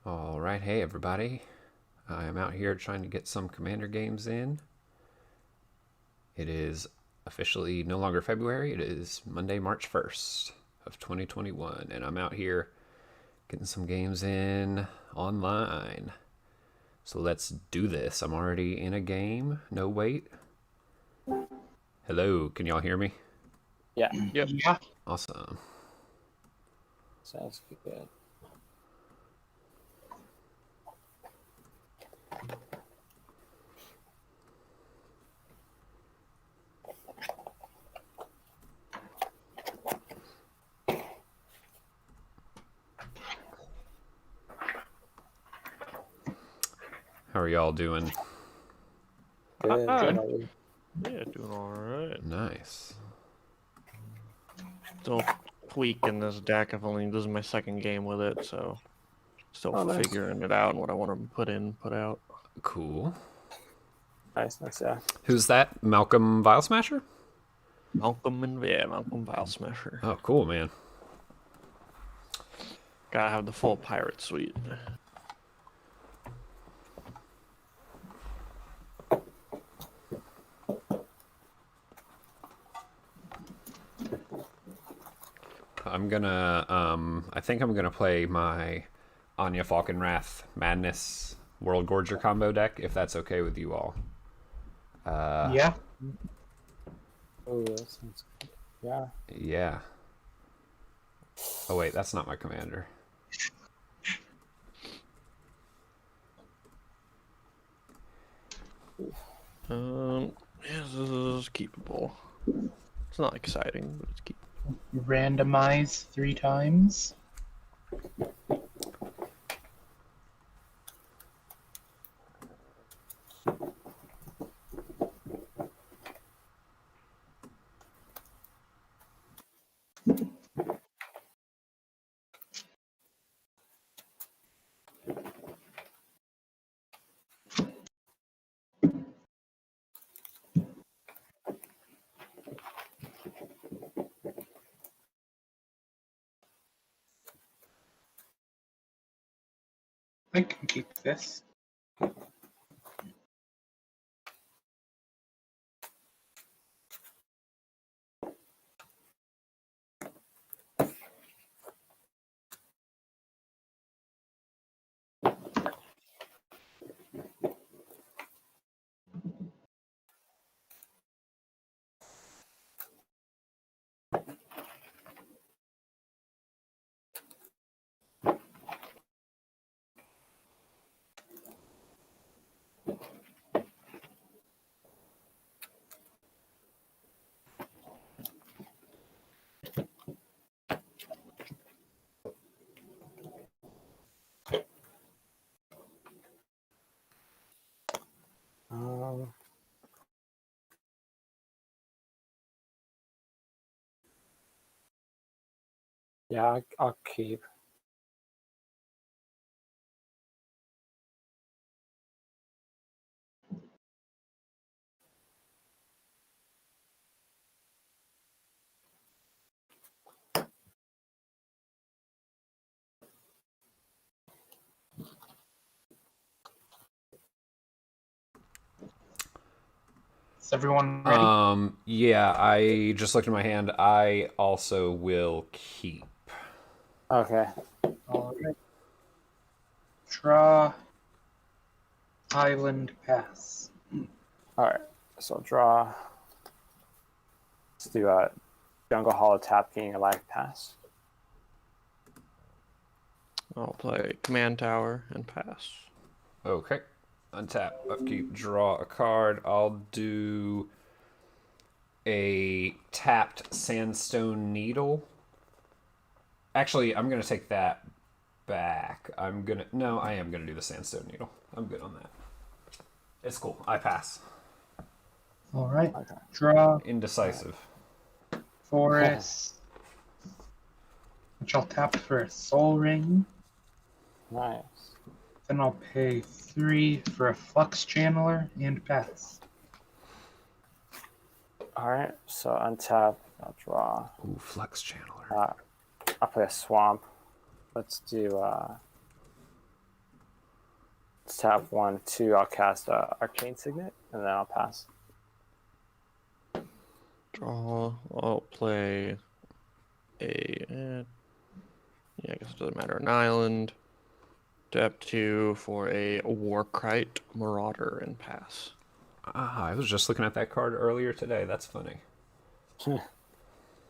All right, hey everybody. I am out here trying to get some Commander games in. It is officially no longer February. It is Monday, March 1st of 2021, and I'm out here getting some games in online. So let's do this. I'm already in a game. No, wait. Hello, can y'all hear me? Yeah. Yep. Yeah. Awesome. Sounds good. How are y'all doing? Good. Good. Yeah, doing all right. Nice. Still tweaking this deck. This is my second game with it, so still nice. figuring it out and what I want to put in, put out. Cool. Nice, yeah. Who's that? Malcolm Vile Smasher? Malcolm Vile Smasher. Oh, cool, man. Gotta have the full pirate suite. I think I'm gonna play my Anya Falconwrath Madness World Gorger combo deck, if that's okay with you all. Yeah. Oh, that sounds good. Yeah. Yeah. Oh wait, that's not my commander. Yeah, this is keepable. It's not exciting, but it's keepable. Randomize 3 times. I can keep this. Um, yeah, I'll keep. Is everyone ready? Yeah, I just looked at my hand. I also will keep. Okay. All right. Draw. Island pass. All right. So draw. Let's do a jungle holo tap, getting a life pass. I'll play command tower and pass. Okay. Untap, upkeep, draw a card. I'll do a tapped Sandstone Needle. Actually, I'm going to take that back. I am going to do the Sandstone Needle. I'm good on that. It's cool. I pass. All right. Okay. Draw. Indecisive. Forest. Which I'll tap for a Soul Ring. Nice. Then I'll pay 3 for a Flux Channeler and pass. All right. So untap. I'll draw. Ooh, Flux Channeler. I'll play a swamp. Let's do tap 1, 2. I'll cast Arcane Signet, and then I'll pass. Draw. I'll play a. Yeah, I guess it doesn't matter. An island. Tap 2 for a Warkite Marauder and pass. I was just looking at that card earlier today. That's funny.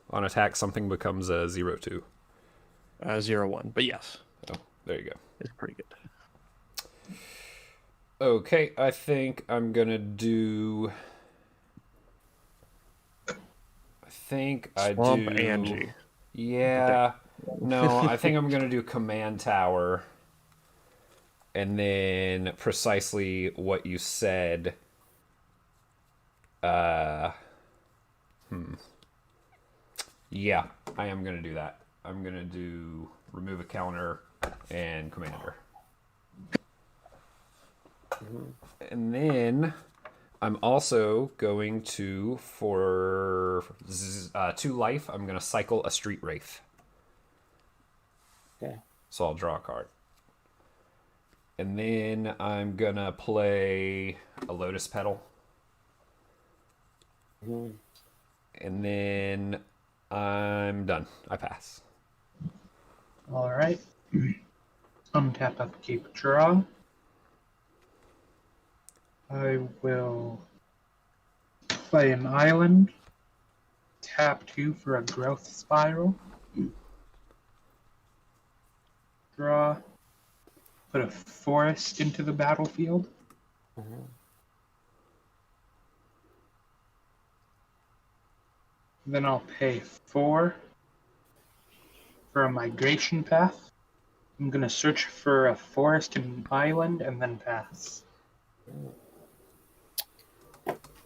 On attack, something becomes a 0/2. 0/1, but yes, Oh, there you go. it's pretty good. Okay, I think I'm gonna do. I think I Swamp do. Angie. Yeah. No, I think I'm gonna do Command Tower. And then precisely what you said. Yeah, I am gonna do that. I'm gonna do remove a counter and commander. And then I'm also going to, for 2 life, I'm going to cycle a Street Wraith. Okay. So I'll draw a card. And then I'm going to play a Lotus Petal. And then I'm done. I pass. All right. Untap, upkeep, draw. I will play an island. Tap 2 for a growth spiral. Draw. Put a forest into the battlefield. Then I'll pay 4 for a migration path. I'm going to search for a forest and an island and then pass.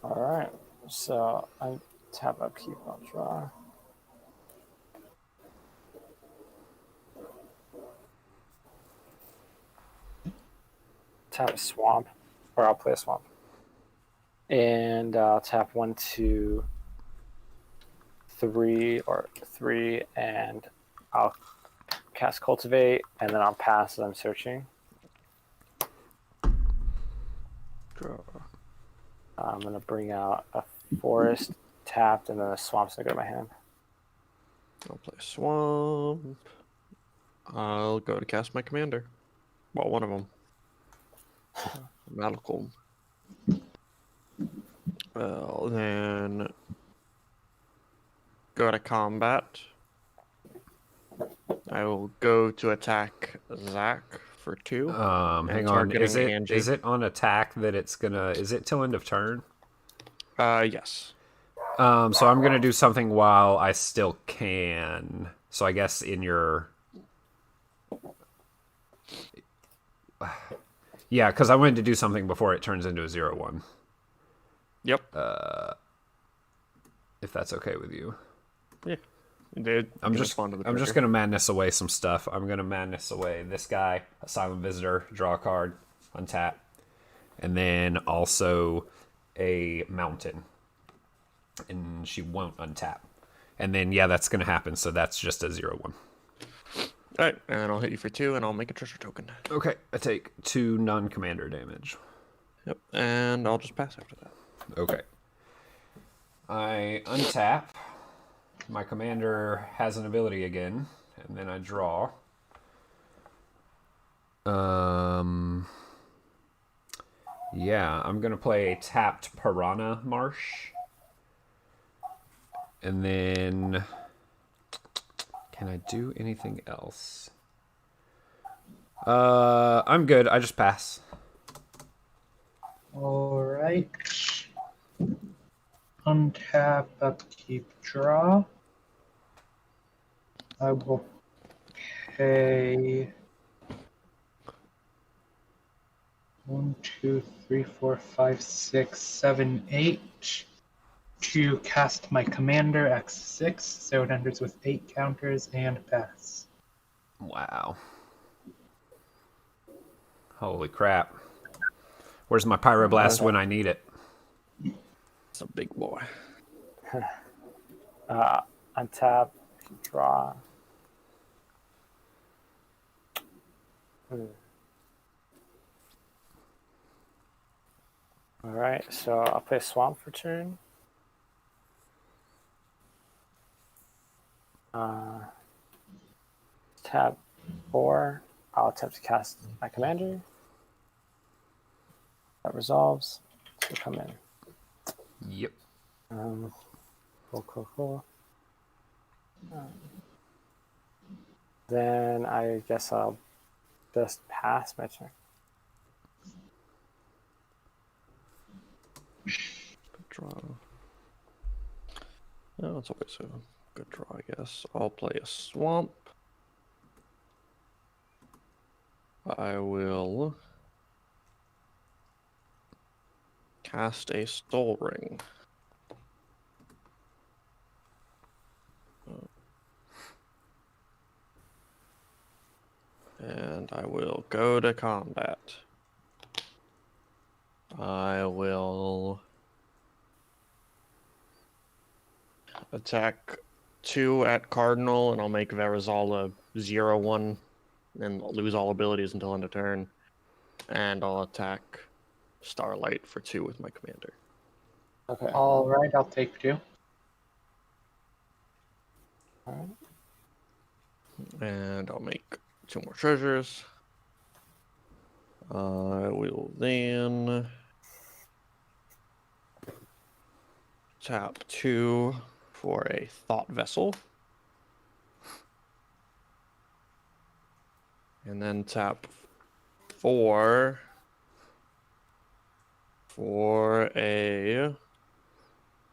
All right. So I tap upkeep. I'll draw. Tap swamp, or I'll play a swamp. And I'll tap 1, 2, 3, and I'll cast cultivate, and then I'll pass as I'm searching. Draw. I'm gonna bring out a forest tapped, and then a swamp's gonna go to my hand. I'll play Swamp. I'll go to cast my commander. Well, one of them. Malcolm. Well, then go to combat. I will go to attack Zach for 2. Hang on. targeting Angie. Is it on attack that it's gonna? Is it till end of turn? Yes. So I'm gonna do something while I still can. So I guess in your. Yeah, because I wanted to do something before it turns into a 0/1. Yep. If that's okay with you. Yeah. I'm just gonna madness away some stuff. I'm gonna madness away this guy, a silent visitor, draw a card, untap, and then also a mountain. And she won't untap. And then yeah, that's gonna happen. So that's just a 0/1. All right, and I'll hit you for 2, and I'll make a treasure token. Okay, I take 2 non-commander damage. Yep, and I'll just pass after that. Okay. I untap. My commander has an ability again, and then I draw. Yeah, I'm gonna play a tapped Piranha Marsh. And then can I do anything else? I'm good. I just pass. All right. Untap, upkeep, draw. I will pay 1, 2, 3, 4, 5, 6, 7, 8 to cast my commander X6, so it enters with 8 counters and pass. Wow. Holy crap. Where's my Pyroblast when I need it? It's a big boy. Untap, draw. All right, so I'll play Swamp for turn. Tab 4. I'll attempt to cast my commander. That resolves. So come in. Yep. Cool. Then I guess I'll just pass my turn. Good draw. Oh, it's always a good draw, I guess. I'll play a swamp. I will cast a Soul Ring. And I will go to combat. I will attack 2 at Cardinal, and I'll make Verizala 0/1 and lose all abilities until end of turn. And I'll attack Starlight for 2 with my commander. Okay. All right, I'll take 2. All right. And I'll make 2 more treasures. I will then tap 2 for a Thought Vessel. And then tap 4 for a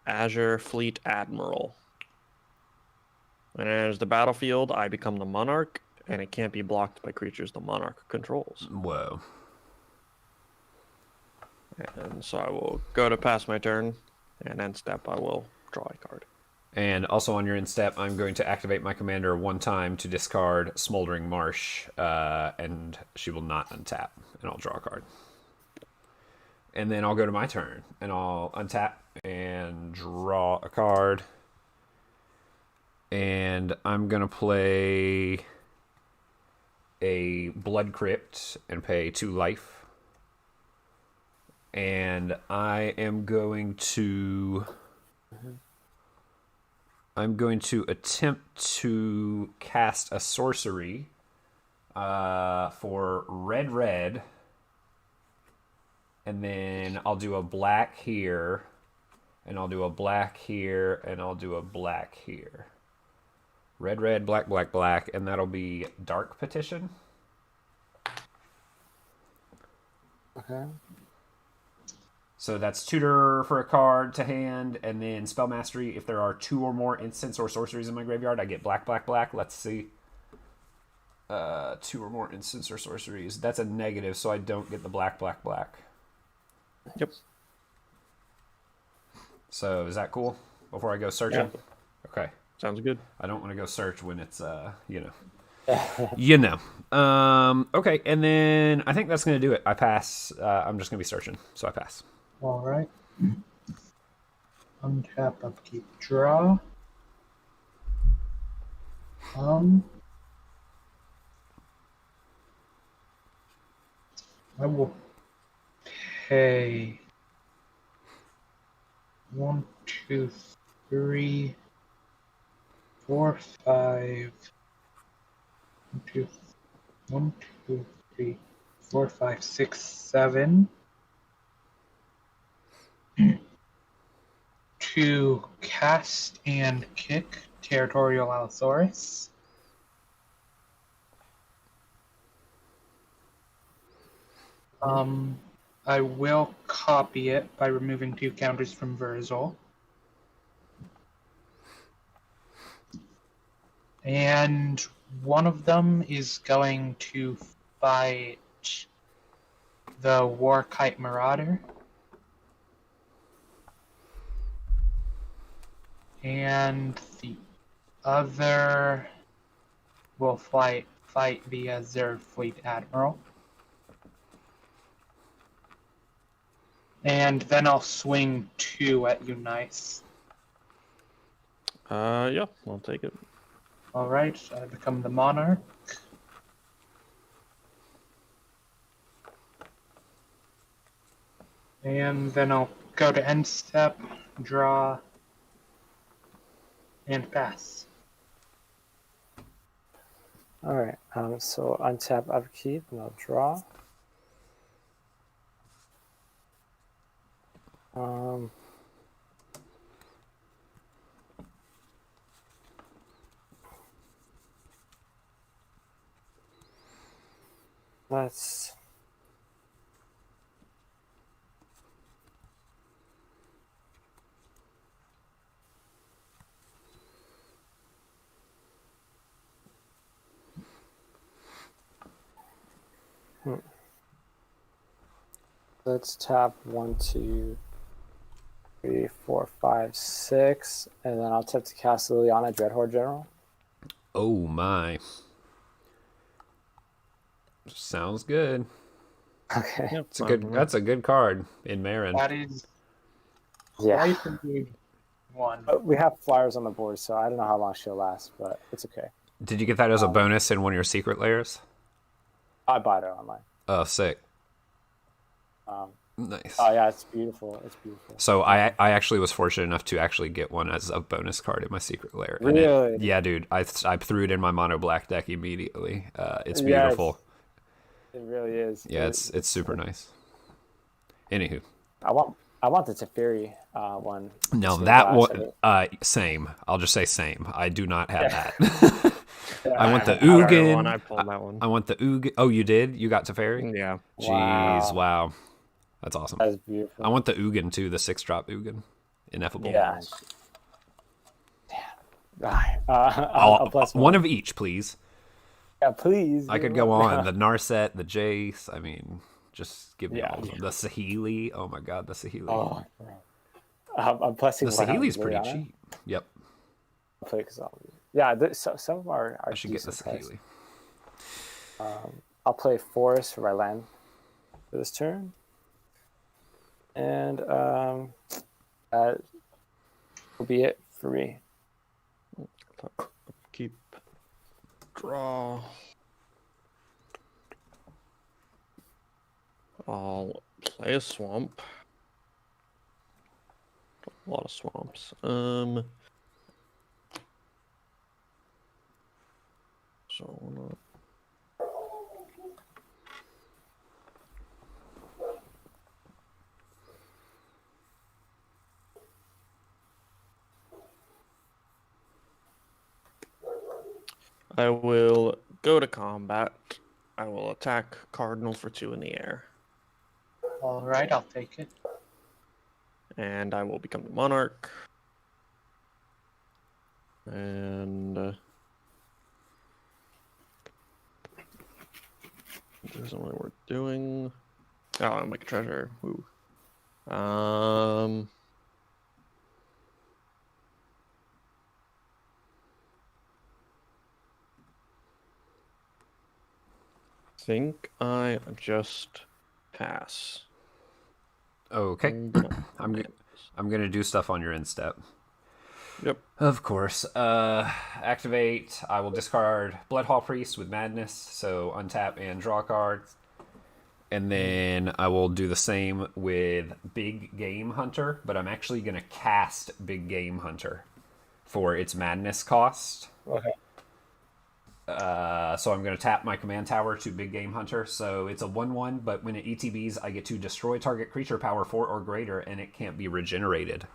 Azure Fleet Admiral. When it enters the battlefield, I become the Monarch, and it can't be blocked by creatures the Monarch controls. Whoa. And so I will go to pass my turn, and end step I will draw a card. And also on your end step, I'm going to activate my commander 1 time to discard Smoldering Marsh, and she will not untap, and I'll draw a card. And then I'll go to my turn, and I'll untap and draw a card. And I'm going to play a Blood Crypt and pay 2 life. And I am going to attempt to cast a sorcery for red, and then I'll do a black here, and I'll do a black here, and I'll do a black here. Red, black, and that'll be Dark Petition. Okay. So that's tutor for a card to hand, and then spell mastery. If there are 2 or more instants or sorceries in my graveyard, I get black. Let's see. 2 or more instants or sorceries. That's a negative, so I don't get the black. Yep. So is that cool? Before I go searching? Yeah. Okay. Sounds good. I don't want to go search when it's Okay, and then I think that's going to do it. I pass. I'm just going to be searching, so I pass. All right. Untap, upkeep, draw. I will pay 1, 2, 3, 4, 5. 1, 2, 3, 4, 5, 6, 7. To cast and kick Territorial Allosaurus. I will copy it by removing 2 counters from Verzal. And one of them is going to fight the Warkite Marauder. And the other will fight the Azure Fleet Admiral. And then I'll swing 2 at you, nice. Yeah, I'll take it. Alright, I become the Monarch. And then I'll go to end step, draw, and pass. All right. So untap upkeep, and I'll draw. Let's. Let's tap 1, 2, 3, 4, 5, 6, and then I'll tap to cast Liliana Dreadhorde General. Oh my. Sounds good. Okay. Yep, It's a good. That's a good card in Marin. That is Yeah. quite a good one. But we have flyers on the board, so I don't know how long she'll last, but it's okay. Did you get that as a bonus in one of your secret layers? I bought it online. Oh, sick. Um, Nice. Oh yeah, it's beautiful. It's beautiful. So I actually was fortunate enough to actually get one as a bonus card in my secret layer. And Really? yeah, dude. I threw it in my mono black deck immediately. It's Yes. beautiful. It really is. Yeah, it's super nice. Anywho, I want the Teferi one. now It's that glass, one, same. I'll just say same. I do not have Yeah. that. I want the I have Ugin. one, I pulled that one. I want the Ugin. Oh, you did? You got Teferi? Yeah. Jeez, wow. That's awesome. That is beautiful. I want the Ugin too, the 6-drop Ugin. Ineffable. Yeah. Damn. I'll plus one of each, please. Yeah, please. I could go on. The Narset, the Jace. I mean, just give me Yeah. all of them. The Sahili. Oh my god, the Sahili. Oh, bro. I'm blessing the one Sahili's on pretty Liliana. cheap. Yep. I'll play yeah, some of them are I should get the decent priced. Sahili. I'll play Forest for my land for this turn. And that will be it for me. Keep. Draw. I'll play a swamp. A lot of swamps. So I will go to combat. I will attack Cardinal for 2 in the air. All right, I'll take it. And I will become the Monarch. And this isn't really worth doing. Oh, I'll make a treasure. Ooh. Think I just pass. Okay. I'm I'm gonna do stuff on your end step. Yep. Of course. Activate. I will discard Bloodhall Priest with Madness, so untap and draw cards. And then I will do the same with Big Game Hunter, but I'm actually going to cast Big Game Hunter for its Madness cost. Okay. So I'm going to tap my command tower to Big Game Hunter. So it's a 1/1, but when it ETBs, I get to destroy target creature power 4 or greater, and it can't be regenerated.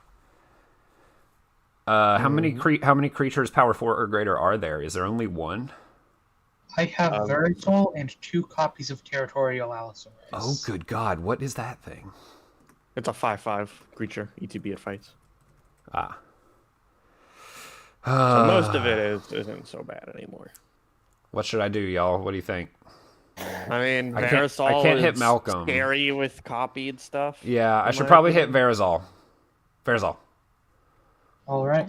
How many creatures power 4 or greater are there? Is there only one? I have Vertical and 2 copies of Territorial Allosaurus. Oh, good God. What is that thing? It's a 5/5 creature, ETB at fights. Ah. So most of it isn't so bad anymore. What should I do, y'all? What do you think? I mean, I can't hit is Malcolm. scary with copied stuff. Yeah, I should probably hit Verazal. Verazal. All right.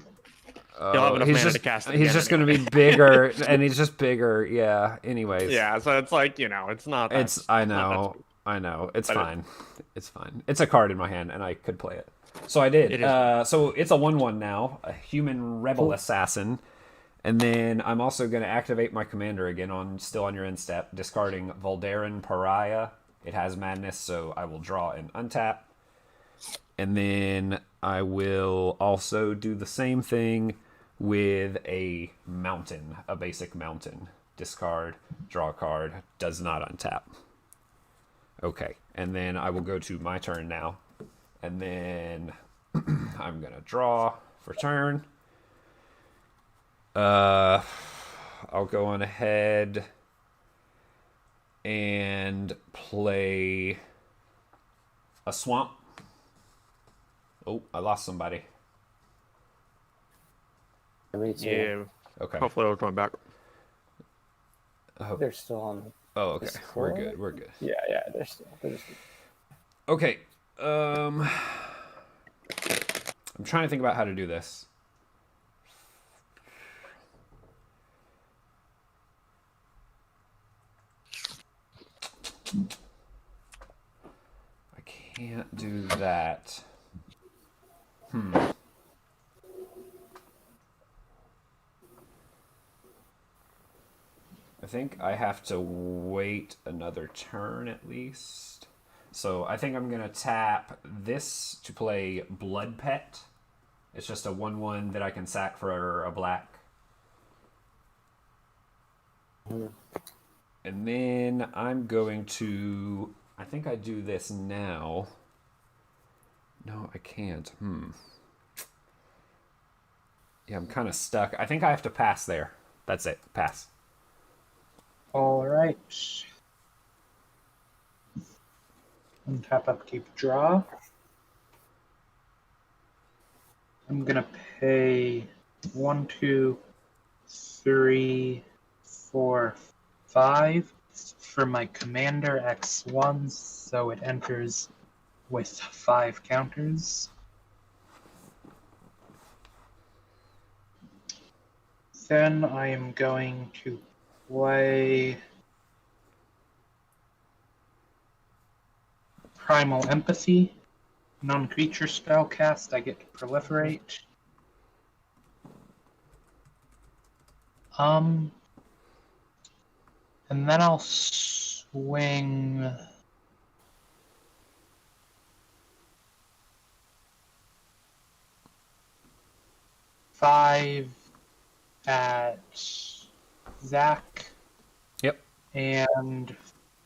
He'll have enough mana to cast it He's again just going to be bigger, and he's just bigger. Yeah. Anyways. Yeah, so it's like, it's not. I know. It's fine. It's fine. It's a card in my hand, and I could play it. So I did. So it's a 1/1 now. A human rebel assassin. And then I'm also going to activate my commander again still on your end step, discarding Voldarin Pariah. It has madness, so I will draw and untap. And then I will also do the same thing with a mountain, a basic mountain. Discard, draw a card, does not untap. Okay, and then I will go to my turn now. And then I'm going to draw for turn. I'll go on ahead and play a swamp. Oh, I lost somebody. Me too. Yeah. Okay. Hopefully they'll come back. They're still on. Oh, okay. We're Discord? good. We're good. Yeah, they're just. Okay. I'm trying to think about how to do this. I can't do that. I think I have to wait another turn at least. So I think I'm going to tap this to play Blood Pet. It's just a 1/1 that I can sack for a black. And then I'm going to... I think I do this now. No, I can't. Yeah, I'm kind of stuck. I think I have to pass there. That's it. Pass. All right. Untap, upkeep, draw. I'm gonna pay 1, 2, 3, 4, 5 for my commander X1, so it enters with 5 counters. Then I am going to play Primal Empathy. Non-creature spell cast, I get to proliferate. And then I'll swing five at Zach. Yep. And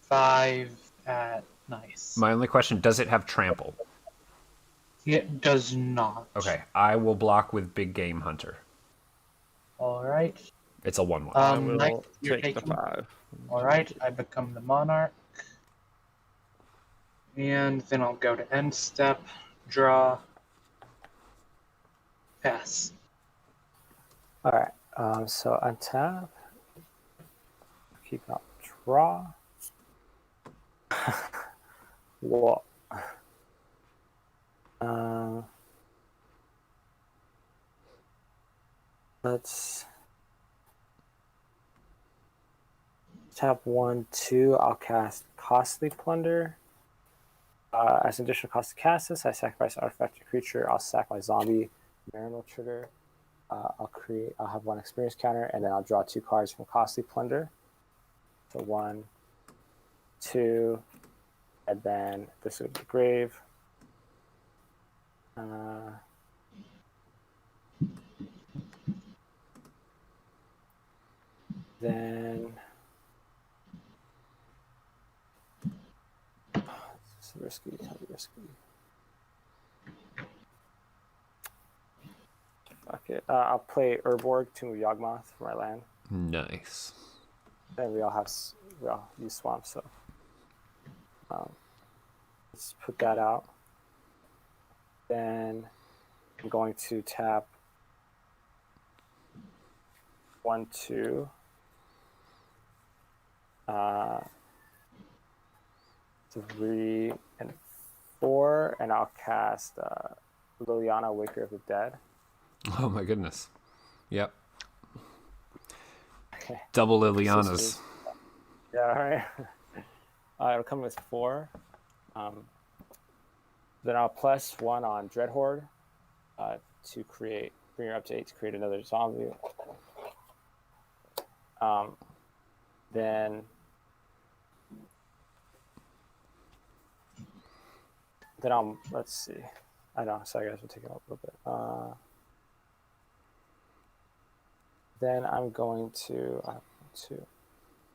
5 at Nice. My only question, does it have trample? It does not. Okay, I will block with Big Game Hunter. All right. It's a 1/1. I Nice, will you're take the taking- 5. All right, I become the monarch. And then I'll go to end step, draw, pass. All right. So untap. Keep out. Draw. Whoa. Let's tap 1, 2. I'll cast Costly Plunder. As an additional cost to cast this, I sacrifice an artifact or creature. I'll sack my zombie Marimal trigger. I'll have 1 experience counter, and then I'll draw 2 cards from Costly Plunder. So 1, 2, and then this would be grave. Then it's risky, risky. Fuck it. I'll play Urborg, Tomb of Yawgmoth for my land. Nice. And we all use swamps, so let's put that out. Then I'm going to tap 1, 2. 3 and 4, and I'll cast Liliana, Waker of the Dead. Oh my goodness. Yep. Okay. Double Lilianas. Yeah, all right. It'll come with 4. Then I'll +1 on Dreadhorde to bring her up to 8 to create another zombie. Then let's see. I know. Sorry, guys, we're taking a little bit. Then I'm going to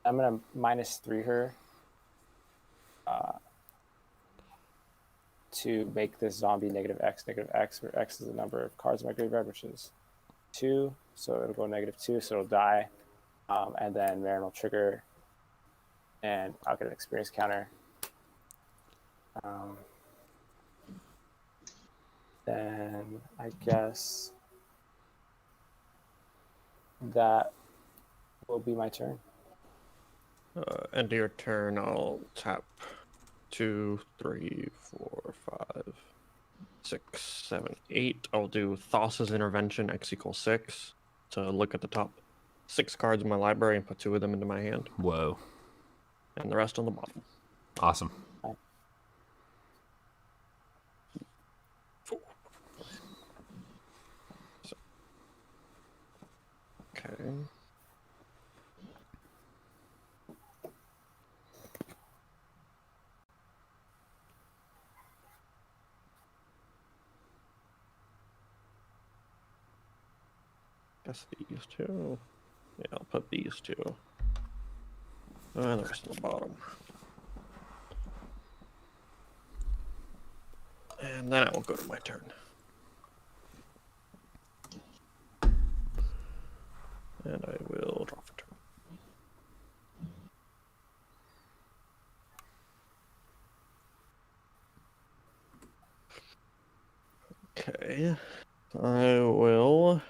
I'm gonna -3 her to make this zombie -X, where X is the number of cards in my graveyard, which is 2. So it'll go -2, so it'll die. And then Marin will trigger, and I'll get an experience counter. Then I guess that will be my turn. End of your turn, I'll tap 2, 3, 4, 5, 6, 7, 8. I'll do Thassa's Intervention, X = 6, to look at the top 6 cards in my library and put 2 of them into my hand, Whoa. and the rest on the bottom. Awesome. Okay. Guess these 2. Yeah, I'll put these 2. And the rest on the bottom. And then I will go to my turn. And I will draw for turn. Okay. I will...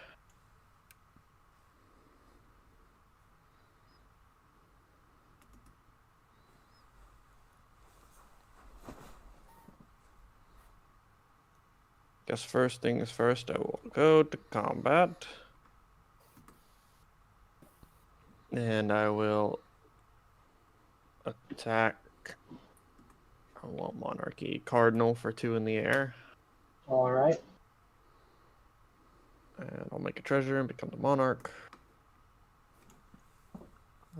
Guess first things first, I will go to combat. And I will attack. I want Monarchy Cardinal for 2 in the air. All right. And I'll make a treasure and become the Monarch.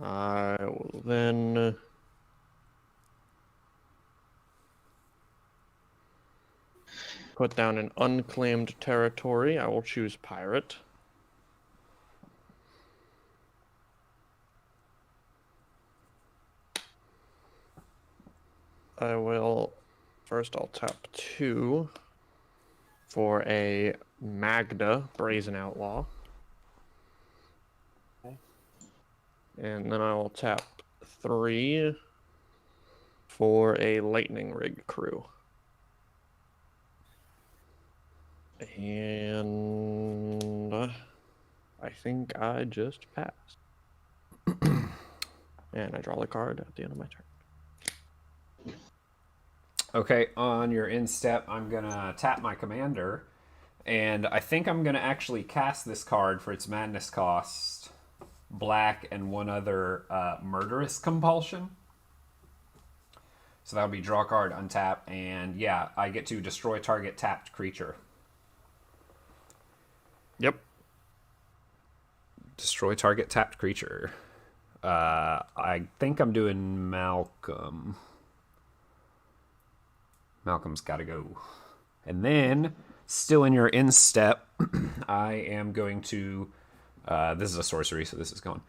I will then put down an unclaimed territory. I will choose Pirate. I will... First, I'll tap 2 for a Magda, Brazen Outlaw. Okay. And then I will tap 3 for a Lightning Rig Crew. And I think I just passed. And I draw the card at the end of my turn. Okay, on your end step, I'm going to tap my commander, and I think I'm going to actually cast this card for its madness cost, black, and one other Murderous Compulsion. So that'll be draw card, untap, and yeah, I get to destroy target tapped creature. Yep. Destroy target tapped creature. I think I'm doing Malcolm. Malcolm's got to go. And then, still in your end step, I am going to... this is a sorcery, so this is gone.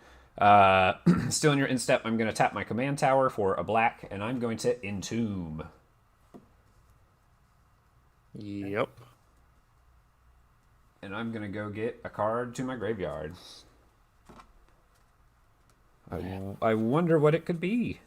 Still in your end step, I'm going to tap my command tower for a black, and I'm going to Entomb. Yep. And I'm going to go get a card to my graveyard. I wonder what it could be.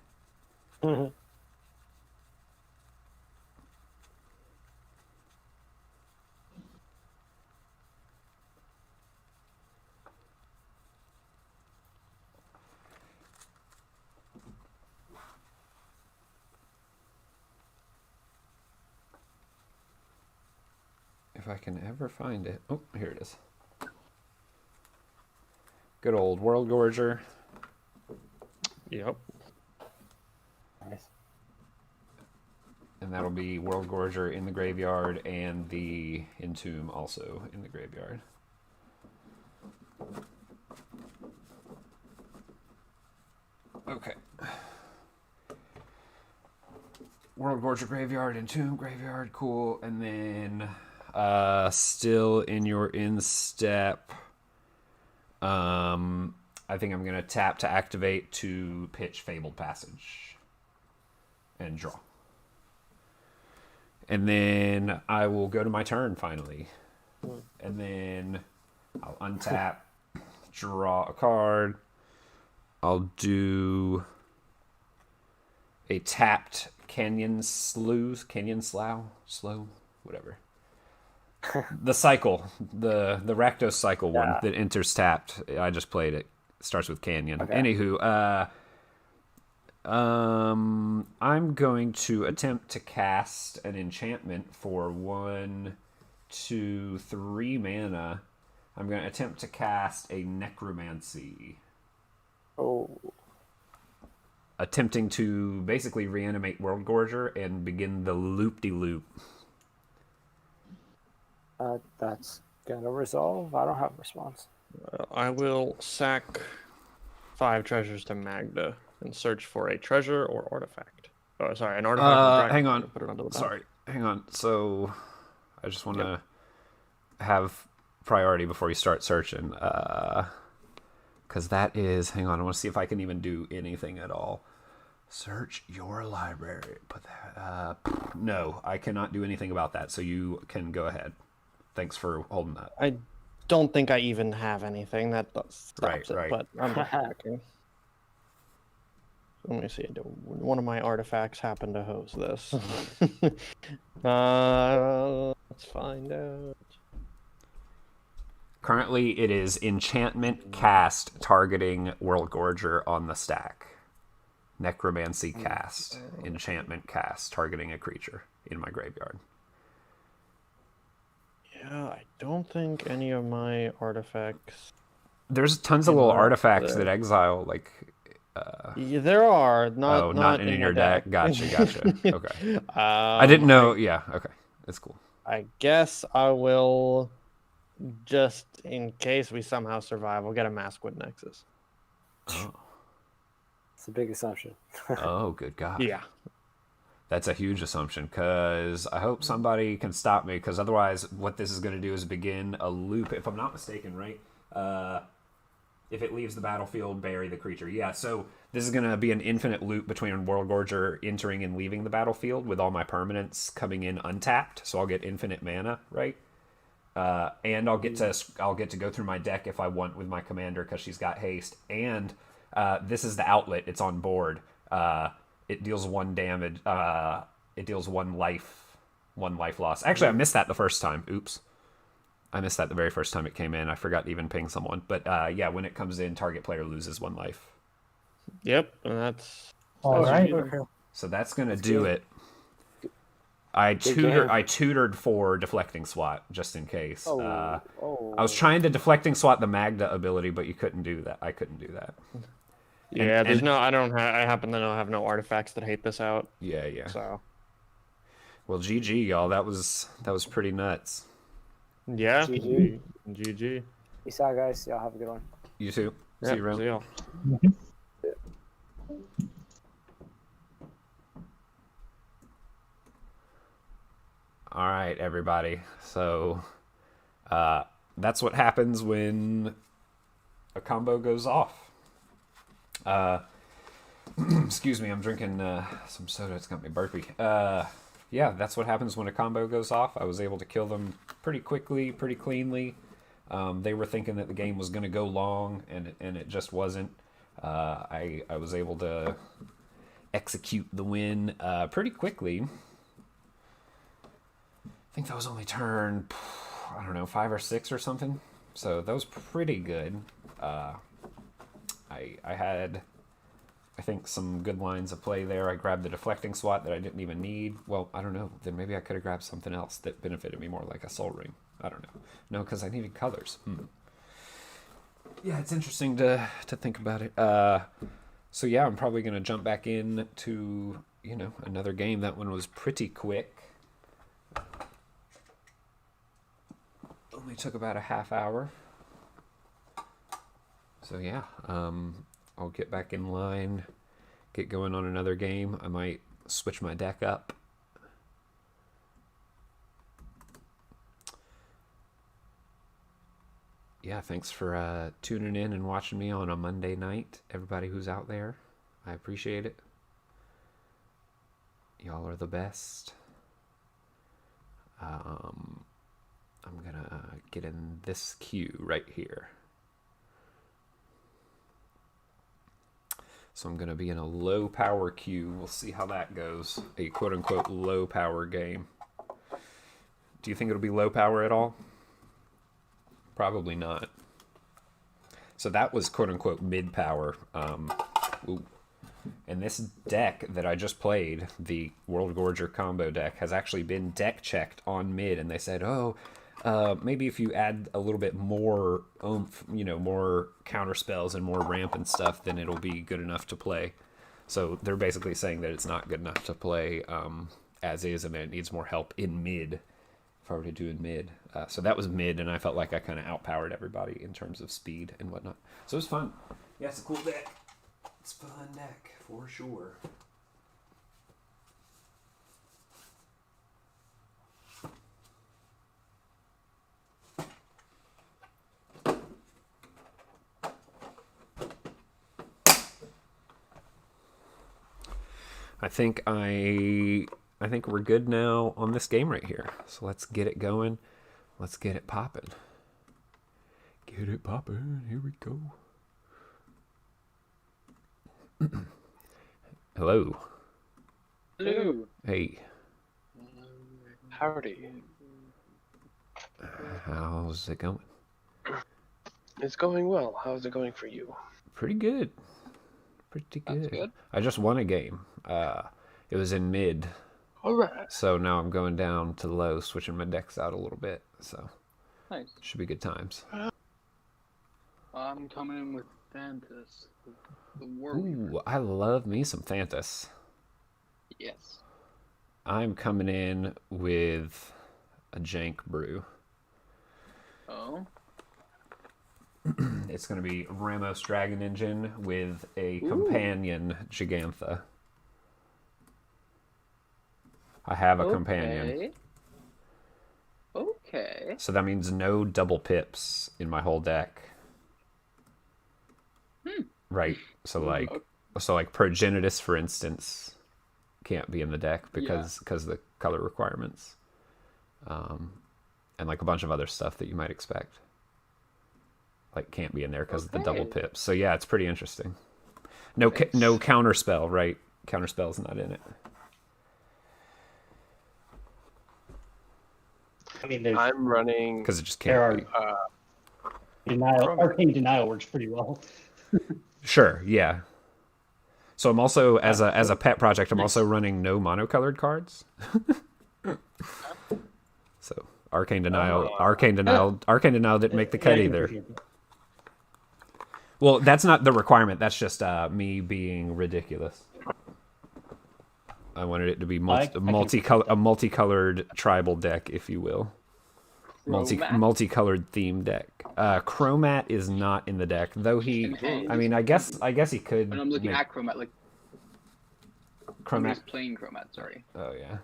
If I can ever find it. Oh, here it is. Good old World Gorger. Yep. Nice. And that'll be World Gorger in the graveyard and the Entomb also in the graveyard. Okay. World Gorger graveyard, Entomb graveyard, cool. And then Still in your instep. I think I'm gonna tap to activate to pitch Fabled Passage and draw. And then I will go to my turn finally. And then I'll untap, draw a card. I'll do a tapped Canyon Slough, whatever. The cycle, the Rakdos cycle one that enters tapped. I just played it. Starts with Canyon. Okay. Anywho, I'm going to attempt to cast an enchantment for 1, 2, 3 mana. I'm going to attempt to cast a Necromancy. Oh. Attempting to basically reanimate World Gorger and begin the loop-de-loop. That's gonna resolve. I don't have a response. I will sack 5 treasures to Magda and search for a treasure or artifact. Oh, sorry, an artifact. Hang on. Put it onto the Sorry, hang on. So, I just want to have priority before you start searching. Because that is... Hang on, I want to see if I can even do anything at all. Search your library. Put that... no, I cannot do anything about that, so you can go ahead. Thanks for holding that. I don't think I even have anything that stops Right. it, but I'm not checking. Let me see. One of my artifacts happened to host this. Let's find out. Currently, it is enchantment cast targeting World Gorger on the stack. Necromancy cast. Enchantment cast targeting a creature in my graveyard. Yeah, I don't think any of my artifacts... There's tons of little Not artifacts there. that exile, like... Yeah, there are. Not in my your deck. Gotcha. Okay. I I didn't know. Yeah, okay. That's cool. I guess I will, just in case we somehow survive, we'll get a Maskwood Nexus. Oh, It's a big assumption. oh good God. Yeah. That's a huge assumption, because I hope somebody can stop me, because otherwise what this is going to do is begin a loop, if I'm not mistaken, right? If it leaves the battlefield, bury the creature. Yeah, so this is going to be an infinite loop between World Gorger entering and leaving the battlefield with all my permanents coming in untapped, so I'll get infinite mana, right? And I'll get to go through my deck if I want with my commander, because she's got haste. And this is the outlet. It's on board. It deals 1 damage. It deals 1 life loss. Actually, I missed that the first time. Oops. I missed that the very first time it came in. I forgot to even ping someone. But yeah, when it comes in, target player loses 1 life. Yep, and that's... All right. So that's gonna do good. it. I game. tutored for deflecting swat just in case. Oh. I was trying to deflecting swat the Magda ability, but you couldn't do that. I couldn't do that. Yeah, there's and- no... I happen to have no artifacts that hate this out, Yeah. so... Well, GG, y'all. That was pretty nuts. Yeah. GG. GG. Peace out, guys. Y'all have a good one. You too. See Yeah, you around. see y'all. All right, everybody. So that's what happens when a combo goes off. Excuse me, I'm drinking some soda. It's got me burpy. Yeah, that's what happens when a combo goes off. I was able to kill them pretty quickly, pretty cleanly. They were thinking that the game was going to go long, and it just wasn't. I was able to execute the win pretty quickly. I think that was only turn, I don't know, 5 or 6 or something. So that was pretty good. I had, I think, some good lines of play there. I grabbed the deflecting swat that I didn't even need. Well, I don't know. Then maybe I could have grabbed something else that benefited me more, like a soul ring. I don't know. No, because I needed colors. Yeah, it's interesting to think about it. So yeah, I'm probably going to jump back in to, another game. That one was pretty quick. Only took about a half hour. So yeah, I'll get back in line, get going on another game. I might switch my deck up. yeah, thanks for tuning in and watching me on a Monday night. Everybody who's out there, I appreciate it. Y'all are the best. I'm gonna get in this queue right here. So I'm gonna be in a low power queue. We'll see how that goes. A quote unquote low power game. Do you think it'll be low power at all? Probably not. So that was quote unquote mid power. And this deck that I just played, the World Gorger combo deck, has actually been deck checked on mid, and they said, maybe if you add a little bit more oomph, more counter spells and more ramp and stuff, then it'll be good enough to play. So they're basically saying that it's not good enough to play as is, and that it needs more help in mid. If I were to do in mid. So that was mid, and I felt like I kind of outpowered everybody in terms of speed and whatnot. So it was fun. Yeah, it's a cool deck. It's a fun deck, for sure. I think we're good now on this game right here. So let's get it going. Let's get it popping. Get it popping. Here we go. Hello. Hello. Hey. Howdy. How's it going? It's going well. How's it going for you? Pretty good. Pretty good. That's good. I just won a game. It was in mid. All right. So now I'm going down to low, switching my decks out a little bit. So Nice. should be good times. I'm coming in with Thantis, the Warweaver. Ooh, I love me some Thantis. Yes. I'm coming in with a Jank Brew. Oh. It's going to be Ramos Dragon Engine with a Ooh. companion Gigantha. I have a companion. Okay. So that means no double pips in my whole deck. Right. So like Progenitus, for instance, can't be in the deck because of the color requirements. And like a bunch of other stuff that you might expect. Like can't be in there because of the double pips. So yeah, it's pretty interesting. No counter spell, right? Counter spell's not in it. I mean, there's I'm running. Because it just there can't are be. arcane denial works pretty well. Sure, yeah. So I'm also as a pet project, I'm also running no monocolored cards. So arcane denial didn't make the cut Yeah, I can either. appreciate that. Well, that's not the requirement. That's just me being ridiculous. I wanted it to be a multicolored tribal deck, if you will. Multicolored theme deck. Chromat is not in the deck, though he. I mean, I guess he could. And I'm looking at Chromat, like Chromat. plain Chromat, sorry. Oh yeah.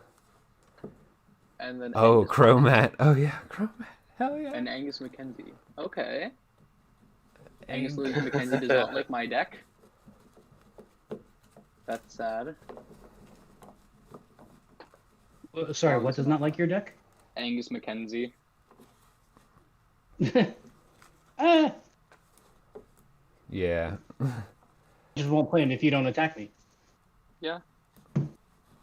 And then Chromat. Oh yeah, Chromat. Hell yeah. And Angus Mackenzie. Okay. Angus Mackenzie does not like my deck. That's sad. Sorry, what does not like your deck? Angus Mackenzie. Yeah. Just won't play him if you don't attack me. Yeah.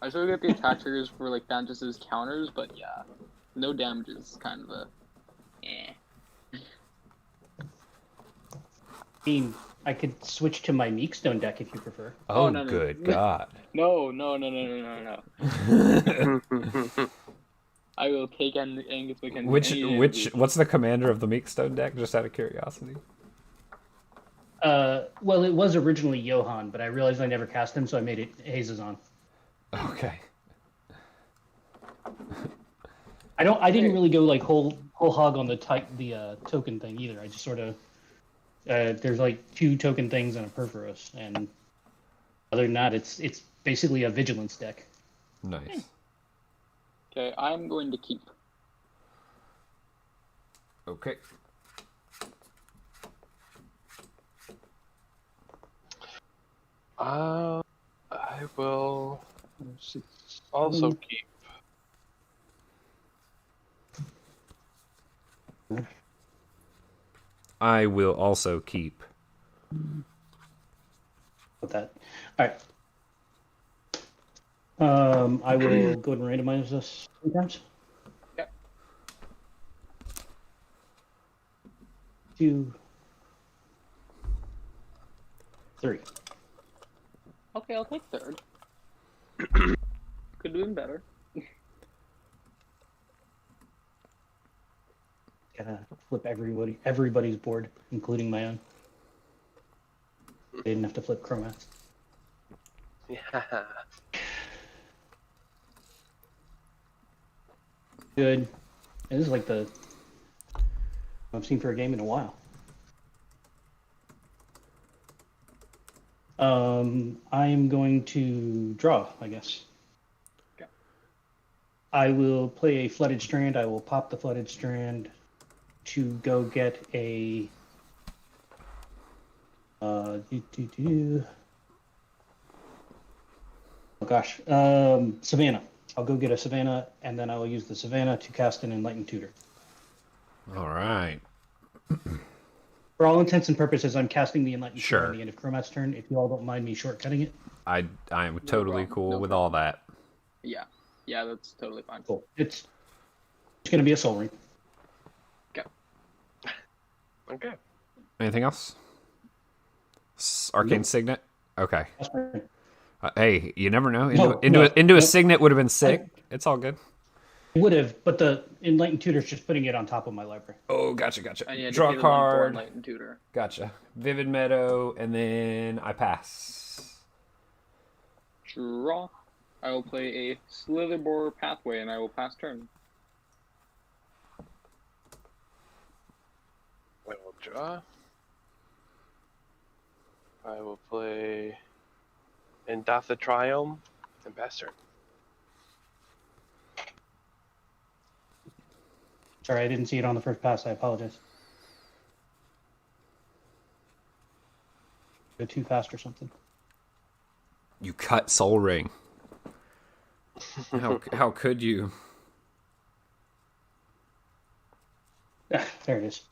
I still get the attack triggers for like Thantis' counters, but yeah. No damage is kind of a I mean, I could switch to my Meekstone deck if you prefer. Oh, no. good God. No. I will take Angus Mackenzie. What's the commander of the Meekstone deck? Just out of curiosity. Well, it was originally Johan, but I realized I never cast him, so I made it Hazazon. Okay. I didn't really go like whole hog on the token thing either. I just sort of there's like 2 token things and a Perforos, and other than that, it's basically a vigilance deck. Nice. Okay, I'm going to keep. Okay. I will also keep. I will also keep. With that. All right. I will go ahead and randomize this 3 times. Yep. 2, 3. Okay, I'll take third. Could do better. Gotta flip everybody's board, including my own. I didn't have to flip Chromats. Yeah. Good. And this is like the I've seen for a game in a while. I am going to draw, I guess. Okay. I will play a Flooded Strand. I will pop the Flooded Strand to go get a oh gosh, Savannah. I'll go get a Savannah, and then I will use the Savannah to cast an Enlightened Tutor. All right. For all intents and purposes, I'm casting the Enlightened Tutor Sure. on the end of Chromat's turn. If you all don't mind me shortcutting it. I am totally problem. cool No with problem. all that. Yeah. Yeah, that's totally fine. Cool. It's going to be a Soul Ring. Okay. Anything else? Arcane Nope. Signet? Okay. That's fine. Hey, you never know. No, Into no. a Signet would have been sick. It's all good. It would have, but the Enlightened Tutor's just putting it on top of my library. Oh, gotcha. And you had to Draw pay a the 1 for card. Enlightened Tutor. Gotcha. Vivid Meadow, and then I pass. Draw. I will play a Slitherbore Pathway, and I will pass turn. I will draw. I will play Endatha Triome and pass turn. Sorry, I didn't see it on the first pass. I apologize. Go too fast or something. You cut Soul Ring. How could you? Ah, there it is.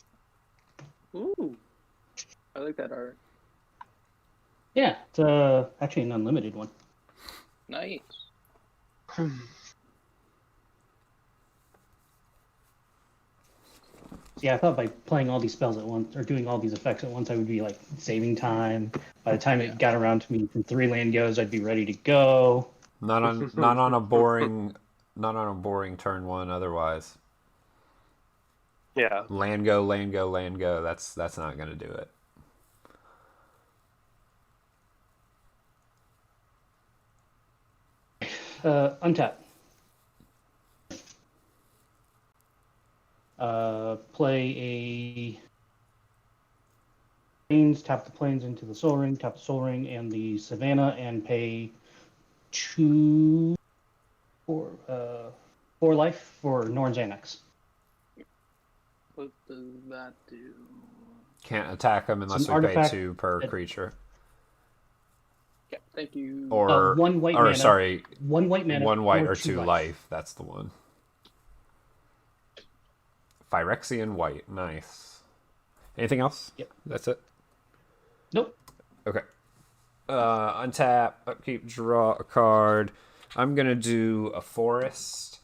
Ooh. I like that art. Yeah, it's actually an unlimited one. Nice. Yeah, I thought by playing all these spells at once, or doing all these effects at once, I would be like saving time. By the time it got around to me from 3 land goes, I'd be ready to go. Not on a boring turn 1 otherwise. Yeah. Land go. That's not gonna do it. Untap. Play a planes, tap the planes into the Soul Ring, tap the Soul Ring and the Savannah, and pay 4 life for Norn's Annex. What does that do? Can't attack them unless an we pay artifact 2 per that- creature. Yeah, thank you. Or 1 white or mana. sorry, 1 white mana. 1 white or 2 2 life. That's the one. Phyrexian white. Nice. Anything else? Yep. That's it? Nope. Okay. Untap, upkeep, draw a card. I'm going to do a forest.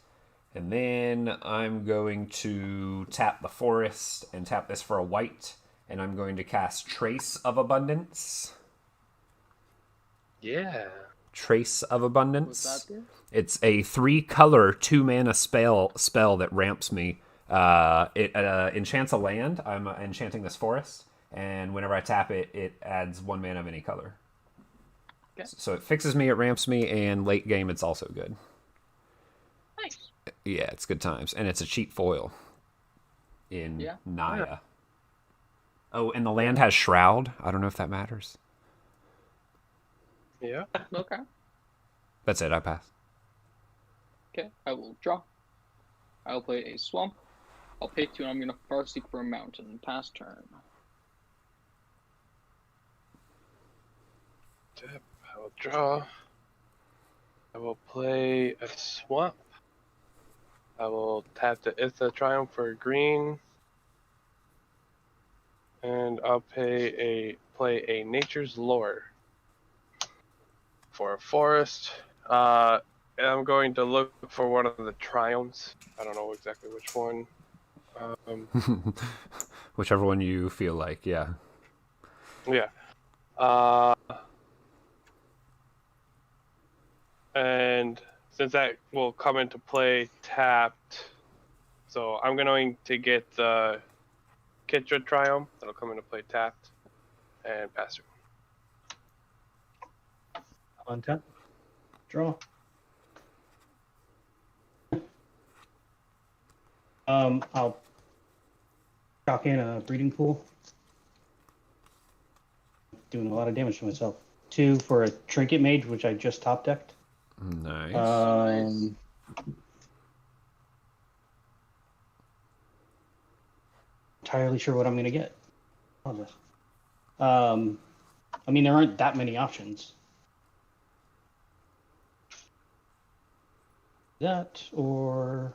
And then I'm going to tap the forest and tap this for a white. And I'm going to cast Trace of Abundance. Yeah. Trace of Abundance. What's that do? It's a 3-color, 2-mana spell that ramps me. It enchants a land. I'm enchanting this forest, and whenever I tap it, it adds 1 mana of any color. Okay. So it fixes me, it ramps me, and late game it's also good. Nice. Yeah, it's good times, and it's a cheap foil in Naya. Yeah. Oh, and the land has Shroud. I don't know if that matters. Yeah. Okay. That's it. I pass. Okay, I will draw. I will play a Swamp. I'll pay 2, and I'm going to Farseek for a Mountain. Pass turn. Tap. will draw. I will play a swamp. I will tap the Itha Triumph for green. And I'll play a Nature's Lore for a forest. And I'm going to look for one of the Triumphs. I don't know exactly which one. Whichever one you feel like, yeah. Yeah. And since that will come into play tapped, so I'm going to get the Kitra Triumph. That'll come into play tapped and pass through. Untap. Draw. I'll chalk in a breeding pool. Doing a lot of damage to myself. 2 for a Trinket Mage, which I just top decked. Nice. Entirely sure what I'm going to get. I mean, there aren't that many options. That or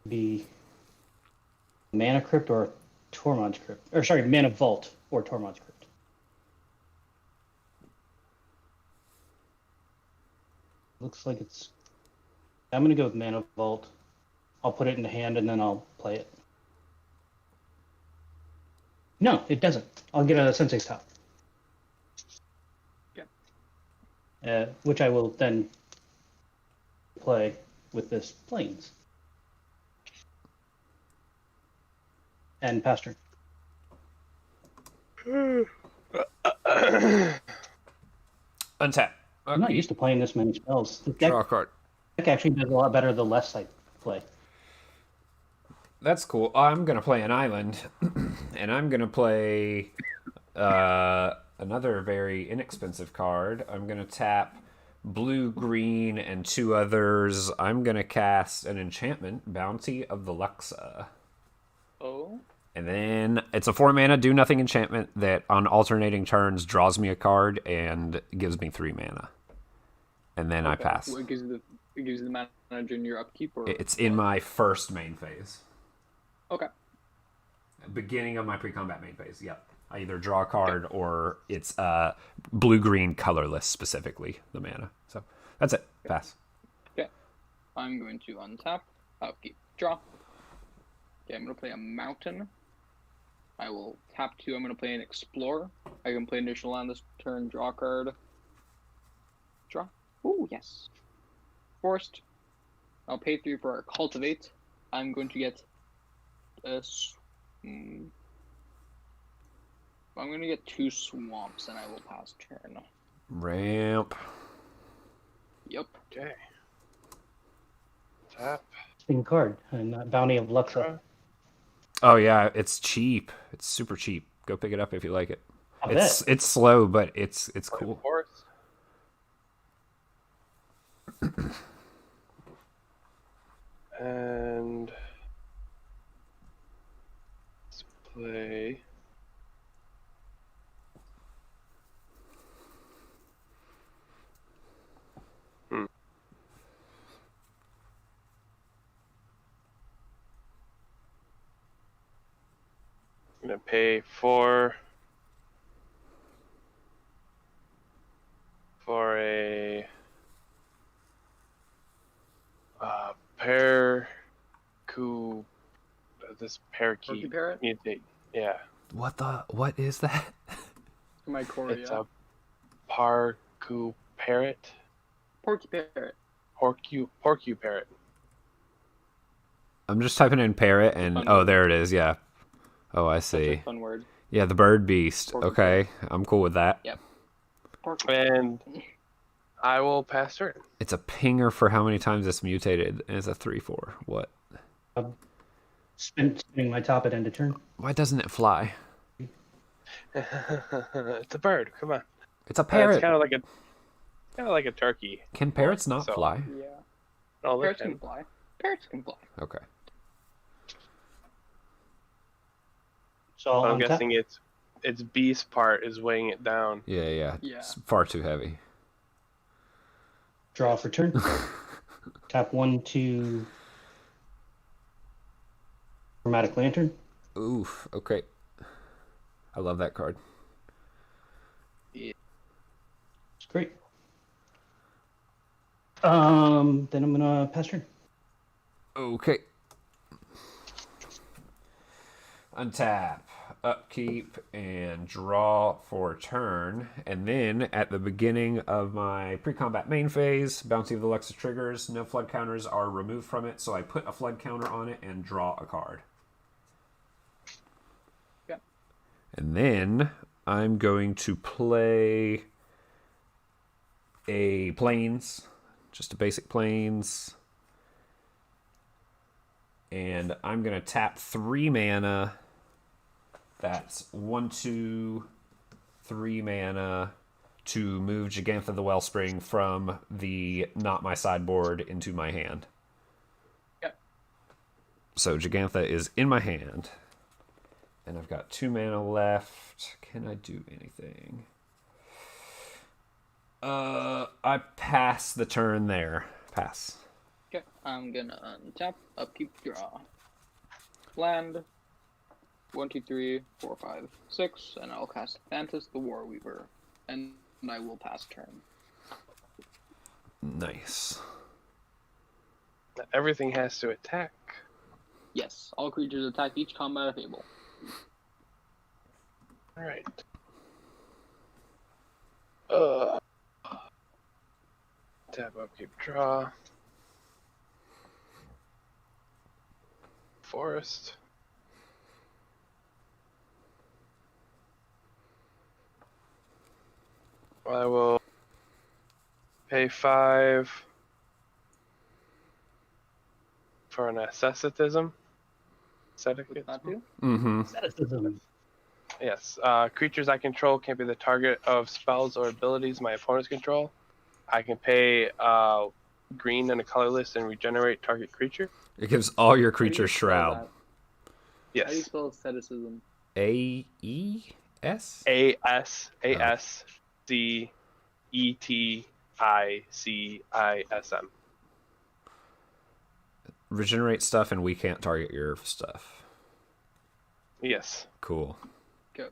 be Mana Crypt or Tormod's Crypt. Or sorry, Mana Vault or Tormod's Crypt. Looks like it's... I'm going to go with Mana Vault. I'll put it in the hand and then I'll play it. No, it doesn't. I'll get a Sensei's Top. Yeah. Which I will then play with this Plains. And pass turn. Untap. I'm not used to playing this many spells. The deck Draw a card. actually does a lot better the less I play. That's cool. I'm going to play an island, and I'm going to play another very inexpensive card. I'm going to tap blue, green, and 2 others. I'm going to cast an enchantment, Bounty of the Luxa. Oh. And then it's a 4-mana do-nothing enchantment that on alternating turns draws me a card and gives me 3 mana. And then I pass. It gives you the mana in your upkeep? Or It's in my first main phase. Okay. Beginning of my pre-combat main phase, yep. I either draw a card or it's blue-green colorless, specifically, the mana. So that's it. Pass. Okay. I'm going to untap, upkeep, draw. Okay, I'm going to play a mountain. I will tap 2. I'm going to play an explorer. I can play initial land this turn, draw a card. Draw. Ooh, yes. Forest. I'll pay 3 for our cultivate. I'm going to get I'm going to get 2 swamps and I will pass turn. Ramp. Yep. Okay. Tap. Interesting card. And Bounty of Luxa. Oh yeah, it's cheap. It's super cheap. Go pick it up if you like it. I It's bet. it's slow, but it's cool. Forest. And let's play. I'm gonna pay for a this parakeet Porky parrot? mutate. Yeah, What is that? My core, it's yeah. a Parku parrot. Porky parrot. Porcu parrot. I'm just typing in parrot and Fun oh, word. there it is. Yeah. Oh, I That's a see. fun word. Yeah, the bird beast. Porky Okay, I'm cool with that. Yep. Porky. And I will pass turn. It's a pinger for how many times it's mutated, and it's a 3/4. What? Spinning my top at end of turn. Why doesn't it fly? It's a bird. Come on. It's a It's parrot. kind of like a turkey. Can parrots not So- fly? Yeah. Oh, they Parrots can. can fly. Parrots can fly. Okay. So I'll But I'm untap. guessing its beast part is weighing it down. Yeah. Yeah. It's far too heavy. Draw for turn. Tap 1, 2. Chromatic Lantern. Oof. Okay. I love that card. It's great. Then I'm gonna pass turn. Okay. Untap, upkeep, and draw for turn. And then at the beginning of my pre-combat main phase, Bounty of the Lexus triggers. No flood counters are removed from it, so I put a flood counter on it and draw a card. Yeah. And then I'm going to play a Plains, just a basic Plains. And I'm going to tap 3 mana. That's 1, 2, 3 mana to move Jegantha the Wellspring from the not my sideboard into my hand. Yep. So Jegantha is in my hand. And I've got 2 mana left. Can I do anything? I pass the turn there. Pass. Okay, I'm gonna untap, upkeep, draw. Land. 1, 2, 3, 4, 5, 6, and I'll cast Thantis the Warweaver, and I will pass turn. Nice. Everything has to attack. Yes, all creatures attack each combat able. Alright. Tap, upkeep, draw. Forest. I will pay 5 for an asceticism. Would that do? Mm-hmm. Asceticism. Yes. Creatures I control can't be the target of spells or abilities my opponents control. I can pay green and a colorless and regenerate target creature. It gives all your How do you creatures spell shroud. that? How do you Yes. spell asceticism? A-E-S? ASCETICISM. Regenerate stuff and we can't target your stuff. Yes. Cool. Go.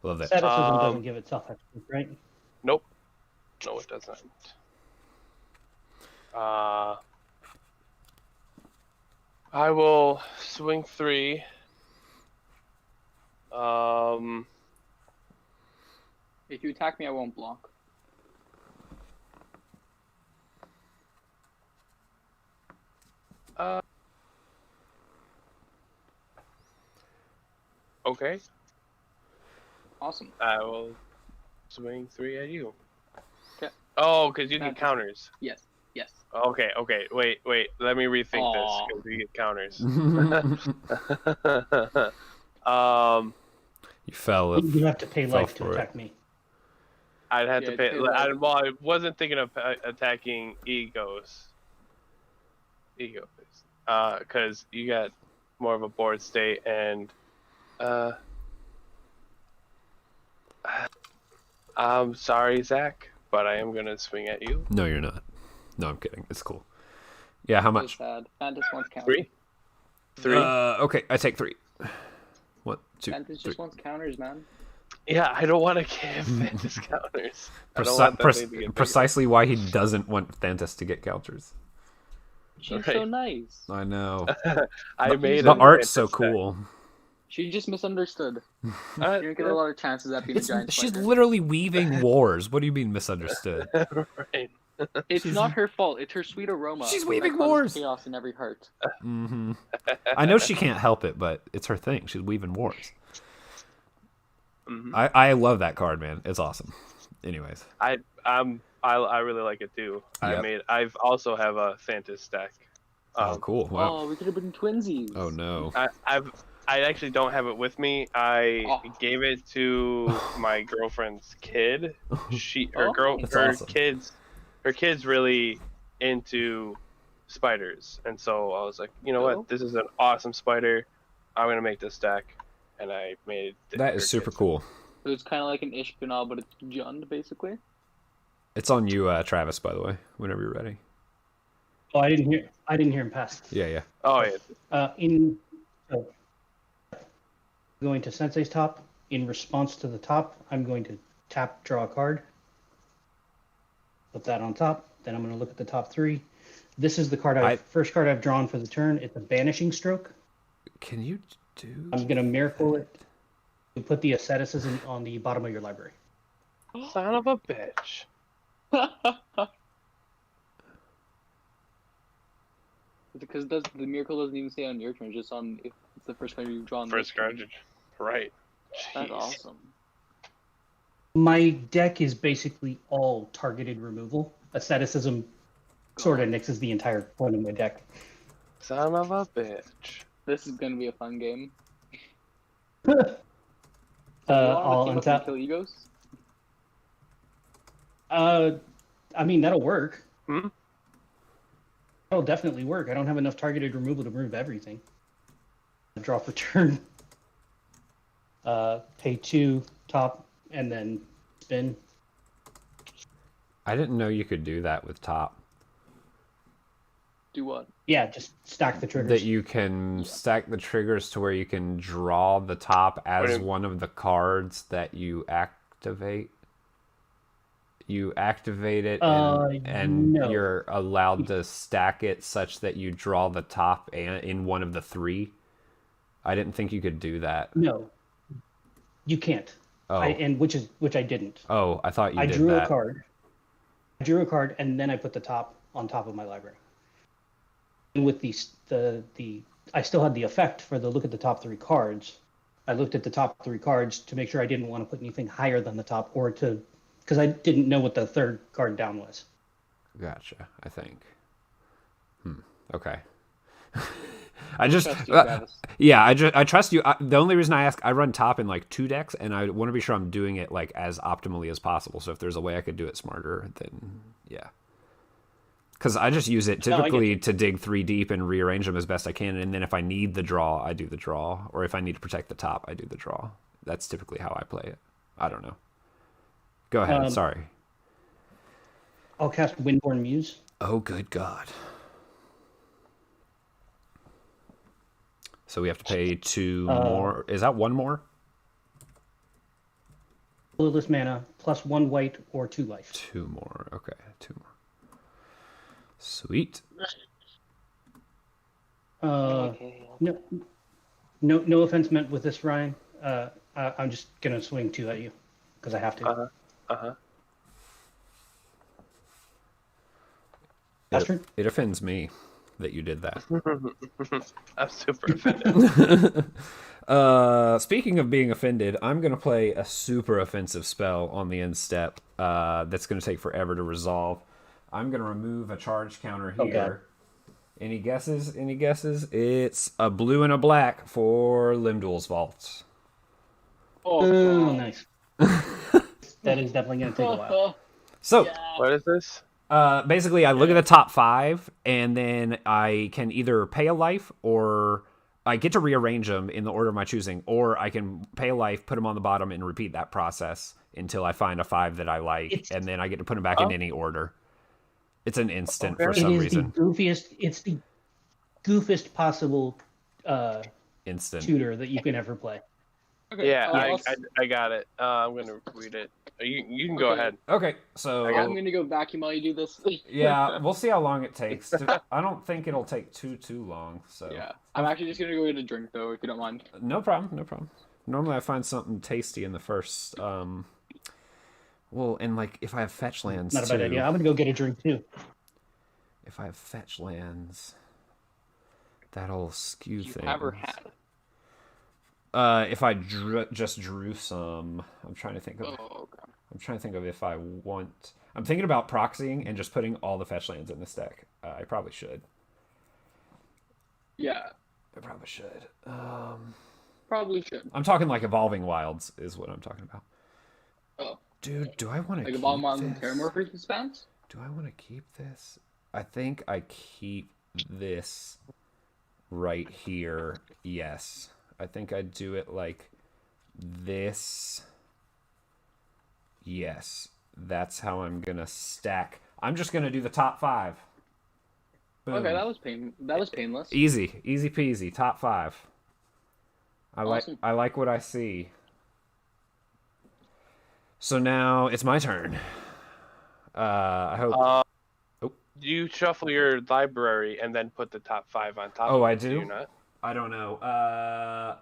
Love that. Asceticism doesn't give itself hexproof, right? Nope. No, it doesn't. I will swing 3. If you attack me, I won't block. Okay. Awesome. I will swing 3 at you. Okay. Oh, because you get That's- counters. Yes. Yes. Okay. Wait. Let me rethink Aw. this because you get counters. You fell. You have to pay Fell life to for it. attack me. I'd have to Yeah, pay. pay life. Well, I wasn't thinking of attacking egos. Because you got more of a board state and I'm sorry, Zach, but I am gonna swing at you. No, you're not. No, I'm kidding. It's cool. Yeah, how So Uh, much? sad. Fantas wants counters. 3. 3. Okay, I take 3. 1, 2, Fantas 3. just wants counters, man. Yeah, I don't want to give Fantas counters. I don't Preci- want that thing to get bigger. precisely why he doesn't want Thantis to get counters. She's Right. so nice. I know. I made The a art's so Fantas deck. cool. She just misunderstood. You Uh, don't get a lot of chances at being a giant She's spider. literally weaving wars. What do you mean misunderstood? right. It's she's- not her fault. It's her sweet aroma. She's that weaving causes wars. Chaos in every heart. Hmm. I know she can't help it, but it's her thing. She's weaving wars. Mhm. I love that card, man. It's awesome. Anyways, I really like it too. Yep. I've also have a Fantas deck. oh cool. Wow. Oh, we could have been twinsies. Oh no. I actually don't have it with me. I Oh. gave it to my girlfriend's kid. Oh. That's Her awesome. kid's really into spiders, and so I was like, you know what, this is an awesome spider. I'm gonna make this deck, and I made it. That is super cool. So it's kind of like an Ishkanal, but it's Jund, basically. It's on you, Travis, by the way, whenever you're ready. Oh, I didn't hear him pass. Yeah. Oh yeah. Going to Sensei's top. In response to the top, I'm going to tap, draw a card. Put that on top. Then I'm going to look at the top 3. This is the first card I've drawn for the turn. It's a Banishing Stroke. Can you do? I'm going to miracle it to put the asceticism on the bottom of your library. Son of a bitch. Because the miracle doesn't even say on your turn, it's just on if it's the first card you've drawn. First card, right? That's Jeez. awesome. My deck is basically all targeted removal. Asceticism sort of nixes the entire point of my deck. Son of a bitch. This is gonna be a fun game. I'll untap. Kill egos. I mean, that'll work. Hmm? That'll definitely work. I don't have enough targeted removal to remove everything. Draw for turn. Pay 2, top, and then spin. I didn't know you could do that with top. Do what? Yeah, just stack the triggers. That you can stack the triggers to where you can draw the top as one of the cards that you activate. You activate it and no. you're allowed to stack it such that you draw the top in one of the 3. I didn't think you could do that. No, you can't. Oh, Which I didn't. oh, I thought you I did drew that. a card. I drew a card, and then I put the top on top of my library. And with I still had the effect for the look at the top 3 cards. I looked at the top 3 cards to make sure I didn't want to put anything higher than the top, because I didn't know what the 3rd card down was. Gotcha. I think. Okay. I just Trust you, Travis. I trust you. The only reason I ask, I run top in like 2 decks, and I want to be sure I'm doing it like as optimally as possible. So if there's a way I could do it smarter, then yeah. Because I just use it typically to dig 3 deep and rearrange them as best I can, and then if I need the draw, I do the draw, or if I need to protect the top, I do the draw. That's typically how I play it. I don't know. Go ahead. Sorry. I'll cast Windborn Muse. Oh, good God. So we have to pay 2 more. Is that 1 more? Colorless mana, plus 1 white or 2 life. 2 more. Okay, 2 more. Sweet. No offense meant with this, Ryan. I'm just gonna swing 2 at you because I have to. It offends me that you did that. I'm super offended. Speaking of being offended, I'm going to play a super offensive spell on the end step that's going to take forever to resolve. I'm going to remove a charge counter here. Okay. Any guesses? Any guesses? It's a blue and a black for Limdwell's Vault. Oh, nice. That is definitely going to take a while. So, What is this? basically, I look at the top 5, and then I can either pay a life, or I get to rearrange them in the order of my choosing, or I can pay a life, put them on the bottom, and repeat that process until I find a 5 that I like, and then I get to put them back in any order. It's an instant for some reason. It's the goofiest possible Instant. tutor that you can ever play. Okay, Yeah, I got it. I'm gonna read it. You can go ahead. Okay, so I'm gonna go vacuum while you do this. yeah, we'll see how long it takes. I don't think it'll take too long. So Yeah, I'm actually just gonna go get a drink though, if you don't mind. no problem. Normally, I find something tasty in the first. Well, and like if I have fetch lands, Not a bad idea. I'm gonna go get a drink too. If I have fetch lands, that'll skew You things. ever had? If I just drew some, I'm trying to think of. Oh, okay. I'm trying to think of if I want. I'm thinking about proxying and just putting all the fetch lands in this deck. I probably should. Yeah, I probably should. probably should. I'm talking like Evolving Wilds is what I'm talking about. Oh, Dude, do I want to like keep a bomb on this? Terramorphous bounce? Do I want to keep this? I think I keep this right here. Yes. I think I'd do it like this. Yes. That's how I'm going to stack. I'm just going to do the top 5. Boom. Okay, that was painless. Easy peasy. Top 5. Awesome. I like what I see. So now it's my turn. I hope. You shuffle your library and then put the top 5 on top. Oh, of I it, do? you not? I don't know.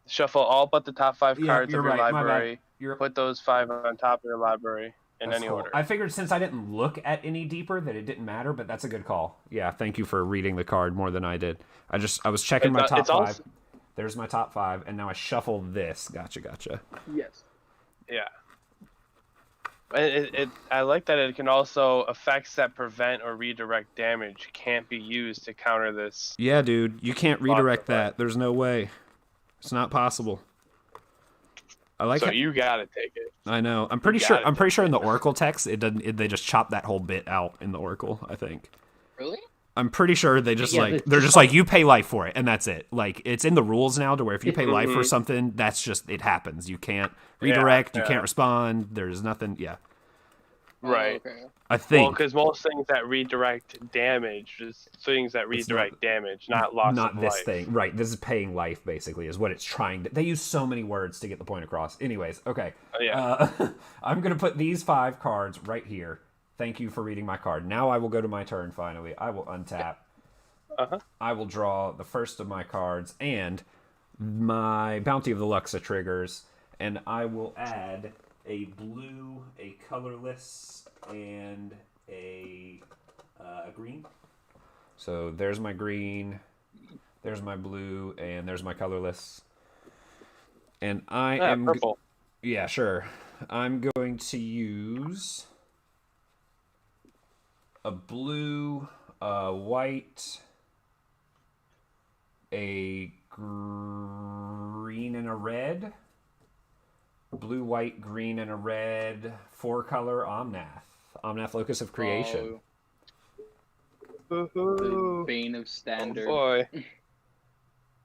Shuffle all but the top 5 Yeah, cards you're of your right, my bad. library. You're Put those 5 on top of your library in That's any cool. order. I figured since I didn't look at any deeper that it didn't matter, but that's a good call. Yeah, thank you for reading the card more than I did. I was checking my top 5. Also... There's my top 5, and now I shuffle this. Gotcha. Yes. Yeah. I like that it can also effects that prevent or redirect damage can't be used to counter this. Yeah, dude, you can't redirect that. There's no way. It's not possible. I like. So you gotta take it. I know. I'm pretty sure in the Oracle text it doesn't. They just chop that whole bit out in the Oracle. I think. Really? I'm pretty sure they just they're just like you pay life for it and that's it. Like it's in the rules now to where if you pay life for something, that's just it happens. You can't redirect. You can't respond. There's nothing. Yeah. Right. Oh, okay. I think. Well, because most things that redirect damage is things that redirect damage, not loss of life. Not this thing. Right. This is paying life, basically, is what it's trying to... They use so many words to get the point across. Anyways, okay. I'm going to put these 5 cards right here. Thank you for reading my card. Now I will go to my turn, finally. I will untap. I will draw the first of my cards and my Bounty of the Luxa triggers, and I will add a blue, a colorless, and a green. So there's my green, there's my blue, and there's my colorless. And I am purple. Yeah, sure. I'm going to use a blue, a white, a green, and a red. Blue, white, green, and a red 4-color Omnath Locus of Creation. The Bane of Standard. Oh boy.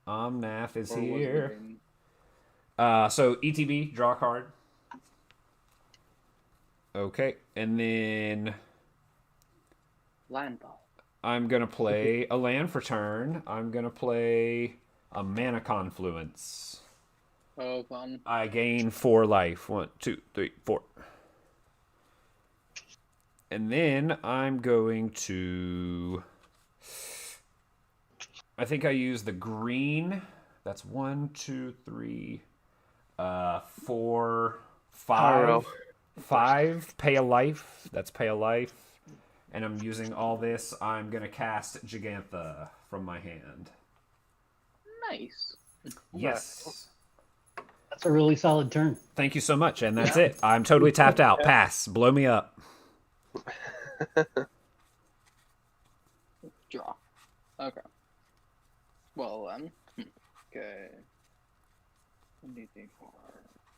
Omnath is Or was it here. Bane? So ETB, draw a card. Okay, and then Landfall. I'm gonna play a land for turn. I'm gonna play a Mana Confluence. Oh, fun. I gain 4 life. 1, 2, 3, 4. And then I'm going to... I think I use the green. That's 1, 2, 3, 4, 5. 5, pay a life. That's pay a life. And I'm using all this. I'm going to cast Gigantha from my hand. Nice. Yes. That's a really solid turn. Thank you so much, and that's it. I'm totally tapped out. Pass. Blow me up. Draw. Okay. Well then. Okay. 1, 2, 3, 4,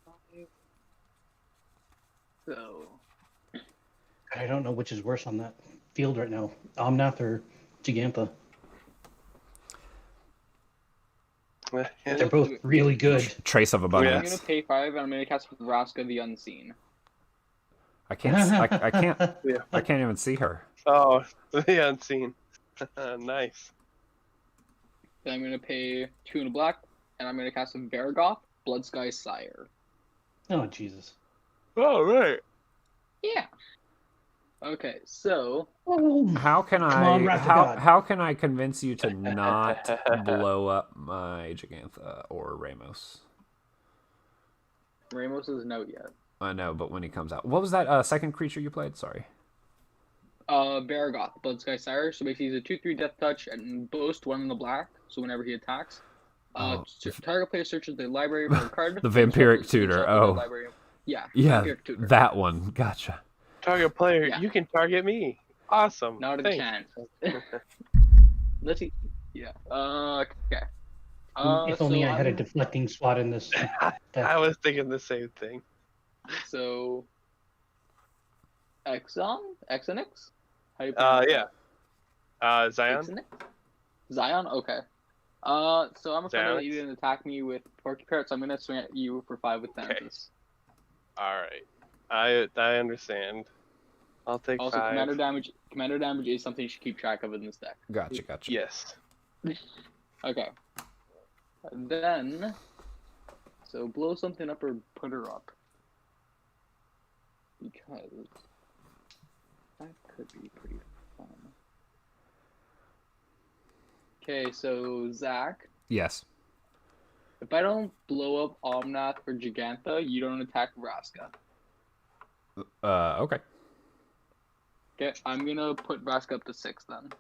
5. So. I don't know which is worse on that field right now, Omnath or Gigantha. They're both really good. Trace of I'm Abundance. gonna pay 5 and I'm gonna cast Vraska the Unseen. I can't. I can't. I can't even see her. Oh, the Unseen. Nice. Then I'm gonna pay 2 in a black, and I'm gonna cast a Vargoth, Bloodsky Sire. Oh Jesus! Oh right. Yeah. Okay, so How can Come on, I? Wrath of God. How can I convince you to not blow up my Gigantha or Ramos? Ramos isn't out yet. I know, but when he comes out, what was that second creature you played? Sorry. Vargoth, Bloodsky Sire. So basically, he's a 2/3 Death Touch and boast 1 in the black. So whenever he attacks, target player searches the library for a card. The Vampiric Tutor. Oh. Yeah. Yeah, Vampiric Tutor. that one. Gotcha. Target player, Yeah. you can target me. Awesome. Not a Thanks. chance. Let's see. Yeah. Okay. If only so I had a I'm- deflecting spot in this. I was thinking the same thing. So. Exonix? How do you Yeah. Zion. Isn't it? Zion? Okay. So I'm afraid that you didn't attack me with Porky Parrot, so I'm gonna swing at you for 5 with Thanatos. All right. I understand. I'll take Also, 5. Commander damage is something you should keep track of in this deck. Gotcha. Yes. Okay. Then, so blow something up or put her up. Because that could be pretty fun. Okay, so Zach, Yes. if I don't blow up Omnath or Gigantha, you don't attack Vraska. Okay. Okay, I'm gonna put Vraska up to 6 then.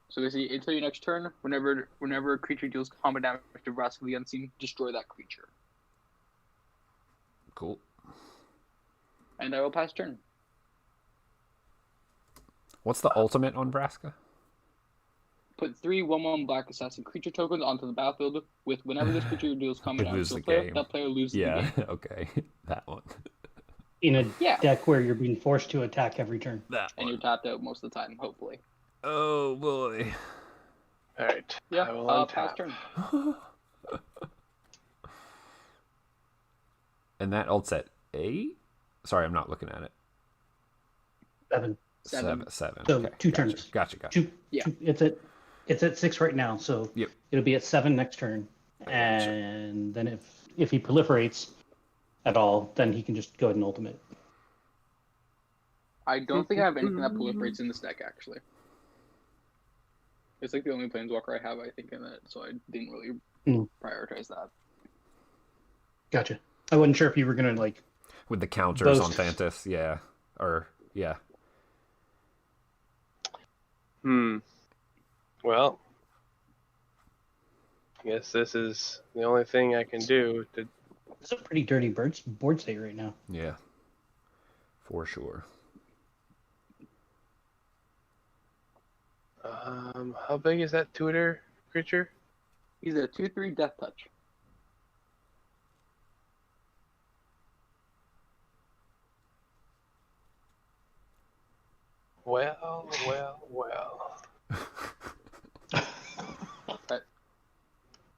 So basically, until your next turn, whenever a creature deals combat damage to Vraska the Unseen, destroy that creature. Cool. And I will pass turn. What's the ultimate on Vraska? Put 3 1/1 black assassin creature tokens onto the battlefield with whenever this creature deals combat damage to a player, that player loses the game. Yeah, okay. That one. In a Yeah. deck where you're being forced to attack every turn. That And one. you're tapped out most of the time, hopefully. Oh, boy. All right. Yeah, I will pass untap. turn. And that ult's at 8? Sorry, I'm not looking at it. 7. Seven. Seven. So Okay. 2 Gotcha. turns. Gotcha. Yeah. It's at 6 right now, so Yep. it'll be at 7 next turn. And then if he proliferates at all, then he can just go ahead and ultimate. I don't think I have anything that proliferates in this deck, actually. It's like the only Planeswalker I have, I think, in it, so I didn't really prioritize that. Gotcha. I wasn't sure if you were gonna like With the counters boast. on Thantis, yeah. Or, yeah. Well, I guess this is the only thing I can do to. It's a pretty dirty board state right now. Yeah. For sure. How big is that tutor creature? He's a 2/3 Death Touch. Well.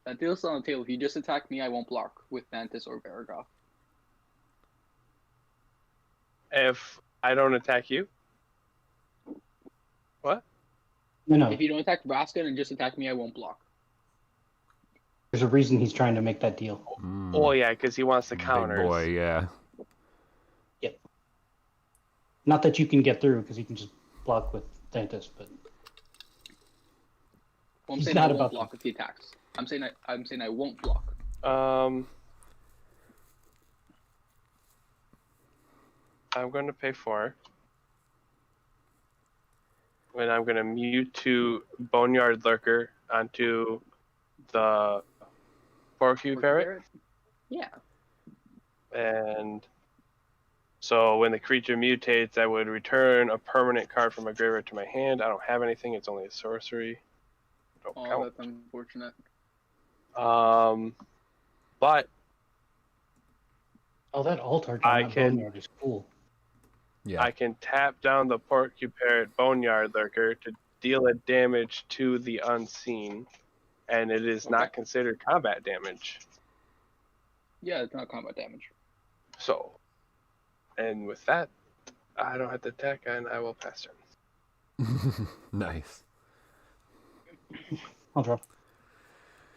That deal's on the table. If you just attack me, I won't block with Mantis or Varaggoth. If I don't attack you? What? No. If you don't attack Vraska and just attack me, I won't block. There's a reason he's trying to make that deal. Oh, yeah, because he wants the counters. Big boy, yeah. Yep. Not that you can get through because he can just block with Thantis, but Well, I'm He's saying not I won't about block if he attacks. I'm saying I won't block. I'm going to pay 4. And I'm going to Mewtwo Boneyard Lurker onto the Porcupine Parrot. Yeah. And so when the creature mutates, I would return a permanent card from my graveyard to my hand. I don't have anything. It's only a sorcery. Don't Oh, count. that's unfortunate. But that altar I on that can- boneyard is cool. Yeah. I can tap down the Porcupine Boneyard Lurker to deal a damage to the unseen, and it is not considered combat damage. Yeah, it's not combat damage. So, and with that, I don't have to attack, and I will pass turn. Nice. I'll draw.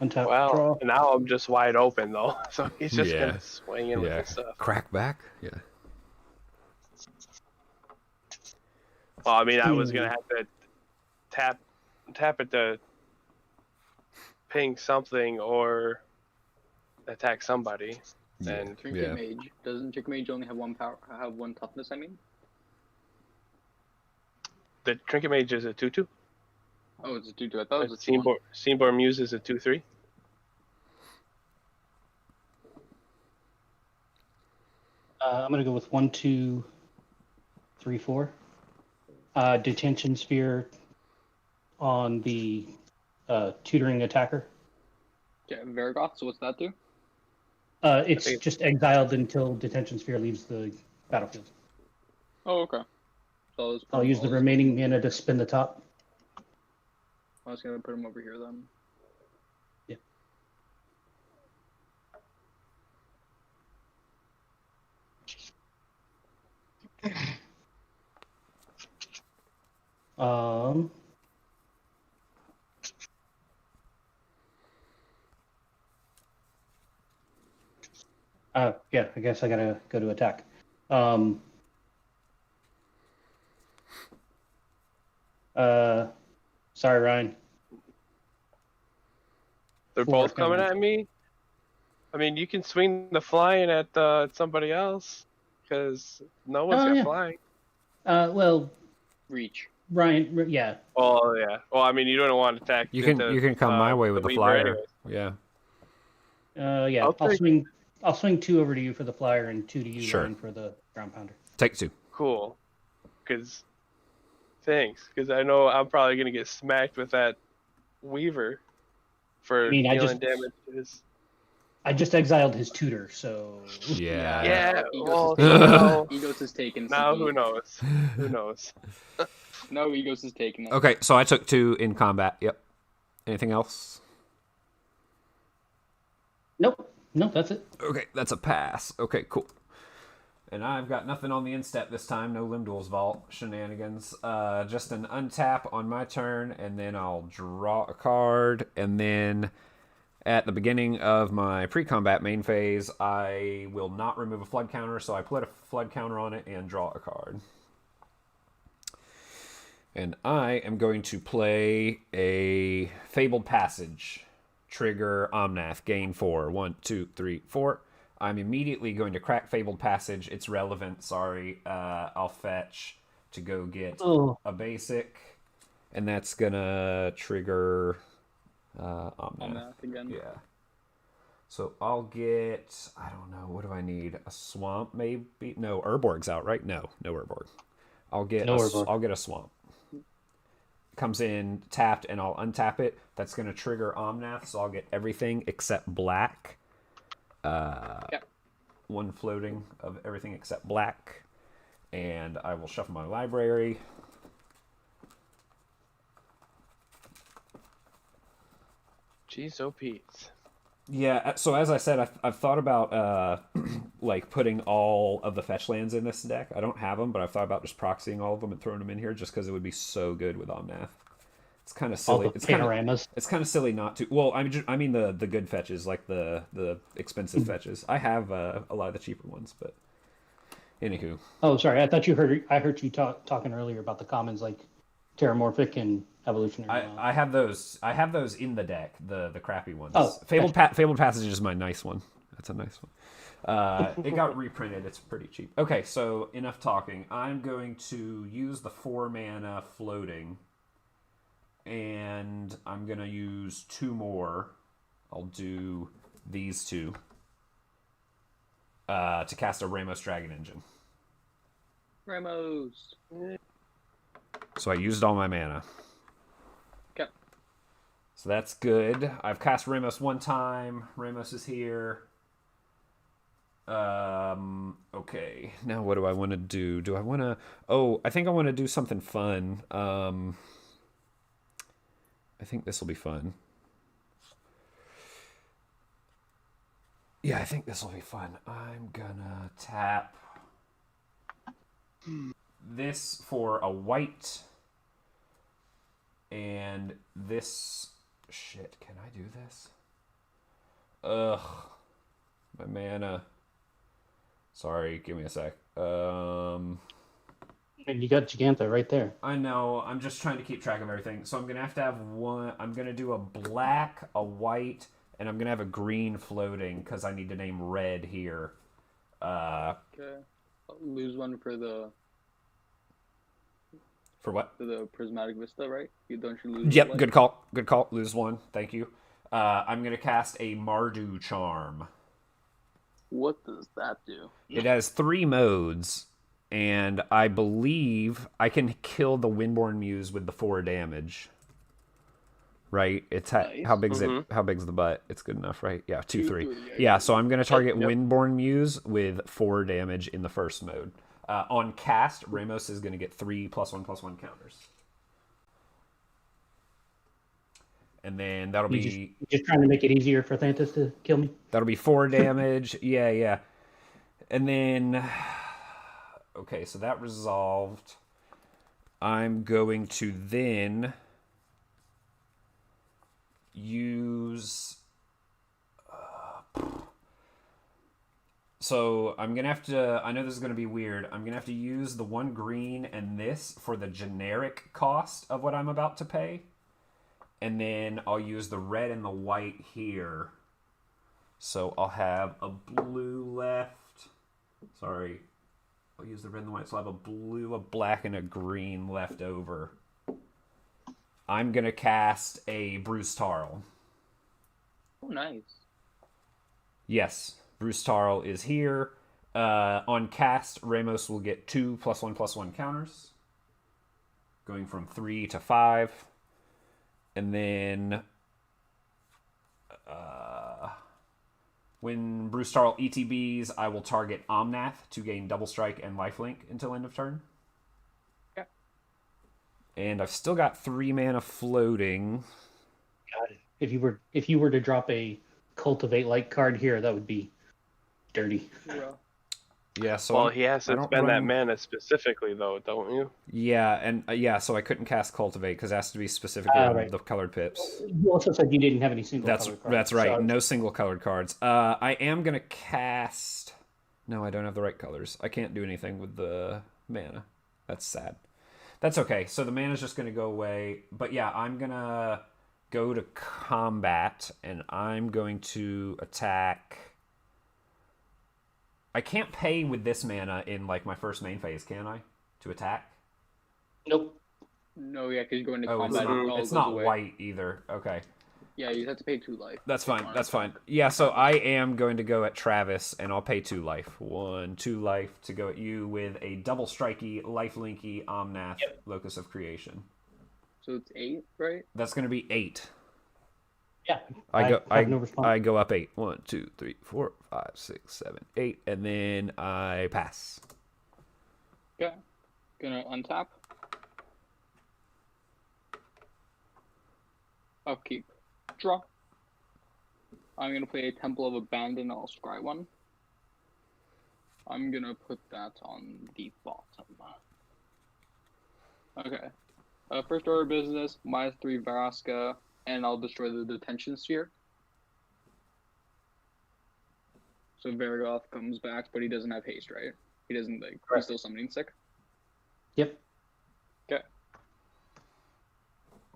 Untap, Well, draw. now I'm just wide open though, so he's just Yeah. gonna swing in with Yeah. his stuff. Crack back? Yeah. Well, I mean, I was gonna have to tap it to ping something or attack somebody. And Trinket Mage. Doesn't Trinket Mage only have one power? Have one toughness? I mean. the Trinket Mage is a 2/2. Oh, it's a 2/2. I thought it was a 2/1. Steamborn Muse is a 2/3. I'm gonna go with 1, 2, 3, 4. Detention sphere on the tutoring attacker. Yeah, Varaggoth. So what's that do? It's think- just exiled until detention sphere leaves the battlefield. Oh, okay. So I'll use the remaining mana to spin the top. I was gonna put him over here then. Um. Yeah, I guess I gotta go to attack. Um. Sorry, Ryan. They're Four both coming counters. at me. I mean, you can swing the flying at somebody else, because no one's Oh, got yeah. flying. Well, Reach. Ryan, yeah. Oh yeah. Well, I mean, you don't want to attack. You can come my way with the Weaver flyer. anyways. Yeah. Yeah. I'll swing 2 over to you for the flyer and 2 to you, Sure. Ryan, for the ground pounder. Take 2. Cool. Thanks. Because I know I'm probably gonna get smacked with that Weaver for dealing damage to his. I just exiled his tutor, so. Yeah. Yeah. Egos is taken. Now who knows? Who knows? No, Egos is taken. Okay, so I took 2 in combat. Yep. Anything else? Nope, that's it. Okay, that's a pass. Okay, cool. And I've got nothing on the instep this time. No Limb Duel's Vault shenanigans. Just an untap on my turn, and then I'll draw a card. And then at the beginning of my pre-combat main phase, I will not remove a flood counter, so I put a flood counter on it and draw a card. And I am going to play a Fabled Passage. Trigger Omnath, gain 4. 1, 2, 3, 4. I'm immediately going to crack Fabled Passage. It's relevant, sorry. I'll fetch to go get a basic. And that's going to trigger Omnath again. Yeah. So I'll get, I don't know, what do I need? A swamp, maybe? No, Urborg's out, right? No Urborg. I'll get a swamp. Comes in tapped, and I'll untap it. That's going to trigger Omnath, so I'll get everything except black. One floating of everything except black. And I will shuffle my library. Jeez, oh Pete. Yeah, so as I said, I've thought about like putting all of the fetch lands in this deck. I don't have them, but I've thought about just proxying all of them and throwing them in here just because it would be so good with Omnath. It's kind of silly. All the panoramas. It's kind of silly not to. Well, I mean the good fetches, like the expensive fetches. I have a lot of the cheaper ones, but anywho. Oh, sorry. I thought I heard you talking earlier about the commons like Terramorphic and Evolutionary. I have those. I have those in the deck. The crappy ones. Oh, Fabled Passage is my nice one. That's a nice one. It got reprinted. It's pretty cheap. Okay, so enough talking. I'm going to use the 4 mana floating. And I'm going to use 2 more. I'll do these 2. To cast a Ramos Dragon Engine. Ramos. So I used all my mana. Okay. So that's good. I've cast Ramos 1 time. Ramos is here. Okay. Now what do I want to do? Do I want to... Oh, I think I want to do something fun. I think this will be fun. Yeah, I think this will be fun. I'm gonna tap this for a white. And this... Shit, can I do this? Ugh. My mana. Sorry, give me a sec. And you got Gigantha right there. I know. I'm just trying to keep track of everything. So I'm going to have one. I'm going to do a black, a white, and I'm going to have a green floating because I need to name red here. Okay. I'll lose one for the... For what? For the Prismatic Vista, right? Don't you lose? Yep, good call. Good call. Lose 1. Thank you. I'm going to cast a Mardu Charm. What does that do? It has 3 modes. And I believe I can kill the Windborn Muse with the 4 damage. Right? It's Nice. How big's it? How big's the butt? It's good enough, right? Yeah, 2, 3. Yeah, so I'm going to target Windborn Muse with 4 damage in the first mode. On cast, Ramos is going to get 3 +1/+1 counters. And then that'll be... Just trying to make it easier for Thantis to kill me? That'll be 4 damage. Yeah. And then... Okay, so that resolved. I'm going to then use... So I'm going to have to... I know this is going to be weird. I'm going to have to use the 1 green and this for the generic cost of what I'm about to pay. And then I'll use the red and the white here. So I'll have a blue left. Sorry. I'll use the red and the white. So I'll have a blue, a black, and a green left over. I'm going to cast a Bruce Tarl. Oh, nice. Yes, Bruce Tarl is here. On cast, Ramos will get 2 +1/+1 counters. Going from 3 to 5. And then when Bruce Tarl ETBs, I will target Omnath to gain double strike and lifelink until end of turn. Yeah. And I've still got 3 mana floating. God, if you were to drop a Cultivate Light card here, that would be dirty. Yeah, so Well, he has to spend that mana specifically, though, don't you? Yeah, and so I couldn't cast Cultivate because it has to be specifically on right. the colored pips. You also said you didn't have any single colored cards. That's right, so... no single colored cards. I am going to cast... No, I don't have the right colors. I can't do anything with the mana. That's sad. That's okay, so the mana's just going to go away. But yeah, I'm going to go to combat, and I'm going to attack... I can't pay with this mana in like my first main phase, can I? To attack? Nope. No, yeah, because you're going to Oh, combat. it's not white either. Okay. Yeah, you have to pay 2 life. That's fine. That's fine. Yeah, so I am going to go at Travis, and I'll pay 2 life. 2 life to go at you with a double strikey, lifelinky Omnath, Locus of Creation. So it's 8, right? That's going to be 8. Yeah. I go up 8. 1, 2, 3, 4, 5, 6, 7, 8, and then I pass. Okay. Gonna untap. Upkeep. Draw. I'm gonna play a Temple of Abandon. I'll scry 1. I'm gonna put that on the bottom. Okay. First order of business, -3 Vraska, and I'll destroy the detention sphere. So Vargoth comes back, but he doesn't have haste, right? He doesn't, like, he's still summoning sick. Yep. Okay.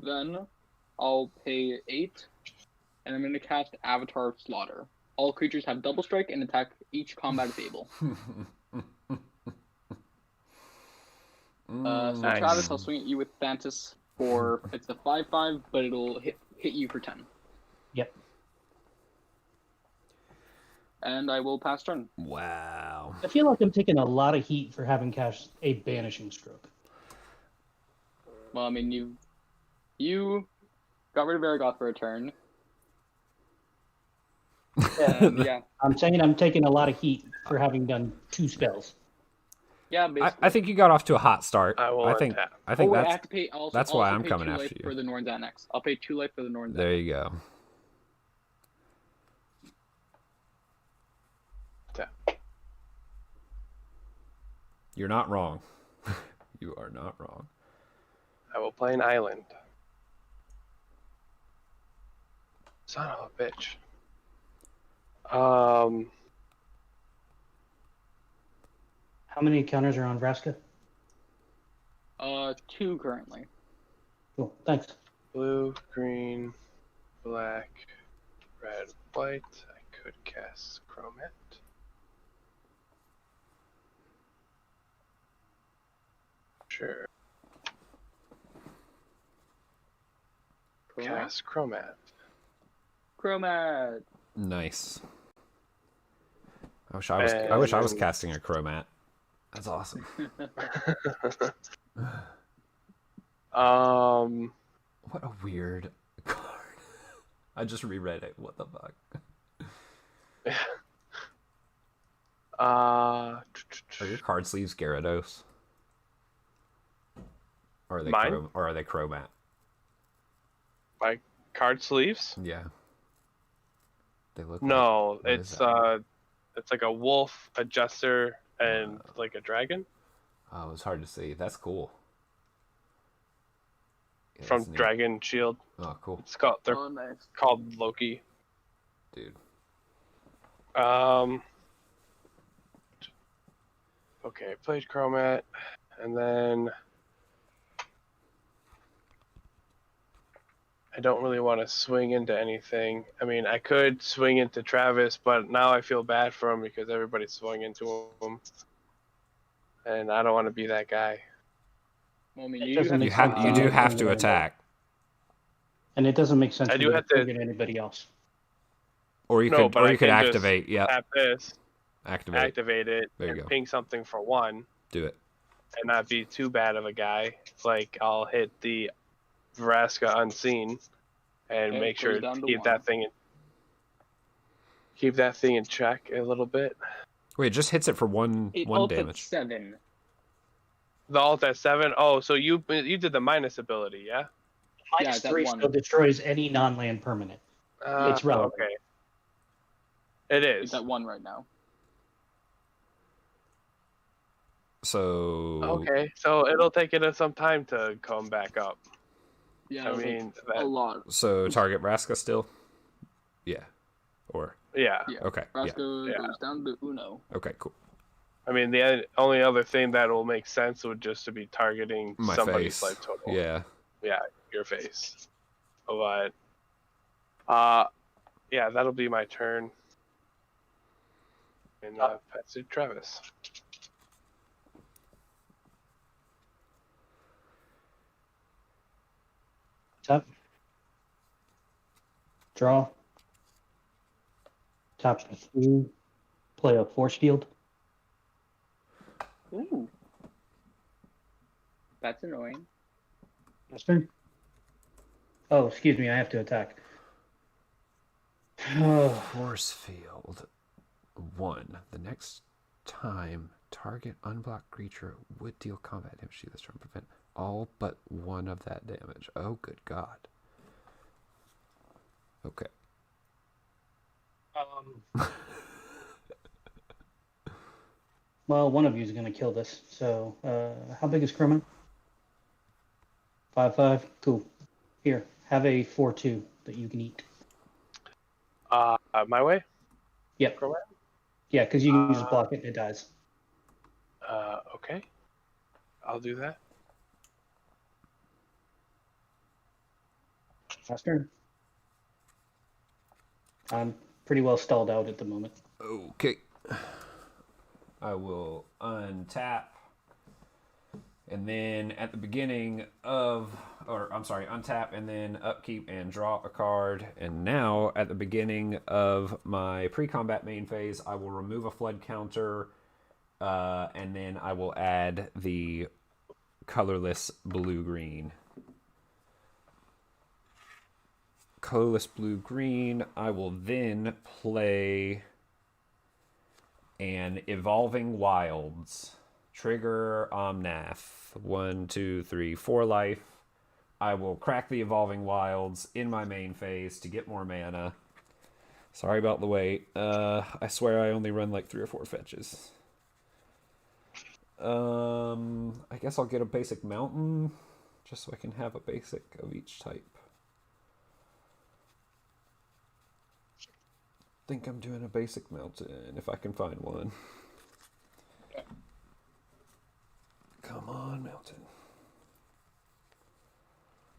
Then I'll pay 8, and I'm going to cast Avatar of Slaughter. All creatures have double strike and attack each combat if able. So Nice. Travis, I'll swing at you with Thantis for, it's a 5/5, but it'll hit you for 10. Yep. And I will pass turn. Wow. I feel like I'm taking a lot of heat for having cast a Banishing Stroke. Well, I mean, you got rid of Vargoth for a turn. Yeah. I'm saying I'm taking a lot of heat for having done 2 spells. Yeah, basically. I think you got off to a hot start. I will think untap. I think I have that's to pay also, that's why also I'm pay coming 2 after life you. for the Norn's Annex. I'll pay 2 life for the Norn's There Annex. you go. Tap. You're not wrong. You are not wrong. I will play an island. Son of a bitch. How many counters are on Vraska? 2 currently. Cool, thanks. Blue, green, black, red, white. I could cast Chromat. Sure. Cast Chromat. Chromat. Nice. I wish I was casting a Chromat. That's awesome. What a weird card. I just reread it. What the fuck? Are your card sleeves Gyarados? Or are they Mine? Chromat? My card sleeves? Yeah. They look No, like, what is it's that? it's like a wolf, a jester, and like a dragon Oh, it's hard to see. That's cool. Yeah, from that's neat. Dragon Shield. Oh, cool. It's called they're Oh, nice. called Loki. Dude. Okay, played Chromat, and then I don't really want to swing into anything. I mean, I could swing into Travis, but now I feel bad for him because everybody swung into him, and I don't want to be that guy. Well, I mean, It you doesn't have make You sense have you to do do have it to anyway. attack. And it doesn't make sense I for do you have to to- target anybody else. Or you No, could but I you could can just activate. Yeah. Tap this, Activate. activate it, There you and go. ping something for 1, Do it. and not be too bad of a guy. Like I'll hit the Vraska Unseen, and Okay, make goes sure down to to keep 1. that thing in check a little bit. Wait, it just hits it for one It one ults at damage. 7. The alt at 7. Oh, so you did the minus ability, yeah? Minus it's at 3 1. still destroys any non-land permanent. It's relevant. Okay. It is. It's at 1 right now. So Okay, so it'll take it some time to come back up. Yeah, I it'll take mean, a that, lot. So target Vraska still? Yeah. Or yeah. Yeah. okay. Vraska Yeah. goes down to Uno. Okay, cool. I mean, the only other thing that will make sense would just to be targeting My somebody's face. life total. Yeah. Yeah, your face. But, yeah, that'll be my turn. And pass it to Travis. Tap. Draw. Tap for 2. Play a force field. Ooh. That's annoying. Next turn. Oh, excuse me, I have to attack. Force field 1. The next time target unblocked creature would deal combat damage to this turn, prevent all but 1 of that damage. Oh, good God. Okay. Well, one of you is going to kill this. So, how big is Chroma? 5/5. Cool. Here, have a 4/2 that you can eat. My way? Yep. Chromat? Yeah, because you can just block it and it dies. Okay. I'll do that. Last turn. I'm pretty well stalled out at the moment. Okay. I will untap. And then at the beginning of, untap and then upkeep and draw a card. And now at the beginning of my pre-combat main phase, I will remove a flood counter. And then I will add the colorless blue-green. Colorless blue-green. I will then play an Evolving Wilds. Trigger Omnath. 1, 2, 3, 4 life. I will crack the Evolving Wilds in my main phase to get more mana. Sorry about the wait. I swear I only run like 3 or 4 fetches. I guess I'll get a basic mountain, just so I can have a basic of each type. I think I'm doing a basic mountain, if I can find one. Come on, mountain.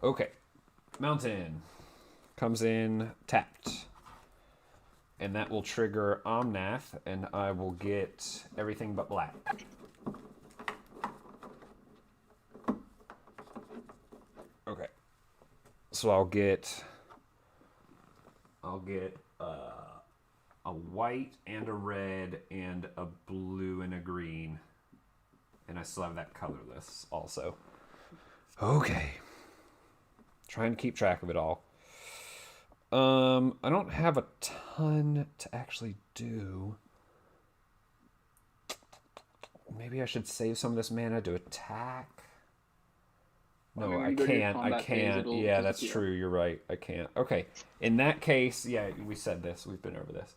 Okay. Mountain comes in tapped. And that will trigger Omnath, and I will get everything but black. Okay. So I'll get a white and a red and a blue and a green. And I still have that colorless also. Okay. Trying to keep track of it all. I don't have a ton to actually do. maybe I should save some of this mana to attack. I mean, No, when I you go to your can't. I combat phase, can't. it'll Yeah, that's disappear. true. You're right. I can't. Okay. In that case, yeah, we said this. We've been over this.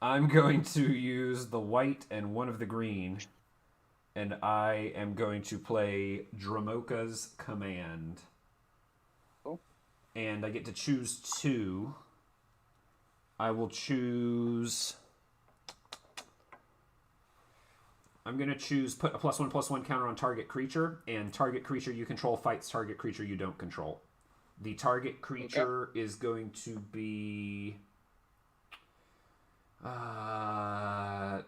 I'm going to use the white and one of the green, and I am going to play Dramoka's Command. Cool. And I get to choose 2. I will choose... I'm going to choose put a +1/+1 counter on target creature, and target creature you control fights target creature you don't control. The target creature is going to be... I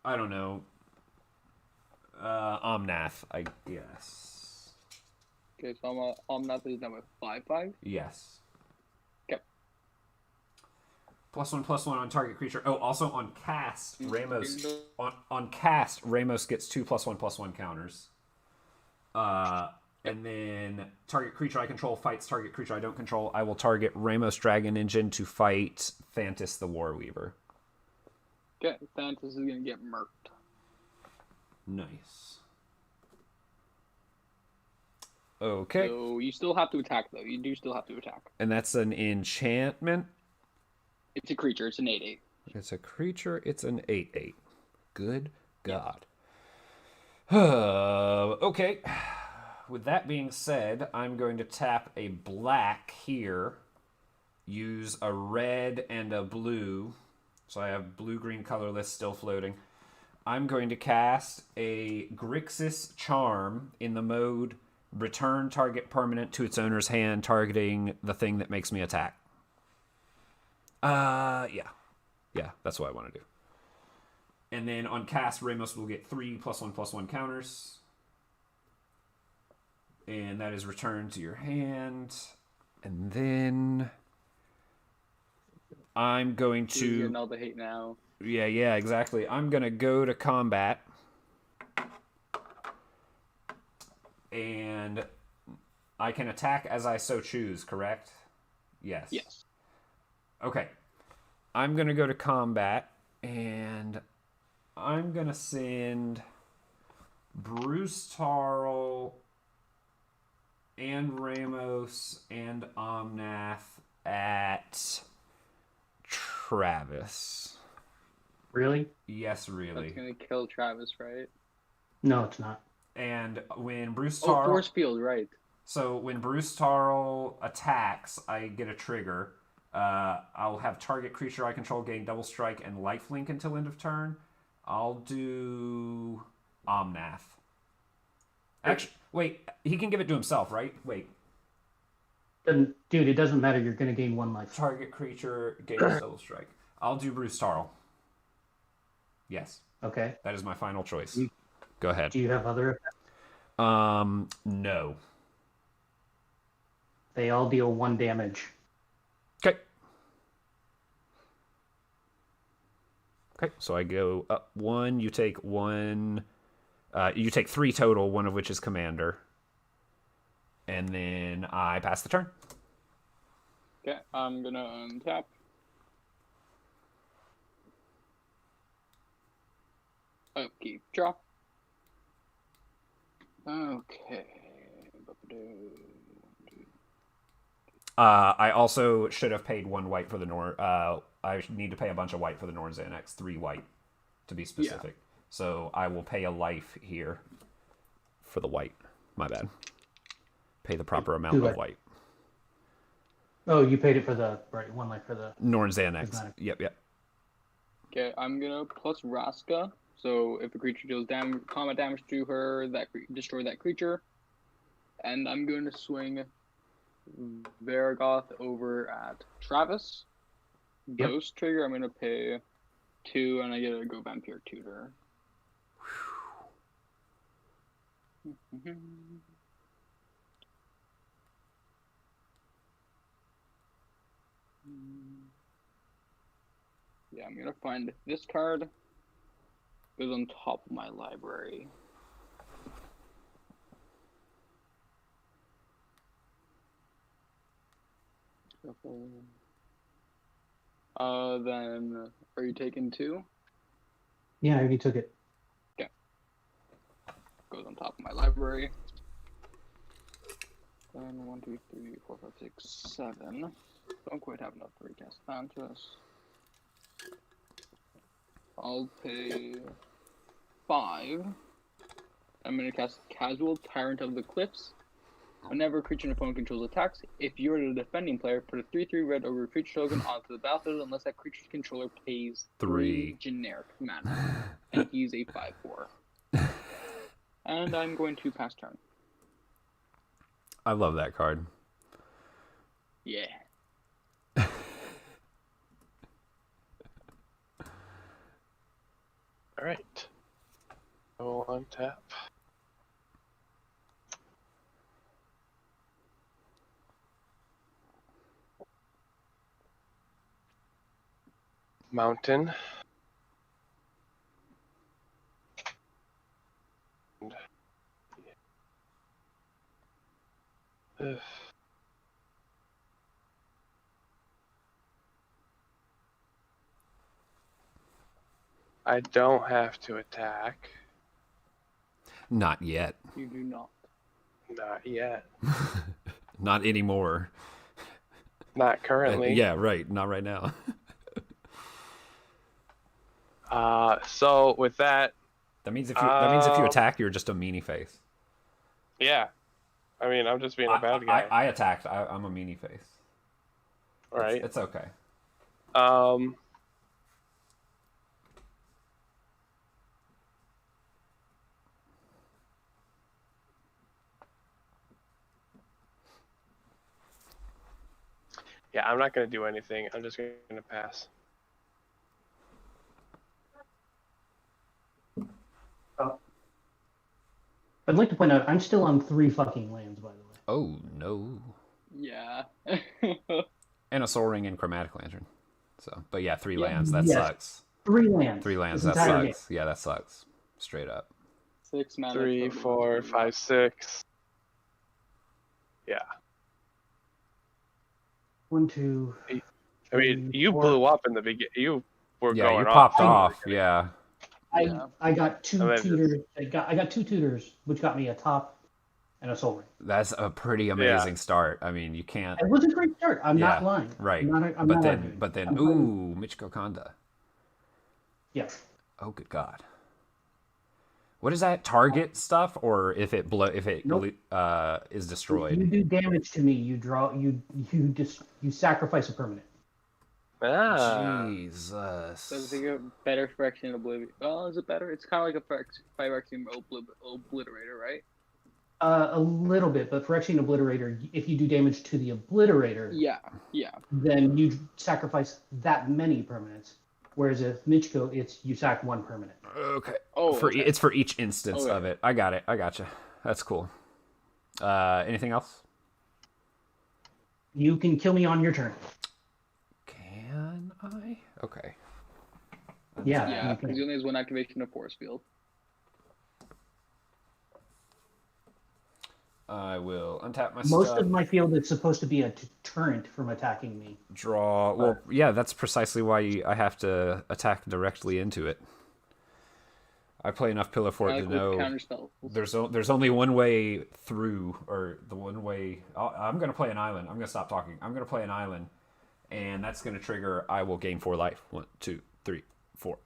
don't know. Omnath, I guess. Okay, so Omnath is now a 5/5. Yes. Okay. +1/+1 on target creature. Oh, also on cast, Ramos on cast, Ramos gets 2 +1/+1 counters. And then target creature I control fights target creature I don't control. I will target Ramos Dragon Engine to fight Thantis the Warweaver. Okay, Thantis is gonna get murked. Nice. Okay. So you still have to attack, though. You do still have to attack. And that's an enchantment. It's a creature. It's an 8/8. It's a creature. It's an 8/8. Good God. Okay. With that being said, I'm going to tap a black here. Use a red and a blue. So I have blue-green colorless still floating. I'm going to cast a Grixis Charm in the mode return target permanent to its owner's hand, targeting the thing that makes me attack. Yeah. Yeah, that's what I want to do. And then on cast, Ramos will get 3 +1/+1 counters. And that is returned to your hand. And then I'm going You're to... getting all the hate now. Yeah, exactly. I'm going to go to combat. And I can attack as I so choose, correct? Yes. Yes. Okay. I'm going to go to combat, and I'm going to send Bruce Tarl and Ramos and Omnath at Travis. Really? Yes, really. That's gonna kill Travis, right? No, it's not. And when Bruce Oh, Tarl... force field, right? So when Bruce Tarl attacks, I get a trigger. I'll have target creature I control gain double strike and lifelink until end of turn. I'll do Omnath. Actually, wait, he can give it to himself, right? Wait. Dude, it doesn't matter. You're going to gain 1 life. Target creature gains double strike. I'll do Bruce Tarl. Yes, Okay. that is my final choice. Go ahead. Do you have other effects? No. They all deal 1 damage. Okay. Okay, so I go up 1. You take 1. You take 3 total, 1 of which is commander. And then I pass the turn. Okay, I'm gonna untap. Upkeep, draw. Okay. I also should have paid 1 white for the I need to pay a bunch of white for the Norn Xanax, 3 white to be specific. Yeah. So I will pay a life here for the white. My bad. Pay the proper amount of white. Oh, you paid it for the 1 life for the Norn Xanax. Yep. Okay, I'm gonna plus Raska. So if a creature deals combat damage to her, destroy that creature. And I'm going to swing Varagoth over at Travis. Yep. Ghost trigger, I'm going to pay 2, and I get to go Vampire Tutor. Yeah, I'm going to find this card. Goes on top of my library. Then are you taking 2? Yeah, I already took it. Okay. goes on top of my library. Then 1, 2, 3, 4, 5, 6, 7. Don't quite have enough to recast Mantis. I'll pay 5. I'm going to cast Casual Tyrant of the Cliffs. Whenever a creature an opponent controls attacks, if you're the defending player, put a 3/3 red ogre creature token onto the battlefield unless that creature's controller pays 3 generic mana. And he's a 5/4. And I'm going to pass turn. I love that card. Yeah. All right. I will untap. Mountain. Ugh. I don't have to attack. Not yet. You do not. Not yet. Not anymore. Not currently. Yeah, right. Not right now. So with that, That means if you attack, you're just a meanie face. yeah. I mean, I'm just being a bad guy. I attacked. I'm a meanie face. Right. It's okay. Yeah, I'm not going to do anything. I'm just going to pass. I'd like to point out I'm still on 3 fucking lands, by the way. Oh no. Yeah. And a Soul Ring and Chromatic Lantern. So, but yeah, 3 Yeah. lands. That Yes. sucks. 3 lands. 3 lands. This That entire sucks. Yeah, that sucks. Straight up. 6 mana. 3, total. 4, 5, 6. Yeah. 1, 2. I mean, you 4. blew up in the beginning. You were Yeah, going you popped off. off. Yeah. Yeah. I got 2 And then tutors. I got 2 tutors, which got me a top and a soul ring. That's a pretty amazing start. I mean, you can't. It was a great start. I'm not Yeah, lying. right. I'm But not then, arguing. but then, I'm ooh, Michiko Kanda. Yeah. Oh, good God. What is that? Target stuff, or if it Nope. is If destroyed? you do damage to me, you draw. You sacrifice a permanent. Jesus. Does it get better for Phyrexian Oblivion? Well, is it better? It's kind of like a Phyrexian Obliterator, right? A little bit, but for Phyrexian Obliterator, if you do damage to the Obliterator, Yeah. then you sacrifice that many permanents. Whereas if Michiko, it's you sack 1 permanent. Okay. Oh, okay. It's for each instance Okay. of it. I got it. I gotcha. That's cool. Anything else? You can kill me on your turn. Can I? Okay. Yeah. Yeah, you because can. he only has 1 activation of Force Field. I will untap my Most stuff. of my field is supposed to be a deterrent from attacking me. Draw. Well, yeah, that's precisely why I have to attack directly into it. I play enough Pillar Fort to With know counterspells. there's only one way through, or the one way. I'm going to play an island. I'm going to stop talking. I'm going to play an island, and that's going to trigger. I will gain 4 life. 1, 2, 3, 4,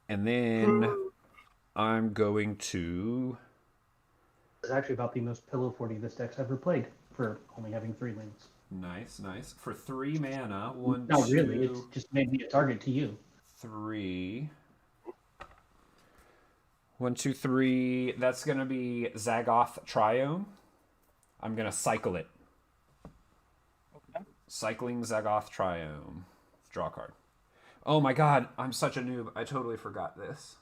and then I'm going to. It's actually about the most pillow forty this deck's ever played for only having 3 lands. Nice. For 3 mana, 1, Not 2, really. It's just made me a target to you. 3. 1, 2, 3. That's gonna be Zagoth Triome. I'm gonna cycle it. Okay. Cycling Zagoth Triome. Draw a card. Oh my god, I'm such a noob. I totally forgot this.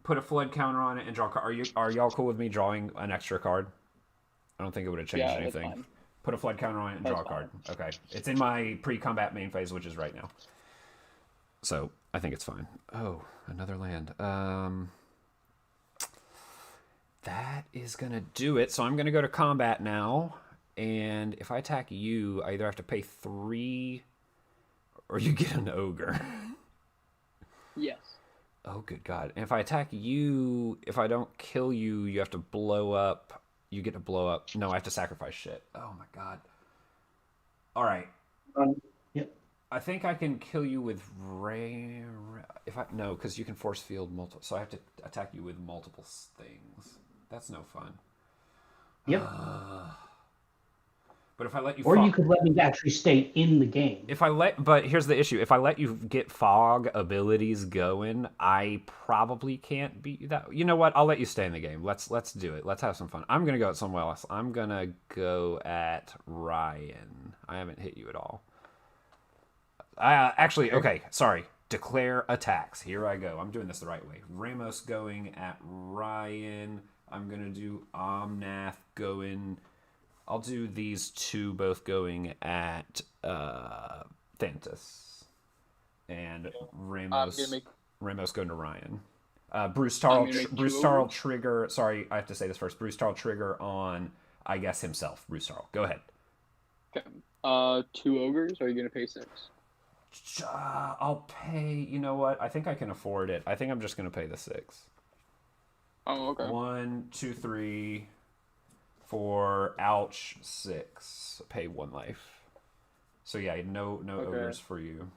Put a flood counter on it and draw a card. Are y'all cool with me drawing an extra card? I don't think it would have changed Yeah, that's anything. fine. Put a flood counter on it and draw a card. Okay. It's in my pre-combat main phase, which is right now. So I think it's fine. Oh, another land. That is gonna do it. So I'm gonna go to combat now, and if I attack you, I either have to pay 3, or you get an ogre. Yes. Oh, good God. And if I attack you, if I don't kill you, you have to blow up. You get to blow up. No, I have to sacrifice shit. Oh, my God. All right. Yep. I think I can kill you with ray. No, because you can force field multiple. So I have to attack you with multiple things. That's no fun. Yep. But if I let you, Or you could let me actually stay in the game. But here's the issue: if I let you get fog abilities going, I probably can't beat you. That, you know what? I'll let you stay in the game. Let's do it. Let's have some fun. I'm gonna go at somewhere else. I'm gonna go at Ryan. I haven't hit you at all. Actually, okay. Sorry. Declare attacks. Here I go. I'm doing this the right way. Ramos going at Ryan. I'm gonna do Omnath going. I'll do these two both going at Thantis. And Ramos going to Ryan. Bruce Tarl trigger. Sorry, I have to say this first. Bruce Tarl trigger on, I guess, himself. Bruce Tarl. Go ahead. Okay. 2 ogres. Or are you gonna pay 6? I'll pay. You know what? I think I can afford it. I think I'm just gonna pay the 6. Oh, okay. 1, 2, 3, 4. Ouch. 6. Pay 1 life. So yeah, no Okay. ogres for you.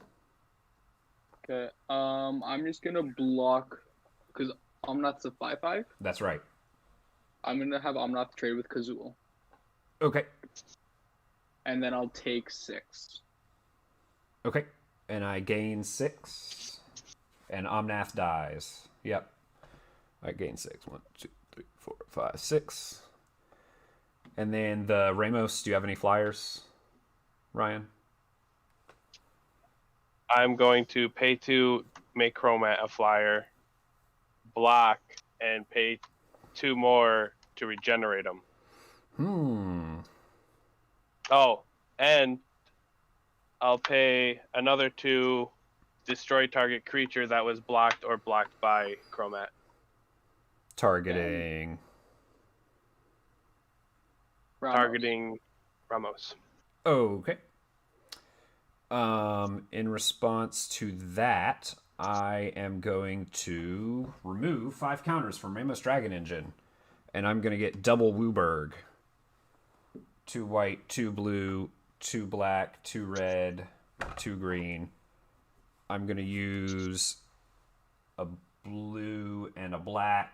Okay. I'm just gonna block because Omnath's a 5/5. That's right. I'm gonna have Omnath trade with Kazul, Okay. and then I'll take 6. Okay. And I gain 6. And Omnath dies. Yep. I gain 6. 1, 2, 3, 4, 5, 6. And then the Ramos, do you have any flyers, Ryan? I'm going to pay 2, make Chromat a flyer, block, and pay 2 more to regenerate them. Oh, and I'll pay another 2, destroy target creature that was blocked or blocked by Chromat. Targeting. Targeting Ramos. Okay. In response to that, I am going to remove 5 counters from Ramos Dragon Engine. And I'm going to get double Wooburg. 2 white, 2 blue, 2 black, 2 red, 2 green. I'm going to use a blue and a black.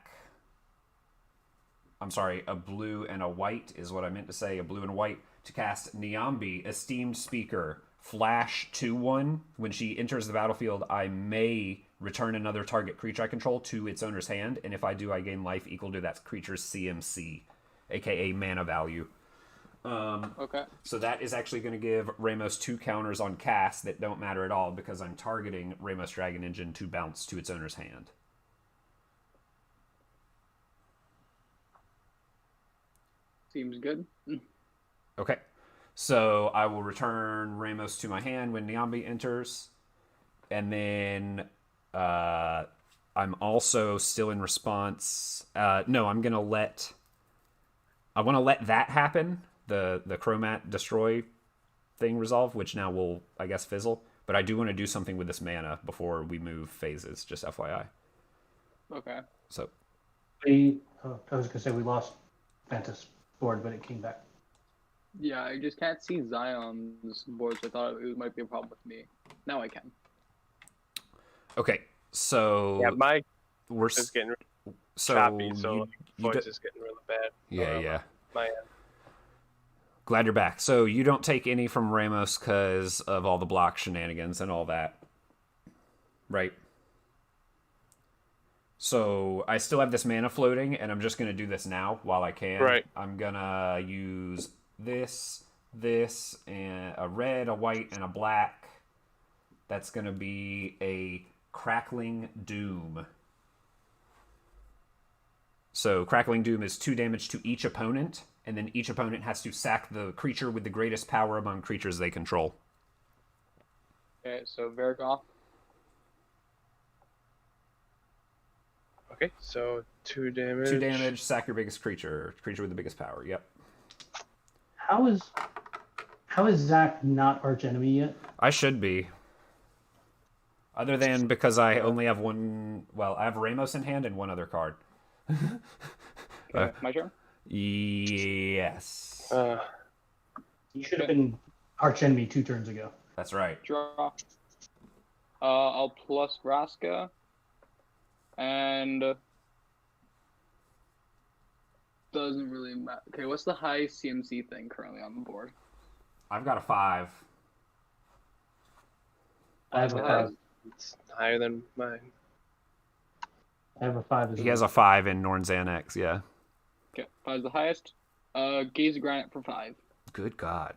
I'm sorry, a blue and a white is what I meant to say. A blue and a white to cast Niambi, Esteemed Speaker, Flash 2/1. When she enters the battlefield, I may return another target creature I control to its owner's hand, and if I do, I gain life equal to that creature's CMC, aka mana value. Okay. So that is actually going to give Ramos 2 counters on cast that don't matter at all because I'm targeting Ramos Dragon Engine to bounce to its owner's hand. Seems good. Okay. So I will return Ramos to my hand when Niambi enters. And then I'm also still in response. No, I'm going to let... I want to let that happen. The Chromat destroy thing resolve, which now will, I guess, fizzle. But I do want to do something with this mana before we move phases, just FYI. Okay. So I was gonna say we lost Fantas board, but it came back. Yeah, I just can't see Zion's board, so I thought it might be a problem with me. Now I can. okay, so Yeah, my we're is getting so choppy, so you voice is getting really bad. yeah. My end. Glad you're back. So you don't take any from Ramos because of all the block shenanigans and all that, right? So I still have this mana floating, and I'm just going to do this now while I can. Right. I'm going to use this, and a red, a white, and a black. That's going to be a Crackling Doom. So Crackling Doom is 2 damage to each opponent, and then each opponent has to sack the creature with the greatest power among creatures they control. Okay, so Vargoth. Okay, so 2 damage. 2 damage, sack your biggest creature with the biggest power. Yep. How is Zach not arch enemy yet? I should be. Other than because I only have one. Well, I have Ramos in hand and one other card. Okay, my turn. Yes. You should have been arch enemy 2 turns ago. That's right. Draw. I'll plus Vraska. And doesn't really matter. Okay, what's the high CMC thing currently on the board? I've got a 5. I have a 5. It's higher than mine. I have a 5 as He well. has a 5 in Norn's Annex, yeah. Okay, 5 is the highest. Gaze of Granite for 5. Good God.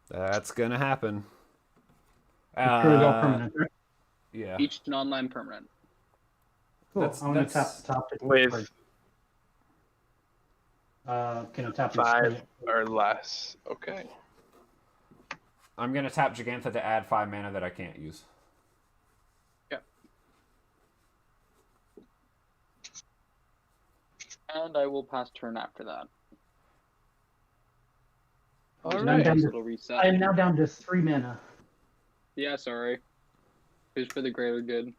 That's gonna happen. It's gonna go permanent. Right? Yeah. Each non-land permanent. Cool. That's- I'm gonna that's- tap the top. With Can I tap your 5 spell? or less. Okay. I'm gonna tap Gigantha to add 5 mana that I can't use. And I will pass turn after that. All I'm right. down Nice to- little reset. I am now down to 3 mana. Yeah, sorry. It was for the greater good.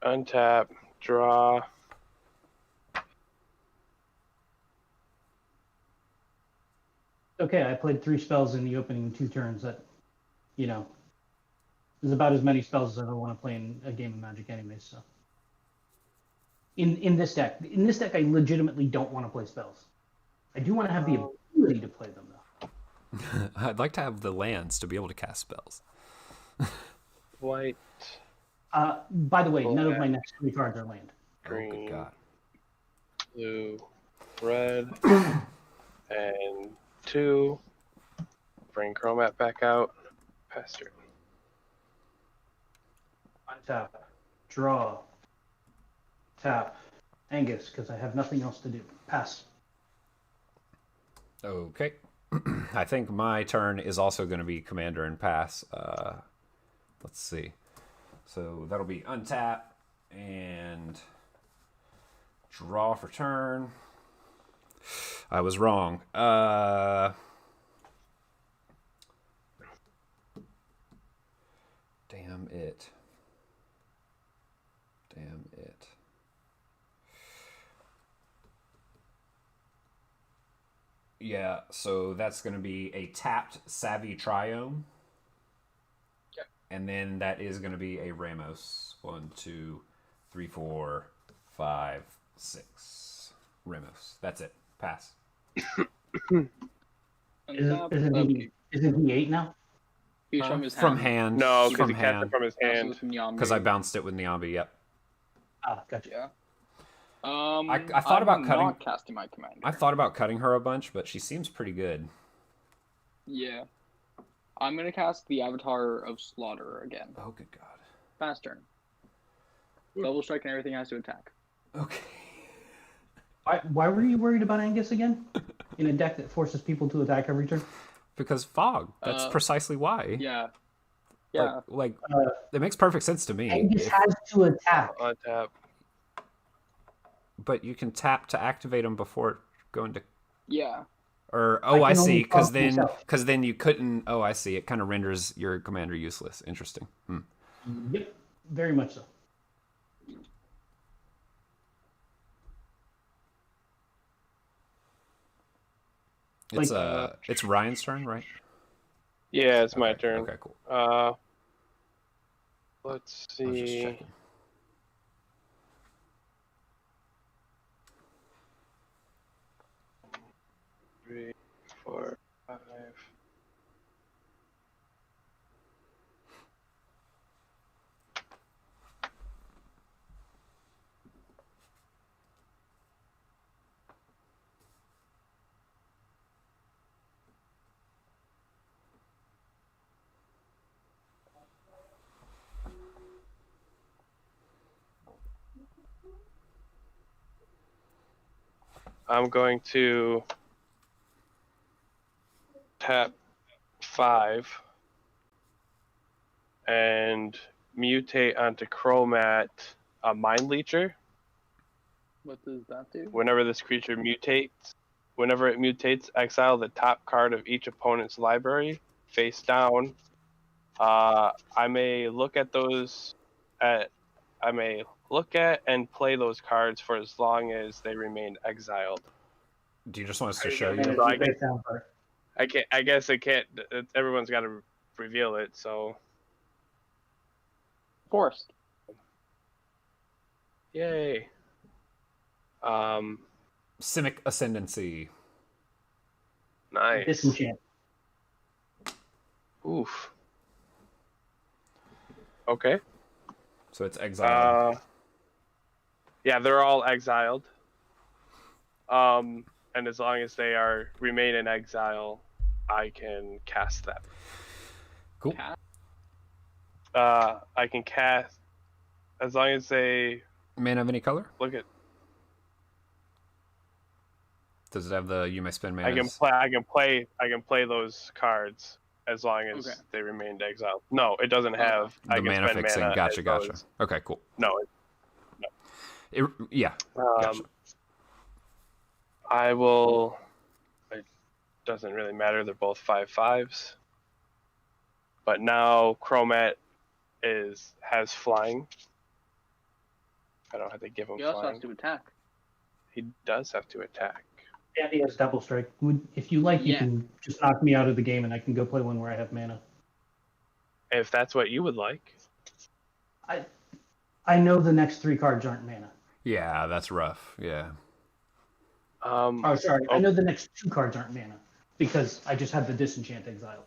Untap, draw. Okay, I played 3 spells in the opening 2 turns. That, you know, is about as many spells as I ever want to play in a game of Magic, anyways. So, in this deck, I legitimately don't want to play spells. I do want to have the ability to play them, though. I'd like to have the lands to be able to cast spells. White, By the way, none of my next 3 cards are land. Oh, green, good God. blue, red, and 2. Bring Chromat back out. Pass turn. Untap, draw, tap, Angus, because I have nothing else to do. Pass. Okay. I think my turn is also going to be commander and pass. Let's see. So that'll be untap and draw for turn. I was wrong. Damn it. Damn it. Yeah, so that's going to be a tapped Savvy Triome. Yep. And then that is going to be a Ramos. 1, 2, 3, 4, 5, 6. Ramos. That's it. Pass. Untap, Isn't he 8 now? He's from his From hand. hand. No, because from he cast it hand. from his Also hand. from Yambi. Because I bounced it with Nyambi, yep. Ah, gotcha. Yeah. I thought about I'm cutting- not casting my commander. I thought about cutting her a bunch, but she seems pretty good. Yeah. I'm gonna cast the Avatar of Slaughter again. Oh, good God. Fast turn. Double strike and everything has to attack. Okay. Why were you worried about Angus again? In a deck that forces people to attack every turn? Because fog. That's precisely why. Yeah. Yeah. Like, it makes perfect sense to me. Angus If- has to attack. Untap. but you can tap to activate them before going to. Yeah. Or I I can see, only because talk then myself. you couldn't. Oh, I see. It kind of renders your commander useless. Interesting. Yep, very much so. It's Like, it's Ryan's turn, right? Yeah, it's my Okay, turn. Okay, cool. Let's I was just see. checking. Three, 4, 5. I'm going to tap 5 and mutate onto Chromat a Mind Leecher. What does that do? Whenever this creature mutates, exile the top card of each opponent's library face down. I may look at those. I may look at and play those cards for as long as they remain exiled. Do you just want us to Are you show gonna you? do I Face down part. I guess it can't. Everyone's got to reveal it. So Forced. yay. Simic Ascendancy. Nice. Disenchant. Oof. Okay. So it's exiled. Yeah, they're all exiled. And as long as they remain in exile, I can cast them. Cool. I can cast as long as they Mana of any color? look at. Does it have the you may spend mana? I can play those cards as long as Okay. they remained exiled. No, it doesn't have. The I can mana spend fixing. mana. Gotcha, as gotcha. those. Okay, cool. No. Yeah. Gotcha. I will. It doesn't really matter. They're both 5/5s. But now Chromat has flying. I don't have to give him He also flying. has to attack. He does have to attack. And he has double strike. If you like, you Yeah. can just knock me out of the game, and I can go play one where I have mana. If that's what you would like. I know the next 3 cards aren't mana. Yeah, that's rough. Yeah. Oh, sorry. Oh. I know the next 2 cards aren't mana because I just have the Disenchant exiled.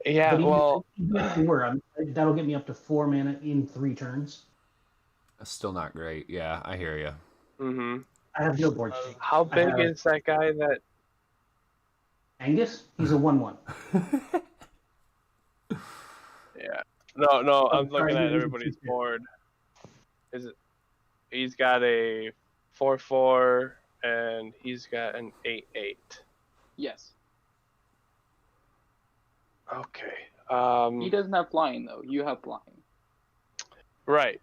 Yeah, But even well, if they were, that'll get me up to 4 mana in 3 turns. Still not great. Yeah, I hear you. mm-hmm. I have no board state. How big have- is that guy that... Angus, he's a 1/1. Yeah. No, I'm sorry, looking at you everybody's didn't board. He's got a 4/4 and he's got an 8/8. Yes. Okay. He doesn't have flying though. You have flying. Right.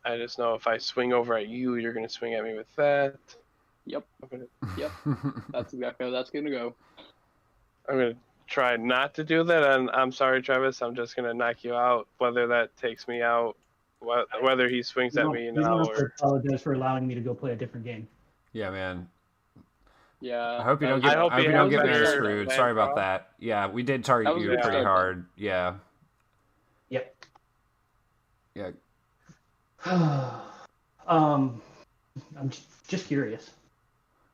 I just know if I swing over at you, you're gonna swing at me with that. Yep. I'm gonna That's exactly how that's gonna go. try not to do that, and I'm sorry, Travis. I'm just gonna knock you out. Whether that takes me out, whether he swings at me You now don't have to or. apologize for allowing me to go play a different game. Yeah, man. Yeah. I hope you don't that get. was- I hope you that don't was get a me good screwed. plan, Sorry about bro. that. Yeah, we did target That was a you good pretty start, hard. Yeah. Yep. Yeah. I'm just curious.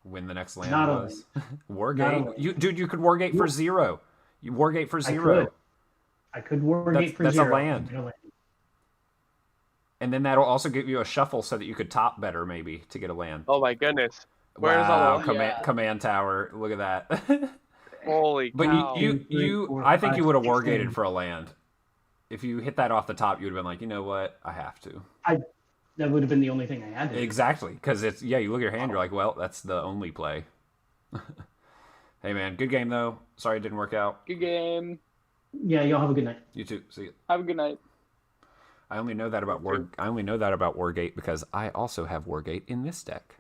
When the next land Not was. Not Wargate. only. You could Wargate for 0. You Wargate for 0. I could Wargate for That's a 0. land. And then that'll also give you a shuffle so that you could top better maybe to get a land. Oh my goodness! Where's wow, all the? command tower. Look at that. Holy But cow! I think you would have 6, Wargated 7. for a land. If you hit that off the top, you would have been like, you know what? I have to. That would have been the only thing I had to do. Exactly, because it's you look at your hand, you're like, well, that's the only play. Hey man, good game though. Sorry it didn't work out. Good game. Yeah, y'all have a good night. You too. See you. Have a good night. I only know that about Wargate because I also have Wargate in this deck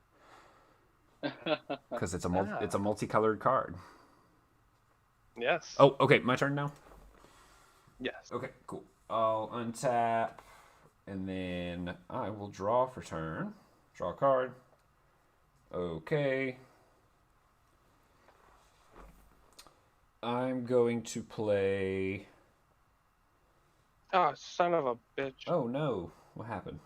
because it's a multicolored card. Yes. Oh, okay, my turn now. Yes. Okay, cool. I'll untap, and then I will draw for turn. Draw a card. Okay. I'm going to play... Oh, son of a bitch! Oh no, what happened?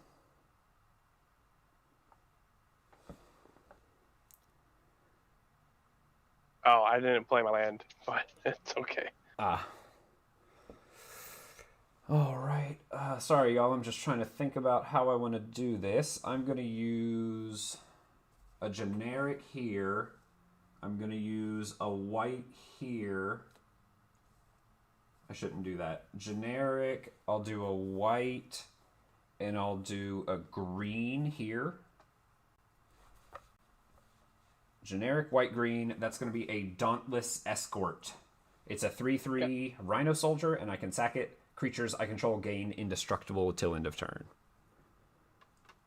Oh, I didn't play my land, but it's okay. Ah. All right. Sorry, y'all. I'm just trying to think about how I want to do this. I'm going to use a generic here. I'm going to use a white here. I shouldn't do that. Generic, I'll do a white, and I'll do a green here. Generic white-green, that's going to be a Dauntless Escort. It's a 3/3 Rhino Soldier, and I can sack it. Creatures I control gain indestructible till end of turn.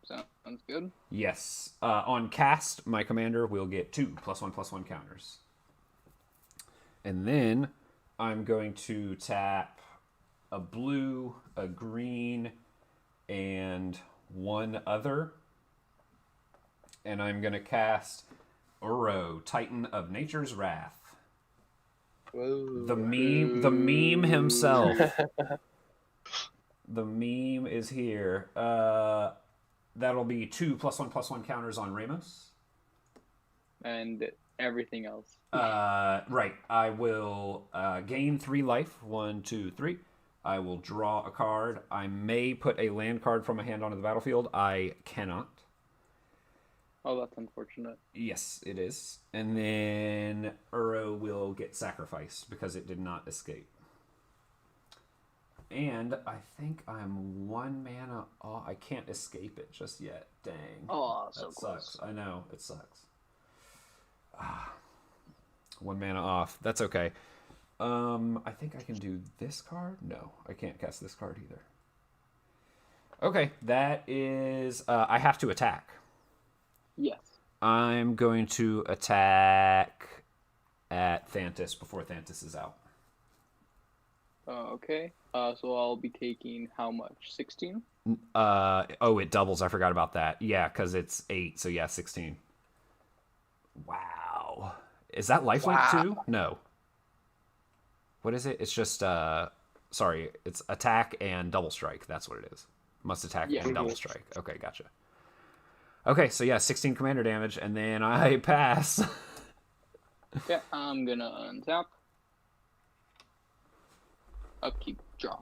Sounds good. Yes. On cast, my commander will get 2 +1/+1 counters. And then I'm going to tap a blue, a green, and 1 other. And I'm going to cast Uro, Titan of Nature's Wrath. Whoa. The meme himself. The meme is here. That'll be 2 +1/+1 counters on Ramos. And everything else. Right. I will gain 3 life. 1, 2, 3. I will draw a card. I may put a land card from my hand onto the battlefield. I cannot. Oh, that's unfortunate. Yes, it is. And then Uro will get sacrificed because it did not escape. And I think I'm 1 mana off. I can't escape it just yet. Dang. Oh, so that close. sucks. I know. It sucks. 1 mana off. That's okay. I think I can do this card. No, I can't cast this card either. Okay, that is... I have to attack. Yes. I'm going to attack at Thantis before Thantis is out. Okay. So I'll be taking how much? 16? Oh, it doubles. I forgot about that. Yeah, because it's 8. So yeah, 16. Wow. Is that lifelink too? No. What is it? It's just sorry. It's attack and double strike. That's what it is. Must attack and double strike. Okay, gotcha. Okay, so yeah, 16 commander damage, and then I pass. Yeah, I'm gonna untap. Upkeep, draw.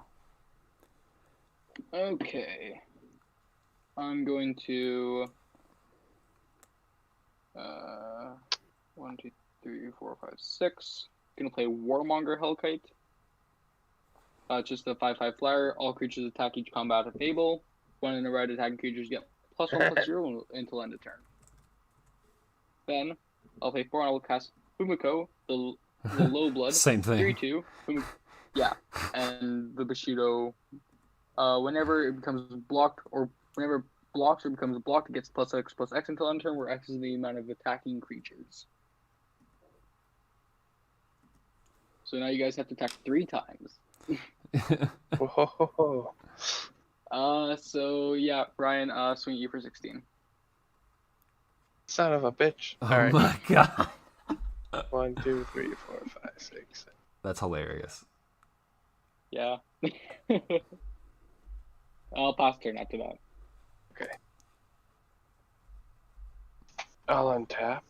Okay. I'm going to 1, 2, 3, 4, 5, 6. Gonna play Warmonger Hellkite. Just a 5/5 flyer. All creatures attack each combat at table. When in the right, attacking creatures get +1/+0 until end of turn. Then I'll play 4 and I will cast Fumiko, the low blood. Same thing. 3/2. Yeah, and the Bushido. Whenever it becomes blocked, or whenever it blocks or becomes blocked, it gets +X/+X until end turn, where X is the amount of attacking creatures. So now you guys have to attack 3 times. Whoa. So yeah, Brian, swing you for 16. Son of a bitch. Oh All right. my god. 1, 2, 3, 4, 5, 6, 7. That's hilarious. Yeah. I'll pass turn after that. Okay. I'll untap.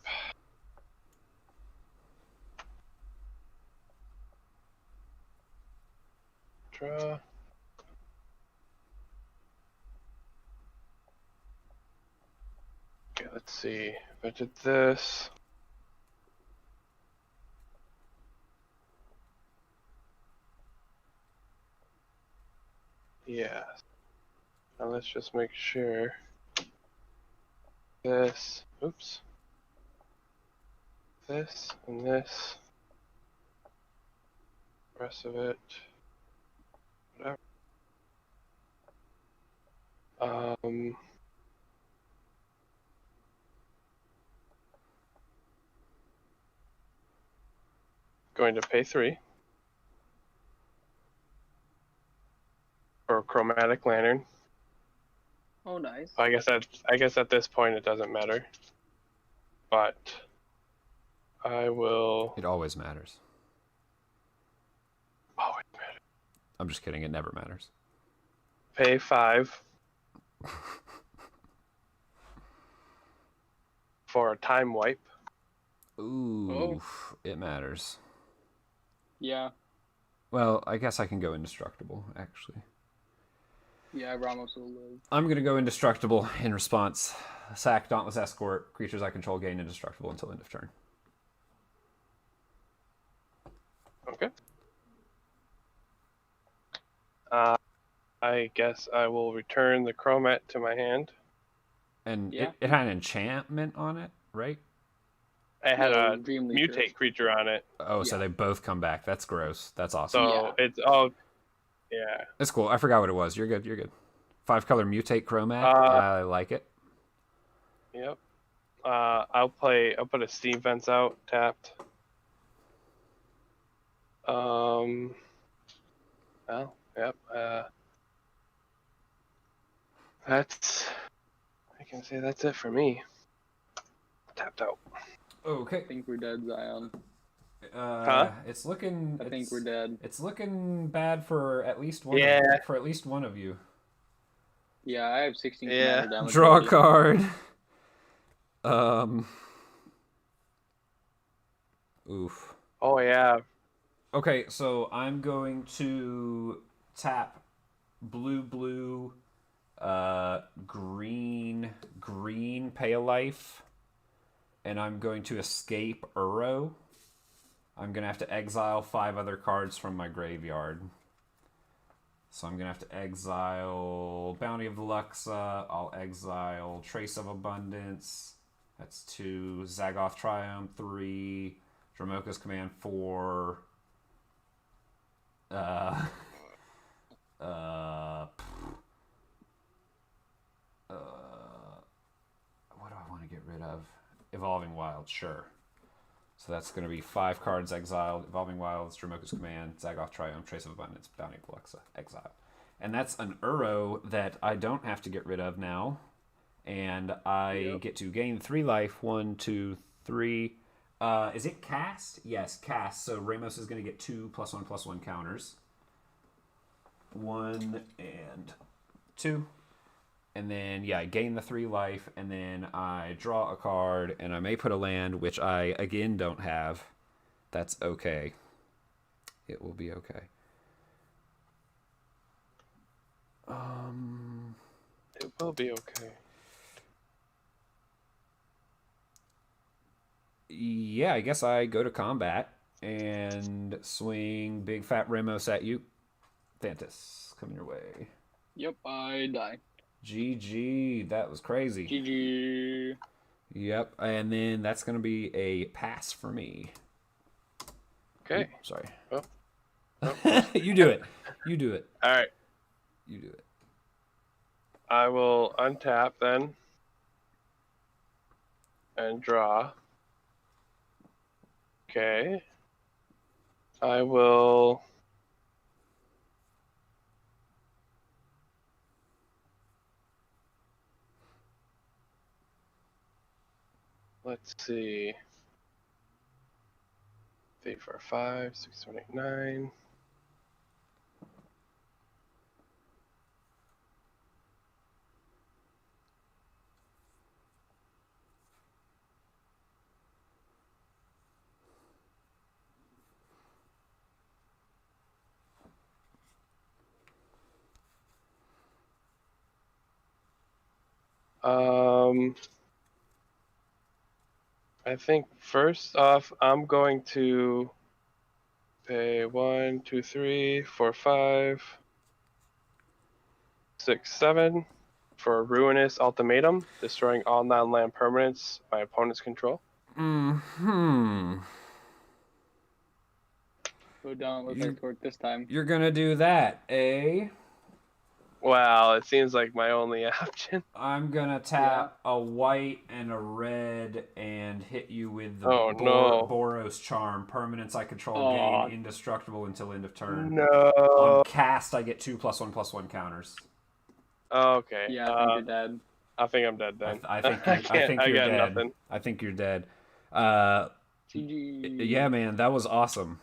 Draw. Okay, let's see. If I did this. Yes. Now let's just make sure. This. Oops. This and this. Rest of it. Whatever. Going to pay 3 for a chromatic lantern. Oh, nice. I guess at this point it doesn't matter. But I will It always matters. always matter. I'm just kidding. It never matters. Pay 5 for a time wipe. Ooh, it matters. Yeah. Well, I guess I can go indestructible, actually. Yeah, Ramos will live. I'm going to go indestructible in response. Sack Dauntless Escort. Creatures I control gain indestructible until end of turn. Okay. I guess I will return the Chromat to my hand. And Yeah. it had an enchantment on it, right? It had No, a Dream mutate Leader. creature on it. Oh, so Yeah. they both come back. That's gross. That's awesome. So Yeah. it's all, yeah. It's cool. I forgot what it was. You're good. You're good. 5-color mutate chromat. I like it. Yep. I'll put a steam fence out tapped. Well, yep. I can say that's it for me. Tapped out. Okay. I think we're dead, Zion. It's looking. I think we're dead. It's looking bad for at least one. Yeah. For at least one of you. Yeah, I have 16 Yeah. commander damage. Draw a already. card. Oof. Oh yeah. Okay, so I'm going to tap blue, green, pay a life, and I'm going to escape Uro. I'm going to have to exile 5 other cards from my graveyard. So I'm going to have to exile Bounty of the Luxa, I'll exile Trace of Abundance, that's 2, Zagoth Triumph, 3, Dramoka's Command, 4, what do I want to get rid of? Evolving Wilds, sure. So that's going to be 5 cards exiled. Evolving Wilds, Dramoka's Command, Zagoth Triumph, Trace of Abundance, Bounty of Luxa, exile. And that's an Uro that I don't have to get rid of now. And I get to gain 3 life. 1, 2, 3. Is it cast? Yes, cast. So Ramos is going to get 2 +1/+1 counters. 1 and 2. And then, yeah, I gain the 3 life, and then I draw a card, and I may put a land, which I, again, don't have. That's okay. It will be okay. It will be okay. Yeah, I guess I go to combat and swing Big Fat Ramos at you. Thantis, coming your way. Yep, I die. GG, that was crazy. GG. Yep, and then that's going to be a pass for me. Okay. Ooh, sorry. Oh. You do it. You do it. All right. You do it. I will untap then and draw. Okay. I will. Let's see. 3, 4, 5, 6, 7, 8, 9. I think first off, I'm going to pay 1, 2, 3, 4, 5, 6, 7 for a Ruinous Ultimatum, destroying all non-land permanents by opponent's control. Hmm. Go down with our torque this time. You're gonna do that, eh? Well, it seems like my only option. I'm gonna tap a white and a red and hit you with the no. Boros Charm. Permanents I control gain indestructible until end of turn. No. On cast, I get 2 +1/+1 counters. Okay. Yeah, I think you're dead. I think I'm dead then. I think you're got dead. nothing. I think you're dead. GG. Yeah, man, that was awesome.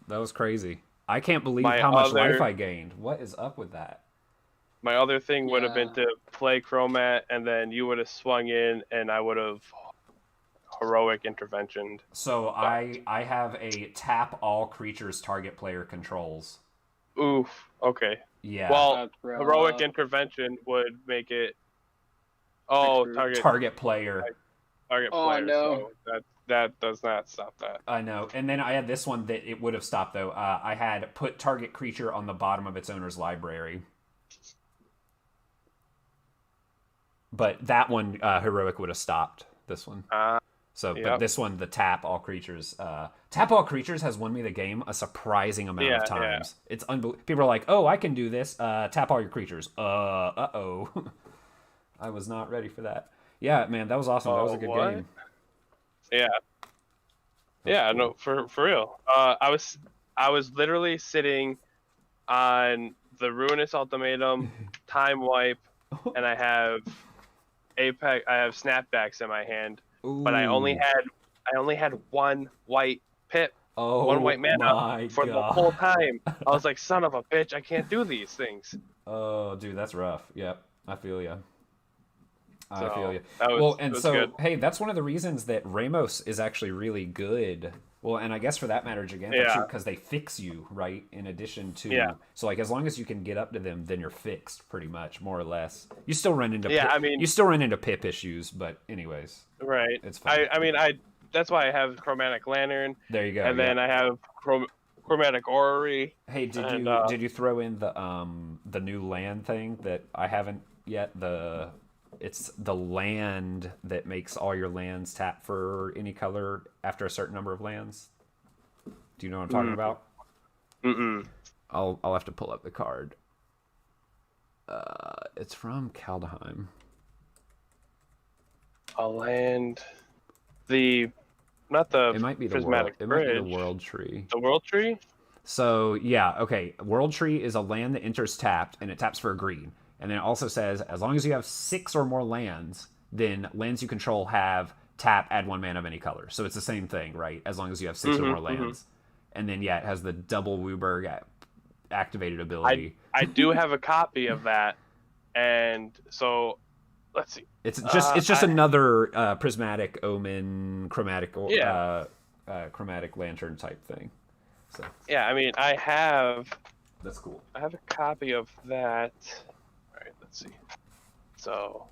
That was crazy. I can't believe My how much other- life I gained. What is up with that? My other thing would have been Yeah. to play Chromat, and then you would have swung in, and I would have heroic interventioned. So I have a tap all creatures target player controls. Oof. Okay. Yeah. Well, That's rough. heroic intervention would make it. Oh, True. target player. player. Oh, no. So that does not stop that. I know. And then I had this one that it would have stopped though. I had put target creature on the bottom of its owner's library. But that one, heroic would have stopped. This one. So, but Yep. this one, the tap all creatures has won me the game a surprising amount of times. It's unbelievable. People are like, "Oh, I can do this. Tap all your creatures." Uh-oh. I was not ready for that. Yeah, man, that was awesome. That was a good what? game. Yeah. Yeah, cool. no, for real. I was literally sitting on the Ruinous Ultimatum, Time Wipe, and I have Apex. I have Snapbacks in my hand, but I only Ooh. had one white pip, Oh one white mana my for the God. whole time. I was like, son of a bitch, I can't do these things. Oh, dude, that's rough. Yep, I feel you. I feel you. That was, Well, and was so, good. hey, that's one of the reasons that Ramos is actually really good. Well, and I guess for that matter, Giganta Yeah. too, because they fix you, right? In addition to, Yeah. so like as long as you can get up to them, then you're fixed, pretty much, more or less. You still run into, Yeah, pip, I mean- you still run into pip issues, but anyways, Right. it's fine. I mean, that's why I have Chromatic Lantern, There you go. and then yeah. I have Chromatic Orrery. Hey, and, did you throw in the new land thing that I haven't yet? It's the land that makes all your lands tap for any color after a certain number of lands. Do you know what I'm talking about? Mm-mm. I'll have to pull up the card. It's from Kaldheim. A land. Not the It might be the Prismatic world. It Bridge. might be the World Tree. The World Tree? So yeah, okay. World Tree is a land that enters tapped, and it taps for a green. And then it also says, as long as you have 6 or more lands, then lands you control have tap, add 1 mana of any color. So it's the same thing, right? As long as you have 6 or more lands. And then yeah, it has the double Wooburg activated ability. I do have a copy of that, and so let's see. It's just another prismatic omen chromatic chromatic lantern type thing. So Yeah, I mean, that's cool. I have a copy of that. All right, let's see. So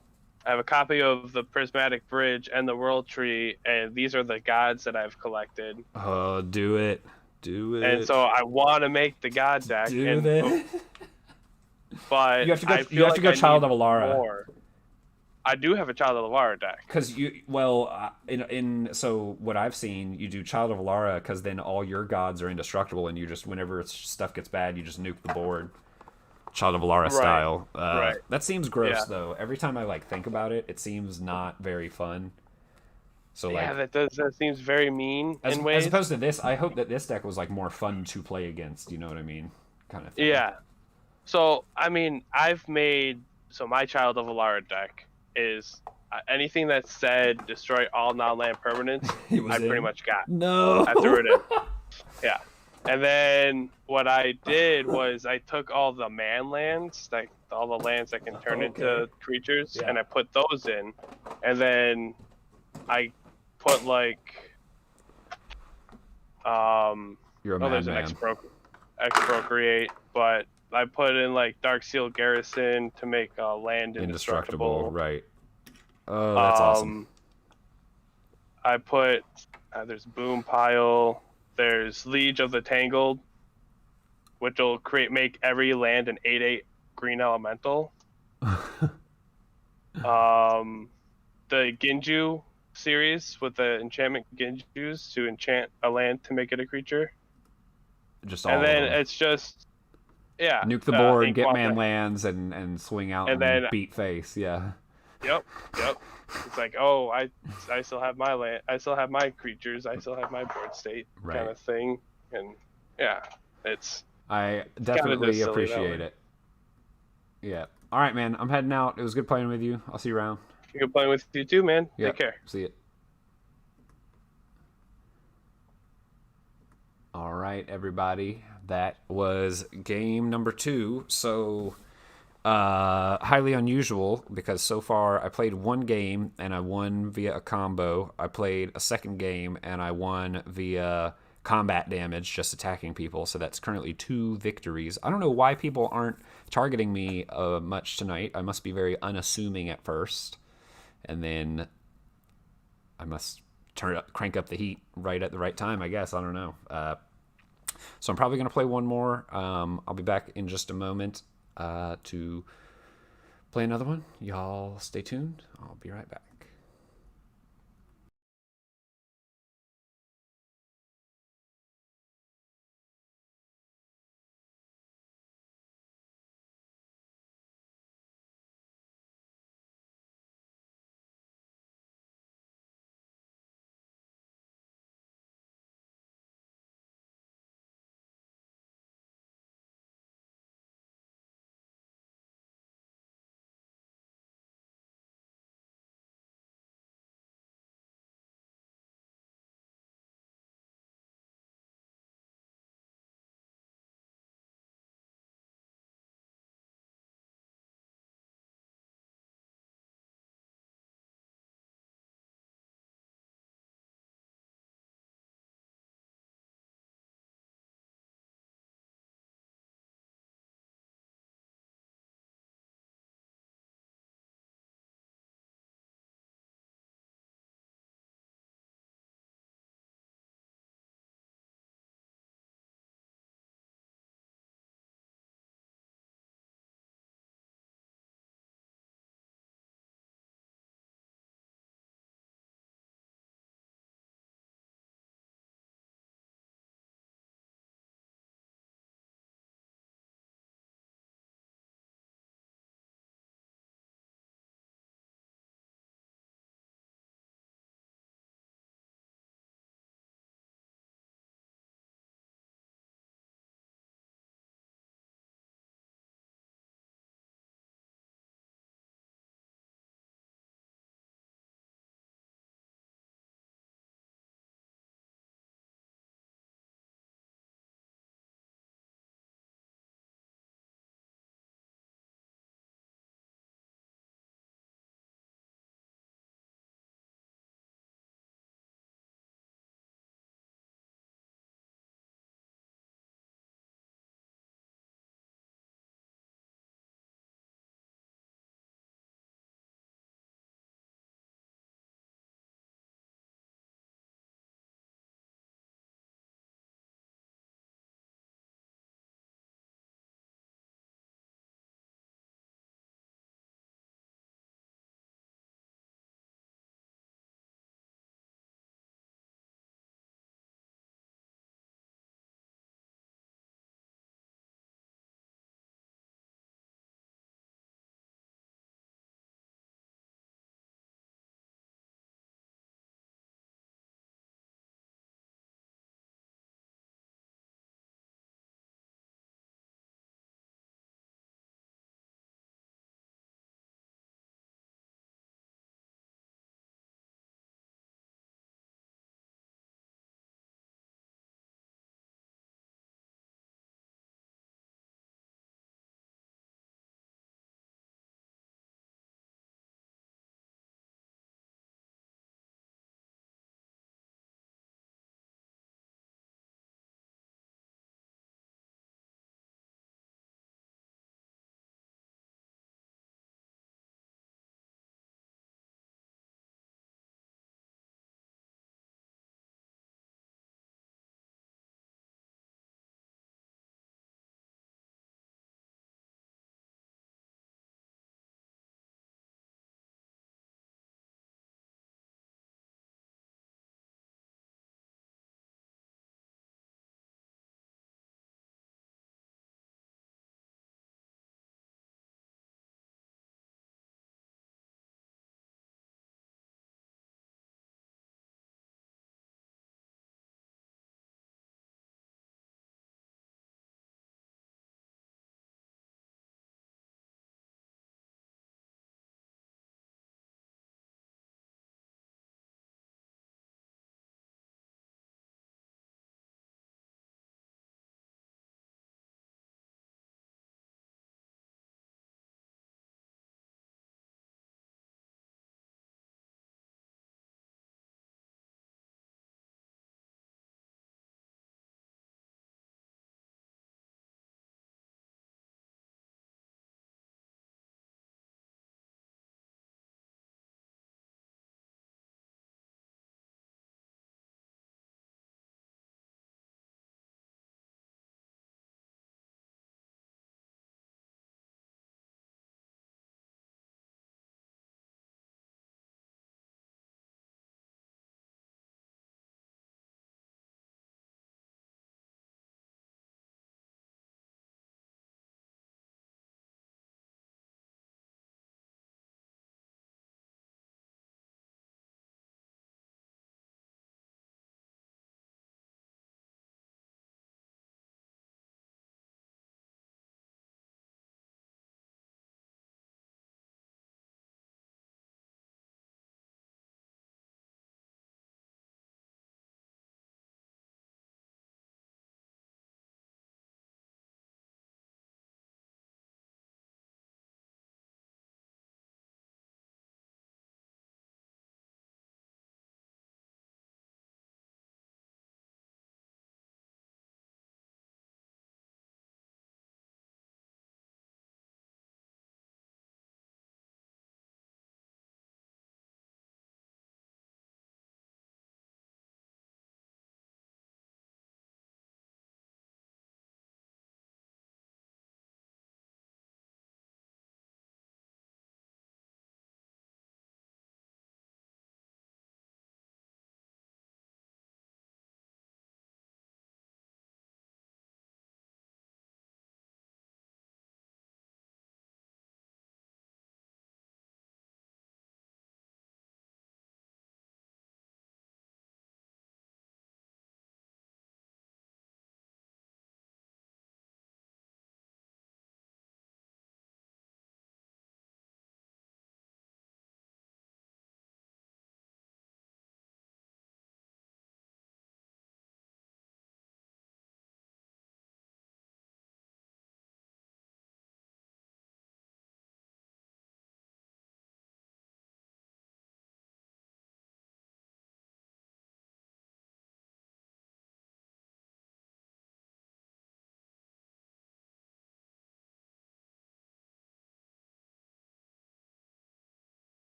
I have a copy of the Prismatic Bridge and the World Tree, and these are the gods that I've collected. Oh, do it. And so I want to make the god deck. Do that. But You have to go. I You feel have to like go I Child need of Alara. more. I do have a Child of Alara deck. Because so what I've seen, you do Child of Alara because then all your gods are indestructible, and you just whenever stuff gets bad, you just nuke the board. Child of Alara style. Right. That seems gross Yeah. though. Every time I think about it, it seems not very fun. So Yeah, that seems very mean in ways. as opposed to this, I hope that this deck was more fun to play against. You know what I mean? Kind of thing. Yeah. So I mean, my Child of Alara deck is anything that said destroy all non-land permanents. I pretty much got. No. I threw it in. Yeah. And then what I did was I took all the man lands, like all the lands that can turn into creatures, and I put those in. And then I put You're a there's an madman. Exprocreate, but I put in Darkseal Garrison to make land indestructible. Right. Oh, that's awesome. I put there's Boom Pile, there's Liege of the Tangled, which will make every land an 8/8 green elemental. The Ginju series with the enchantment Ginjus to enchant a land to make it a creature. Just all And then of them. it's just Nuke the board, Ink get Walker. man lands, and swing out And and then- beat face. Yeah. Yep. It's like, oh, I still have my land, I still have my creatures, I still have my board state, Right. kind of thing. And yeah, I definitely just silly that appreciate way. it. Yeah. All right, man. I'm heading out. It was good playing with you. I'll see you around. good playing with you too, man. Yeah. Take care. See it. All right, everybody. That was game number 2. So, highly unusual because so far I played one game and I won via a combo. I played a second game and I won via combat damage, just attacking people. So that's currently 2 victories. I don't know why people aren't targeting me much tonight. I must be very unassuming at first, and then I must crank up the heat right at the right time, I guess. I don't know. So I'm probably going to play one more. I'll be back in just a moment to play another one. Y'all stay tuned. I'll be right back.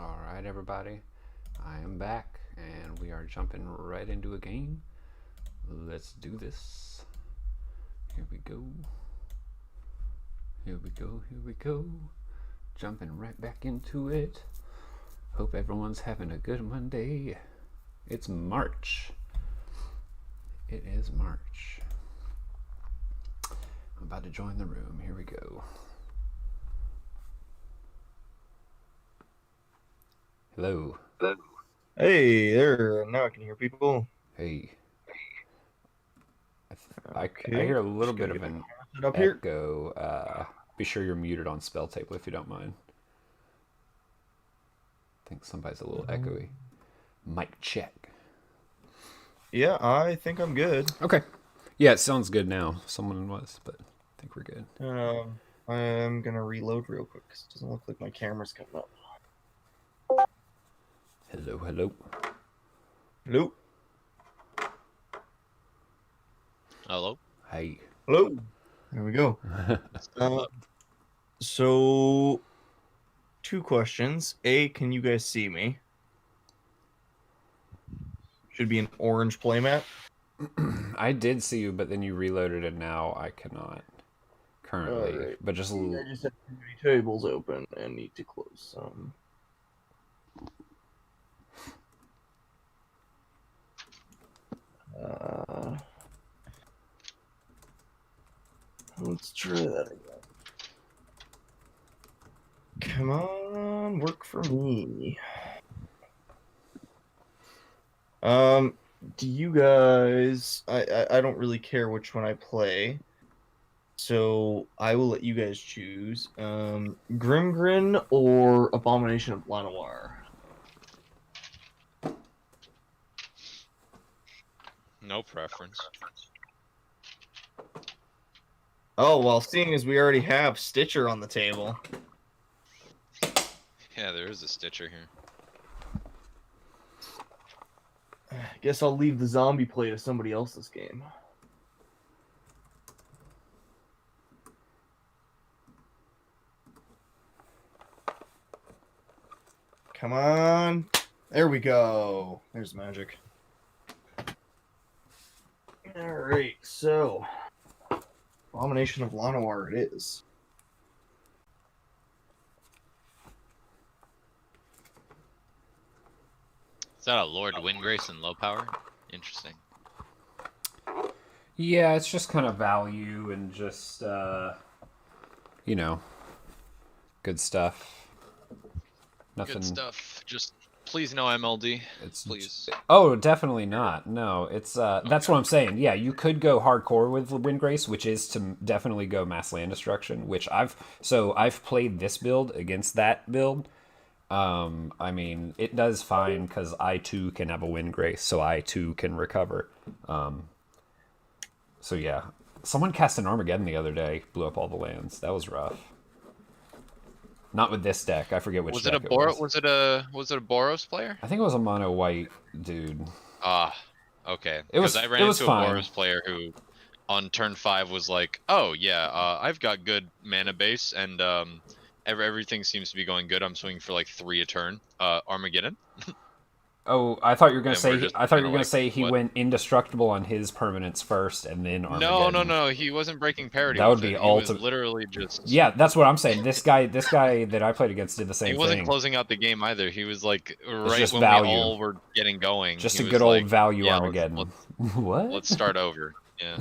All right, everybody. I am back, and we are jumping right into a game. Let's do this. Here we go. Here we go. Here we go. Jumping right back into it. Hope everyone's having a good Monday. It's March. It is March. I'm about to join the room. Here we go. Hello. Hey there, now I can hear people. Hey. I Okay, hear a little just bit gonna of get an it up here. echo. Be sure you're muted on spell table if you don't mind. I think somebody's a little echoey. Mic check. Yeah, I think I'm good. Okay. Yeah, it sounds good now. Someone was, but I think we're good. I'm gonna reload real quick because it doesn't look like my camera's coming up. Hello, hello. Hello. Hello. Hey. Hello. There we go. So, 2 questions. A, can you guys see me? Should be an orange playmat. I did see you, but then you reloaded and now I cannot currently. Alright. But just I just have too many tables open and need to close some. Let's try that again. Come on, work for me. Do you guys... I don't really care which one I play, so I will let you guys choose. Grimgrin or Abomination of Llanowar? No preference. Oh, well, seeing as we already have Stitcher on the table. Yeah, there is a Stitcher here. Guess I'll leave the zombie play to somebody else this game. Come on. There we go. There's magic. Alright, so... Abomination of Llanowar it is. Is that a Lord Windgrace and low power? Interesting. Yeah, it's just kind of value and just, you know, good stuff. Nothing. Good stuff. Just please no MLD. It's please. Oh, definitely not. No, it's that's what I'm saying. Yeah, you could go hardcore with Windgrace, which is to definitely go mass land destruction. Which I've played this build against that build. I mean, it does fine because I too can have a Windgrace, so I too can recover. So yeah, someone cast an Armageddon the other day, blew up all the lands. That was rough. Not with this deck. I forget which. Was deck it a was it a Boros player? I think it was a mono white dude. Ah, okay. It was. I ran It was into fine. a Boros player who, on turn 5, was like, "Oh yeah, I've got good mana base and everything seems to be going good. I'm swinging for like 3 a turn. Armageddon." Oh, I thought you were gonna And we're say. just I thought you kinda were gonna like, say he what? went indestructible on his permanents first, and then Armageddon. No. He wasn't breaking parity. That would with be it. He was ultimate. literally just. Yeah, that's what I'm saying. This guy that I played against did the same He wasn't thing. closing out the game either. He was like right just when value. we all were getting going. Just he a was good old like, value yeah, Armageddon. What? Let's start over. Yeah.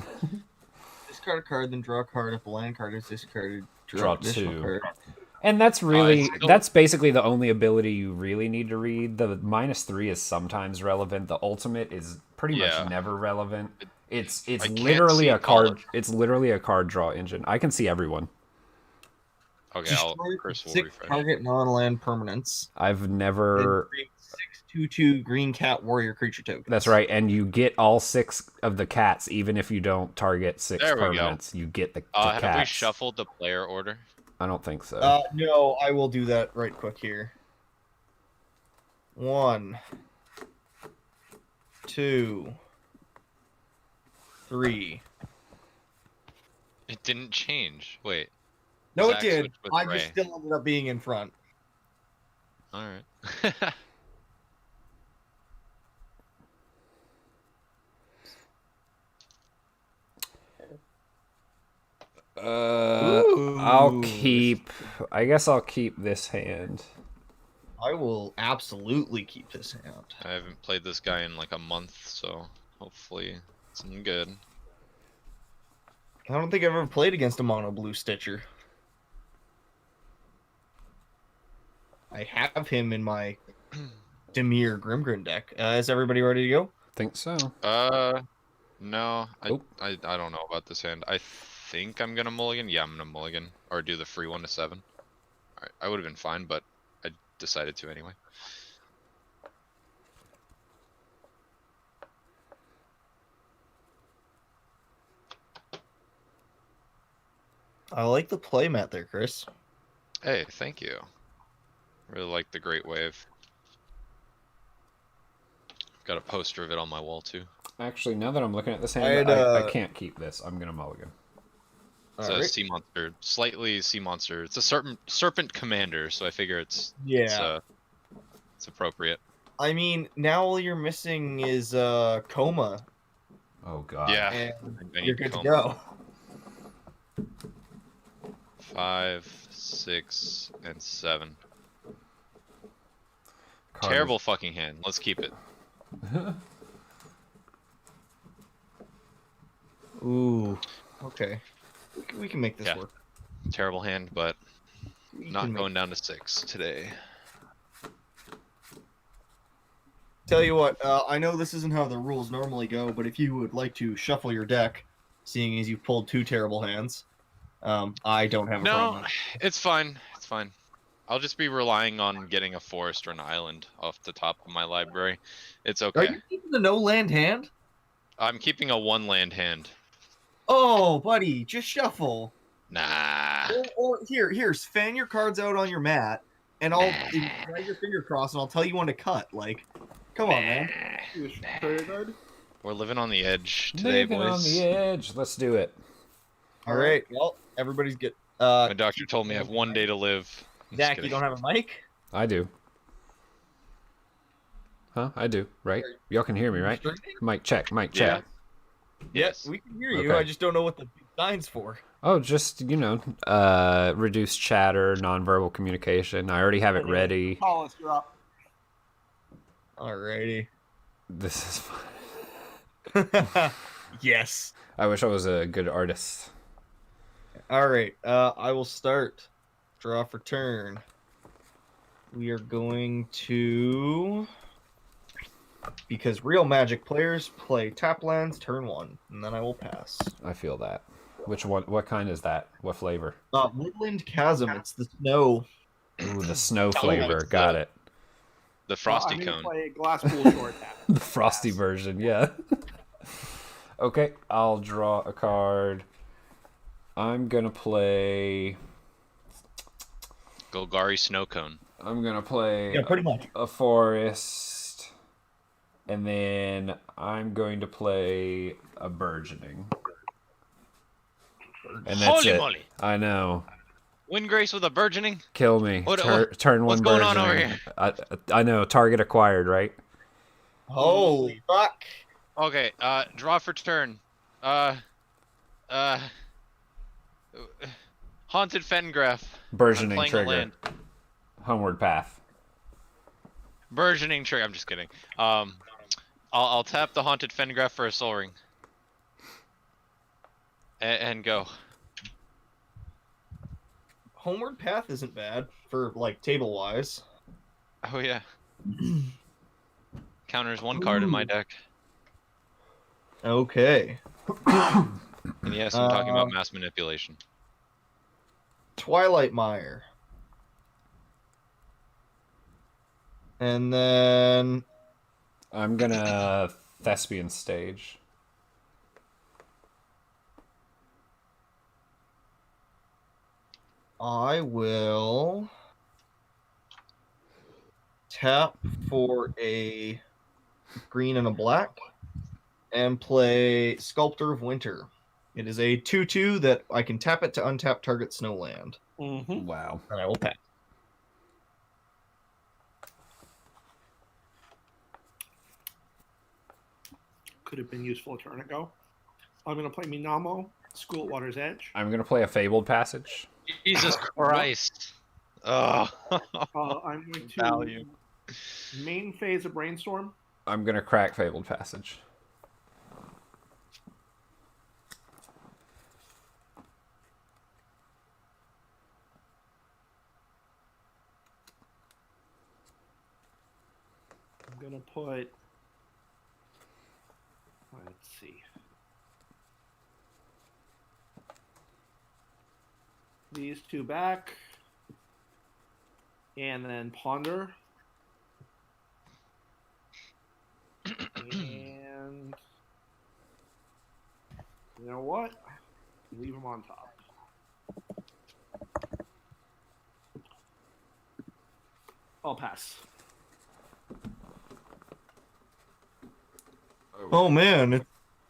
Discard a card, then draw a card. If a land card is discarded, Draw an additional 2. card. And that's really still- that's basically the only ability you really need to read. The -3 is sometimes relevant. The ultimate is pretty Yeah. much never relevant. It's I can't literally see a card. color. It's literally a card draw engine. I can see everyone. Okay, I'll Chris will 6 refresh. target non-land permanents. I've Then never. bring 6/2/2 green cat warrior creature tokens. That's right, and you get all 6 of the cats, even if you don't target 6 There we go. permanents. You get the Have cats. we shuffled the player order? I don't think so. No, I will do that right quick here. 1, 2, 3. It didn't change. Wait. No, Zach it did. switched with I Ray. just still ended up being in front. All right. I'll Ooh. keep. I guess I'll keep this hand. I will absolutely keep this hand. I haven't played this guy in like a month, so hopefully something good. I don't think I've ever played against a mono blue Stitcher. I have him in my Demir Grimgrin deck. Is everybody ready to go? Think so. No, Oh. I don't know about this hand. I think I'm gonna mulligan. Yeah, I'm gonna mulligan or do the free 1 to 7. Alright, I would have been fine, but I decided to anyway. I like the play mat there, Chris. Hey, thank you. Really like the Great Wave. Got a poster of it on my wall too. Actually, now that I'm looking at this hand, I can't keep this. I'm gonna mulligan. It's a sea monster, slightly sea monster. It's a serpent commander, so I figure it's appropriate. I mean, now all you're missing is Coma. Oh god. Yeah, And I you're need good to Coma. go. 5, 6, and 7. Card Terrible fucking hand. Let's keep it. Ooh. Okay. We can make this Yeah. work. Terrible hand, but We not can make- going down to 6 today. Tell you what, I know this isn't how the rules normally go, but if you would like to shuffle your deck, seeing as you've pulled 2 terrible hands, I don't have a problem. No, it's fine. It's fine. I'll just be relying on getting a forest or an island off the top of my library. It's Are okay. you keeping the no land hand? I'm keeping a 1 land hand. Oh, buddy, just shuffle. Nah. Or here, fan your cards out on your mat, and I'll drag your finger crossed, and I'll tell you when to cut. Like, come on, man. We're living on the edge today, Living boys. on the edge. Let's do it. All right, well, everybody's good. My doctor told me I have 1 day to live. I'm just Zach, you kidding. don't have a mic? I do. Huh? I do, right? Y'all can hear me, right? Mic check, mic Yeah. check. Yes. We can hear you. Okay. I just don't know what the sign's for. Oh, just, reduce chatter, nonverbal communication. I already have it ready. Hollis, you're up. Alrighty. This is fun. Yes. I wish I was a good artist. All right. I will start. Draw for turn. We are going to, because real Magic players play tap lands turn 1, and then I will pass. I feel that. Which one? What kind is that? What flavor? Woodland Chasm. It's the snow. Ooh, the snow flavor. it's Got the- it. The frosty I'm cone. gonna play glass pool short tap. The frosty version, yeah. Okay, I'll draw a card. I'm gonna play. Golgari snow cone. I'm gonna play Yeah, pretty much. a forest, and then I'm going to play a burgeoning. And that's Holy it. moly! I know. Windgrace with a burgeoning? Kill me. Turn 1 what's going on over burgeoning. I know. Target acquired, right? Holy fuck. Okay, draw for turn. Haunted Fengraf. I'm Burgeoning playing a trigger. land. Homeward path. Burgeoning trigger. I'm just kidding. I'll tap the Haunted Fengraf for a Soul Ring. And go. Homeward Path isn't bad for, like, table-wise. Oh yeah. Counters 1 card in my deck. Okay. And yes, I'm talking about mass manipulation. Twilight Mire. And then I'm gonna Thespian Stage. I will tap for a green and a black and play Sculptor of Winter. It is a 2/2 that I can tap it to untap target snowland. Mm-hmm. Wow. And I will pass. could have been useful a turn ago. I'm going to play Minamo, School at Water's Edge. I'm gonna play a Fabled Passage. Jesus Christ. Oh. I'm going to Value. main phase of Brainstorm. I'm gonna crack Fabled Passage. I'm going to put... Let's see. These two back. And then Ponder. And... You know what? Leave them on top. I'll pass. Oh man,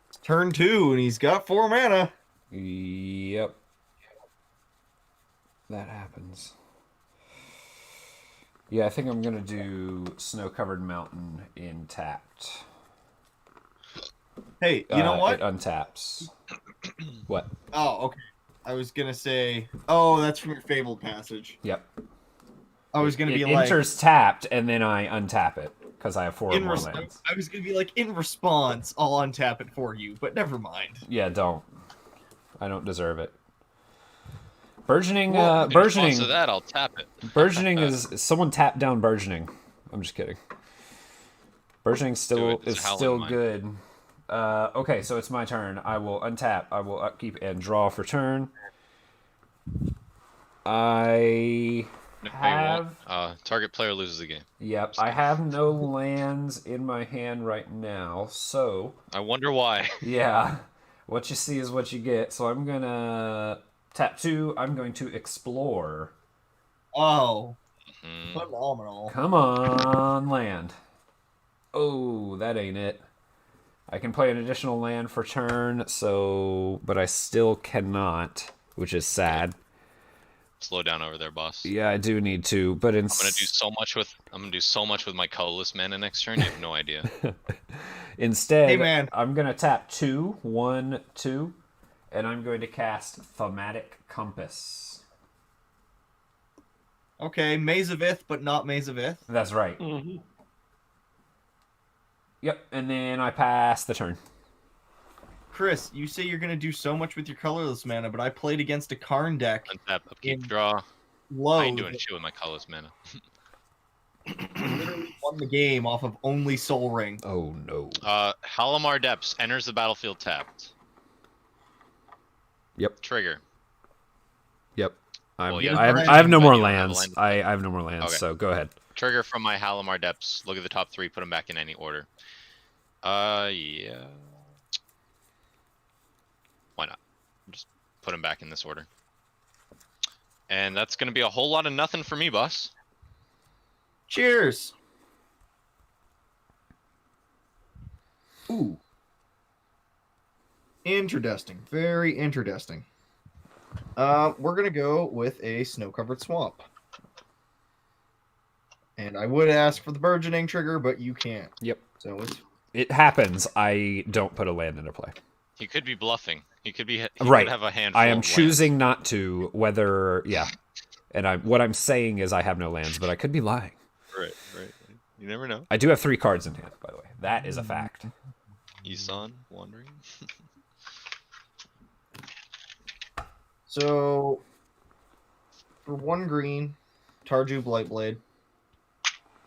it's turn 2 and he's got 4 mana. Yep. That happens. Yeah, I think I'm gonna do Snow-Covered Mountain in tapped. Hey, you know what? It untaps. What? Oh, okay. I was gonna say, oh, that's from your Fabled Passage. Yep. I was gonna It be like, enters tapped, and then I untap it because I have 4 in more res- lands. I was gonna be like, in response, I'll untap it for you, but never mind. Yeah, don't. I don't deserve it. Burgeoning, In response burgeoning. to that, I'll tap it. Burgeoning is someone tapped down burgeoning. I'm just kidding. Burgeoning still It's is howling still mine. good. Okay, so it's my turn. I will untap. I will upkeep and draw for turn. I No, have. target player loses the game. Yep, I have no lands in my hand right now, so I wonder why. yeah, what you see is what you get. So I'm gonna tap 2. I'm going to explore. Oh, Mm. phenomenal. Come on, land. Oh, that ain't it. I can play an additional land for turn, so but I still cannot, which is sad. Slow down over there, boss. Yeah, I do need to, but I'm gonna do so much with my colorless mana next turn. You have no idea. instead, Hey, man. I'm gonna tap 2, 1, 2, and I'm going to cast Thematic Compass. Okay, Maze of Ith, but not Maze of Ith. That's right. Mm-hmm. Yep, and then I pass the turn. Chris, you say you're gonna do so much with your colorless mana, but I played against a Karn deck. Untap, upkeep, In draw. Low. I ain't doing shit with my colorless mana. Literally won the game off of only Soul Ring. Oh no. Halimar Depths enters the battlefield tapped. Yep. Trigger. Yep. Well, yeah, I have I have no but more you don't have a lands. land. I have no more lands, Okay. so go ahead. Trigger from my Halimar Depths. Look at the top 3. Put them back in any order. Yeah. Why not? Just put them back in this order. And that's gonna be a whole lot of nothing for me, boss. Cheers. Ooh. Interesting. Very interesting. We're gonna go with a snow-covered swamp. And I would ask for the burgeoning trigger, but you can't. Yep. So it's It happens. I don't put a land into play. He could be bluffing. He could be. He Right. Could have a handful. I am of lands. choosing not to. Whether and what I'm saying is I have no lands, but I could be lying. Right. You never know. I do have 3 cards in hand, by the way. That is a fact. Isan wandering. so for 1 green, Tarju Blightblade.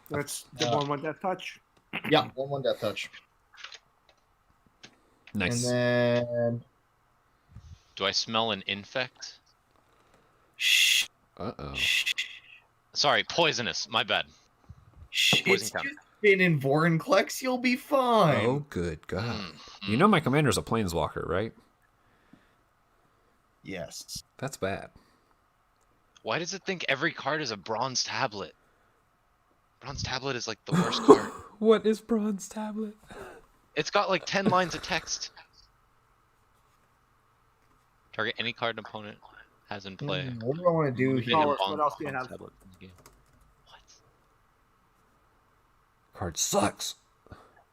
That's the 1/1 Death Touch. Yeah, 1/1 Death Touch. Nice. And then Do I smell an infect? shh, Uh-oh. Sorry, poisonous. My bad. shh, Poison it's counter. just been in Vorinclex, you'll be fine. Oh, good God. Mm, You know my commander's a planeswalker, right? Yes. That's bad. Why does it think every card is a bronze tablet? Bronze tablet is like the worst card. What is Bronze Tablet? It's got like 10 lines of text. Target any card an opponent has in play. What do I want to do Get here? a What bronze- else do you bronze have? tablet in the game. What? Card sucks.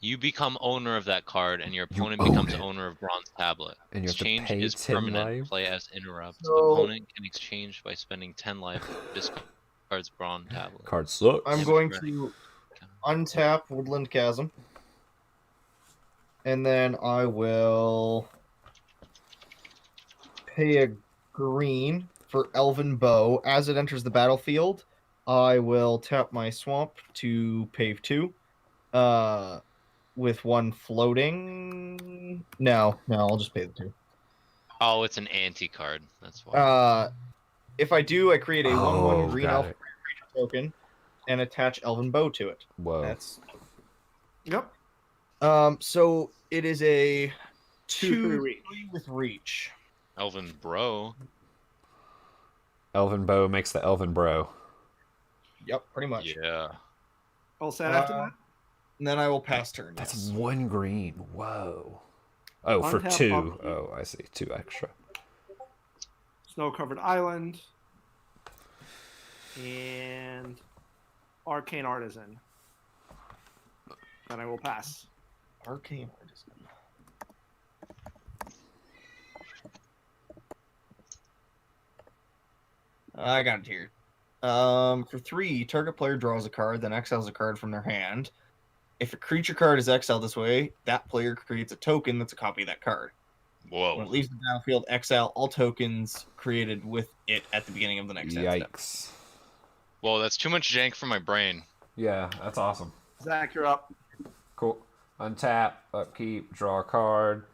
You become owner of that card, and your You opponent own becomes it. owner of Bronze Tablet. And you have to Exchange pay is 10 permanent. life? Play as interrupt. So- Opponent can exchange by spending 10 life. Discards Bronze Tablet. Card sucks. I'm going to untap Woodland Chasm. And then I will pay a green for Elven Bow. As it enters the battlefield, I will tap my swamp to pave 2. With 1 floating. No, I'll just pay the 2. Oh, it's an anti-card. That's why. If I do, I create a 1/1 green got elf it. creature token and attach Elven Bow to it. Whoa. That's Yep. so it is a 2/3 2/3 reach. with reach. Elven Bro. Elven Bow makes the Elven Bro. Yep, pretty much. Yeah. All set after that? And then I will pass turn. That's Yes. 1 green. Whoa. Oh, for Untap 2. upkeep. Oh, I see. 2 extra. Snow-covered island. And Arcane Artisan. Then I will pass. Arcane Artisan. I got it here. For 3, target player draws a card, then exiles a card from their hand. If a creature card is exiled this way, that player creates a token that's a copy of that card. When Whoa. it leaves the battlefield, exile all tokens created with it at the beginning of the next end step. Yikes. Whoa, that's too much jank for my brain. Yeah, that's awesome. Zach, you're up. Cool. Untap, upkeep, draw a card.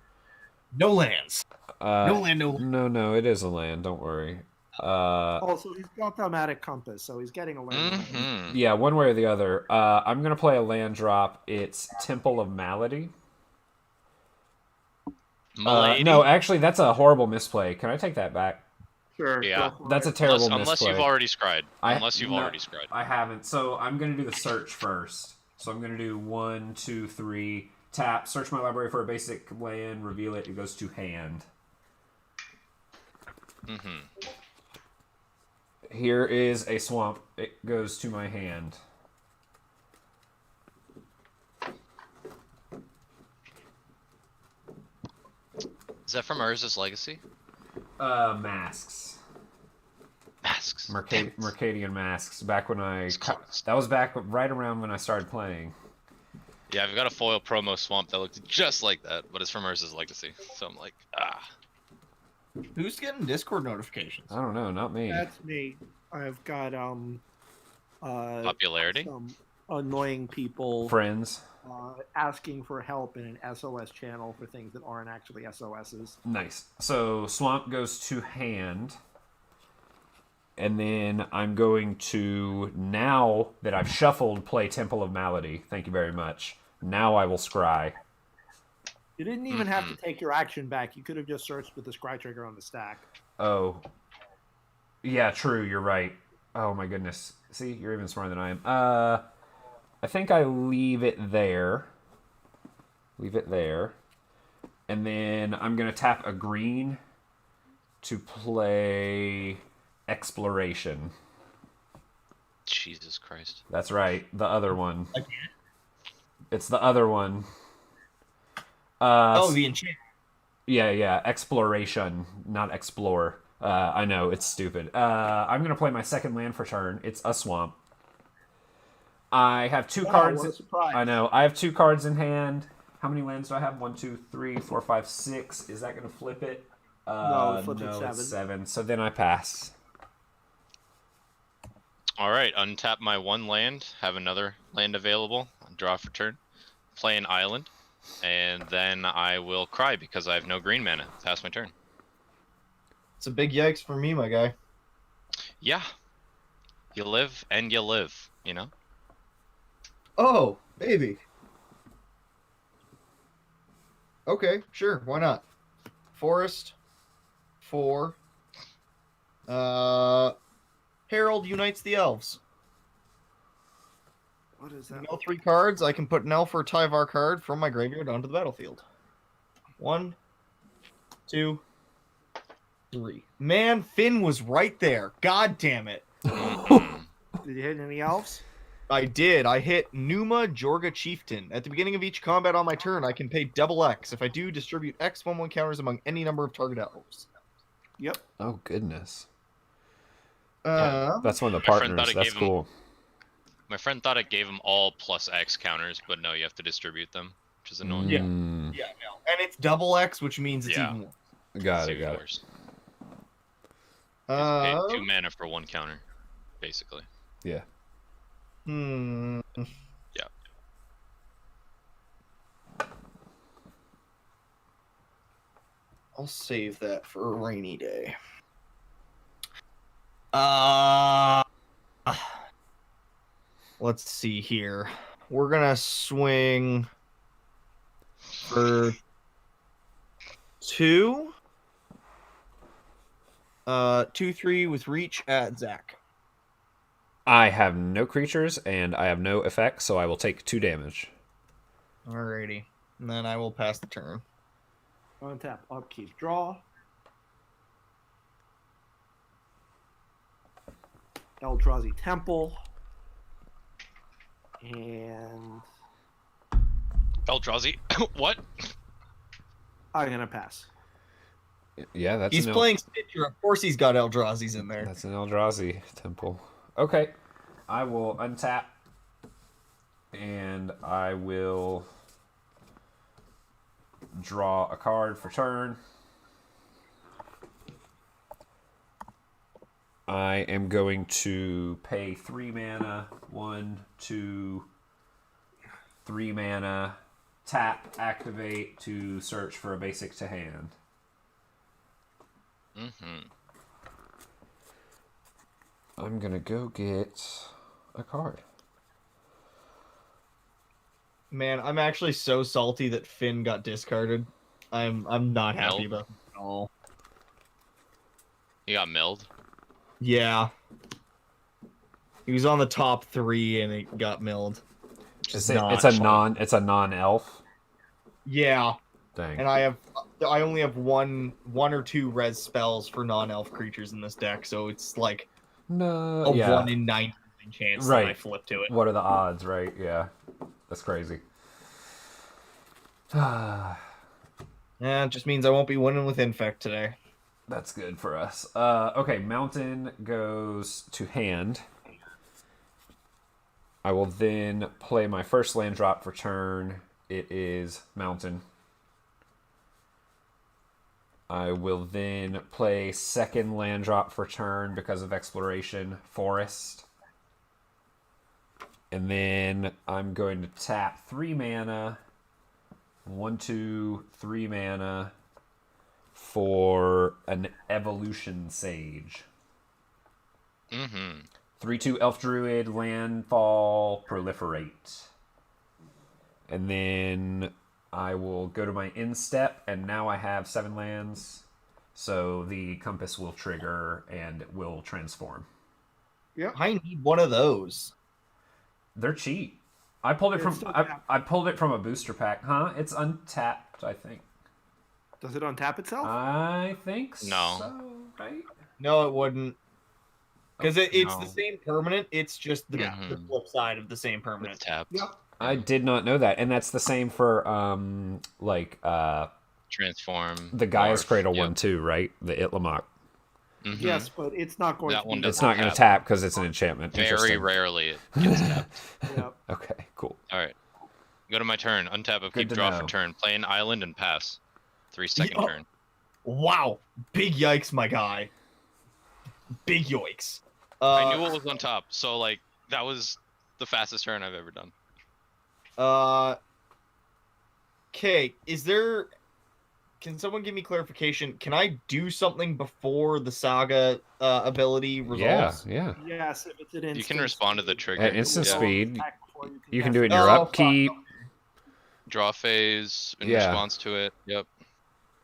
No lands. No land, no land. No, it is a land. Don't worry. Also, he's got Thaumatic Compass, so he's getting a land. Mm-hmm. Yeah, one way or the other. I'm gonna play a land drop. It's Temple of Malady. No, actually, that's a horrible misplay. Can I take that back? Sure. Yeah. go for That's a it. terrible Unless misplay. you've already scried. I Scried. I haven't. So I'm gonna do the search first. So I'm gonna do 1, 2, 3. Tap. Search my library for a basic land. Reveal it. It goes to hand. Mm-hmm. Here is a swamp. It goes to my hand. Is that from Urza's Legacy? Masks. Masks. Mercadian Masks. Back when It's close. that was back right around when I started playing. Yeah, I've got a foil promo swamp that looked just like that, but it's from Urza's Legacy. So I'm like, Who's getting Discord notifications? I don't know, not me. That's me. I've got popularity. some annoying people Friends. asking for help in an SOS channel for things that aren't actually SOSs. Nice. So swamp goes to hand. And then I'm going to, now that I've shuffled, play Temple of Malady. Thank you very much. Now I will scry. You didn't even have to take your action back. You could have just searched with the scry trigger on the stack. Oh. Yeah, true, you're right. Oh my goodness. See, you're even smarter than I am. I think I leave it there. Leave it there. And then I'm going to tap a green to play Exploration. Jesus Christ. That's right, the other one. It's the other one. The enchant. Yeah, Exploration, not Explore. I know, it's stupid. I'm going to play my second land for turn. It's a swamp. I have 2 cards. What a surprise. I know. I have 2 cards in hand. How many lands do I have? 1, 2, 3, 4, 5, 6. Is that going to flip it? No, it flips at no, 7. it's 7. So then I pass. All right, untap my 1 land, have another land available, draw for turn, play an island, and then I will cry because I have no green mana. Pass my turn. It's a big yikes for me, my guy. Yeah. You live and you live, you know? Oh, baby. Okay, sure, why not? Forest, 4. Herald unites the elves. What is that? Mill 3 cards. I can put an elf or Tyvar card from my graveyard onto the battlefield. 1, 2, 3. Man, Finn was right there. God damn it. Did you hit any elves? I did. I hit Numa Jorga Chieftain. At the beginning of each combat on my turn, I can pay double X. If I do, distribute X 1/1 counters among any number of target elves. Yep. Oh goodness. Uh, That's one of the My friend thought partners. it That's gave him- cool. My friend thought it gave them all plus X counters, but no, you have to distribute them, which is annoying. Yeah. Mm, yeah, no. And it's double X, which means it's Yeah. even more. got It's it. even Got it. worse. You just pay Uh, 2 mana for 1 counter, basically. Yeah. hmm. Yeah. I'll save that for a rainy day. Let's see here. We're gonna swing for 2. 2/3 with reach at Zach. I have no creatures and I have no effects, so I will take 2 damage. Alrighty. And then I will pass the turn. Untap, upkeep, draw. Eldrazi Temple. And Eldrazi? What? I'm going to pass. Yeah, that's He's an playing Stitcher. Of course he's got Eldrazi's in there. That's an Eldrazi temple. Okay. I will untap and I will draw a card for turn. I am going to pay 3 mana. 1, 2, 3 mana. Tap, activate to search for a basic to hand. Mm-hmm. I'm gonna go get a card. Man, I'm actually so salty that Finn got discarded. I'm not happy Milled? about it at all. He got milled. Yeah. He was on the top 3 and it got milled. It's a non-elf. Yeah. Dang. And I only have one or 2 res spells for non-elf creatures in this deck, so it's like No. a Yeah. 1 in 9 chance that I Right. flip to it. What are the odds, right? Yeah. That's crazy. Yeah, it just means I won't be winning with Infect today. That's good for us. Okay, Mountain goes to hand. I will then play my first land drop for turn. It is Mountain. I will then play second land drop for turn because of Exploration, Forest. And then I'm going to tap 3 mana, 1, 2, 3 mana for an Evolution Sage. Mm-hmm. 3/2 Elf Druid, Landfall, Proliferate. And then I will go to my instep, and now I have 7 lands. So the Compass will trigger and will transform. I need one of those. They're cheap. I pulled it It's from still I tapped. pulled it from a booster pack, huh? It's untapped, I think. Does it untap itself? I think No. so, right? No, it wouldn't. Because it's No. the same permanent, it's just the, Yeah. the flip side of the same With permanent. tapped. Yep. I did not know that, and that's the same for Transform. the Gaia's morph, Cradle yep. one too, right? The Itlamok. Mhm. Yes, but it's not going That to one be. does It's not going to tap because it's an enchantment. Very Interesting. rarely it gets tapped. Yep. Okay, cool. All right. Go to my turn. Untap, upkeep, Good to draw know. for turn. Play an island and pass. 3-second Yeah. turn. Wow. Big yikes, my guy. Big yoicks. I knew what was on top, so like that was the fastest turn I've ever done. Okay, can someone give me clarification? Can I do something before the saga ability resolves? Yeah. Yes, if it's an instant. You can respond to the trigger. At instant It will speed, attack before you can cast do it in it. your Oh, upkeep. Draw phase in Yeah. response to it. Yep.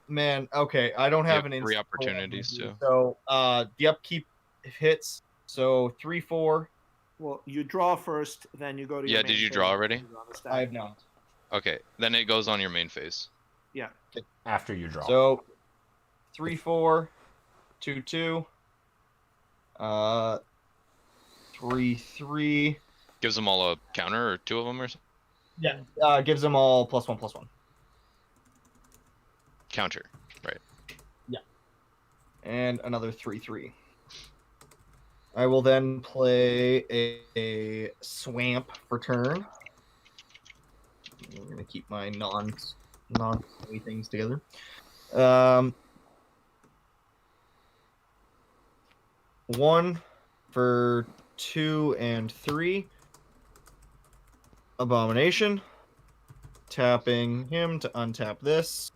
Man, okay, I don't You have have an 3 instant opportunities too. So, the upkeep hits. So 3/4. Well, you draw first, then you go to your Yeah, main did you phase, draw and already? you draw the stack. I have not. Okay, then it goes on your main phase. Yeah. After you draw. So 3/4, 2/2, 3/3, Gives them all a counter, or 2 of them, or something? Yeah. Gives them all +1/+1. Counter. Right. Yeah. And another 3/3. I will then play a swamp for turn. I'm gonna keep my non things together. 1 for 2 and 3. Abomination. Tapping him to untap this.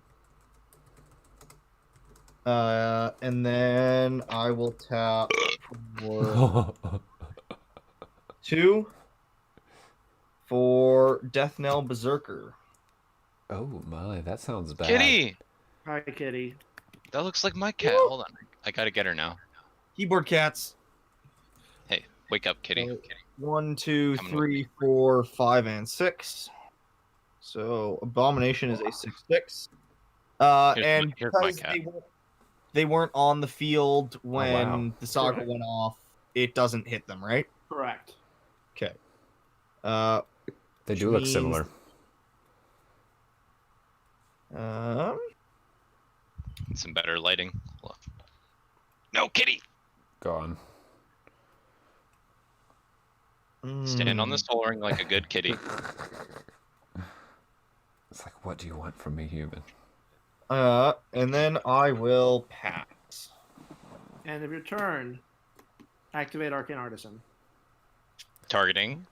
And then I will tap for 2 for Death Knell Berserker. Oh my, that sounds bad. Kitty! Hi, Kitty. That looks like my cat. Hold on. I gotta get her now. Keyboard cats. Hey, wake up, Kitty. 1, 2, Coming 3, 4, 5, and 6. So Abomination is a 6/6. And Here's my because cat. they weren't on the field when wow. the saga Correct. went off, it doesn't hit them, right? Correct. Okay. They Which do look means- similar. Some better lighting. Hold on. No, Kitty! Gone. Stand on the soul ring like a good kitty. It's like, what do you want from me, human? And then I will pass. End of your turn. Activate Arcane Artisan. Targeting.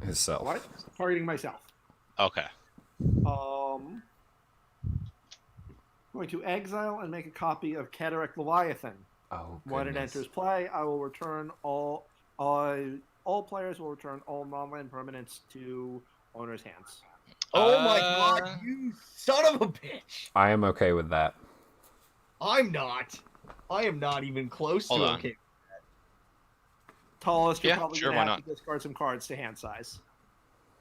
Himself. What? Targeting myself. Okay. Going to exile and make a copy of Cataract Leviathan. Oh, When it goodness. enters play, I will return all players will return all non-land permanents to owner's hands. Oh my god, you son of a bitch! I am okay with that. I'm not. I am not even close Hold to on. okay. Tallest, you're Yeah, probably sure, going to why have to discard some cards to hand size.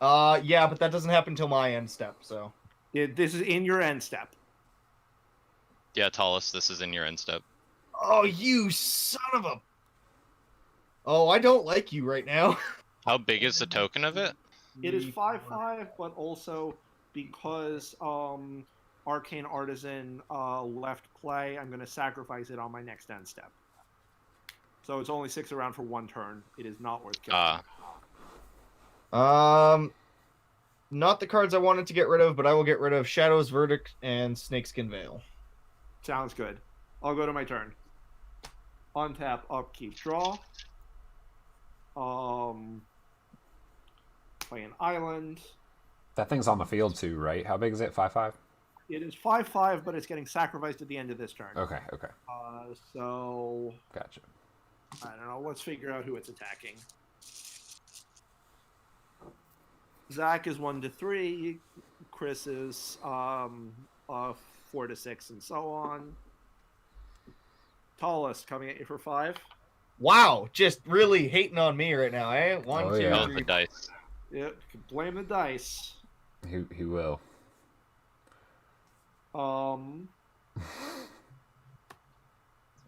Yeah, but that doesn't happen until my end step, so. This is in your end step. Yeah, Tallest, this is in your end step. Oh, you son of a. Oh, I don't like you right now. How big is the token of it? It is 5/5, but also because Arcane Artisan left play, I'm going to sacrifice it on my next end step. So it's only 6 around for 1 turn. It is not worth killing. Not the cards I wanted to get rid of, but I will get rid of Shadow's Verdict and Snakeskin Veil. Sounds good. I'll go to my turn. Untap, upkeep, draw. Play an island. That thing's on the field too, right? How big is it? 5/5? It is 5/5, but it's getting sacrificed at the end of this turn. Okay, okay. So Gotcha. I don't know. Let's figure out who it's attacking. Zach is 1 to 3. Chris is 4 to 6, and so on. Tallest coming at you for 5. Wow, just really hating on me right now, eh? One, Oh, two, yeah. That was three. the dice. Yep, you can blame the dice. He will. And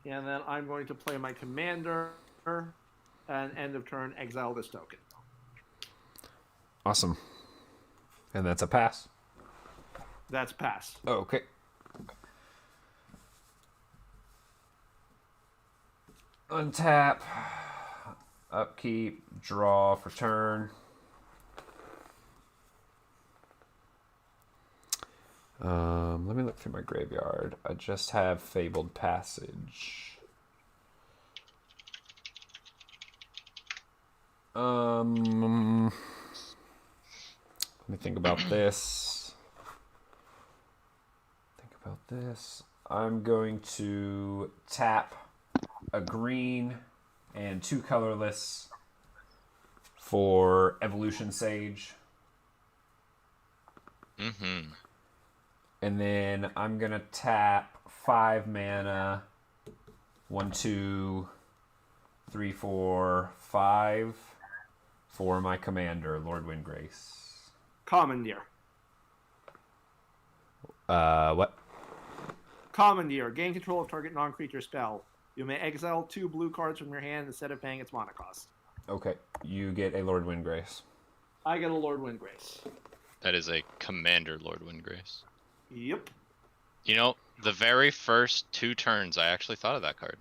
then I'm going to play my commander, and end of turn, exile this token. Awesome. And that's a pass. That's pass. Okay. Untap. Upkeep. Draw for turn. Let me look through my graveyard. I just have Fabled Passage. Let me think about this. I'm going to tap a green and 2 colorless for Evolution Sage. Mm-hmm. And then I'm going to tap 5 mana. 1, 2, 3, 4, 5 for my commander, Lord Windgrace. Commandeer. What? Commandeer. Gain control of target non-creature spell. You may exile 2 blue cards from your hand instead of paying its mana cost. Okay, you get a Lord Windgrace. I get a Lord Windgrace. That is a Commander Lord Windgrace. Yep. You know, the very first 2 turns, I actually thought of that card.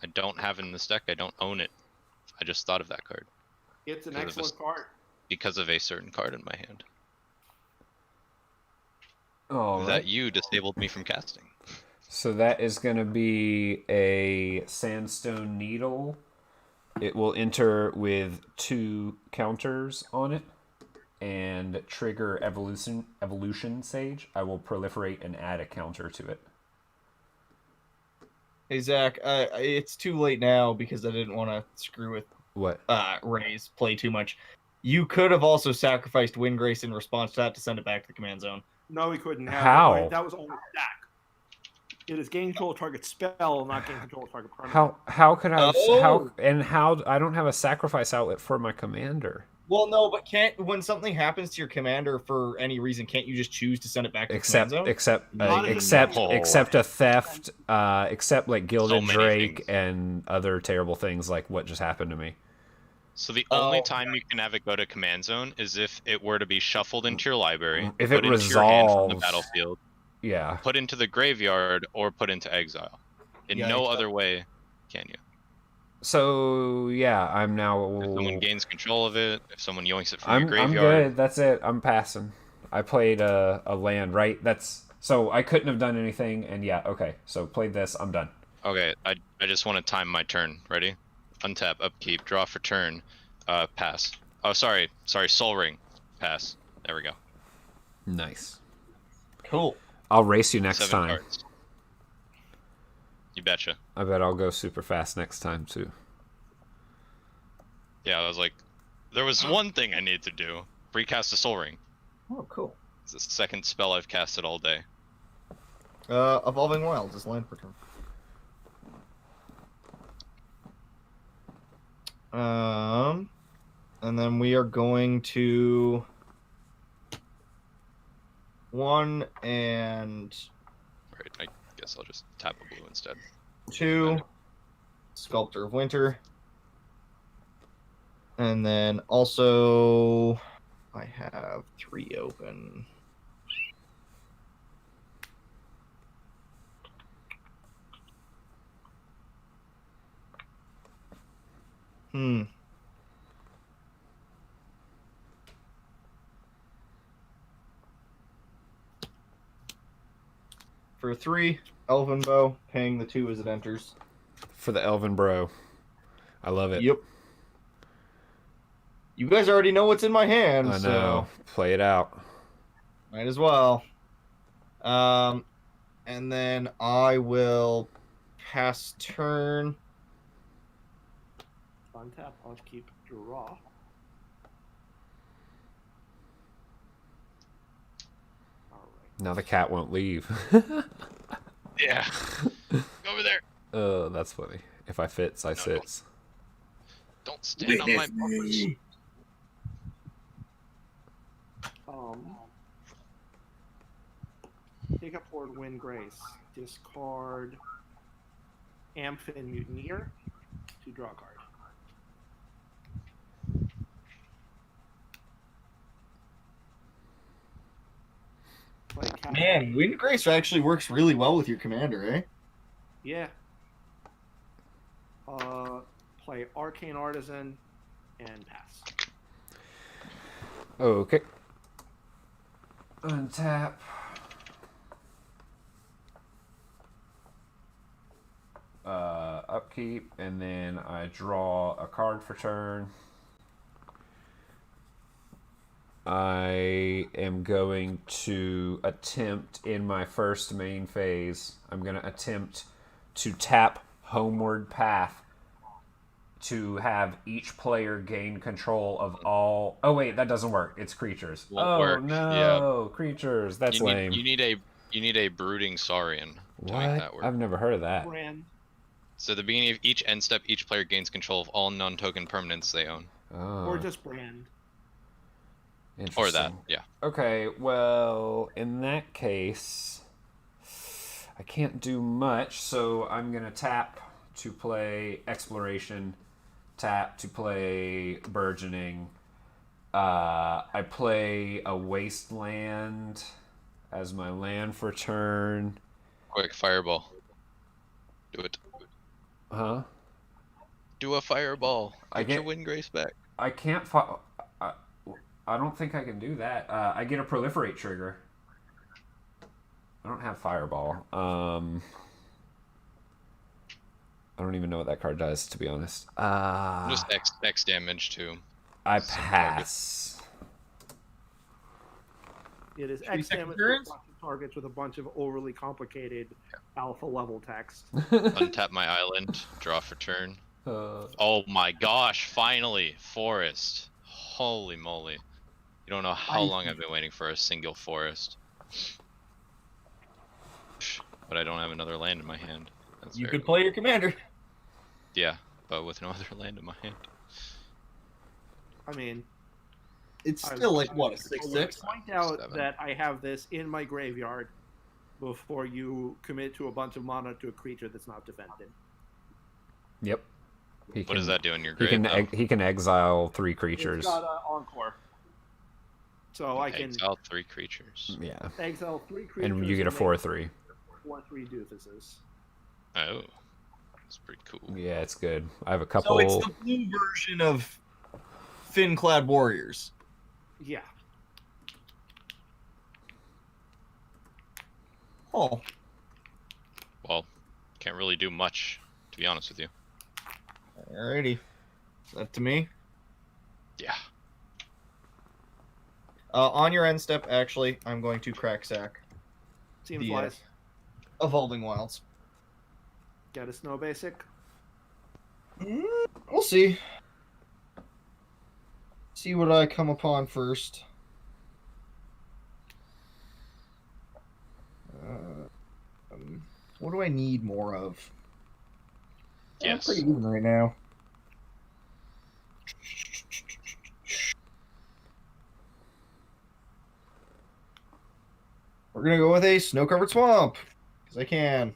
I don't have it in this deck. I don't own it. I just thought of that card It's an Because of excellent card. because of a certain card in my hand All that right. you disabled me from casting. So that is going to be a Sandstone Needle. It will enter with 2 counters on it and trigger Evolution Sage. I will proliferate and add a counter to it. Hey Zach, it's too late now because I didn't want to screw with What? Ray's play too much. You could have also sacrificed Windgrace in response to that to send it back to the command zone. No, he couldn't have. How? It. That was only stack. It is gain control of target spell, not gain control of target permanent. How could I? Oh. How I don't have a sacrifice outlet for my commander. Well, no, but when something happens to your commander for any reason, can't you just choose to send it back to the command zone? Except a theft, except like Gilded many Drake things. and other terrible things like what just happened to me. So the only time you can have it go to command zone is if it were to be shuffled into your library, If put it into your hand from the resolves. battlefield, Yeah. put into the graveyard, or put into exile. In no Yikes. other way can you. So yeah, I'm now. If someone gains control of it, if someone yoinks it from I'm your graveyard. good. That's it. I'm passing. I played a land, right? So I couldn't have done anything, and yeah, okay. So played this. I'm done. Okay, I just want to time my turn. Ready? Untap, upkeep, draw for turn, pass. Oh, sorry, Soul Ring, pass. There we go. Nice. Cool. I'll race you next 7 time. cards. You betcha. I bet I'll go super fast next time too. Yeah, I was like, there was one thing I need to do. Recast a Soul Ring. Oh, cool. It's the second spell I've casted all day. Evolving Wilds is land per turn. And then we are going to 1 and Right, I guess I'll just tap a blue instead. 2, Sculptor of Winter. And then also, I have 3 open. For 3, Elven Bow, paying the 2 as it enters. For the Elven Bro. I love it. Yep. You guys already know what's in my hand, I know. so Play it out. might as well. And then I will pass turn. Untap, upkeep, draw. Now the cat won't leave. Yeah. Over there. Oh, that's funny. If I fits, I sits. Don't stand on my bumpers. Take up Lord Windgrace. Discard Amphin Mutineer to draw a card. Play Man, Windgrace actually works really well with your commander, eh? Yeah. Play Arcane Artisan and pass. Okay. Untap. Upkeep, and then I draw a card for turn. I am going to attempt in my first main phase. I'm going to attempt to tap Homeward Path to have each player gain control of all. Oh wait, that doesn't work. It's creatures. Won't work. No, creatures. That's lame. You need a brooding Saurian to What? make that work. I've never heard of that. Brand. So at the beginning of each end step, each player gains control of all non-token permanents they own. Oh, Or just brand. Or that, interesting. yeah. Okay, well, in that case, I can't do much, so I'm going to tap to play Exploration, tap to play Burgeoning, I play a wasteland as my land for turn. Quick fireball. Do it. Huh? Do a fireball. I Get your get- wind grace back. I can't. I don't think I can do that. I get a proliferate trigger. I don't have fireball. I don't even know what that card does, to be honest. Just X damage to I some pass. It is 3 X second damage turns? to a bunch of targets with a bunch of overly complicated alpha level text. Untap my island. Draw for turn. Oh my gosh! Finally, forest. Holy moly! You don't know how long I've been waiting for a single forest. But I don't have another land in my hand. That's You very could play your commander. Yeah, but with no other land in my hand. I mean, It's I still was- like what, a I will 6/6? Point out 7. that I have this in my graveyard before you commit to a bunch of mana to a creature that's not defended. Yep. What does that do in your He grave? can though? he can exile 3 creatures. It's got Encore. So I can Exile 3 creatures. Yeah. exile 3 creatures. And you get a make 4/3. 4/3 doofuses. Oh, that's pretty cool. Yeah, it's good. I have a couple. So it's the blue version of Fin-clad warriors. Yeah. Oh, Well, can't really do much, to be honest with you. alrighty. Up to me. Yeah. On your end step, actually, I'm going to crack sack Seems the wise. Evolving Wilds. Get a snow basic. We'll see. See what I come upon first. What do I need more of? I'm Yes. pretty even right now. We're gonna go with a snow-covered swamp because I can.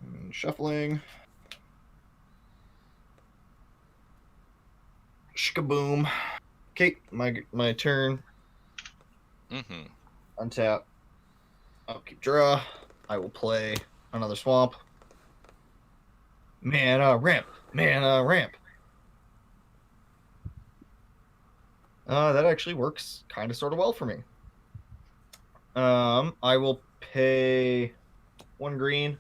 And shuffling. Shkaboom. Okay, my turn. Mm-hmm. Untap. Upkeep draw. I will play another swamp. Mana ramp. Mana ramp. That actually works kind of sort of well for me. I will pay 1 green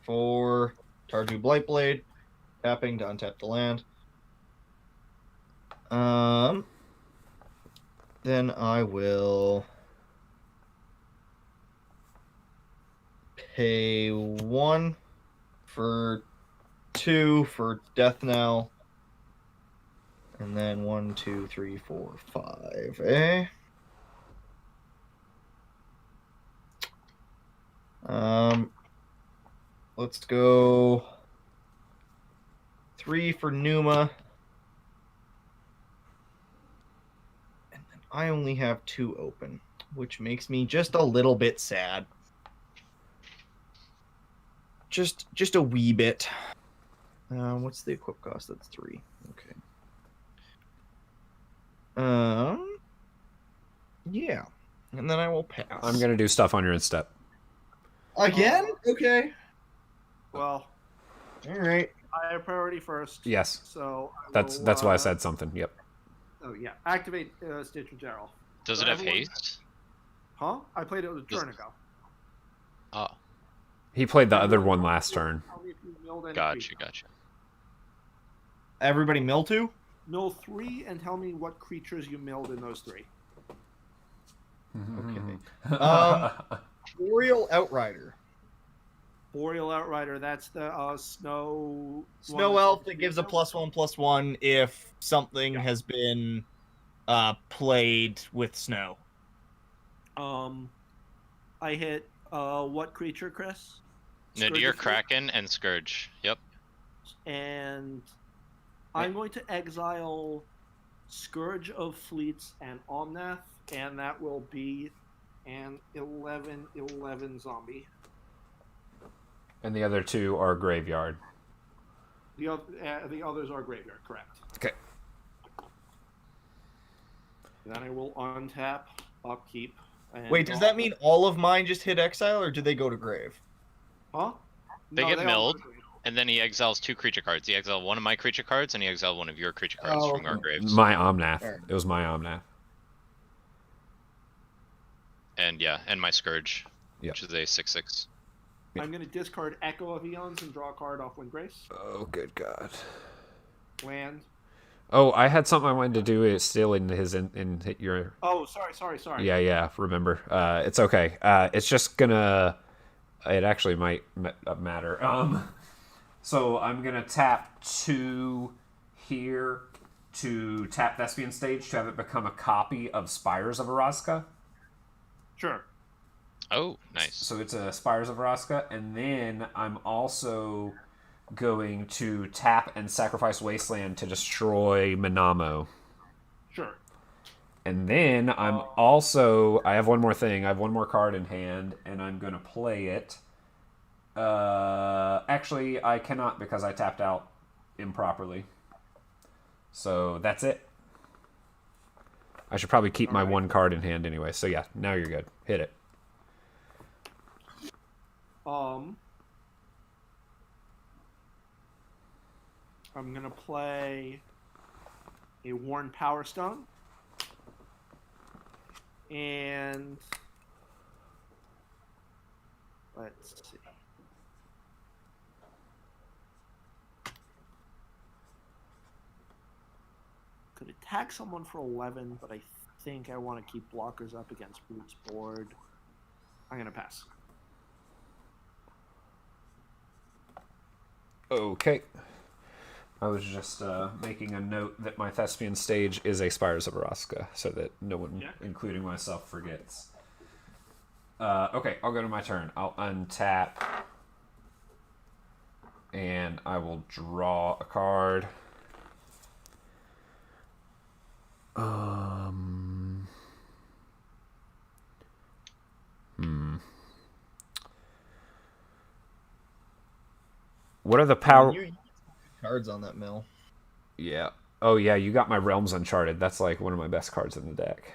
for Tarju Blightblade, tapping to untap the land. Then I will pay 1 for 2 for Death Knell. And then 1, 2, 3, 4, 5. Let's go 3 for Numa. And then I only have 2 open, which makes me just a little bit sad. Just a wee bit. What's the equip cost? That's 3. Okay. Yeah. And then I will pass. I'm gonna do stuff on your instep. Again? Okay. Well, All right. I have priority first. Yes. So I That's will, why I said something. Yep. Oh yeah, activate Stitch and Gerald. Does So it have everyone- haste? Huh? I played it a turn ago. Oh, He played the other one last turn. Tell me if you milled any gotcha, creature. gotcha. Everybody mill 2? Mill 3 and tell me what creatures you milled in those 3. Okay. Boreal Outrider. Boreal Outrider, that's the snow. Snow one Elf that's that gives a milled? +1/+1 if something Yeah. has been played with snow. I hit what creature, Chris? Nadir, Scourge of Kraken, and Scourge. Yep. And I'm going to exile Scourge of Fleets and Omnath, and that will be an 11/11 zombie. And the other 2 are graveyard. The others are graveyard, correct. Okay. Then I will untap, upkeep. And Wait, does that mean all of mine just hit exile, or do they go to grave? Huh? They No, get all milled, go to grave. and then he exiles 2 creature cards. He exiled one of my creature cards, and he exiled one of your creature cards from our graves. My Omnath. Alright. It was my Omnath. And yeah, and my Scourge, Yep. which is a 6/6. I'm going to discard Echo of Eons and draw a card off Windgrace. Oh, good God. Land. Oh, I had something I wanted to do. It's still in hit your. Oh, sorry. Yeah. Remember, it's okay. It's just gonna. It actually might matter. So I'm gonna tap 2 here to tap Thespian Stage to have it become a copy of Spires of Erazka. Sure. Oh, nice. So it's a Spires of Erazka, and then I'm also going to tap and sacrifice Wasteland to destroy Minamo. Sure. And then I have one more thing. I have one more card in hand, and I'm going to play it. Actually, I cannot because I tapped out improperly. So that's it. I should probably keep my one card in hand anyway. So yeah, now you're good. Hit it. I'm gonna play a Worn Power Stone, and let's see. Could attack someone for 11, but I think I want to keep blockers up against Brute's board. I'm gonna pass. Okay. I was just making a note that my Thespian Stage is a Spires of Erazka, so that no one, including myself, forgets. Okay, I'll go to my turn. I'll untap, and I will draw a card. What are the power? You cards on that mill. Yeah. Oh yeah, you got my Realms Uncharted. That's like one of my best cards in the deck.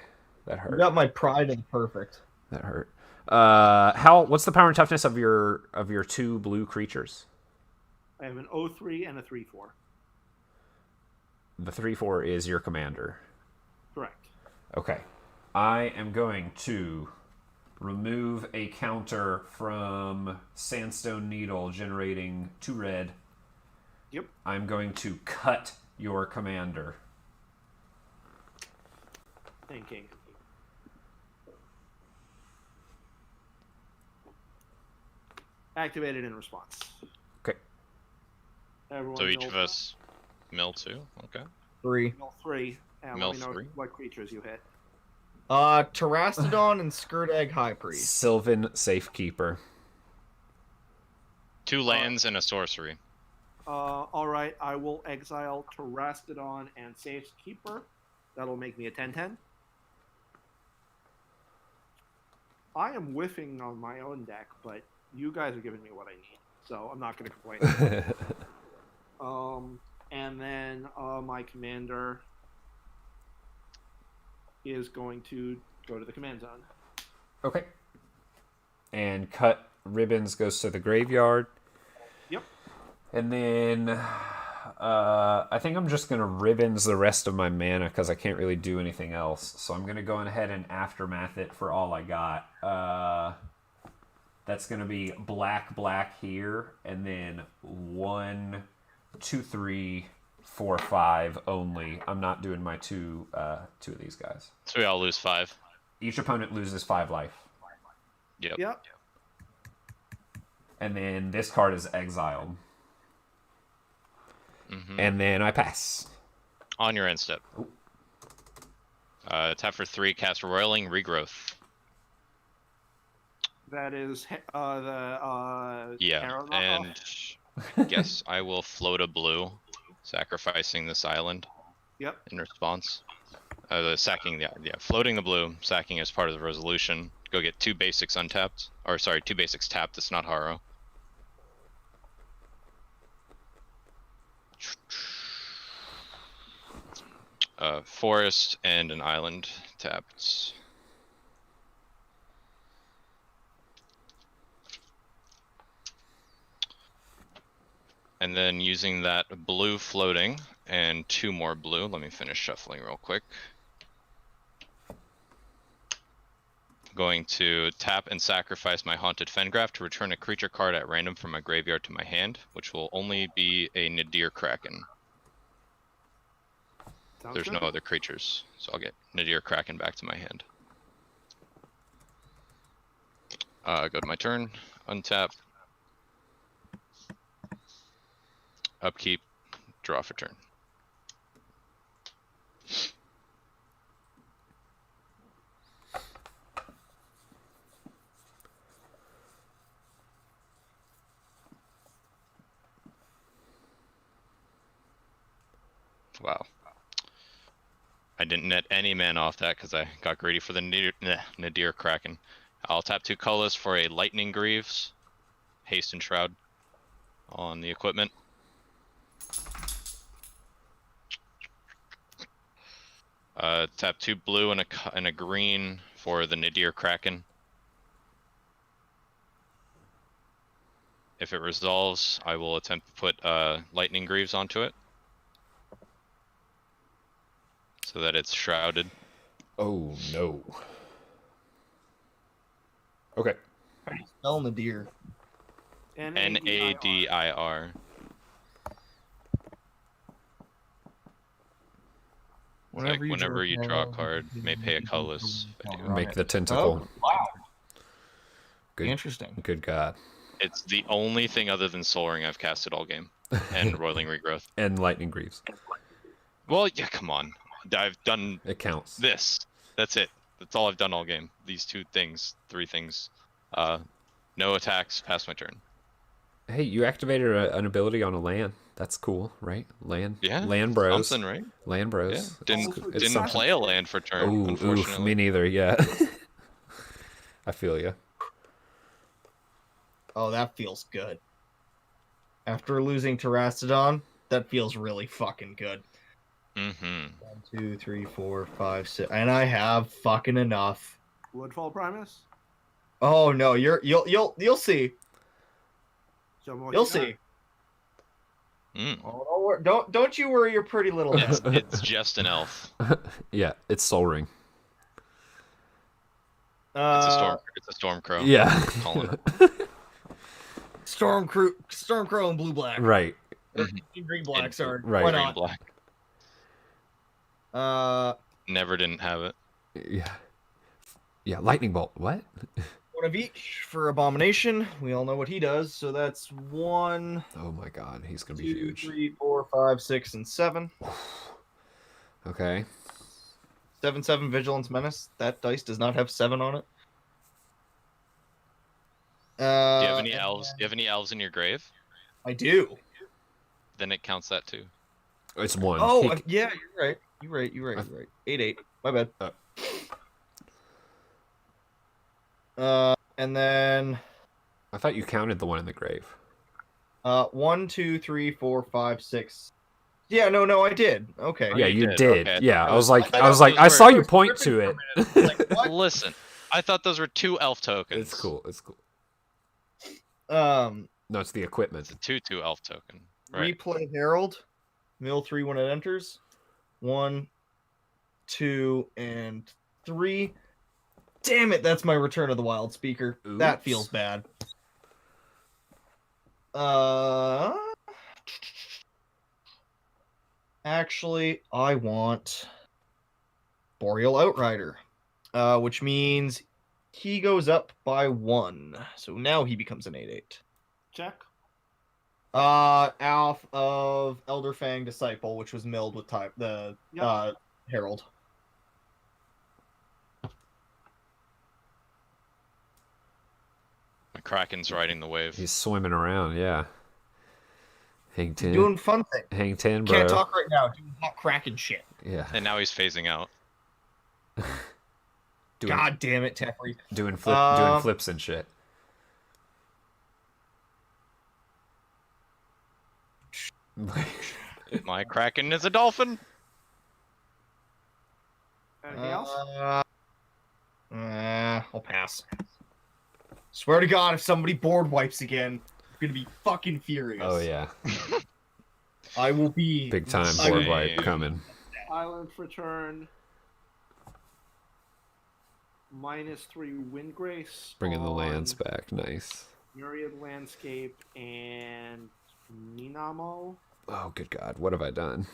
That hurt. You got my Pride and Perfect. That hurt. What's the power and toughness of your 2 blue creatures? I have an 0/3 and a 3/4. The 3/4 is your commander. Correct. Okay. I am going to remove a counter from Sandstone Needle, generating 2 red. Yep. I'm going to cut your commander. Thinking. Activated in response. Okay. Everyone So each mill of us mill 2. Okay. 3. Mill 3. And Mill let me know 3. what creatures you hit. Terastodon and Skirt Egg High Priest. Sylvan Safekeeper. 2 lands and a sorcery. Alright, I will exile Terastodon and Safekeeper. That'll make me a 10/10. I am whiffing on my own deck, but you guys are giving me what I need, so I'm not going to complain. And then my commander is going to go to the command zone. Okay. And cut ribbons goes to the graveyard. Yep. And then I think I'm just going to ribbons the rest of my mana because I can't really do anything else. So I'm going to go ahead and aftermath it for all I got. That's going to be black here, and then 1, 2, 3, 4, 5 only. I'm not doing my two of these guys. So we all lose 5. Each opponent loses 5 life. Yep. And then this card is exiled. Mm-hmm. And then I pass. On your end step. Tap for 3, cast Roiling Regrowth. That is the Yeah, arrow knockoff. and I guess I will float a blue, sacrificing this island. Yep. In response. Sacking, floating the blue, sacking as part of the resolution. Go get 2 basics untapped. Or sorry, 2 basics tapped, it's not Haro. Forest and an island tapped. And then using that blue floating and 2 more blue, let me finish shuffling real quick. Going to tap and sacrifice my Haunted Fengraf to return a creature card at random from my graveyard to my hand, which will only be a Nadir Kraken. Sounds There's good. no other creatures, so I'll get Nadir Kraken back to my hand. Go to my turn, untap, upkeep, draw for turn. Wow. I didn't net any mana off that because I got greedy for the Nadir Kraken. I'll tap 2 colors for a Lightning Greaves, Haste and Shroud on the equipment. Tap 2 blue and a green for the Nadir Kraken. If it resolves, I will attempt to put Lightning Greaves onto it, so that it's shrouded. Oh no. Okay. Spell Nadir. Nadir. Whenever you draw a card, may pay a colorless. Make the tentacle. Oh, wow. Good. Interesting. Good God. It's the only thing other than Soul Ring I've casted all game, and Roiling Regrowth. And Lightning Greaves. Well, yeah, come on. I've done It counts. this. That's it. That's all I've done all game. These 2 things, 3 things. No attacks, pass my turn. Hey, you activated an ability on a land. That's cool, right? Land. Yeah. Land bros. Something, right? Land bros. Yeah. Didn't It's something. play a land for turn, Ooh, unfortunately. oof, me neither. Yeah. I feel you. Oh, that feels good. After losing to Rastodon, that feels really fucking good. Mm-hmm. 1, 2, 3, 4, 5, 6, and I have fucking enough. Woodfall Primus. Oh no, you'll see. Show me what You'll you got. see. Mm. Oh, don't you worry your pretty little head. It's just an elf. Yeah, it's Soul Ring. It's a storm crow. Yeah. Calling it. Stormcrow and blue black. Right. Green black, sorry. Right. Why Green not? black. Never didn't have it. Yeah. Yeah, Lightning Bolt. What? One of each for Abomination. We all know what he does, so that's 1, Oh my God, he's gonna be 2, huge. 3, 4, 5, 6, and 7. Okay. 7/7 Vigilance Menace. That dice does not have 7 on it. Do you have any elves? Do you have any elves in your grave? I do. Then it counts that too. It's 1. Oh, yeah, you're right. You're right. 8/8. My bad. And then I thought you counted the one in the grave. 1, 2, 3, 4, 5, 6. Yeah, no, I did. Okay. Yeah, you you did. did. Okay. Yeah, I was like, I I saw you point tripping to it. for a minute. Like, what? Listen, I thought those were 2 elf tokens. It's cool. It's cool. Um, No, it's the equipment. It's a 2/2 elf token. Right. Replay Herald. Mill 3 when it enters. 1, 2, and 3. Damn it, that's my Return of the Wild speaker. That Oops. feels bad. Actually, I want Boreal Outrider, which means he goes up by 1. So now he becomes an 8/8. Check. Off of Elderfang Disciple, which was milled with the Yep. Herald. My Kraken's riding the wave. He's swimming around. Yeah. Hang 10. Doing fun thing. Hang 10, bro. Can't talk right now. Doing hot Kraken shit. Yeah. And now he's phasing out. God damn it, Teferi. Doing flips and shit. My Kraken is a dolphin. Anything else? I'll pass. Swear to God, if somebody board wipes again, I'm gonna be fucking furious. Oh yeah, I will be big time I board will- wipe coming. Island for turn. -3 wind grace. Bringing the on lands back, nice. Myriad Landscape and Minamo. Oh good God, what have I done?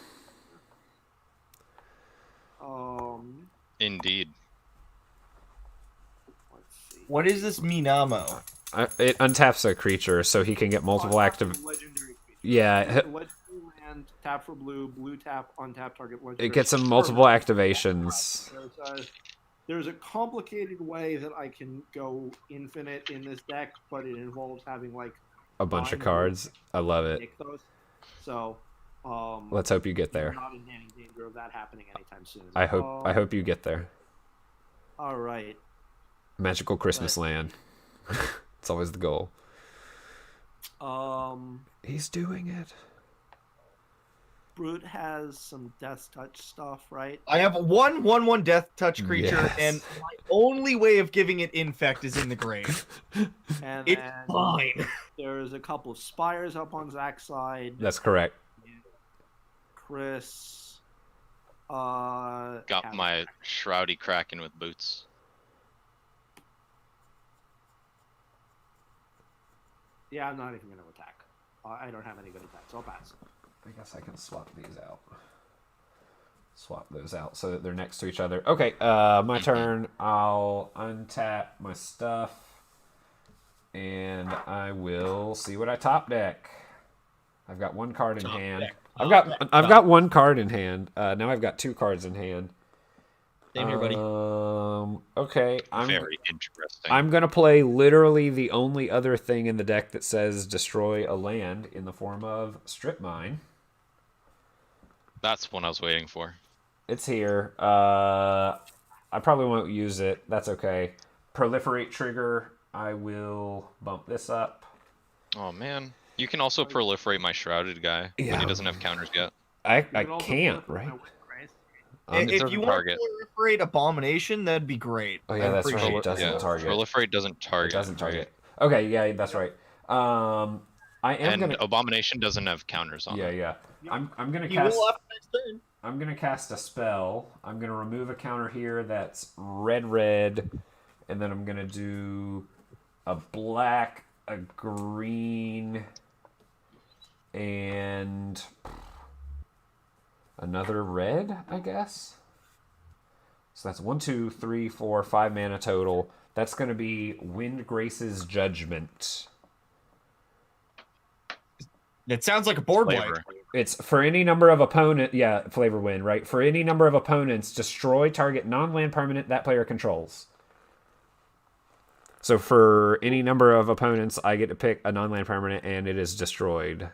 Indeed. Let's see. What is this Minamo? It untaps a creature, so he can get multiple active. Legendary creature. Yeah, Legendary land, tap for blue, blue tap, untap target legendary. it gets him multiple activations. There's a complicated way that I can go infinite in this deck, but it involves having like A bunch of 9 cards. I love it. nick those. So, Let's hope you get you're there. not in any danger of that happening anytime soon. I hope you get there. All right. Magical Christmas land. It's always the goal. He's doing it. Brute has some Death Touch stuff, right? I have a 1/1/1 Death Touch creature, Yes. and my only way of giving it infect is in the grave. And It's then fine. there's a couple of Spires up on Zach's side. That's correct. Chris. Got has- my Shroudy Kraken with boots. Yeah, I'm not even going to attack. I don't have any good attacks. I'll pass. I guess I can swap these out. Swap those out so that they're next to each other. Okay, my turn. I'll untap my stuff. And I will see what I top deck. I've got one card in hand. I've got one card in hand. Now I've got 2 cards in hand. Same here, buddy. Okay, Very interesting. I'm gonna play literally the only other thing in the deck that says destroy a land in the form of Strip Mine. That's one I was waiting for. It's here. I probably won't use it. That's okay. Proliferate trigger. I will bump this up. Oh man. You can also proliferate my Shrouded guy when Yeah. he doesn't have counters yet. I can also can't, flip right? my Wind Grace. It If doesn't you want target. to proliferate Abomination, that'd be great. Oh yeah, I'd that's right. appreciate It doesn't Yeah, target. Proliferate doesn't target. It doesn't target. Okay, yeah, that's right. I am And gonna. Abomination doesn't have counters on Yeah, it. yeah. I'm gonna You cast. will after next turn. I'm gonna cast a spell. I'm gonna remove a counter here that's red, and then I'm gonna do a black, a green, and another red, I guess. So that's 1, 2, 3, 4, 5 mana total. That's gonna be Wind Grace's Judgment. It sounds like a board wipe. Flavor. It's for any number of flavor win, right? For any number of opponents, destroy target non-land permanent that player controls. So for any number of opponents, I get to pick a non-land permanent, and it is destroyed.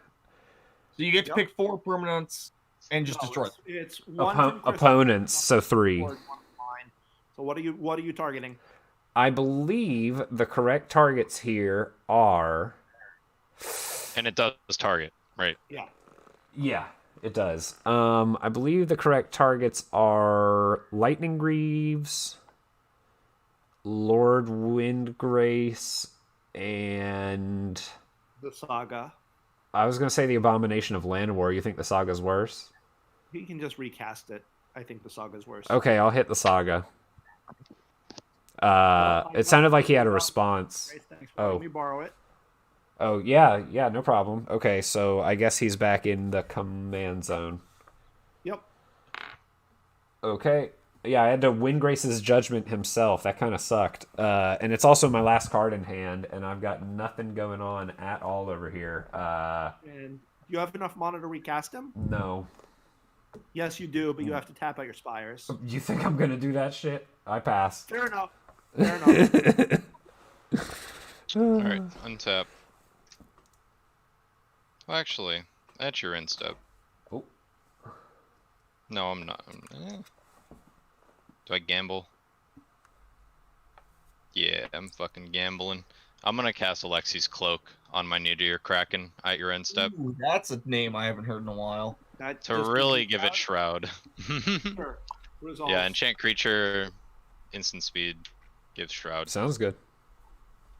So you get to pick 4 permanents and just destroy them. It's one from Chris, Opponents, one so from 3. Ford, one from mine. So what are you targeting? I believe the correct targets here are. And it does target, right? Yeah. Yeah, it does. I believe the correct targets are Lightning Greaves, Lord Windgrace, and The Saga. I was gonna say the Abomination of Land War. You think the Saga's worse? He can just recast it. I think the Saga's worse. Okay, I'll hit the Saga. Well, It sounded like he had a response. Grace, thanks for Oh. letting me borrow it. Oh yeah, no problem. Okay, so I guess he's back in the command zone. Yep. Okay. Yeah, I had to win Grace's Judgment himself. That kind of sucked. And it's also my last card in hand, and I've got nothing going on at all over here. And you have enough mana to recast him? No. Yes, you do, but you have to tap out your Spires. You think I'm gonna do that shit? I pass. Fair enough. Fair enough. Alright, untap. Well, actually, that's your end step. Oh. No, I'm not. Do I gamble? Yeah, I'm fucking gambling. I'm gonna cast Alexi's Cloak on my Nadir Kraken at your end step. Ooh, that's a name I haven't heard in a while. That To just really gives me give it Shroud. Sure. Resolve. Yeah, enchant creature, instant speed, gives Shroud. Sounds good.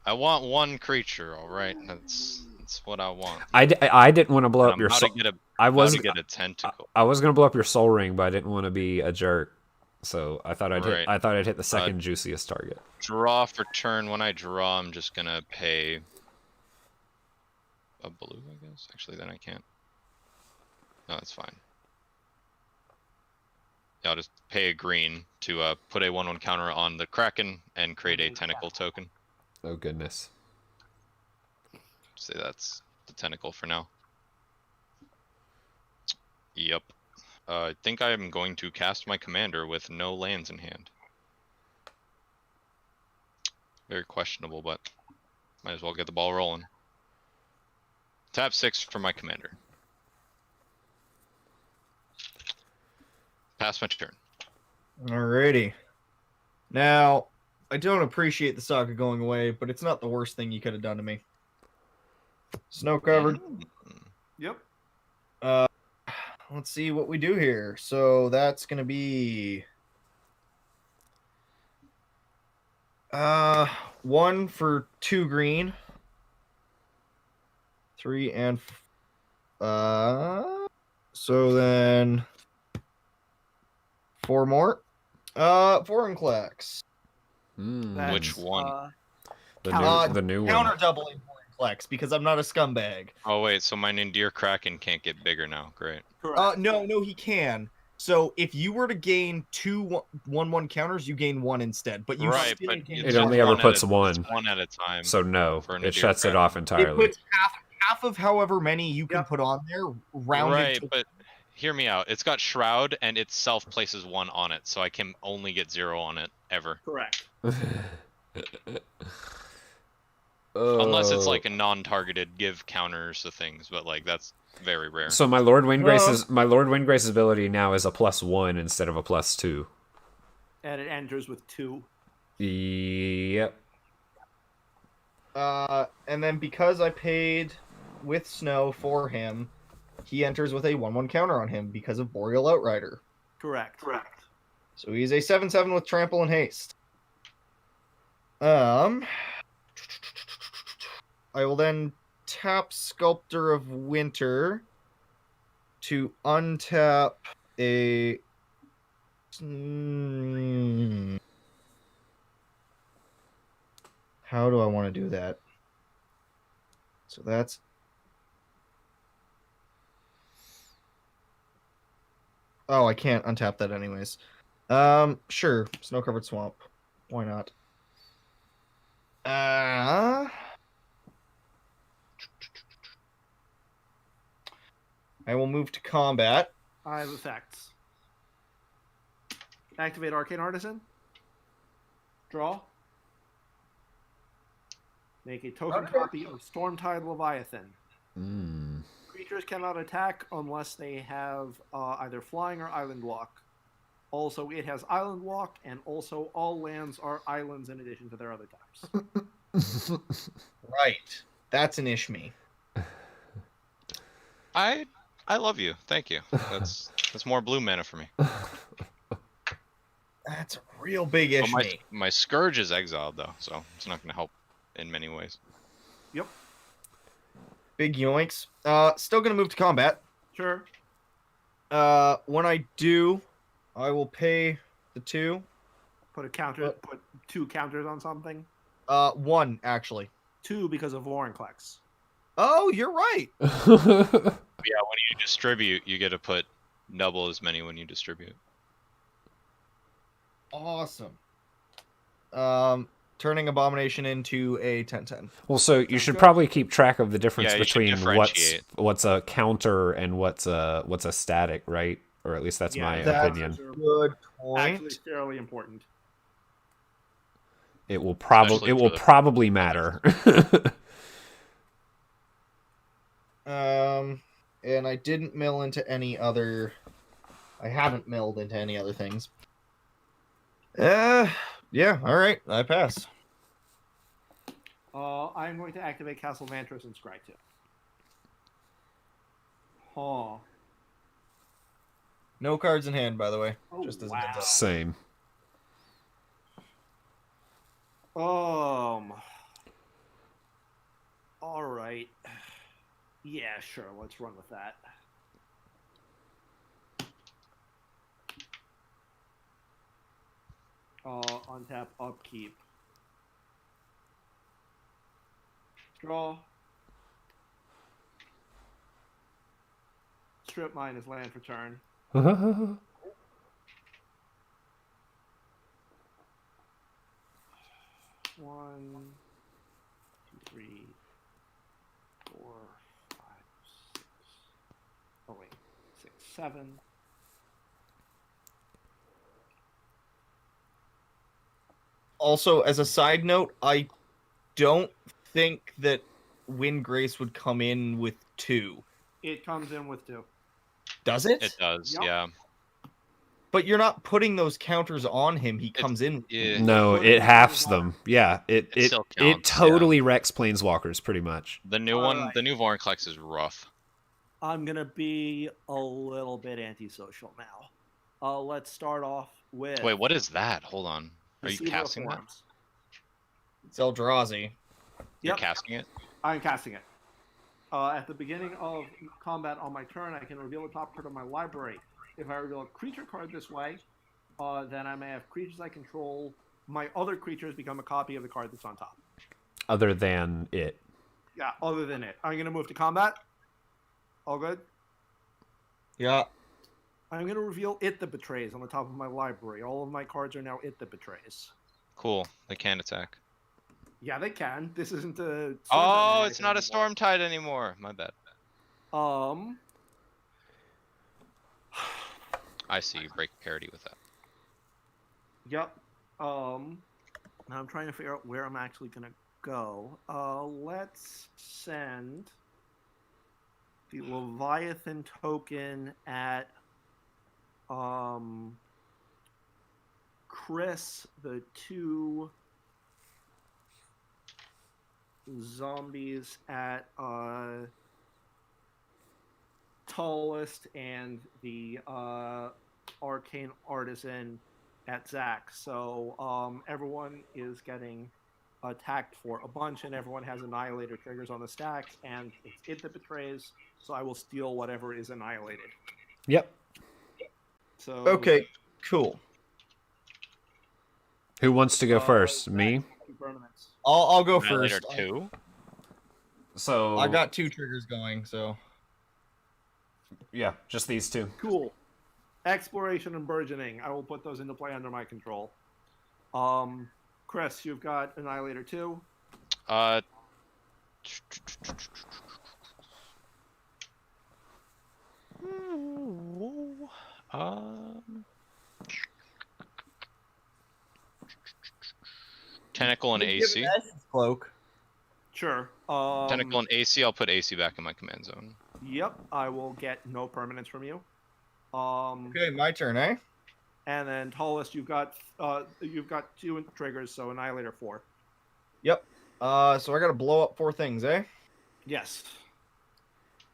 I want one creature, alright? That's what I want. I didn't want to blow And up I'm your about soul. to get a I about was to get a tentacle. I was gonna blow up your soul ring, but I didn't want to be a jerk. So I thought I'd Right. hit the second juiciest target. Draw for turn. When I draw, I'm just gonna pay a blue, I guess. Actually, then I can't. No, that's fine. Yeah, I'll just pay a green to put a 1/1 counter on the Kraken and create a tentacle token. Oh goodness. Say that's the tentacle for now. Yep. I think I am going to cast my commander with no lands in hand. Very questionable, but might as well get the ball rolling. Tap 6 for my commander. Pass my turn. Alrighty. Now, I don't appreciate the saga going away, but it's not the worst thing you could have done to me. Snow covered. Yep. Let's see what we do here. So that's gonna be 1 for 2 green. 3 and so then 4 more. 4 Inclex. Mm. Which one? The new Counter one. doubling 4 Inclex because I'm not a scumbag. Oh wait, so my Nadir Kraken can't get bigger now. Great. Correct. No, he can. So if you were to gain 2 1/1 counters, you gain 1 instead. But you Right, still but gain It it's only one. ever one at puts a- one. It's one at a time. So no, for it Nadir shuts it Kraken. off It entirely. puts half of however many you can Yep. put on there, rounded Right, to but hear me out. It's got Shroud and itself places 1 on it, so I can only get 0 on it ever. Correct. Unless it's Oh. like a non-targeted give counters to things, but like that's very rare. So my Lord Windgrace's ability now is a +1 instead of a +2. And it enters with 2. Yep. and then because I paid with Snow for him, he enters with a 1/1 counter on him because of Boreal Outrider. Correct. Correct. So he's a 7/7 with trample and haste. I will then tap Sculptor of Winter to untap a how do I want to do that? So that's oh, I can't untap that anyways. Sure, Snow-Covered Swamp. Why not? I will move to combat. I have effects. Activate Arcane Artisan. Draw. Make a token copy of Stormtide Leviathan. Mm. Creatures cannot attack unless they have either flying or island walk. Also, it has island walk, and also all lands are islands in addition to their other types. Right. That's an Ishmi. I love you. Thank you. That's more blue mana for me. That's a real big But Ishmi. my Scourge is exiled though, so it's not going to help in many ways. Yep. Big yoinks. Still gonna move to combat. Sure. When I do, I will pay the 2. Put a counter. Put 2 counters on something. 1 actually. 2 because of Vorinclex. Oh, you're right. Yeah, when you distribute, you get to put double as many when you distribute. Awesome. Turning Abomination into a 10/10. Well, so you should probably keep track of the difference Yeah, you should between differentiate. what's a counter and what's a static, right? Or at least that's my opinion. Good point. Actually, fairly important. It will Especially for the- probably matter. And I didn't mill into any other. I haven't milled into any other things. Yeah. All right, I pass. I'm going to activate Castle Mantras and Scry 2. No cards in hand, by the way. Oh, Just as a wow. heads up. Same. All right. Yeah, sure. Let's run with that. Untap, upkeep. Draw. Strip mine is land for turn. One, two, three, four, five, six. Oh wait, 6, 7. Also, as a side note, I don't think that Wind Grace would come in with 2. It comes in with 2. Does it? It does, Yup. yeah. But you're not putting those counters on him. He comes in. Yeah. No, What is it it? halves them. Yeah, It it still counts, totally wrecks planeswalkers pretty much. The new All one, right. the new Vorinclex is rough. I'm gonna be a little bit antisocial now. Let's start off with. Wait, what is that? Hold on. Are you Deceiver of casting that? Forms. It's Eldrazi. You're Yep. casting it? I'm casting it. At the beginning of combat on my turn, I can reveal the top card of my library. If I reveal a creature card this way, then I may have creatures I control. My other creatures become a copy of the card that's on top. Other than it. Yeah, other than it. I'm going to move to combat. All good? Yeah. I'm going to reveal It That Betrays on the top of my library. All of my cards are now It That Betrays. Cool. They can attack. Yeah, they can. This isn't a... Oh, it's not a storm tide anymore. My bad. I see you break parity with that. Yep. Now I'm trying to figure out where I'm actually gonna go. Let's send the Leviathan token at Chris, the 2 zombies at Tallest, and the Arcane Artisan at Zach. So everyone is getting attacked for a bunch, and everyone has Annihilator triggers on the stack, and it's It That Betrays, so I will steal whatever is annihilated. Yep. So Okay, cool. Who wants to go first? Zach, Me? 2 permanents. I'll go Annihilator first. 2? So I got 2 triggers going, so. yeah, just these 2. Cool. Exploration and Burgeoning. I will put those into play under my control. Chris, you've got Annihilator 2. Tentacle and AC. Cloak. Sure. Tentacle and AC. I'll put AC back in my command zone. Yep, I will get no permanents from you. Okay, my turn, eh? And then Tallest, you've got 2 triggers, so Annihilator 4. Yep. So I gotta blow up 4 things, eh? Yes.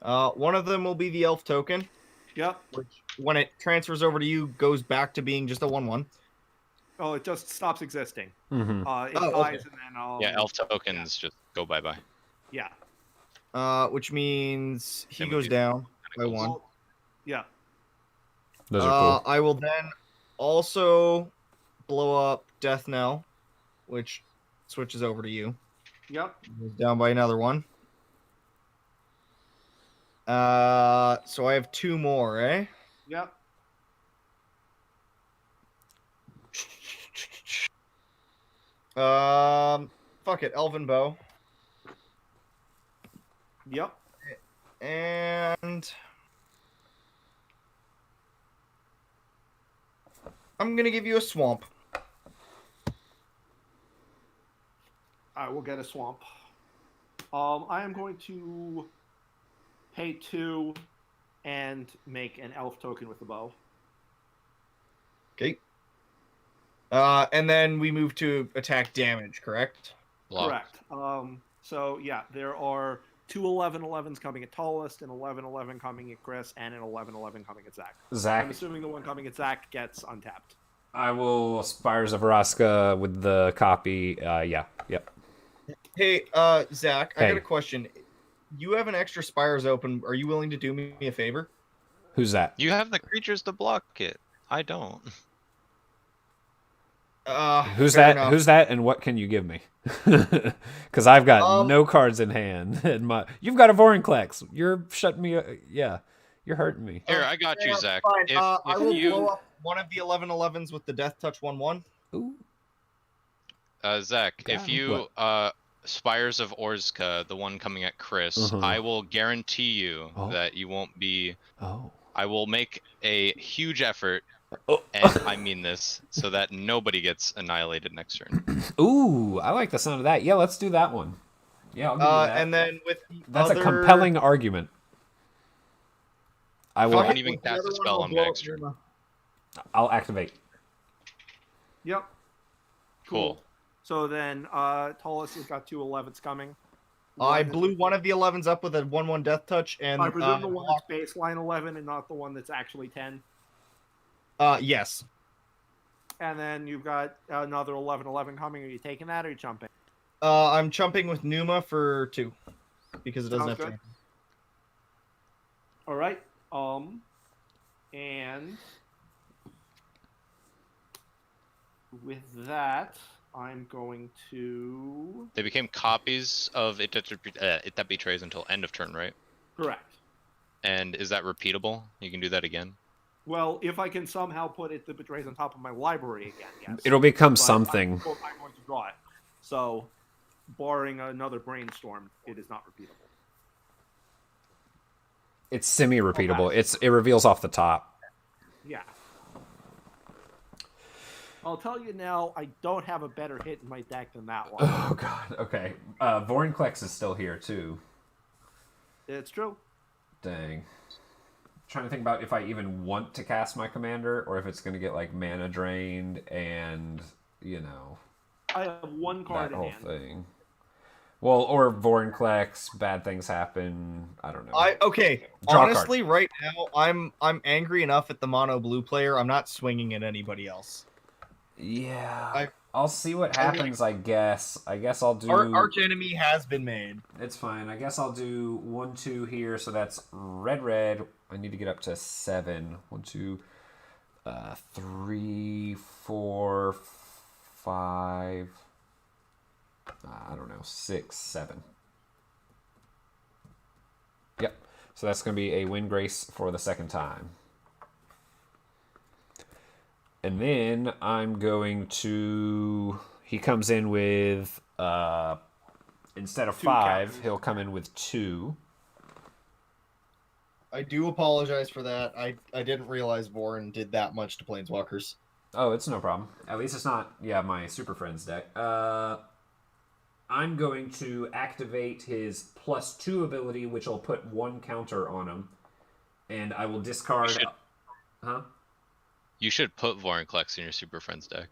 One of them will be the elf token, Yep. which when it transfers over to you goes back to being just a 1/1. Oh, it just stops existing. Mm-hmm. It Oh, dies, okay. and then Yeah, elf tokens just go bye-bye. Yeah. Which means he Same with goes these down by tentacles. 1. Well, yeah. Those are cool. I will then also blow up Death Knell, which switches over to you. Yep. Goes down by another 1. So I have 2 more, eh? Yep. Fuck it, Elven Bow. Yep. And I'm gonna give you a swamp. I will get a swamp. I am going to pay 2 and make an elf token with the bow. Okay. And then we move to attack damage, correct? Block. Correct. So yeah, there are 2 11-11s coming at Tallest, an 11-11 coming at Chris, and an 11-11 coming at Zach. Zach. I'm assuming the one coming at Zach gets untapped. I will Spires of Araska with the copy. Yeah. Yep. Hey, Zach, I Hey. got a question. You have an extra Spires open. Are you willing to do me a favor? Who's that? You have the creatures to block it. I don't. Who's fair that? enough. Who's that? And what can you give me? Because I've got Um, no cards in hand. And you've got a Vorinclex. You're shutting me. Yeah, you're hurting me. Here, I got you, Yeah, Zach. fine. If, I if will you, blow up one of the 11-11s with the Death Touch 1/1. Ooh. Zach, Got if him. you Spires of Orzka, the one coming at Chris, Uh-huh. I will guarantee you Oh. that you won't be. Oh. I will make a huge effort, Oh. and I mean this, so that nobody gets annihilated next turn. Ooh, I like the sound of that. Yeah, let's do that one. Yeah, I'll give you that. And then with the That's other... a compelling argument. I will. I won't even with the cast other a one, spell I'll on blow up next turn. Numa. I'll activate. Yep. Cool. So then Tallest has got 2 11s coming. I One- blew one of the 11s up with a 1/1 Death Touch, and I presume the one that's baseline 11 and not the one that's actually 10. yes. And then you've got another 11-11 coming. Are you taking that or are you jumping? I'm chumping with Numa for 2 because it doesn't Sounds have good. to. All right. And with that, I'm going to... They became copies of It That Betrays until end of turn, right? Correct. And is that repeatable? You can do that again? Well, if I can somehow put It That Betrays on top of my library again, yes. It'll become But something. I'm going to draw it. So, barring another brainstorm, it is not repeatable. It's semi-repeatable. Okay. It reveals off the top. Yeah. I'll tell you now, I don't have a better hit in my deck than that one. Oh god. Okay. Vorinclex is still here too. It's true. Dang. Trying to think about if I even want to cast my commander or if it's going to get like mana drained and, you know, I have one card that in whole hand. thing. Well, or Vorinclex, bad things happen. I don't know. Okay. Draw a card. Honestly, right now I'm angry enough at the mono blue player. I'm not swinging at anybody else. Yeah. I'll see what happens, I guess. I guess I'll do... Our arch enemy has been made. It's fine. I guess I'll do 1, 2 here. So that's red. I need to get up to 7. 1, 2, 3, 4, 5. I don't know. 6, 7. Yep. So that's going to be a win grace for the second time. And then I'm going to... He comes in with... instead of 2 5, captains. he'll come in with 2. I do apologize for that. I didn't realize Vorin did that much to Planeswalkers. Oh, it's no problem. At least it's not, my Super Friends deck. I'm going to activate his +2 ability, which will put 1 counter on him. And I will discard... Huh? You should put Vorinclex in your Super Friends deck.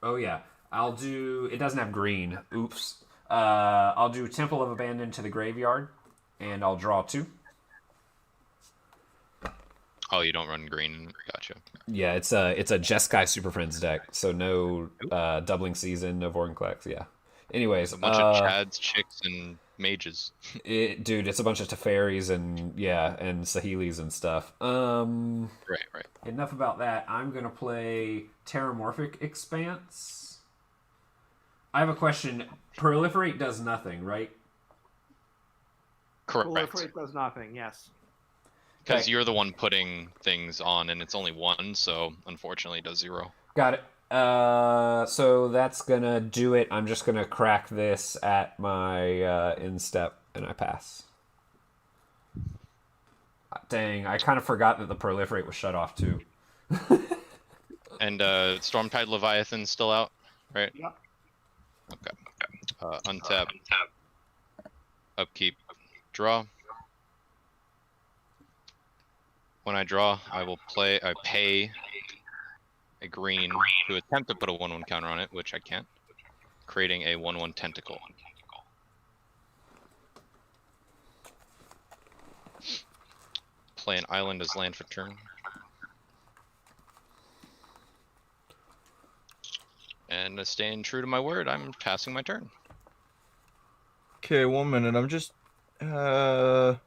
Oh, yeah. I'll do... It doesn't have green. Oops. I'll do Temple of Abandon to the graveyard, and I'll draw 2. Oh, you don't run green. Gotcha. Yeah, it's a Jeskai Super Friends deck, so no doubling season, no Vorinclex, yeah. Anyways, A bunch of Chads, Chicks, and Mages. Dude, it's a bunch of Teferis and Saheelis and stuff. Right. Enough about that. I'm gonna play Terramorphic Expanse. I have a question. Proliferate does nothing, right? Correct. Proliferate does nothing, yes. Because Okay. you're the one putting things on, and it's only 1, so unfortunately it does 0. Got it. So that's gonna do it. I'm just gonna crack this at my instep, and I pass. Dang, I kind of forgot that the Proliferate was shut off too. And Stormtide Leviathan's still out, right? Yep. Okay. Untap. Upkeep. Draw. When I draw, I pay a green to attempt to put a 1/1 counter on it, which I can't, creating a 1/1 tentacle. play an island as land for turn. And staying true to my word, I'm passing my turn. Okay, 1 minute. I'm just if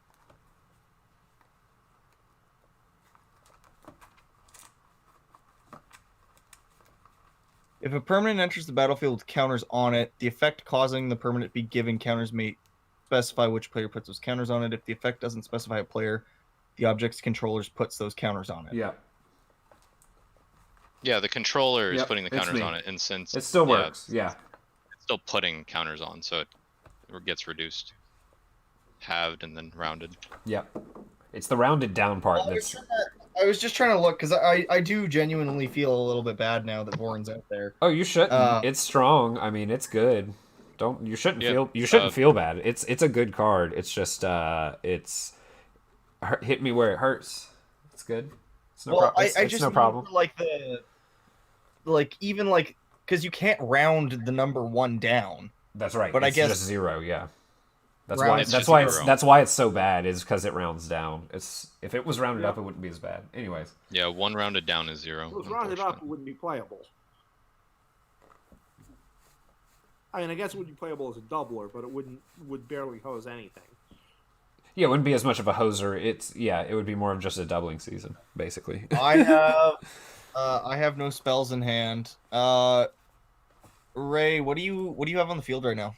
a permanent enters the battlefield with counters on it, the effect causing the permanent be given counters may specify which player puts those counters on it. If the effect doesn't specify a player, the object's controllers puts those counters on it. Yeah. Yeah, the controller is Yep, putting the it's counters me. on it, and since It still works. Yeah. it's still putting counters on, so it gets reduced, halved, and then rounded. Yep. It's the rounded down part that's. I was just trying to look because I do genuinely feel a little bit bad now that Voron's out there. Oh, you shouldn't. It's strong. I mean, it's good. You shouldn't feel bad. It's a good card. It's just it's hit me where it hurts. It's good. It's no problem. I just no problem. Even because you can't round the number 1 down. That's right. But it's I guess just 0. Yeah. That's Round- why it's so bad is because it rounds down. If it was rounded up, it wouldn't be as bad. Anyways. Yeah, 1 rounded down is 0. If it was rounded up, it wouldn't be playable. I mean, I guess it would be playable as a doubler, but it would barely hose anything. Yeah, it wouldn't be as much of a hoser. It would be more of just a doubling season, basically. I have no spells in hand. Ray, what do you have on the field right now?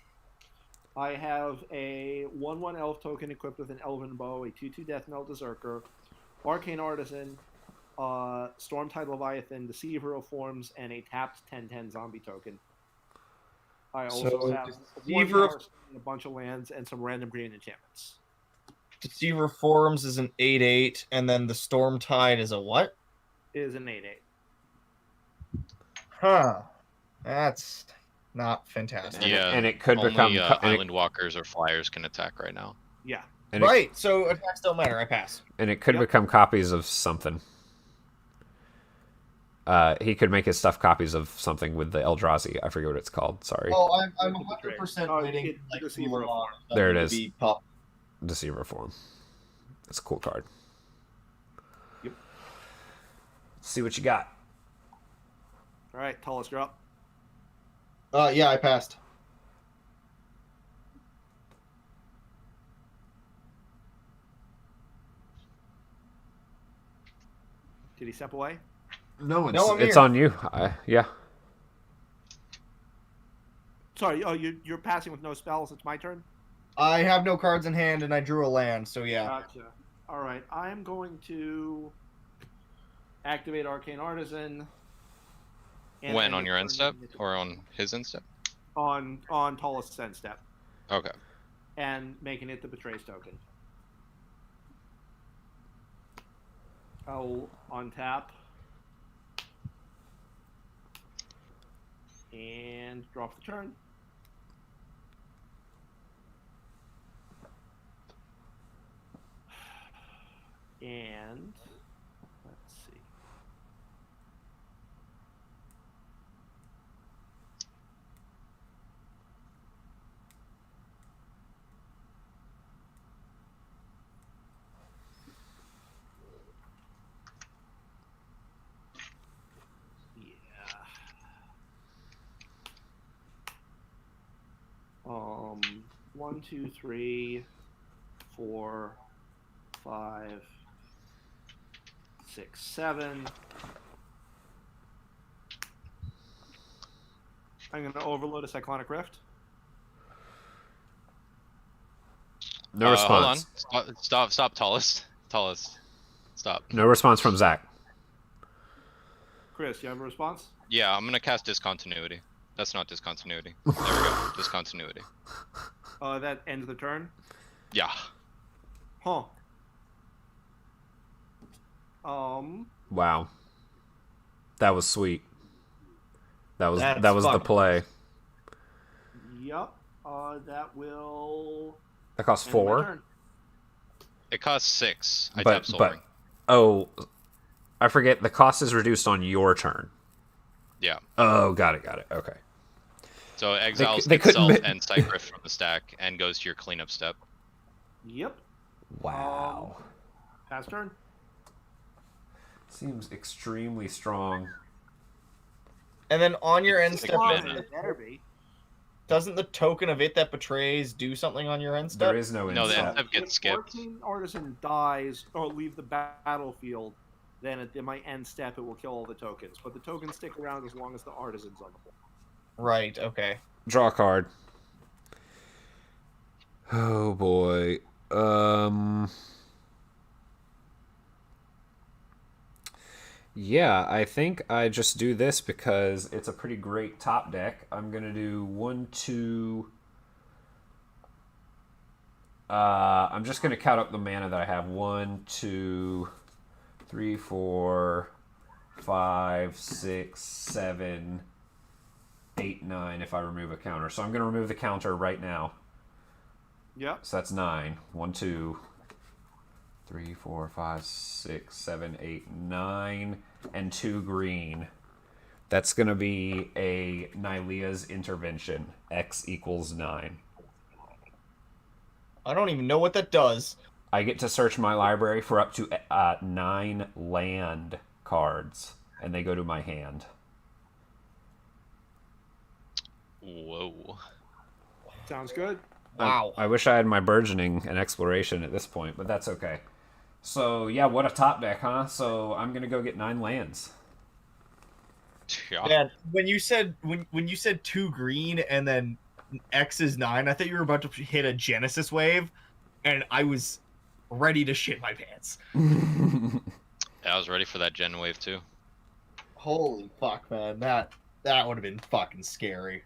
I have a 1/1 elf token equipped with an elven bow, a 2/2 death knell berserker, arcane artisan, Stormtide Leviathan, Deceiver of Forms, and a tapped 10/10 zombie token. I also have a bunch of lands and some random green enchantments. Deceiver Forms is an 8/8, and then the Stormtide is a what? It is an 8/8. Huh. That's not fantastic. Yeah, and it could only, become island walkers or flyers can attack right now. Yeah. Right, so attacks don't matter. I pass. And it could become copies of something. He could make his stuff copies of something with the Eldrazi. I forget what it's called. Sorry. Oh, I'm 100% waiting. There it is. Deceiver Form. That's a cool card. Yep. Let's see what you got. All right, Tullus, you're up. Yeah, I passed. Did he step away? No, I'm it's here. on you. Yeah. Sorry, you're passing with no spells. It's my turn? I have no cards in hand, and I drew a land, so yeah. Gotcha. All right, I'm going to activate Arcane Artisan. and When end on the your end turn step using it or on his end step? on Tullus' end step, Okay. and making it the Betrays token. I'll untap and drop the turn. And let's see. Yeah. 1, 2, 3, 4, 5, 6, 7. I'm going to overload a Cyclonic Rift. No response. Hold on. Stop, Tallest. Stop. No response from Zach. Chris, you have a response? Yeah, I'm gonna cast Discontinuity. That's not Discontinuity. There we go. Discontinuity. That ends the turn? Yeah. Huh. Wow. That was sweet. That was That's the fucking play. Yep. That will That costs end my 4. turn. It costs 6. I tap Soul Ring. Oh, I forget. The cost is reduced on your turn. Yeah. Oh, got it. Okay. So it exiles they couldn't itself ma- and Cycrift from the stack and goes to your cleanup step. Yep. Wow. Pass turn. Seems extremely strong. And then on your end It's step, like Fine, mana. it better be. doesn't the token of it that betrays do something on your end step? There is no No, the instep. end step gets If skipped. Arcane Artisan dies or leave the battlefield, then at my end step it will kill all the tokens. But the tokens stick around as long as the artisan's on the board. Right, okay. Draw a card. Oh boy. Yeah, I think I just do this because it's a pretty great top deck. I'm gonna do 1, 2. I'm just gonna count up the mana that I have. 1, 2, 3, 4, 5, 6, 7, 8, 9. If I remove a counter, so I'm gonna remove the counter right now. Yep. So that's 9. 1, 2, 3, 4, 5, 6, 7, 8, 9, and 2 green. That's going to be a Nylea's Intervention. X equals 9. I don't even know what that does. I get to search my library for up to 9 land cards, and they go to my hand. Whoa. Sounds good. Wow. I wish I had my burgeoning and exploration at this point, but that's okay. So, yeah, what a top deck, huh? So, I'm going to go get 9 lands. Yeah. Man, when you said 2 green and then X is 9, I thought you were about to hit a Genesis wave, and I was ready to shit my pants. I was ready for that Gen wave too. Holy fuck, man. That would have been fucking scary.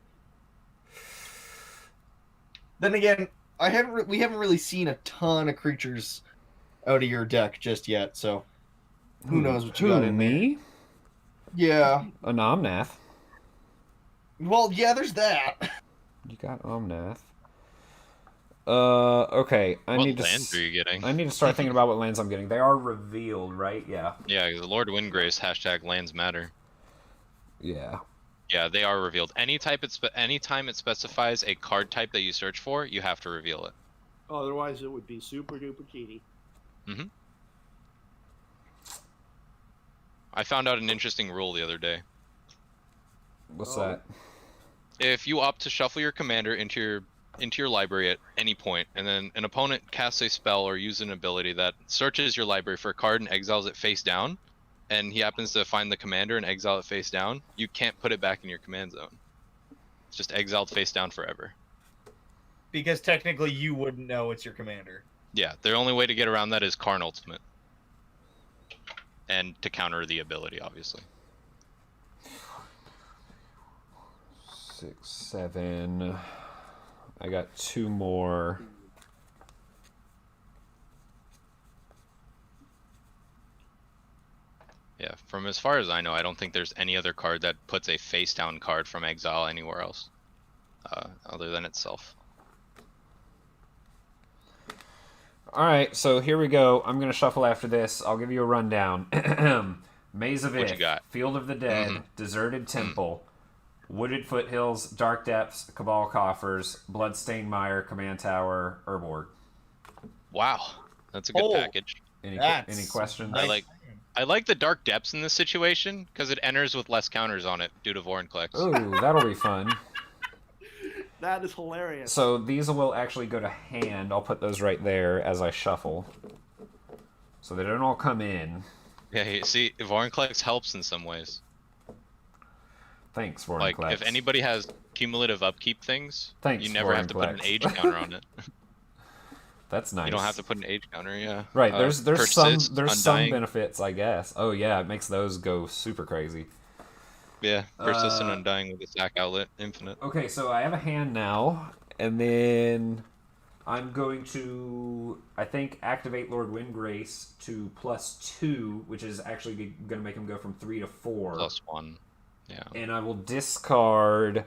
Then again, we haven't really seen a ton of creatures out of your deck just yet, so who knows what you got in me? there. Yeah. An Omnath. Well, yeah, there's that. You got Omnath. Okay. What lands are you getting? I need to start thinking about what lands I'm getting. They are revealed, right? Yeah. Yeah, the Lord Windgrace # lands matter. Yeah. Yeah, they are revealed. Anytime it specifies a card type that you search for, you have to reveal it. Otherwise, it would be super duper cheaty. Mm-hmm. I found out an interesting rule the other day. What's that? If you opt to shuffle your commander into your library at any point, and then an opponent casts a spell or uses an ability that searches your library for a card and exiles it face down, and he happens to find the commander and exile it face down, you can't put it back in your command zone. It's just exiled face down forever. Because technically you wouldn't know it's your commander. Yeah, the only way to get around that is Karn Ultimate. And to counter the ability, obviously. 6, 7. I got 2 more. Yeah, from as far as I know, I don't think there's any other card that puts a face down card from exile anywhere else, other than itself. All right, so here we go. I'm going to shuffle after this. I'll give you a rundown. Maze of What you Ith, got? Field of the Dead, Deserted Temple, Wooded Foothills, Dark Depths, Cabal Coffers, Bloodstained Mire, Command Tower, Urborg. Wow, that's a good package. Any That's questions? I like the Dark Depths in this situation because it enters with less counters on it due to Vorinclex. Ooh, that'll be fun. That is hilarious. So these will actually go to hand. I'll put those right there as I shuffle. So they don't all come in. Yeah, see, Vorinclex helps in some ways. Thanks, Like, Vorinclex. if anybody has cumulative upkeep things, Thanks, you never have to put an Vorinclex. age counter on it. That's nice. You don't have to put an age counter, yeah. Right, there's Persist, some Undying. benefits, I guess. Oh yeah, it makes those go super crazy. Yeah, Persistent Undying with the sack outlet, infinite. Okay, so I have a hand now, and then I'm going to, I think, activate Lord Windgrace to +2, which is actually going to make him go from 3 to 4. +1, yeah. And I will discard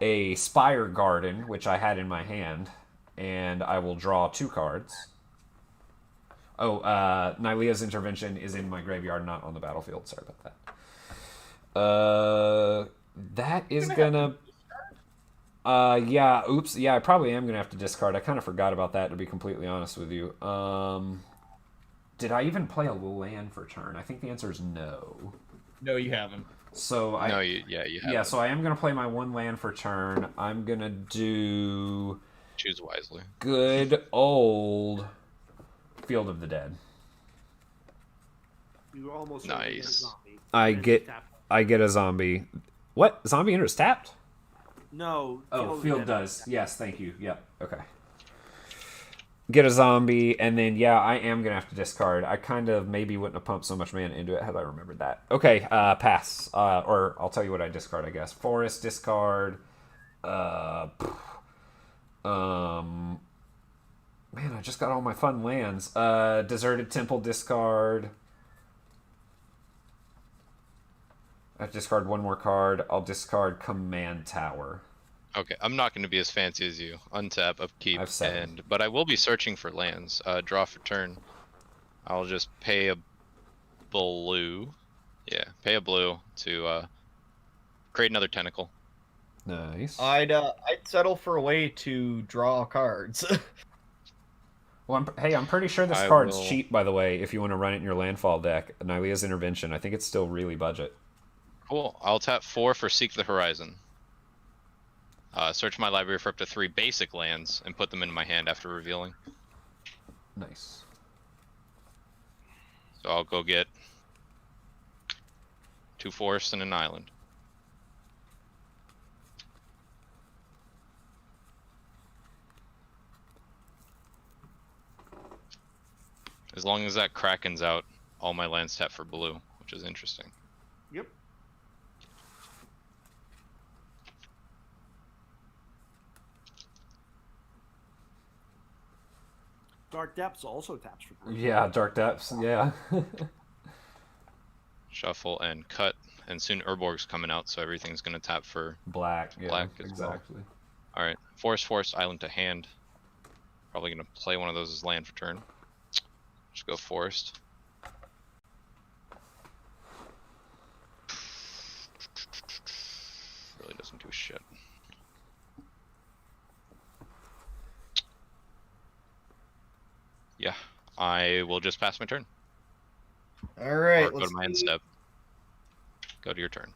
a Spire Garden, which I had in my hand, and I will draw 2 cards. Oh, Nylea's Intervention is in my graveyard, not on the battlefield. Sorry about that. That is gonna... yeah, oops. Yeah, I probably am gonna have to discard. I kind of forgot about that, to be completely honest with you. Did I even play a land for turn? I think the answer is no. No, you haven't. So you have. Yeah, so I am gonna play my 1 land for turn. I'm gonna do Choose wisely. good old Field of the Dead. You almost Nice. I get a zombie. What? Zombie enters tapped? No. Oh, Field does. Yes, thank you. Yep. Okay. Get a zombie, and then yeah, I am gonna have to discard. I kind of maybe wouldn't have pumped so much mana into it had I remembered that. Okay, pass. Or I'll tell you what I discard. I guess Forest discard. Man, I just got all my fun lands. Deserted Temple discard. I have to discard 1 more card. I'll discard Command Tower. Okay, I'm not going to be as fancy as you. Untap, upkeep, but I will be searching for lands. Draw for turn. I'll just pay a blue. Yeah, pay a blue to create another tentacle. Nice. I'd settle for a way to draw cards. Well, I'm pretty sure this card's cheap, by the way, if you want to run it in your landfall deck. Nylea's Intervention. I think it's still really budget. Cool. I'll tap 4 for Seek the Horizon. Search my library for up to 3 basic lands and put them in my hand after revealing. Nice. So I'll go get 2 forests and an island. As long as that Kraken's out, all my lands tap for blue, which is interesting. Yep. Dark Depths also taps for blue. Yeah, Dark Depths, yeah. Shuffle and cut, and soon Urborg's coming out, so everything's gonna tap for black as exactly. Well. Alright, forest, island to hand. Probably gonna play one of those as land for turn. Just go forest. Really doesn't do shit. Yeah, I will just pass my turn. All right, or go to my end step. Go to your turn.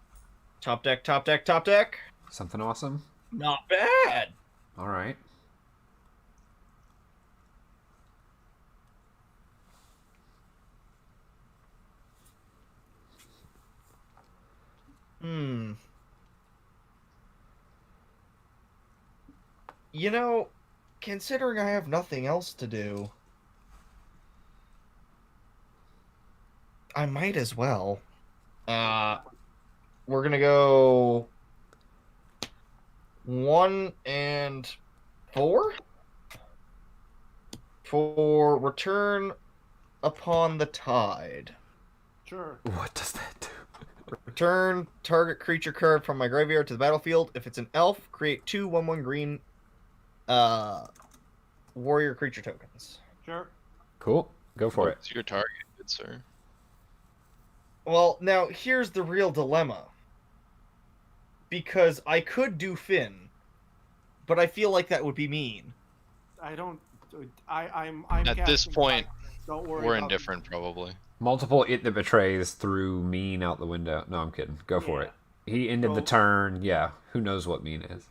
Top deck, top deck, top deck. Something awesome. Not bad. All right. You know, considering I have nothing else to do, I might as well. We're gonna go 1 and 4 for Return Upon the Tide. Sure. What does that do? Return target creature card from my graveyard to the battlefield. If it's an elf, create 2 1/1 green warrior creature tokens. Sure. Cool. Go for it. It's your target, good sir. Well, now here's the real dilemma. Because I could do Finn, but I feel like that would be mean. I'm At this point, Don't worry we're about indifferent probably. Multiple It That Betrays threw mean out the window. No, I'm kidding. Go for it. He ended the turn. Yeah, who knows what mean is.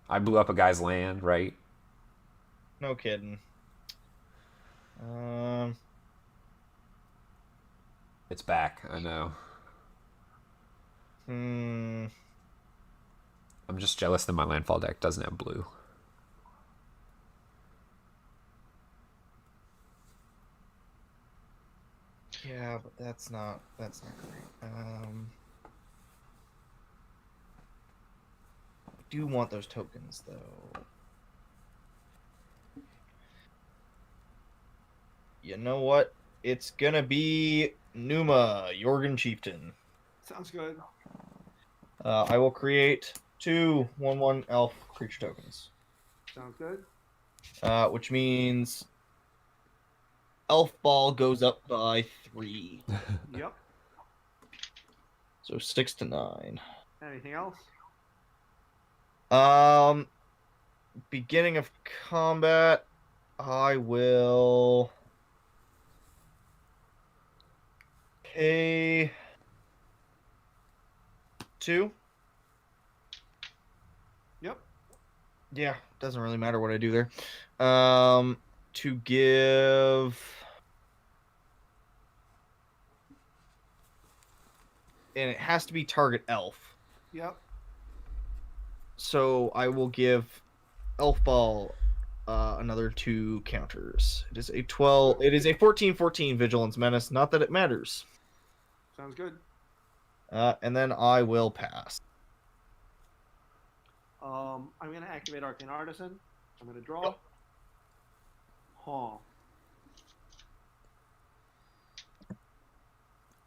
I blew up a guy's land, right? No kidding. It's back, I know. I'm just jealous that my landfall deck doesn't have blue. Yeah, but that's not great. I do want those tokens though. You know what? It's gonna be Numa, Jorgen Chieftain. Sounds good. I will create 2 1/1 elf creature tokens. Sounds good. Which means elf ball goes up by 3. Yep. So 6 to 9. Anything else? Beginning of combat, I will a 2. Yep. Yeah, doesn't really matter what I do there. To give. And it has to be target elf. Yep. So I will give Elf Ball another 2 counters. It is a 12. It is a 14/14 Vigilance Menace. Not that it matters. Sounds good. And then I will pass. I'm gonna activate Arcane Artisan. I'm gonna draw. Huh.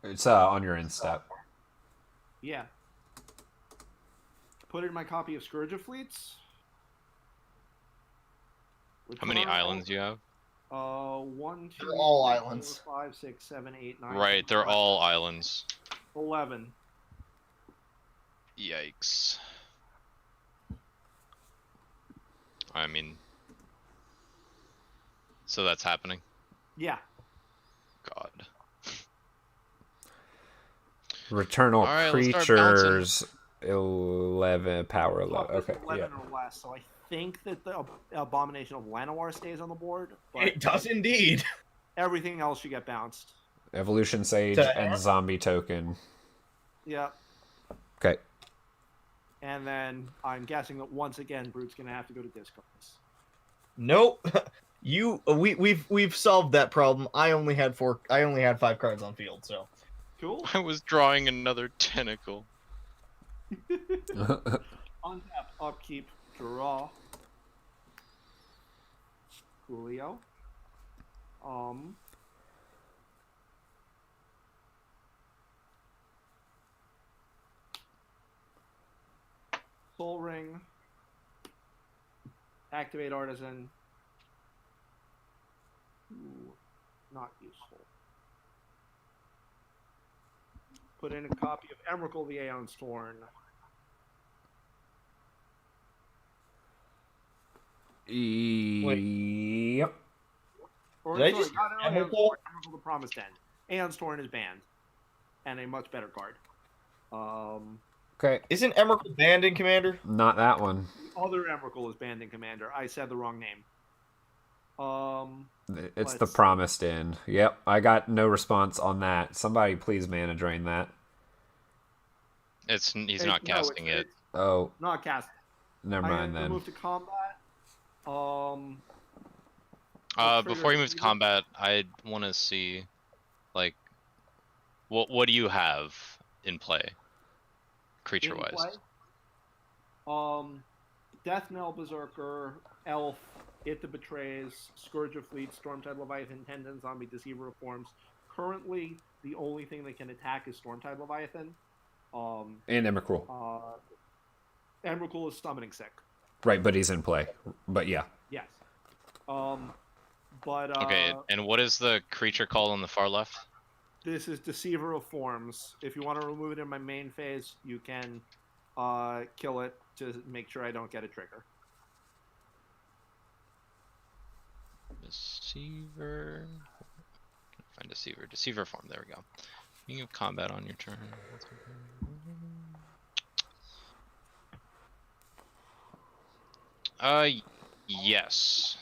It's on your end step. Yeah. Put in my copy of Scourge of Fleets. How many Return islands do you have? 1, 2, They're all 3, islands. 4, 5, 6, 7, 8, 9. Right, 10, they're 11. all islands. 11. Yikes. I mean, so that's happening? Yeah. God. Returnal Alright, let's start bouncing. creatures 11 power 11. Top is Okay, 11 yeah. or less, so I think that the Abomination of Llanowar stays on the board, but It does indeed. everything else should get bounced. Evolution Sage To and hand? Zombie Token. Yeah. Okay. And then I'm guessing that once again, Brute's gonna have to go to discards. Nope. We've solved that problem. I only had 5 cards on field, so. Cool. I was drawing another tentacle. Untap, upkeep, draw. Coolio. Soul Ring. Activate Artisan. Ooh, not useful. Put in a copy of Emrakul the Aeon's Torn. Yep. Or, Did I sorry, just- not Aeon's Emrakul? Torn, Emrakul the Promised End. Aeon's Torn is banned. And a much better card. Okay. Isn't Emrakul banned in Commander? Not that one. Other Emrakul is banned in Commander. I said the wrong name. It's the Let's see. Promised End. Yep. I got no response on that. Somebody please mana drain that. He's not No, casting it. it's Oh, not cast. never mind then. Move to combat. Before you move to combat, I want to see, like, what do you have in play, creature-wise? Death Knell Berserker, Elf, It the Betrays, Scourge of Fleet, Stormtide Leviathan, Tendon, Zombie, Deceiver Reforms. Currently, the only thing that can attack is Stormtide Leviathan. And Emrakul. Emrakul is summoning sick. Right, but he's in play. But yeah. Yes. But Okay, and what is the creature called on the far left? this is Deceiver of Forms. If you want to remove it in my main phase, you can kill it to make sure I don't get a trigger. Deceiver. Find Deceiver. Deceiver form. There we go. You have combat on your turn. Yes.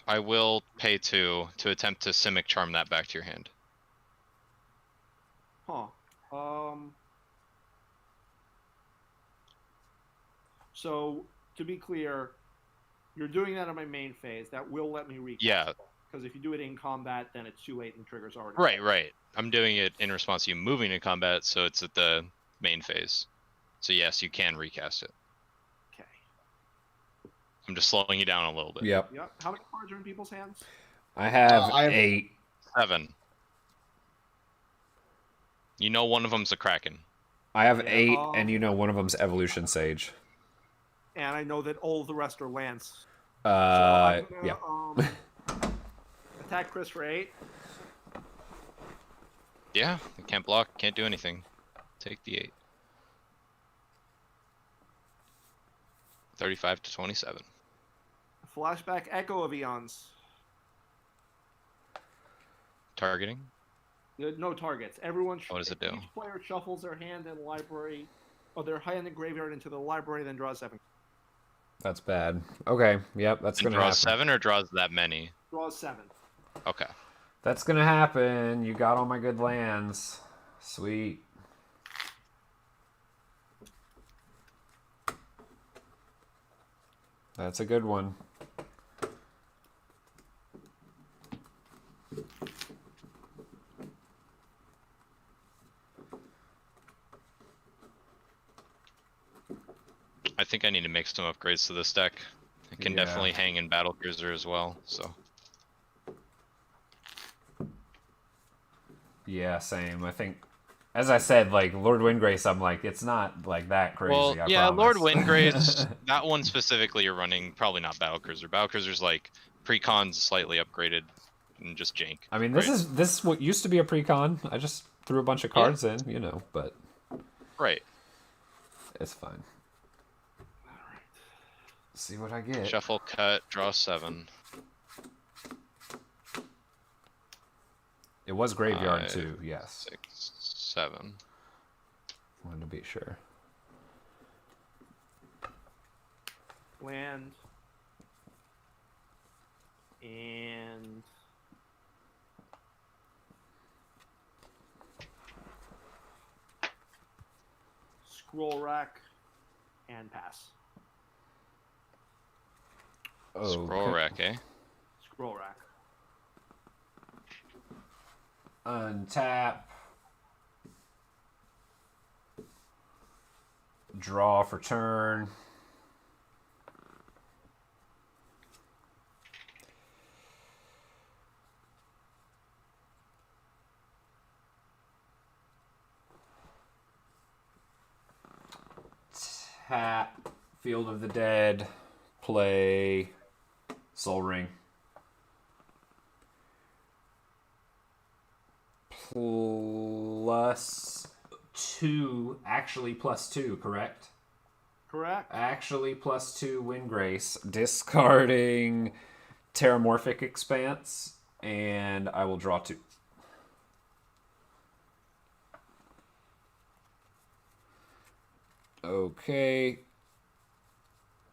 I will pay 2 to attempt to Simic Charm that back to your hand. Huh. So, to be clear, you're doing that on my main phase. That will let me recast. Yeah. Because if you do it in combat, then it's too late and the trigger's already. Right. I'm doing it in response to you moving to combat, so it's at the main phase. So yes, you can recast it. Okay. I'm just slowing you down a little bit. Yep. Yep. How many cards are in people's hands? I have I have 8. 7. You know one of them's a Kraken. I have Yeah, 8, and you know one of them's Evolution Sage. And I know that all the rest are Lance. Yeah. Attack Chris for 8. Yeah, I can't block, can't do anything. Take the 8. 35 to 27. Flashback Echo of Eons. Targeting. No targets. Everyone. What does it do? Each player shuffles their hand and library, or their hand and graveyard into the library, then draws 7. That's bad. Okay, yep, that's And gonna draws happen. 7 or draws that many? Draws 7. Okay. That's gonna happen. You got all my good lands. Sweet. That's a good one. I think I need to make some upgrades to this deck. It can Yeah. definitely hang in Battle Cruiser as well, so. Yeah, same. I think, as I said, like Lord Windgrace, I'm like, it's not like that crazy. Well, I yeah, Lord promise. Windgrace, that one specifically you're running, probably not Battle Cruiser. Battle Cruiser's like pre-cons slightly upgraded and just jank. I mean, this right? is what used to be a pre-con. I just threw a bunch of cards in, you know, but Right. it's fine. See what I get. Shuffle, cut, draw 7. It was graveyard 5, too, yes. 6, 7. Wanted to be sure. Land. And scroll rack and pass. Scroll rack, eh? Scroll rack. Untap. Draw for turn. Tap. Field of the Dead. Play Soul Ring. +2, actually +2, correct? Correct. Actually +2 Windgrace, discarding Terramorphic Expanse, and I will draw 2. Okay.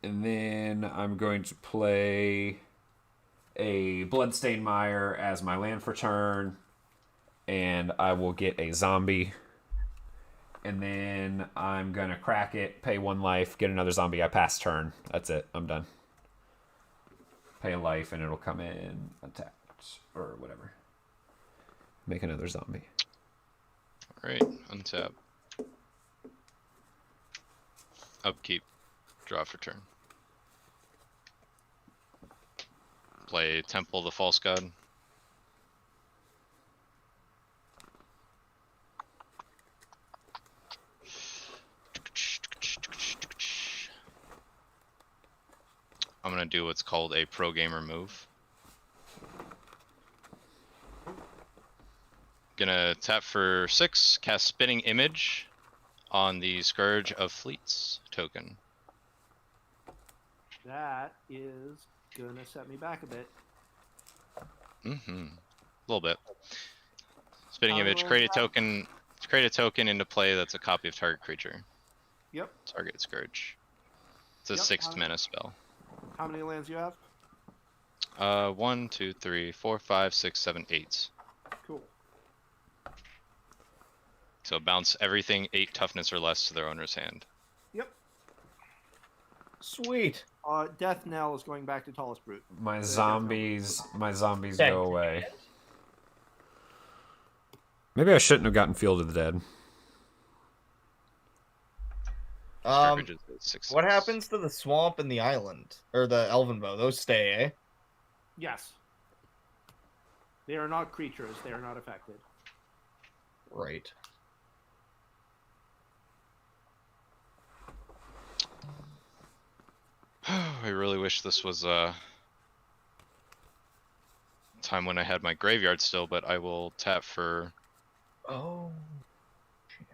And then I'm going to play a Bloodstained Mire as my land for turn, and I will get a zombie. And then I'm going to crack it, pay 1 life, get another zombie. I pass turn. That's it. I'm done. Pay a life, and it'll come in attacked, or whatever. Make another zombie. Alright, untap. Upkeep. Draw for turn. Play Temple of the False God. I'm gonna do what's called a pro gamer move. Gonna tap for 6, cast Spinning Image on the Scourge of Fleets token. That is gonna set me back a bit. Mm-hmm. A little bit. Spinning How Image, many create a lands do token. Create a token into play that's a copy of target creature. Yep. Target Scourge. It's a Yep, 6th how many- mana spell. How many lands do you have? 1, 2, 3, 4, 5, 6, 7, 8. Cool. So bounce everything 8 toughness or less to their owner's hand. Yep. Sweet. Death Knell is going back to Tallest Brute. My The zombies Thank go you. away. Maybe I shouldn't have gotten Field of the Dead. Scourge is at 6. What happens to the swamp and the island? Or the elven bow? Those stay, eh? Yes. They are not creatures. They are not affected. Right. I really wish this was a time when I had my graveyard still, but I will tap for Oh. Shit.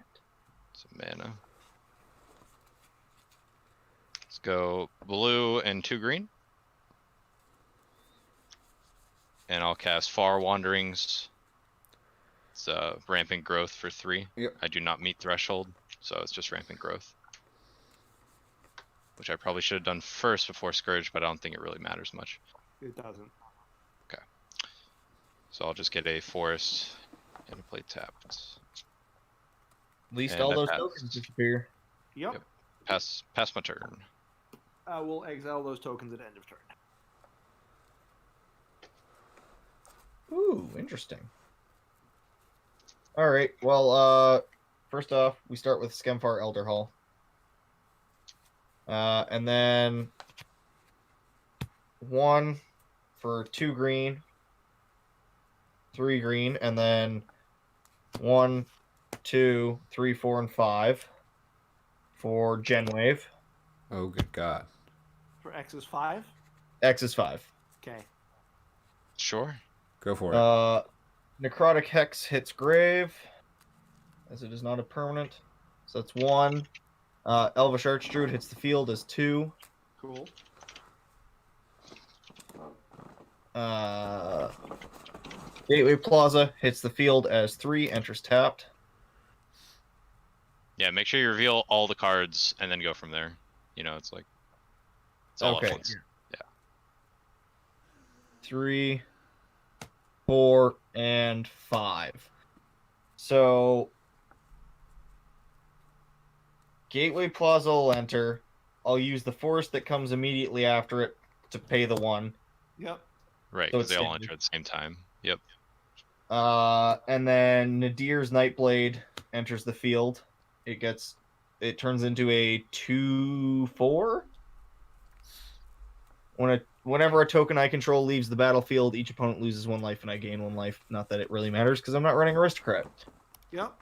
some mana. Let's go blue and 2 green. And I'll cast Far Wanderings It's rampant growth for 3. Yep. I do not meet threshold, so it's just rampant growth. Which I probably should have done first before Scourge, but I don't think it really matters much. It doesn't. So I'll just get a forest and a play tapped. At least And all I those passed. tokens disappear. Yep. Yep. Pass my turn. I will exile those tokens at end of turn. Ooh, interesting. All right. Well, first off, we start with Skemfar Elder Hall. And then 1 for 2 green, 3 green, and then 1, 2, 3, 4, and 5 for Genwave. Oh, good God. For X is 5. X is 5. Okay. Sure. Go for it. Necrotic Hex hits Grave, as it is not a permanent. So that's 1. Elvish Archdruid hits the field as 2. Cool. Gateway Plaza hits the field as 3, enters tapped. Yeah, make sure you reveal all the cards and then go from there. You know, it's like it's all Okay. at once. Yeah. 3, 4, and 5. So Gateway Plaza will enter. I'll use the forest that comes immediately after it to pay the 1. Yep. Right, So because it's they all standard. enter at the same time. Yep. And then Nadir's Nightblade enters the field. It turns into a 2/4. Whenever a token I control leaves the battlefield, each opponent loses 1 life and I gain 1 life. Not that it really matters because I'm not running Aristocrat. Yep.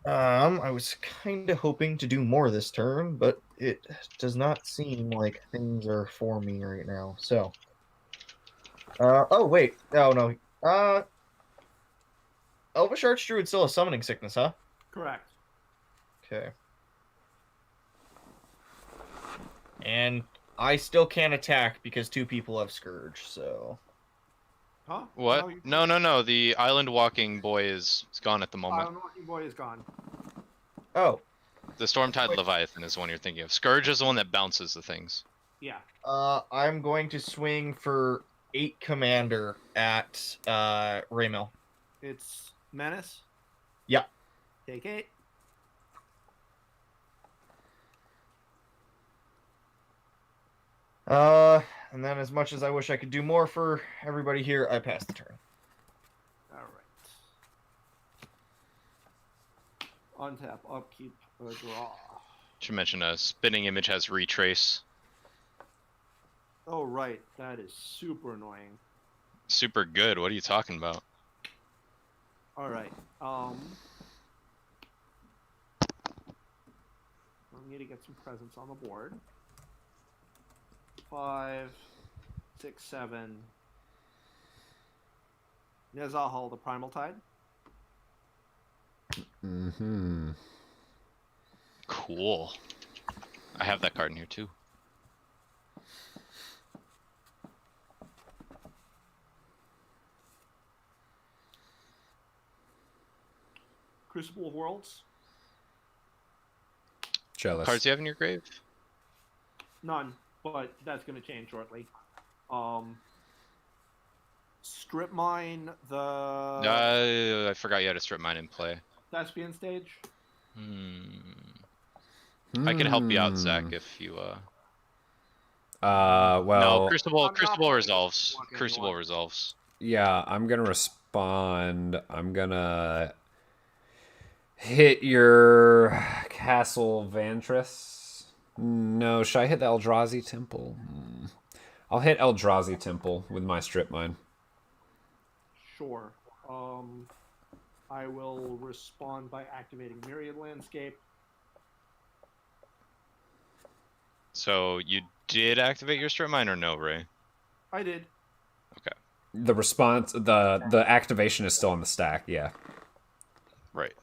I was kind of hoping to do more this turn, but it does not seem like things are for me right now. So, oh wait, oh no, Elvish Archdruid still has summoning sickness, huh? Correct. Okay. And I still can't attack because 2 people have Scourge, so. Huh? What? No, No. The island walking boy is gone at the moment. Island Walking Boy is gone. Oh. The Stormtide Wait. Leviathan is the one you're thinking of. Scourge is the one that bounces the things. Yeah. I'm going to swing for 8 commander at Raymel. It's Menace. Yeah. Take 8. And then as much as I wish I could do more for everybody here, I pass the turn. All right. Untap, upkeep, draw. Should mention a spinning image has retrace. Oh right, that is super annoying. Super good. What are you talking about? All right. I need to get some presents on the board. 5, 6, 7. Nezahal, the Primal Tide. Mm-hmm. Cool. I have that card in here too. Crucible of Worlds. Jealous. Cards you have in your grave? None, but that's going to change shortly. Strip Mine, the I forgot you had a strip mine in play. Thespian stage. I could help you out, Zach, if you well, No, Crucible I'm not going to resolves. block Crucible anyone. resolves. yeah, I'm gonna respond. I'm gonna hit your Castle Vantris. No, should I hit the Eldrazi Temple? I'll hit Eldrazi Temple with my strip mine. Sure. I will respond by activating Myriad Landscape. So you did activate your strip mine or no, Ray? I did. Okay. The response, the activation is still on the stack. Yeah. Right.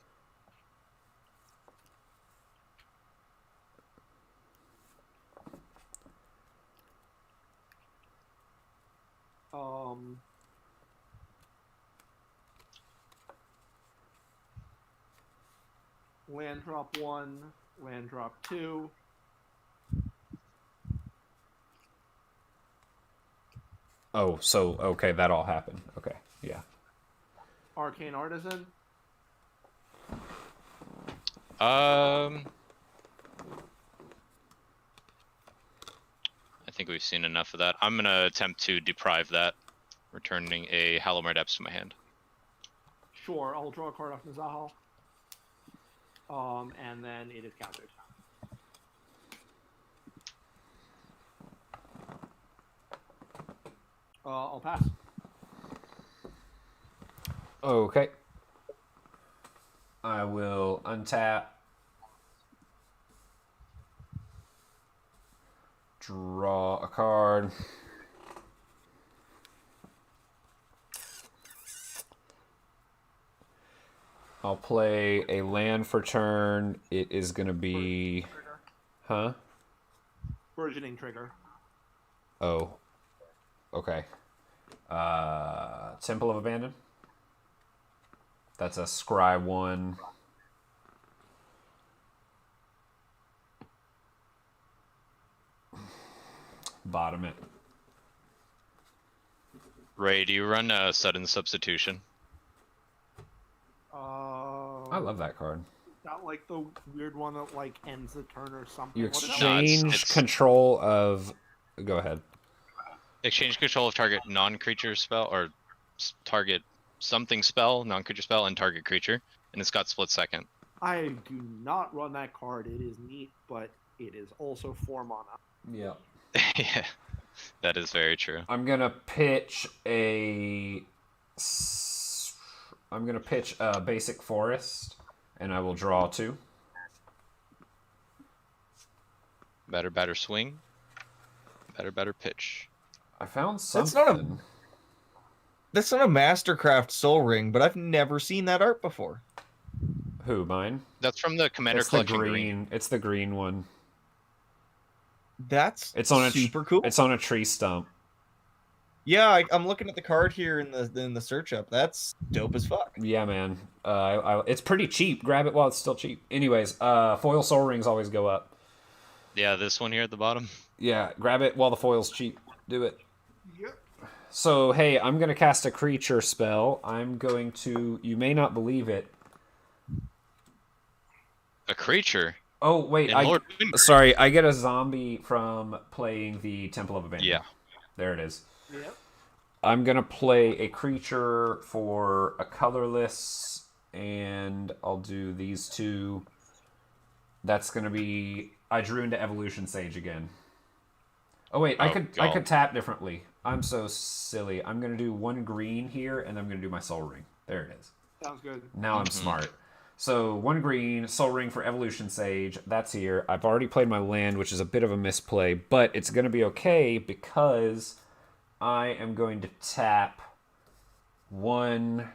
land drop 1, land drop 2. Oh, so okay, that all happened. Okay, yeah. Arcane Artisan. I think we've seen enough of that. I'm gonna attempt to deprive that, returning a Halomar Depths to my hand. Sure, I'll draw a card off Nizahal. And then it is countered. I'll pass. Okay. I will untap. Draw a card. I'll play a land for turn. It is going to be... Huh? Burgeoning Trigger. Oh. Okay. Temple of Abandon. That's a scry 1. Bottom it. Ray, do you run a sudden substitution? I love that card. Not like the weird one that like ends the turn or something. You What is that? exchange it's- control of... Go ahead. Exchange control of target non-creature spell, or target something spell, non-creature spell, and target creature, and it's got split second. I do not run that card. It is neat, but it is also 4 mana. Yeah. Yeah, that is very true. I'm gonna pitch a basic forest, and I will draw 2. Better swing. Better pitch. I found That's something. That's not a Mastercraft Soul Ring, but I've never seen that art before. Who, mine? That's from the Commander It's the Collection green. It's the green one. That's It's on super cool. It's on a tree stump. Yeah, I'm looking at the card here in the search up. That's dope as fuck. Yeah, man. It's pretty cheap. Grab it while it's still cheap. Anyways, foil soul rings always go up. Yeah, this one here at the bottom. Yeah, grab it while the foil's cheap. Do it. Yep. So, hey, I'm going to cast a creature spell. I'm going to... You may not believe it. A creature. Oh, wait. Sorry, I get a zombie from playing the Temple of Abandon. Yeah. There it is. Yep. I'm going to play a creature for a colorless, and I'll do these 2. That's going to be... I drew into Evolution Sage again. Oh, wait, I could tap differently. I'm so silly. I'm going to do 1 green here, and I'm going to do my Soul Ring. There it is. Sounds good. Now I'm smart. So 1 green, Soul Ring for Evolution Sage. That's here. I've already played my land, which is a bit of a misplay, but it's going to be okay because I am going to tap 1,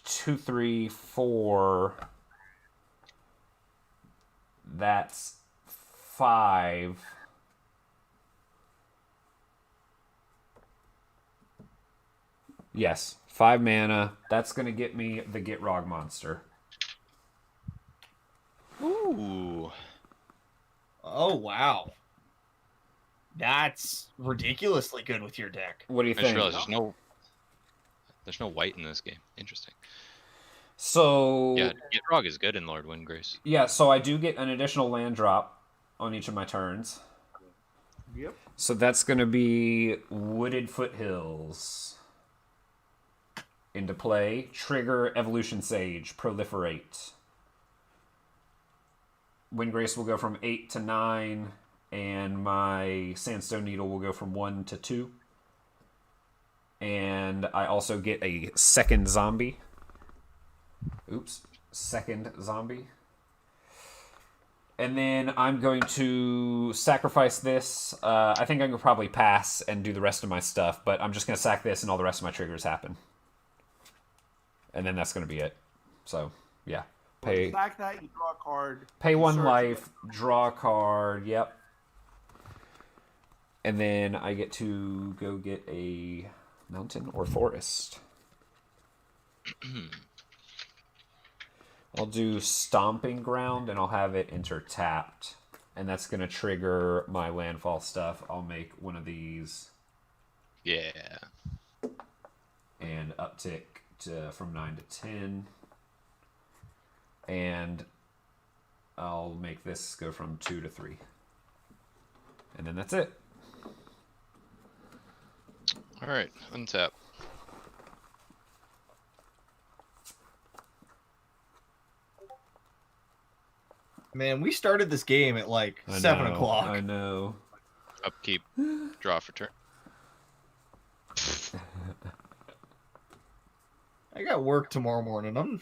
2, 3, 4. That's 5. Yes, 5 mana. That's going to get me the Gitrog monster. Ooh. Oh, wow. That's ridiculously good with your deck. What do you I just think? realized there's no white in this game. Interesting. So... Yeah, Gitrog is good in Lord Windgrace. Yeah, so I do get an additional land drop on each of my turns. Yep. So that's going to be Wooded Foothills. Into play. Trigger Evolution Sage. Proliferate. Windgrace will go from 8 to 9, and my Sandstone Needle will go from 1 to 2. And I also get a second zombie. Oops. Second zombie. And then I'm going to sacrifice this. I think I can probably pass and do the rest of my stuff, but I'm just going to sack this and all the rest of my triggers happen. And then that's going to be it. So, yeah. Pay. Sack that, you draw a card. Pay 1 search life, draw a card, yep. And then I get to go get a mountain or forest. I'll do Stomping Ground, and I'll have it enter tapped. And that's going to trigger my landfall stuff. I'll make one of these. Yeah. And uptick from 9 to 10. And I'll make this go from 2 to 3. And then that's it. Alright, untap. Man, we started this game at like 7 o'clock. I know. Upkeep. Draw for turn. I got work tomorrow morning. I'm.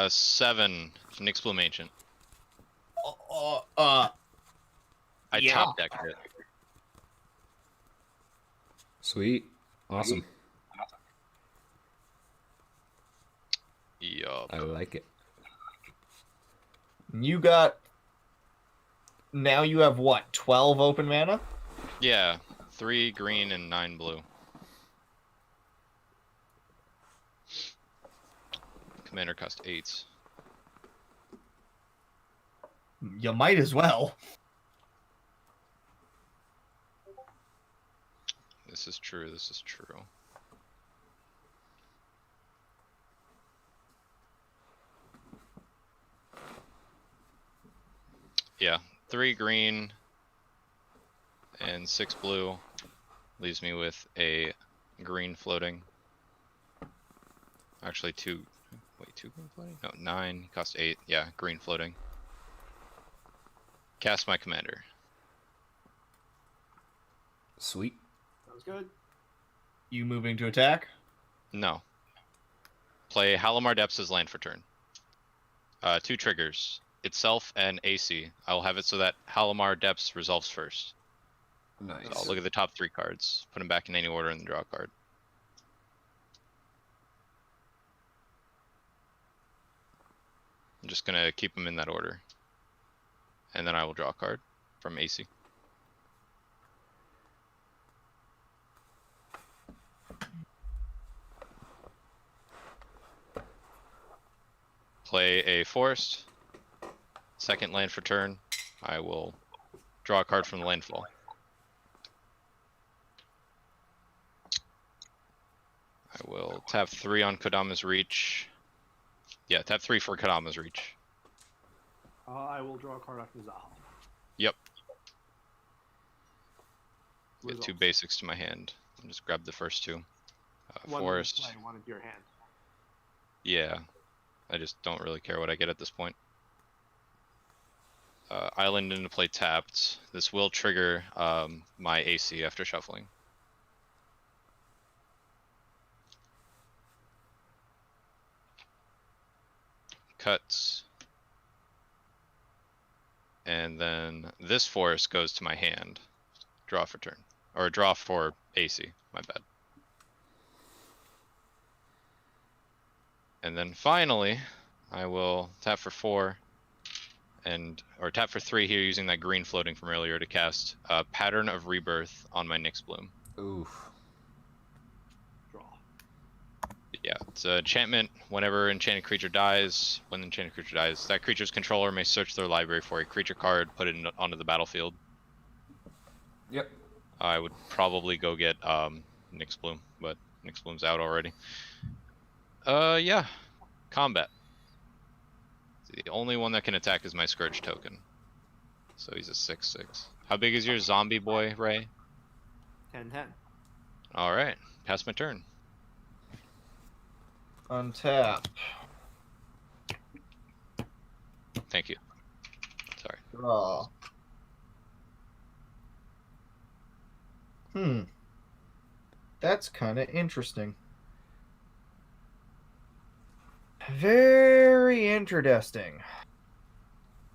7. Nyx Bloom Ancient. I I top decked it. Sweet. Awesome. Yup. I like it. You got. Now you have what? 12 open mana? Yeah. 3 green and 9 blue. Commander cost 8. You might as well. This is true. This is true. Yeah, 3 green and 6 blue leaves me with a green floating. Actually, 2. Wait, 2 green floating? No, 9. Cost 8. Yeah, green floating. Cast my commander. Sweet. Sounds good. You moving to attack? No. Play Halimar Depths as land for turn. 2 triggers. Itself and AC. I'll have it so that Halimar Depths resolves first. Nice. So I'll look at the top 3 cards, put them back in any order, and then draw a card. I'm just gonna keep them in that order. And then I will draw a card from AC. Play a forest. Second land for turn. I will draw a card from the landfall. I will tap 3 on Kodama's Reach. Yeah, tap 3 for Kodama's Reach. I will draw a card after Zahal. Yep. Get 2 Results. basics to my hand. I'll just grab the first 2. One Forest. play, one into your hand. Yeah. I just don't really care what I get at this point. Island into play tapped. This will trigger my AC after shuffling. Cuts. And then this forest goes to my hand. Draw for turn. Or draw for AC, my bad. And then finally, I will tap for 4. Or tap for 3 here using that green floating from earlier to cast Pattern of Rebirth on my Nyx Bloom. Oof. Draw. Yeah, it's an enchantment. Whenever enchanted creature dies, when the enchanted creature dies, that creature's controller may search their library for a creature card, put it onto the battlefield. Yep. I would probably go get Nyx Bloom, but Nyx Bloom's out already. Yeah. Combat. The only one that can attack is my Scourge token. So he's a 6/6. How big is your zombie boy, Ray? 10/10. Alright, pass my turn. Untap. Thank you. Sorry. Draw. That's kind of interesting. Very interesting.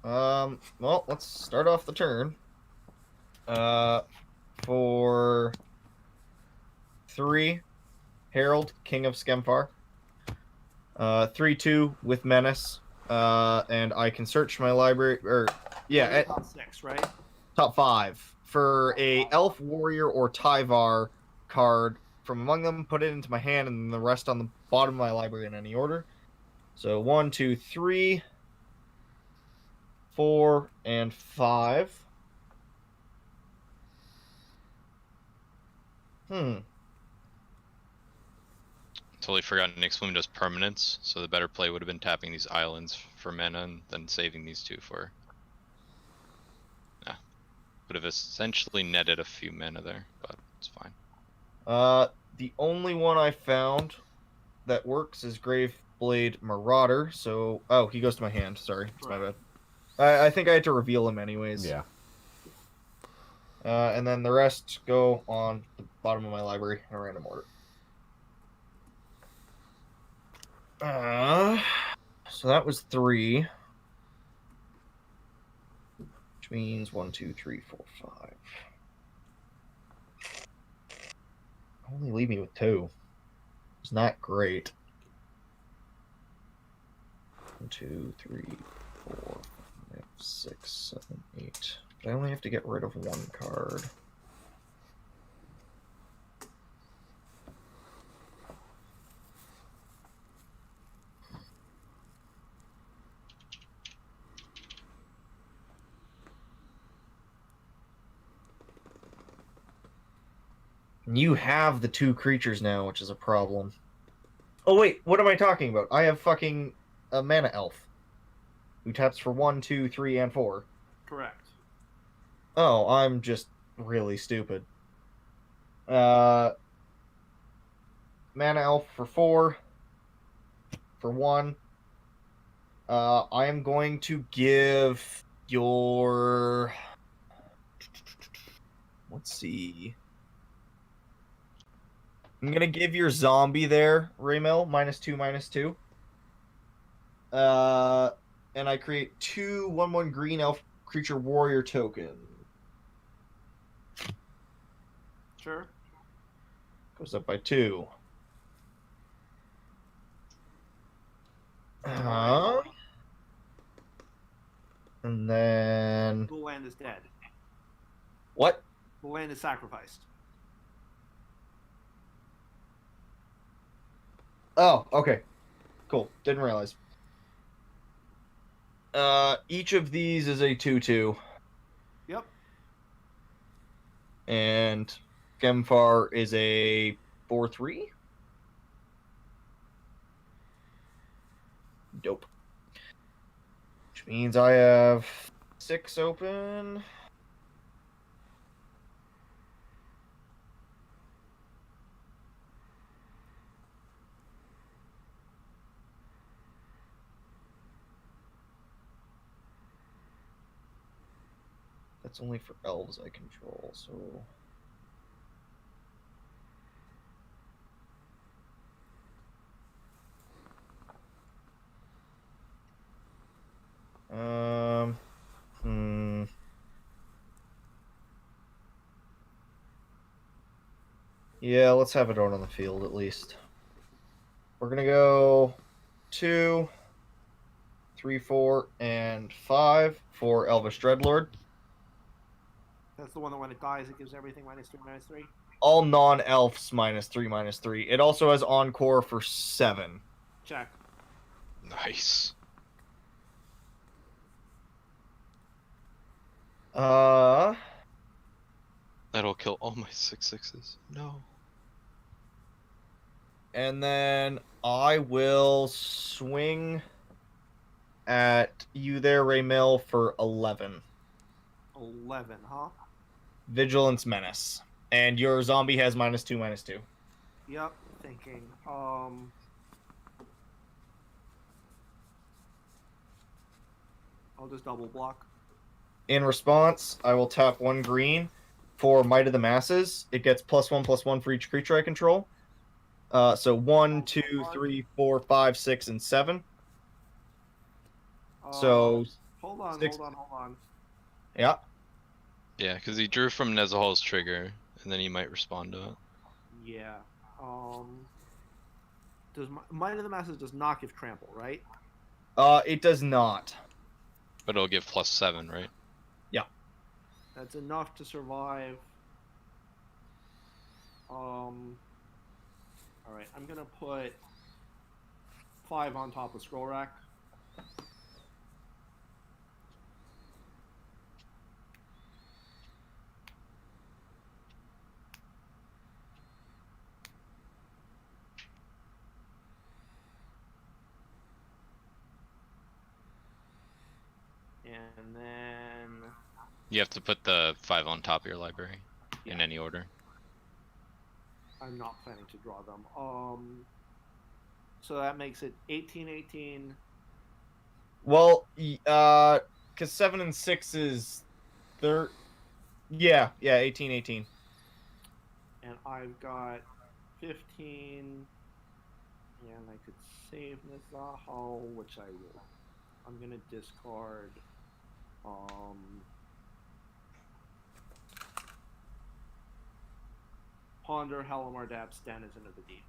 Well, let's start off the turn. For 3, Herald, King of Skemfar. 3/2 with Menace. And I can search my library, yeah, Top 6, right? top 5 for a Elf Warrior or Tyvar card from among them. Put it into my hand, and then the rest on the bottom of my library in any order. So 1, 2, 3, 4, and 5. Totally forgot Nick's Bloom does permanence, so the better play would have been tapping these islands for mana and then saving these two for. Would have essentially netted a few mana there, but it's fine. The only one I found that works is Graveblade Marauder. So, oh, he goes to my hand. Sorry, it's my bad. I think I had to reveal him anyways. Yeah. And then the rest go on the bottom of my library in a random order. So that was 3. Which means 1, 2, 3, 4, 5. Only leave me with 2. It's not great. 1, 2, 3, 4, 5, 6, 7, 8. But I only have to get rid of 1 card. You have the 2 creatures now, which is a problem. Oh wait, what am I talking about? I have fucking a mana elf who taps for 1, 2, 3, and 4. Correct. Oh, I'm just really stupid. Mana elf for 4. For 1. I am going to give your... Let's see. I'm going to give your zombie there, Raymel, -2, -2. And I create 2 1/1 green elf creature warrior token. Sure. Goes up by 2. And then... The land is dead. What? The land is sacrificed. Oh, okay. Cool. Didn't realize. Each of these is a 2/2. Yep. And Gemfar is a 4/3. Dope. Which means I have 6 open. That's only for elves I control, so... Yeah, let's have it out on the field at least. We're gonna go 2, 3, 4, and 5 for Elvish Dreadlord. That's the one that when it dies, it gives everything -3, -3. All non-elves -3, -3. It also has Encore for 7. Check. Nice. That'll kill all my 6/6s. No. And then I will swing at you there, Raymel, for 11. 11, huh? Vigilance Menace. And your zombie has -2, -2. Yep. Thinking. I'll just double block. In response, I will tap 1 green for Might of the Masses. It gets +1/+1 for each creature I control. So 1, 2, 3, 4, 5, 6, and 7. So hold on, 6... hold on. Yeah. Yeah, because he drew from Nezahal's trigger, and then he might respond to it. Yeah. Does Might of the Masses does not give trample, right? It does not. But it'll give +7, right? Yeah. That's enough to survive. All right, I'm gonna put 5 on top of scroll rack. And then You have to put the 5 on top of your library in any order. I'm not planning to draw them. So that makes it 18-18. Well, because 7 and 6 is yeah, 18-18. And I've got 15. And I could save Nizaho, which I will. I'm gonna discard. Ponder Halimar Dab's Denizen of the Deep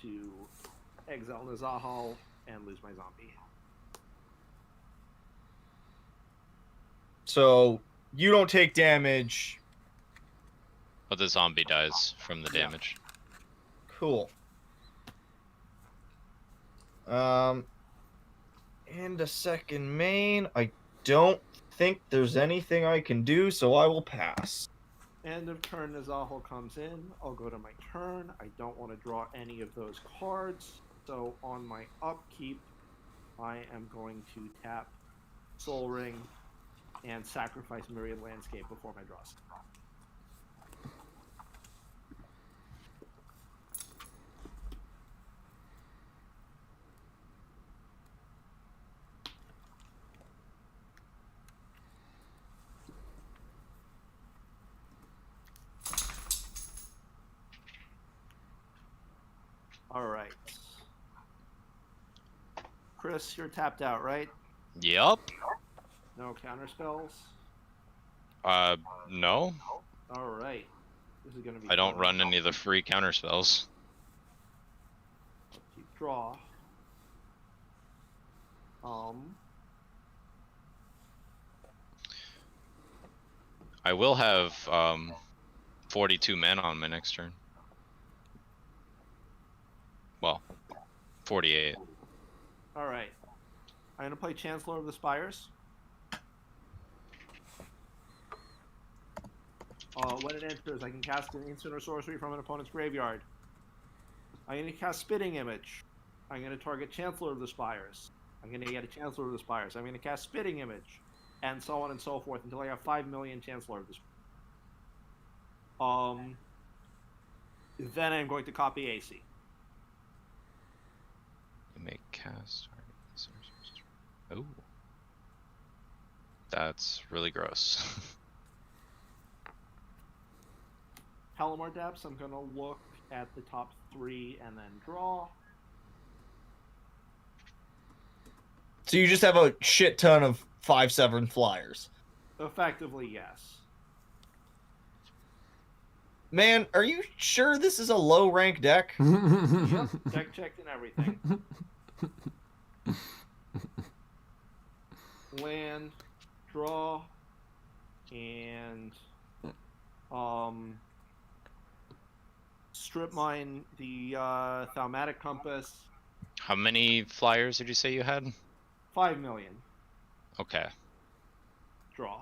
to exile Nizaho and lose my zombie. So you don't take damage. But the zombie dies from the damage. Cool. And a second main. I don't think there's anything I can do, so I will pass. End of turn, Nizaho comes in. I'll go to my turn. I don't want to draw any of those cards. So on my upkeep, I am going to tap Soul Ring and sacrifice Myriad Landscape before my draws. All right. Chris, you're tapped out, right? Yup. No counter spells? No. All right. This is going to be I don't fun. run any of the free counter spells. Keep draw. I will have 42 mana on my next turn. Well, 48. All right. I'm going to play Chancellor of the Spires. When it enters, I can cast an instant or sorcery from an opponent's graveyard. I'm going to cast Spitting Image. I'm going to target Chancellor of the Spires. I'm going to get a Chancellor of the Spires. I'm going to cast Spitting Image, and so on and so forth until I have 5 million Chancellor of the Spires. Then I'm going to copy AC. You make cast. Oh. That's really gross. Halimar Depths, I'm going to look at the top 3 and then draw. So you just have a shit ton of 5/7 flyers. Effectively, yes. Man, are you sure this is a low rank deck? Yep, deck checked and everything. Land, draw, and strip mine the Thaumatic Compass. How many flyers did you say you had? 5 million. Okay. Draw.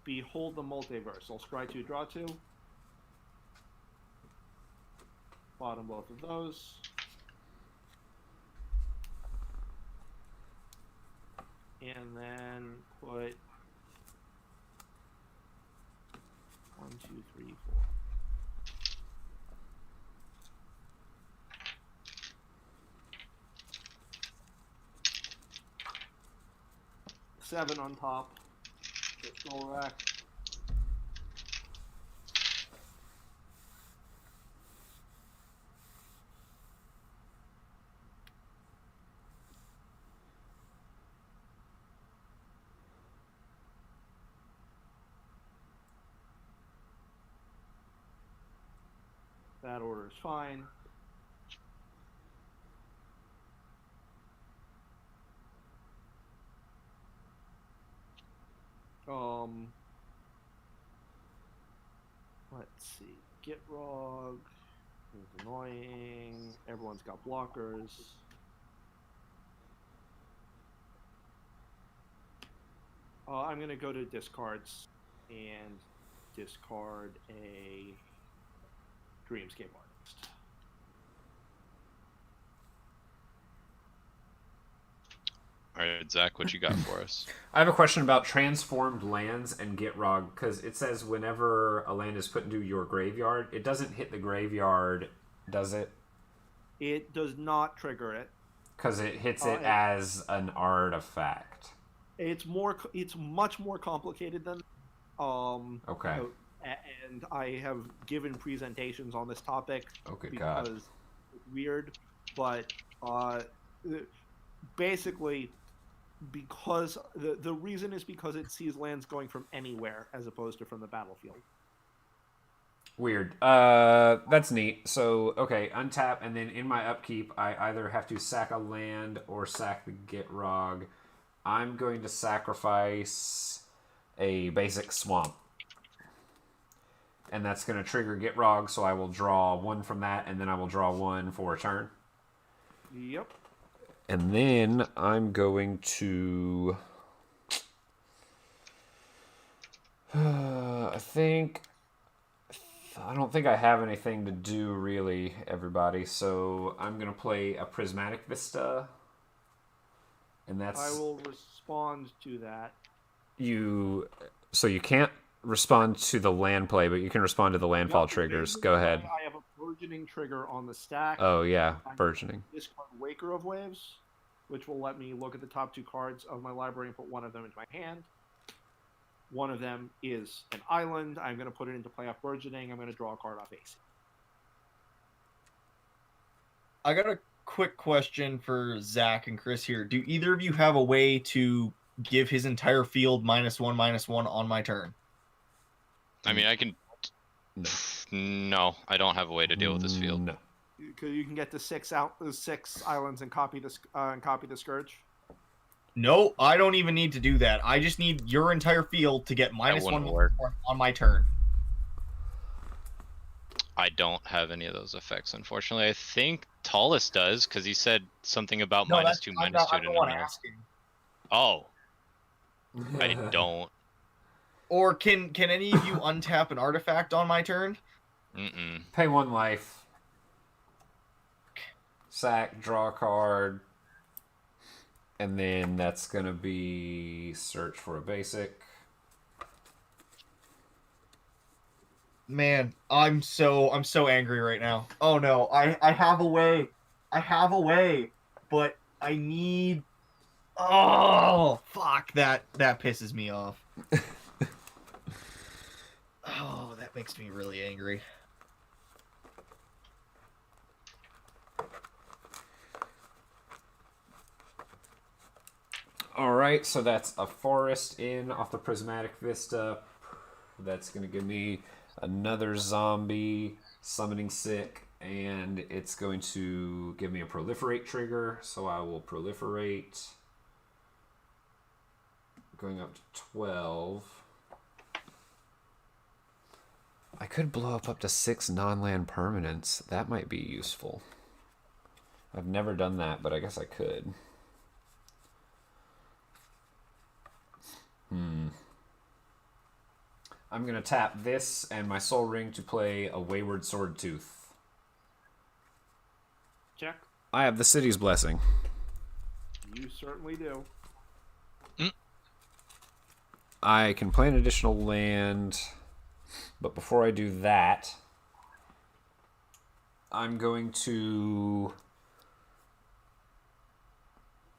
Behold the Multiverse. I'll scry 2, draw 2. Bottom both of those. And then put 1, 2, 3, 4. Seven on top. Pistol rack. That order is fine. Let's see. Gitrog is annoying. Everyone's got blockers. I'm gonna go to discards and discard a Dreamscape Artist. All right, Zach, what you got for us? I have a question about transformed lands and Gitrog, because it says whenever a land is put into your graveyard, it doesn't hit the graveyard, does it? It does not trigger it. Because it hits it as an artifact. It's much more complicated than. Okay. And I have given presentations on this topic. Oh, good because God. It's weird, but basically, because the reason is because it sees lands going from anywhere as opposed to from the battlefield. Weird. That's neat. So, okay, untap, and then in my upkeep, I either have to sack a land or sack the Gitrog. I'm going to sacrifice a basic swamp. And that's going to trigger Gitrog, so I will draw one from that, and then I will draw one for a turn. Yep. And then I'm going to... I don't think I have anything to do, really, everybody. So I'm going to play a Prismatic Vista. And that's... I will respond to that. So you can't respond to the land play, but you can respond to the landfall triggers. Go ahead. I have a burgeoning trigger on the stack. Oh, yeah, burgeoning. Discard Waker of Waves, which will let me look at the top 2 cards of my library and put one of them into my hand. One of them is an island. I'm going to put it into play off burgeoning. I'm going to draw a card off AC. I got a quick question for Zach and Chris here. Do either of you have a way to give his entire field -1/-1 on my turn? I mean, I can. No, I don't have a way to deal with this field. No. You can get the 6 islands and copy the Scourge. No, I don't even need to do that. I just need your entire field to get wouldn't -1 work. on my turn. I don't have any of those effects, unfortunately. I think Tallest does, because he said something about No, -2, I'm -2 the to one number. asking. Oh. I don't. Or can any of you untap an artifact on my turn? Mm-mm. Pay 1 life. Sack, draw a card. And then that's going to be search for a basic. Man, I'm so angry right now. Oh no, I have a way. But I need... Oh, fuck, that pisses me off. Oh, that makes me really angry. Alright, so that's a forest in off the Prismatic Vista. That's going to give me another zombie, summoning sick, and it's going to give me a proliferate trigger, so I will proliferate. Going up to 12. I could blow up to 6 non-land permanents. That might be useful. I've never done that, but I guess I could. I'm going to tap this and my Soul Ring to play a Wayward Sword Tooth. Check. I have the City's Blessing. You certainly do. I can play an additional land, but before I do that, I'm going to...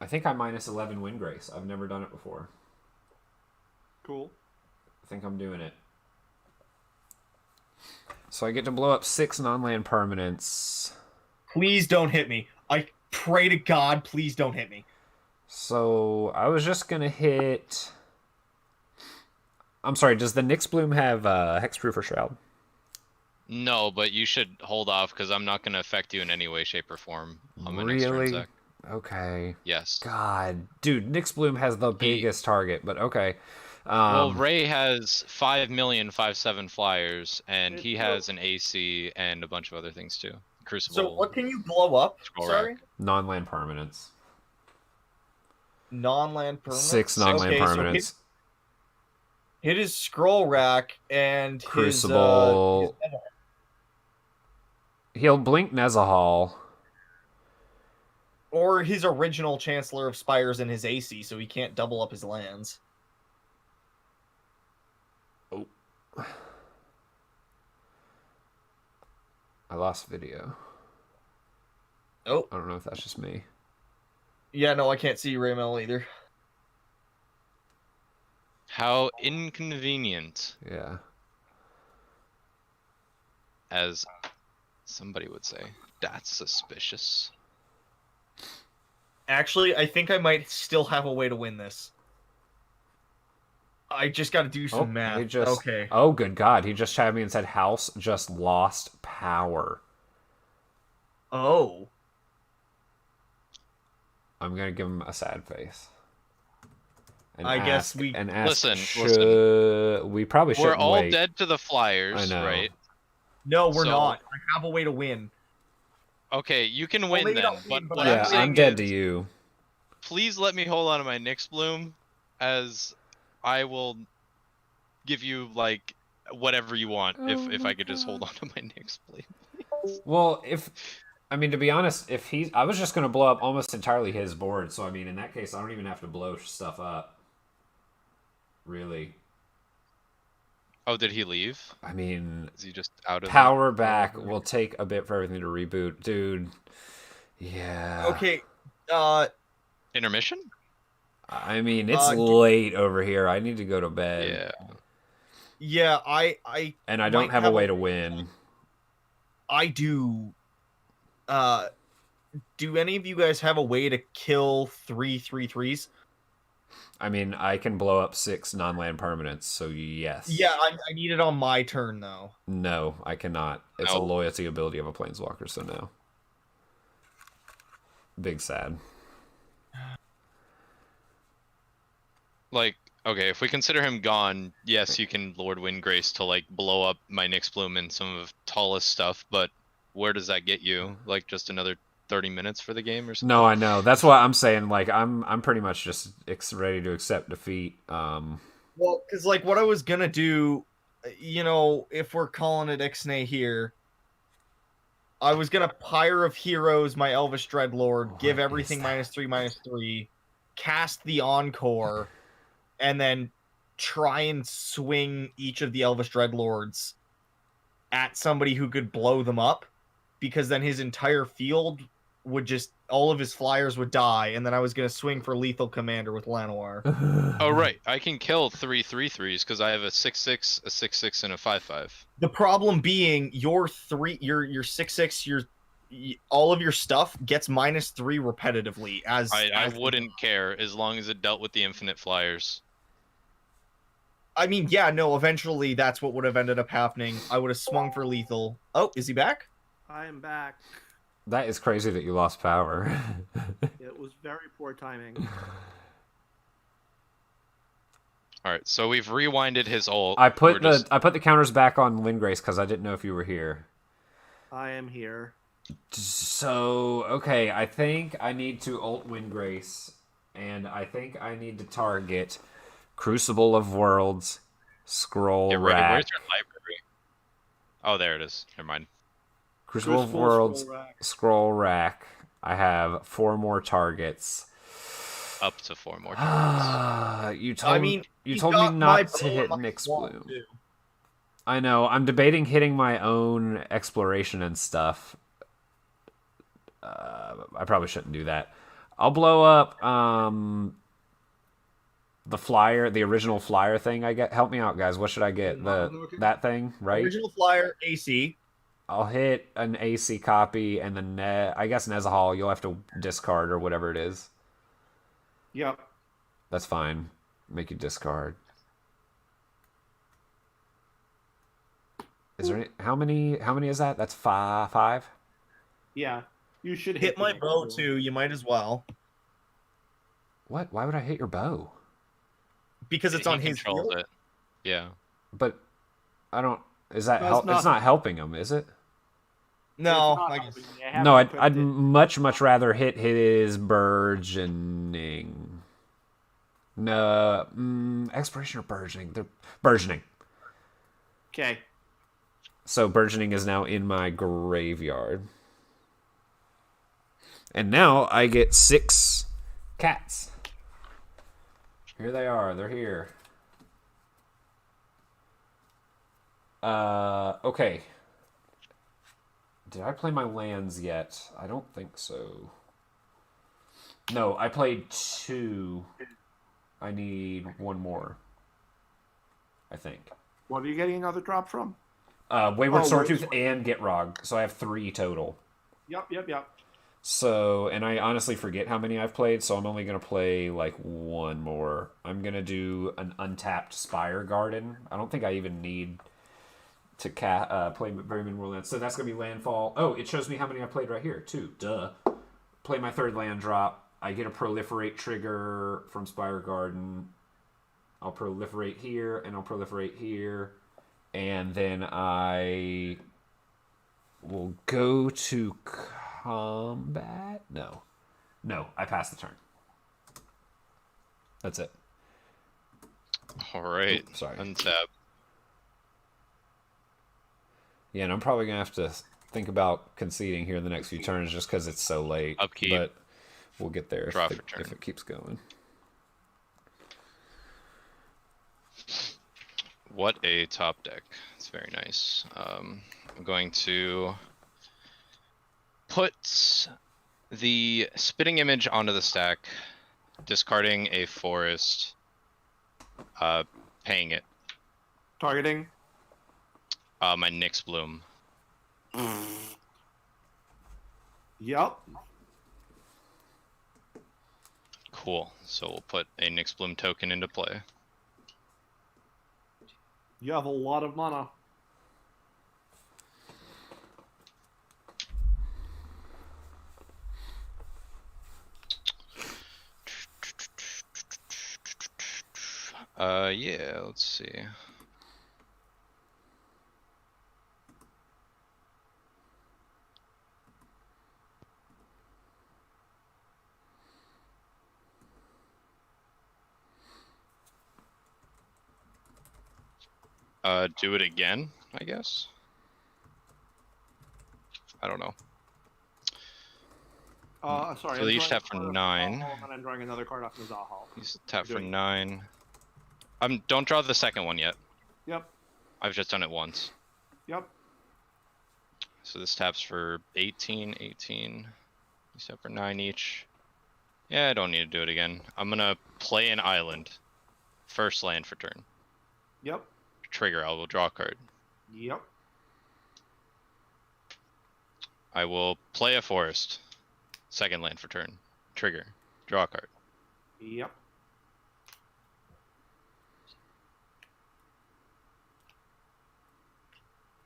I think I'm -11 Windgrace. I've never done it before. Cool. I think I'm doing it. So I get to blow up 6 non-land permanents. Please don't hit me. I pray to God, please don't hit me. So I was just going to hit... I'm sorry, does the Nyx Bloom have Hexproof or Shroud? No, but you should hold off, because I'm not going to affect you in any way, shape, or form on my next turn, Really? Zach. Okay. Yes. God. Dude, Nyx Bloom has the biggest target, but okay. Well, Ray has 5,000,057 flyers, and he It's has an AC and a bunch of other things too. Crucible. So what can you blow up? Scroll Sorry? rack. Non-land permanents. Non-land permanents? 6 non-land Okay, so permanents. hit his scroll rack and Crucible. He'll blink Nezahal. or his original Chancellor of Spires in his AC, so he can't double up his lands. Oh. I lost video. Oh. I don't know if that's just me. Yeah, no, I can't see Raymel either. How inconvenient, Yeah. as somebody would say. That's suspicious. Actually, I think I might still have a way to win this. I just got to do some math. He just, okay. Oh, good God. He just chatted me and said House just lost power. Oh. I'm going to give him a sad face. And I guess we... And ask, Listen. We probably shouldn't We're all wait. dead to the Flyers, I know. right? No, we're So- not. I have a way to win. Okay, you can win maybe then, not but win, but what Yeah, I'm saying I'm dead is, to you. please let me hold on to my Nyx Bloom, as I will give you, like, whatever you want, if I could just hold on to my Nyx Bloom. Well, I mean, to be honest, I was just going to blow up almost entirely his board, so I mean, in that case, I don't even have to blow stuff up. Really. Oh, did he leave? I mean, Is he just out of power back will take a bit for everything to reboot. Dude. Yeah. Okay, intermission? I mean, it's late over here. I need to go to bed. Yeah. Yeah, I And I don't might have a way to win. I do. Do any of you guys have a way to kill 3/3/3s? I mean, I can blow up 6 non-land permanents, so yes. Yeah, I need it on my turn, though. No, I cannot. It's a loyalty ability of a planeswalker, so no. Big sad. Like, okay, if we consider him gone, yes, you can Lord Windgrace to, like, blow up my Nyx Bloom and some of tallest stuff, but where does that get you? Like, just another 30 minutes for the game or something? No, I know. That's why I'm saying, like, I'm pretty much just ready to accept defeat. Well, because, like, what I was gonna do, you know, if we're calling it Ixnay here, I was gonna Pyre of Heroes my Elvish Dreadlord, give everything -3/-3, cast the Encore, and then try and swing each of the Elvish Dreadlords at somebody who could blow them up, because then his entire field would just, all of his flyers would die, and then I was going to swing for Lethal Commander with Llanowar. Oh, right. I can kill 3/3/3s because I have a 6/6, a 6/6, and a 5/5. The problem being, your 6/6, all of your stuff gets -3 repetitively. I wouldn't care as long as it dealt with the infinite flyers. I mean, yeah, no, eventually that's what would have ended up happening. I would have swung for lethal. Oh, is he back? I am back. That is crazy that you lost power. It was very poor timing. Alright, so we've rewinded his ult. I put the counters back on Windgrace because I didn't know if you were here. I am here. So, okay, I think I need to ult Windgrace, and I think I need to target Crucible of Worlds, Scroll Rack. Where's your library? Oh, there it is. Never mind. Crucible of Worlds, Scroll Rack. I have 4 more targets. Up to 4 more targets. You told me not to hit Nyx Bloom. I know. I'm debating hitting my own exploration and stuff. I probably shouldn't do that. I'll blow up the flyer, the original flyer thing. Help me out, guys. What should I get? That thing, right? Original flyer AC. I'll hit an AC copy, and then I guess Nezahal you'll have to discard or whatever it is. Yep. That's fine. Make you discard. Is there any, how many is that? That's five? Yeah. You should hit my bow too. You might as well. What? Why would I hit your bow? Because it's He on his controls field? it. Yeah. But I don't. Is that No, help? it's It's not. not helping him, is it? No, It's not I guess. helping me. I haven't No, I'd equipped it. much rather hit his burgeoning. No, exploration or burgeoning? They're burgeoning. Okay. So burgeoning is now in my graveyard. And now I get 6 cats. Here they are. They're here. Okay. Did I play my lands yet? I don't think so. No, I played 2. I need 1 more. I think. What are you getting another drop from? Wayward Oh, Sawtooth and Gitrog. So I have 3 total. Yep. So, and I honestly forget how many I've played, so I'm only going to play like 1 more. I'm going to do an untapped Spire Garden. I don't think I even need to play very many more lands. So that's going to be Landfall. Oh, it shows me how many I played right here. 2. Duh. Play my 3rd land drop. I get a Proliferate trigger from Spire Garden. I'll proliferate here, and I'll proliferate here. And then I will go to combat. No, I pass the turn. That's it. All right. Oops, sorry. Untap. Yeah, and I'm probably gonna have to think about conceding here in the next few turns just because it's so late. Upkeep. But we'll get there Draw if for turn. it keeps going. What a top deck. It's very nice. I'm going to put the Spitting Image onto the stack, discarding a forest, paying it. Targeting. My Nyx Bloom. Yep. Cool. So we'll put a Nyx Bloom token into play. You have a lot of mana. Yeah, let's see. Do it again, I guess. I don't know. Sorry. So I'm they each drawing tap a for card off 9. Zahal, and I'm drawing another card off the Zahal. He's tap for Doing- 9. Don't draw the second one yet. Yep. I've just done it once. Yep. So this taps for 18. He's tap for 9 each. Yeah, I don't need to do it again. I'm gonna play an island. First land for turn. Yep. Trigger, I will draw a card. Yep. I will play a forest. Second land for turn. Trigger, draw a card. Yep.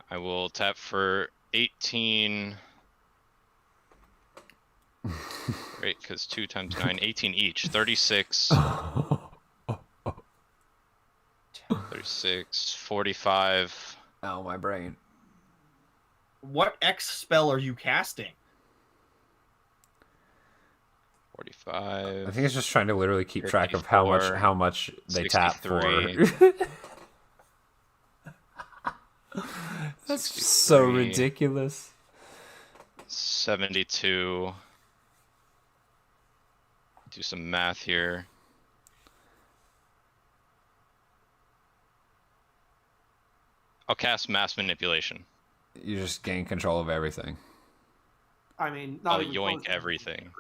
I will tap for 18. Great, because 2 times 9, 18 each. 36. 36, 45. Oh, my brain. What X spell are you casting? 45. I think it's just trying to literally keep track of how 54, much they tap for. 63. That's so 63, ridiculous. 72. Do some math here. I'll cast Mass Manipulation. You just gain control of everything. I mean, I'll not even yoink close. everything.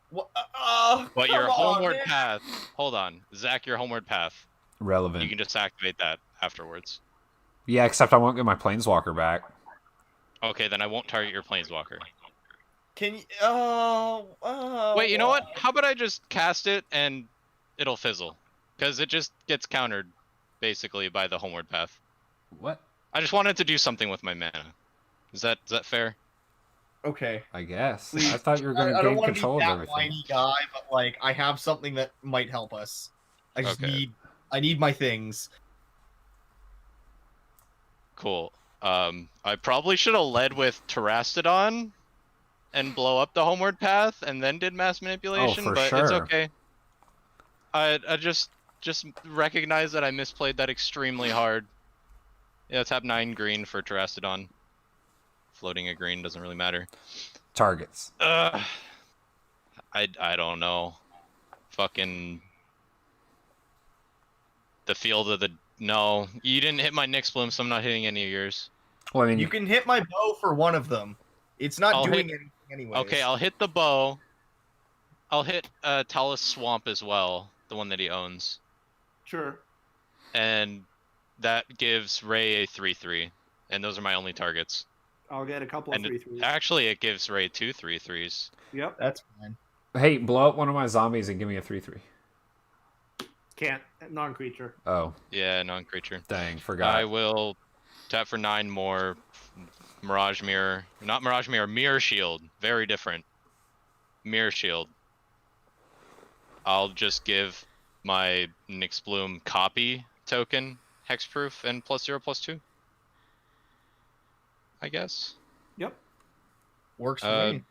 What? But Come your on, homeward man. path. Hold on, Zach. Your homeward path. Relevant. You can just activate that afterwards. Yeah, except I won't get my Planeswalker back. Okay, then I won't target your Planeswalker. Can you? Oh. Wait, you know what? How about I just cast it and it'll fizzle, because it just gets countered, basically, by the homeward path. What? I just wanted to do something with my mana. Is that fair? Okay. I guess. Please. I thought you were going I to don't gain want to control be of that everything. whiny guy, but like I have something that might help us. I just Okay. need I need my things. Cool. I probably should have led with Terastodon and blow up the homeward path and then did mass manipulation, for but sure. it's okay. I just recognize that I misplayed that extremely hard. Yeah, tap 9 green for Terastodon. Floating a green doesn't really matter. Targets. I don't know. Fucking the field of the no. You didn't hit my Nyx Bloom, so I'm not hitting any of yours. Well, I mean, You can hit my bow for one of them. It's not I'll doing hit- anything anyways. Okay, I'll hit the bow. I'll hit Talus Swamp as well, the one that he owns. Sure. And that gives Ray a 3/3. And those are my only targets. I'll get a couple of And 3/3s. actually, it gives Ray 2 3/3s. Yep. That's fine. hey, blow up one of my zombies and give me a 3/3. Can't. Non-creature. Oh, Yeah, non-creature. dang, forgot. I will tap for 9 more. Mirage Mirror. Not Mirage Mirror, Mirror Shield. Very different. Mirror Shield. I'll just give my Nyx Bloom copy token, hexproof, and +0/+2. I guess. Yep. Works for me.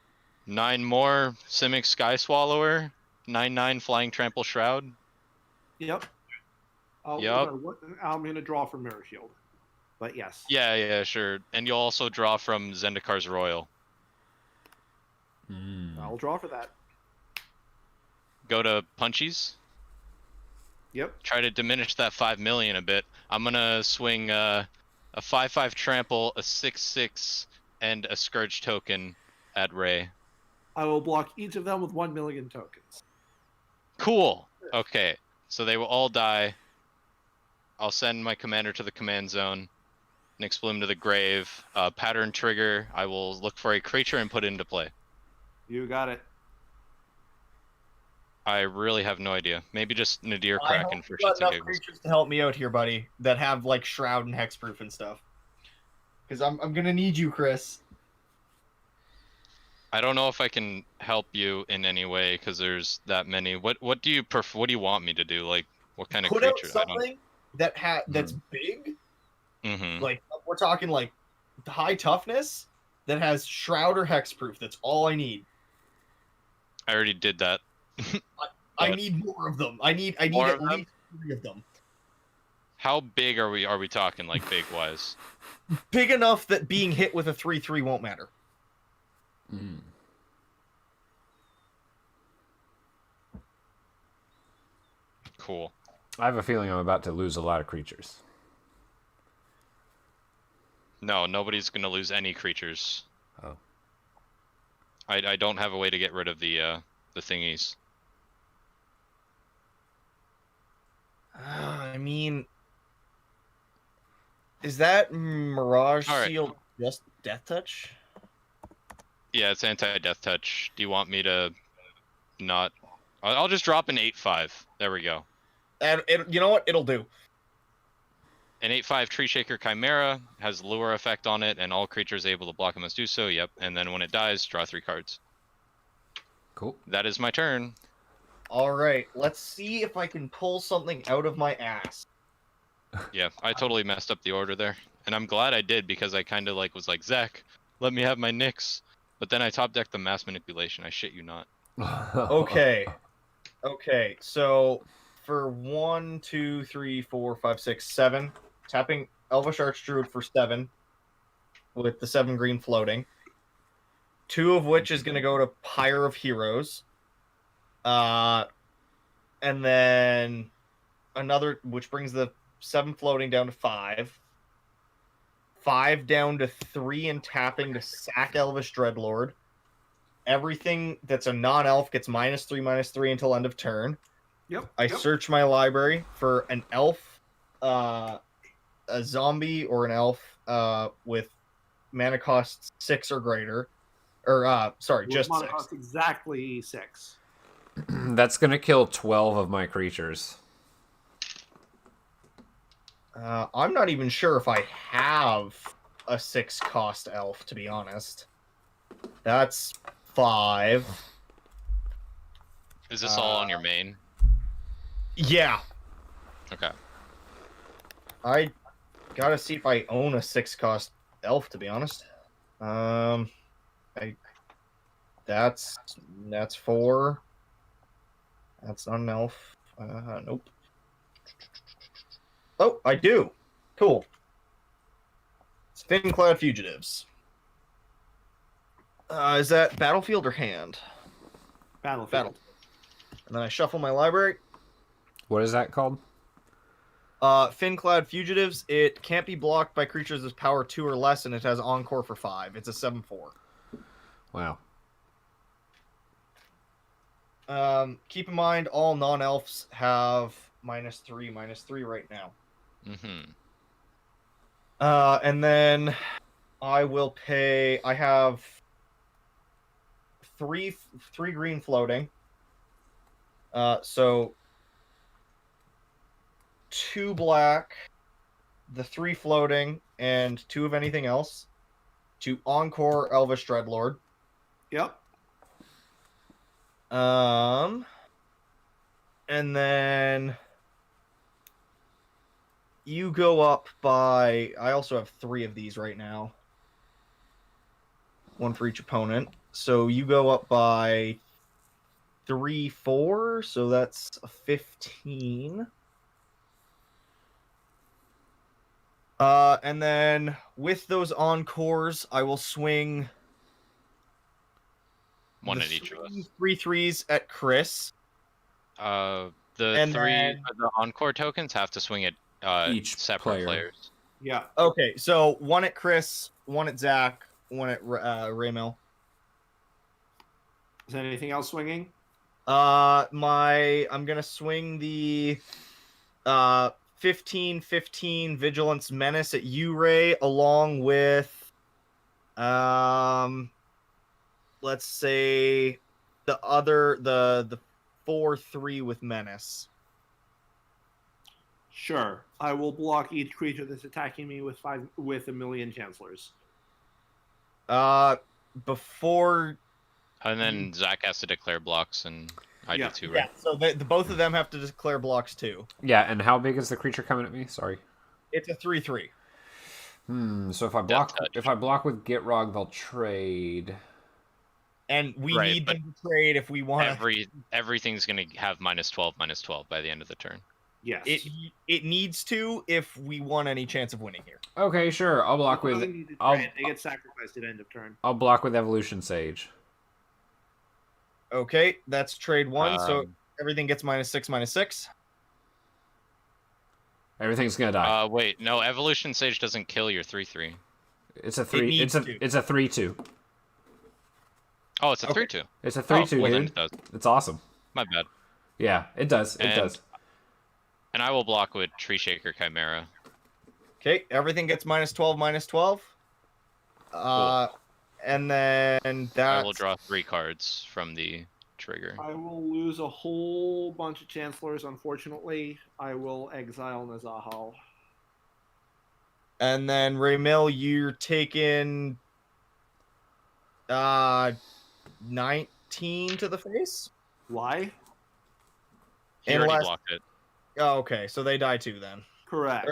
9 more Simic Sky Swallower. 9/9 Flying Trample Shroud. Yep. Yep. I'm gonna draw from Mirror Shield, but yes. Yeah, sure. And you'll also draw from Zendikar's Royal. I'll draw for that. Go to Punchies. Yep. Try to diminish that 5 million a bit. I'm gonna swing a 5/5 trample, a 6/6, and a Scourge token at Ray. I will block each of them with 1 million tokens. Cool. Okay, so they will all die. I'll send my commander to the command zone. Nyx Bloom to the grave. Pattern trigger. I will look for a creature and put it into play. You got it. I really have no idea. Maybe just Nadir I Kraken hope for you got shits and enough giggles. creatures to help me out here, buddy, that have like shroud and hexproof and stuff. Because I'm gonna need you, Chris. I don't know if I can help you in any way because there's that many. What do you what do you want me to do? Like what kind of Put out creature? something that's big. Mm-hmm. Like we're talking like high toughness that has shroud or hexproof. That's all I need. I already did that. I need more of them. I need More at of them? least 3 of them. How big are we talking? Like big wise? Big enough that being hit with a 3/3 won't matter. Cool. I have a feeling I'm about to lose a lot of creatures. No, nobody's gonna lose any creatures. Oh. I don't have a way to get rid of the thingies. I mean, is that Mirage All right. Shield just Death Touch? Yeah, it's anti-death touch. Do you want me to not? I'll just drop an 8/5. There we go. And you know what? It'll do. An 8/5 Tree Shaker Chimera has lure effect on it, and all creatures able to block it must do so. Yep. And then when it dies, draw 3 cards. Cool. That is my turn. All right, let's see if I can pull something out of my ass. Yeah, I totally messed up the order there, and I'm glad I did because I kind of was like, Zach, let me have my Nyx. But then I top decked the mass manipulation. I shit you not. Okay. Okay, so for 1, 2, 3, 4, 5, 6, 7, tapping Elvish Archdruid for 7 with the 7 green floating. 2 of which is going to go to Pyre of Heroes. And then another, which brings the 7 floating down to 5. 5 down to 3 and tapping to sack Elvish Dreadlord. Everything that's a non-elf gets -3/-3 until end of turn. Yep. I search my library for an elf, a zombie, or an elf with mana cost 6 or greater. Or, sorry, just mana 6. cost exactly 6. That's gonna kill 12 of my creatures. I'm not even sure if I have a 6 cost elf, to be honest. That's 5. Is this all on your main? Yeah. Okay. I gotta see if I own a 6-cost elf, to be honest. That's 4. That's not an elf. Nope. Oh, I do. Cool. It's Fincloud Fugitives. Is that battlefield or hand? Battlefield. Battle. And then I shuffle my library. What is that called? Fincloud Fugitives. It can't be blocked by creatures with power 2 or less, and it has Encore for 5. It's a 7/4. Wow. Keep in mind, all non-elves have -3/-3 right now. Mm-hmm. And then I will pay. I have three green floating. So 2 black, the 3 floating, and 2 of anything else to Encore Elvish Dreadlord. Yep. And then you go up by. I also have 3 of these right now. 1 for each opponent. So you go up by 3, 4. So that's a 15. And then with those encores, I will swing 1 at each of us. 3 3s at Chris. The And 3 then- the Encore tokens have to swing at Each separate player. players. Yeah. Okay, so 1 at Chris, 1 at Zach, 1 at Raymel. Is anything else swinging? I'm gonna swing the 15/15 Vigilance Menace at you, Ray, along with let's say the 4/3 with Menace. Sure. I will block each creature that's attacking me with 1,000,000 Chancellors. Before. And then Zach has to declare blocks, and I Yeah. do too, Yeah, right? so the both of them have to declare blocks too. Yeah, and how big is the creature coming at me? Sorry. It's a 3/3. So if I block with Gitrog, they'll trade. And we Right, need but them to trade if we want to. Everything's gonna have -12/-12 by the end of the turn. Yes. It needs to if we want any chance of winning here. Okay, sure. I'll block It with. doesn't need to I'll trade. They get sacrificed at end of turn. I'll block with Evolution Sage. Okay, that's trade 1, so Um, everything gets -6/-6. Everything's gonna die. Wait, no, Evolution Sage doesn't kill your 3/3. It's a 3. needs It's to. a 3/2. Oh, it's a Okay. 3/2. It's a 3/2, well, then dude. it does. It's awesome. My bad. Yeah, it does. It And- does. And I will block with Tree Shaker Chimera. Okay, everything gets -12/-12. And then I will that. draw 3 cards from the trigger. I will lose a whole bunch of Chancellors, unfortunately. I will exile Nazahal. And then Raymel, you're taking 19 to the face. Why? He already Unless- blocked it. Oh, okay, so they die too then. Correct.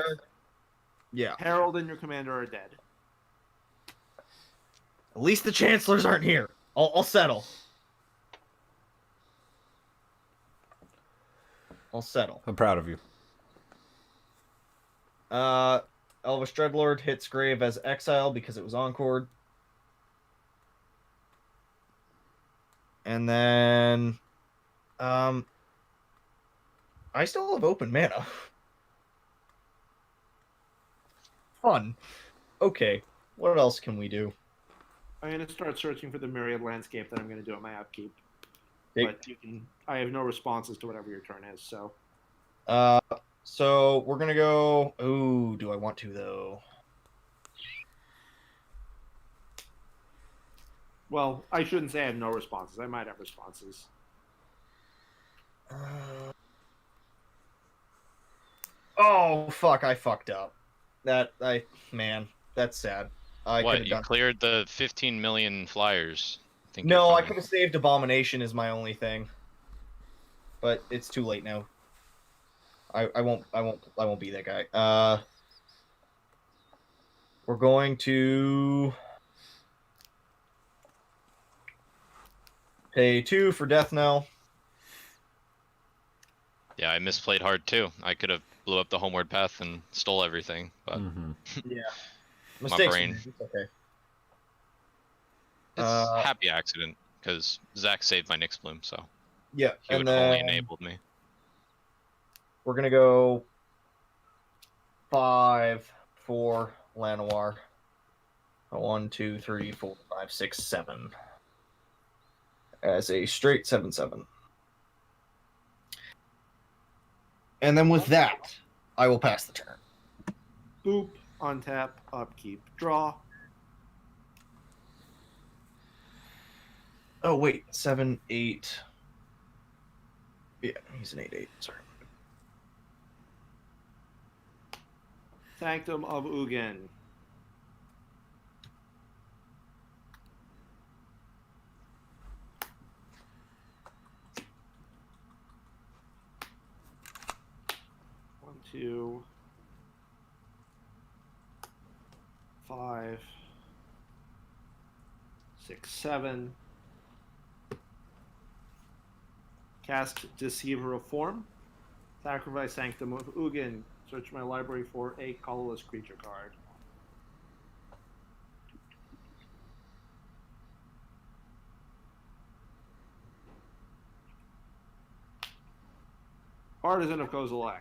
Yeah. Herald and your commander are dead. At least the Chancellors aren't here. I'll settle. I'll settle. I'm proud of you. Elvish Dreadlord hits Grave as exile because it was encored. And then I still have open mana. Fun. Okay. What else can we do? I'm going to start searching for the myriad landscape that I'm going to do at my upkeep. Okay. But you can. I have no responses to whatever your turn is, so. So we're gonna go. Ooh, do I want to though? Well, I shouldn't say I have no responses. I might have responses. Oh fuck! I fucked up. Man, that's sad. I could What? have You done. cleared the 15 million flyers. Think No, you're I fine. could have saved Abomination is my only thing. But it's too late now. I won't be that guy. We're going to pay 2 for Death Knell. Yeah, I misplayed hard too. I could have blew up the homeward path and stole everything, but Yeah. my Mistakes. brain. It's okay. It's happy accident because Zach saved my Nyx Bloom, so Yeah, he would have only enabled me. We're gonna go 5 for Lanoir. 1, 2, 3, 4, 5, 6, 7. As a straight 7/7. And then with that, I will pass the turn. Boop, untap, upkeep, draw. Oh wait, 7, 8. Yeah, he's an 8/8. Sorry. Sanctum of Ugin. One, 2, 5, 6, 7. Cast Deceiver of Form. Sacrifice Sanctum of Ugin. Search my library for a colorless creature card. Artisan of Kozilek.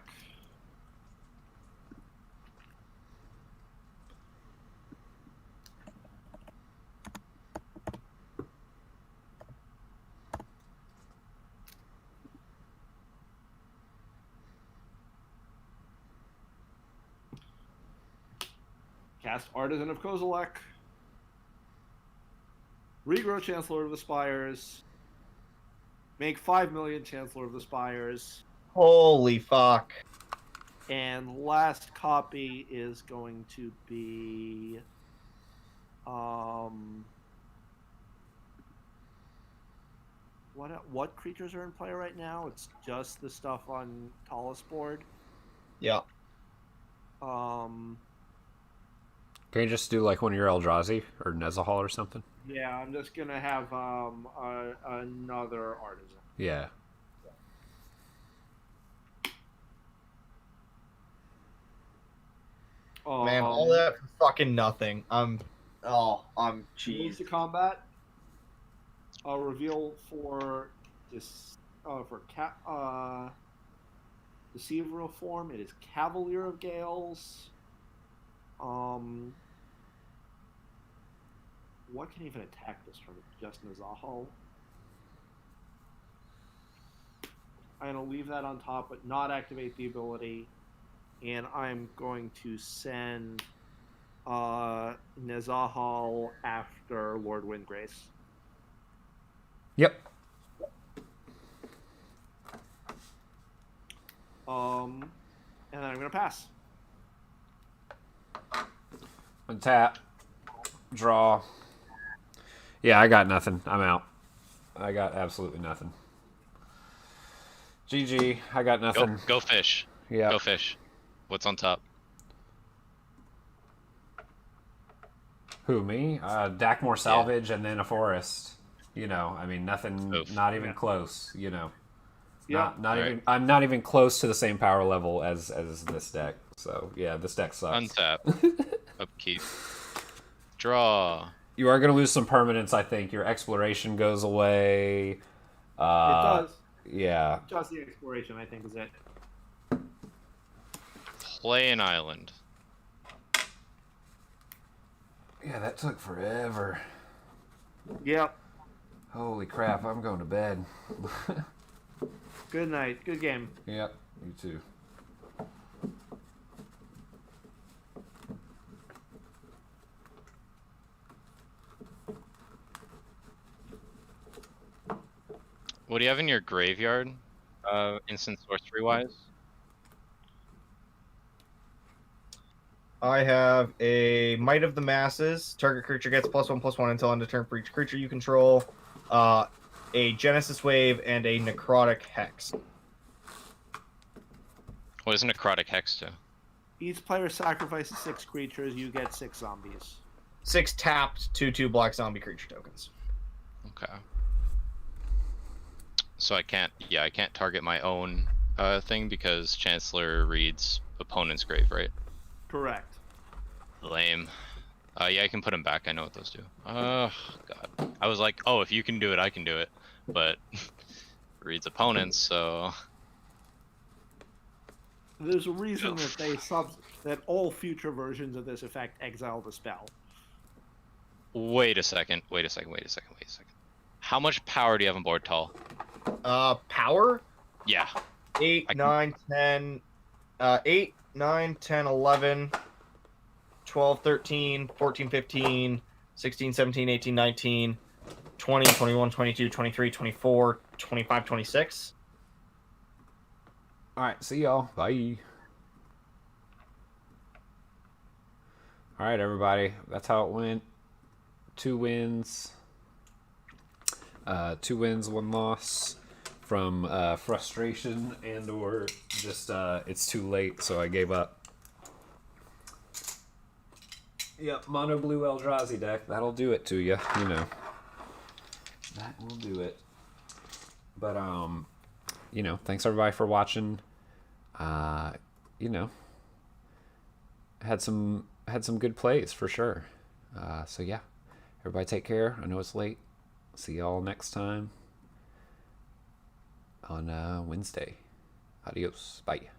Cast Artisan of Kozilek. Regrow Chancellor of the Spires. Make 5 million Chancellor of the Spires. Holy fuck. And last copy is going to be what creatures are in play right now? It's just the stuff on Tallest board. Yeah. Can you just do like one of your Eldrazi or Nezahal or something? Yeah, I'm just gonna have another Artisan. Yeah. Man, all that for fucking nothing. Moves cheesed. to combat. I'll reveal for this Deceiver of Form. It is Cavalier of Gales. What can even attack this from just Nezahal? I'm going to leave that on top, but not activate the ability. And I'm going to send Nezahal after Lord Windgrace. Yep. And then I'm going to pass. Untap. Draw. Yeah, I got nothing. I'm out. I got absolutely nothing. GG. I got nothing. Go fish. Yeah. Go fish. What's on top? Who, me? Dackmore Salvage and then a forest. You know, I mean, nothing, not even close, you know. Yeah. Not even. Right. I'm not even close to the same power level as this deck. So, yeah, this deck sucks. Untap. Upkeep. Draw. You are going to lose some permanents, I think. Your exploration goes away. It does. Yeah. Just the exploration, I think, is it. Play an island. Yeah, that took forever. Yep. Holy crap, I'm going to bed. Good night. Good game. Yep, you too. What do you have in your graveyard? Instant sorcery wise? I have a Might of the Masses. Target creature gets +1/+1 until end of turn for each creature you control. A Genesis Wave and a Necrotic Hex. What is necrotic hex do? Each player sacrifices 6 creatures. You get 6 zombies. 6 tapped 2/2 black zombie creature tokens. Okay. So I can't target my own thing because Chancellor reads opponent's grave, right? Correct. Lame. Yeah, I can put them back. I know what those do. God. I was like, oh, if you can do it, I can do it. But reads opponents, so. There's a reason that that all future versions of this effect exile the spell. Wait a second. How much power do you have on board, Tall? Power? Yeah. 8, 9, 10, 8, 9, 10, 11, 12, 13, 14, 15, 16, 17, 18, 19, 20, 21, 22, 23, 24, 25, 26. All right, see y'all. Bye. All right, everybody. That's how it went. 2 wins. 2 wins, 1 loss from frustration and or just it's too late, so I gave up. Yep, mono blue Eldrazi deck. That'll do it to you, you know. That will do it. But you know, thanks everybody for watching. You know, had some good plays for sure. So yeah, everybody take care. I know it's late. See y'all next time on Wednesday. Adios. Bye.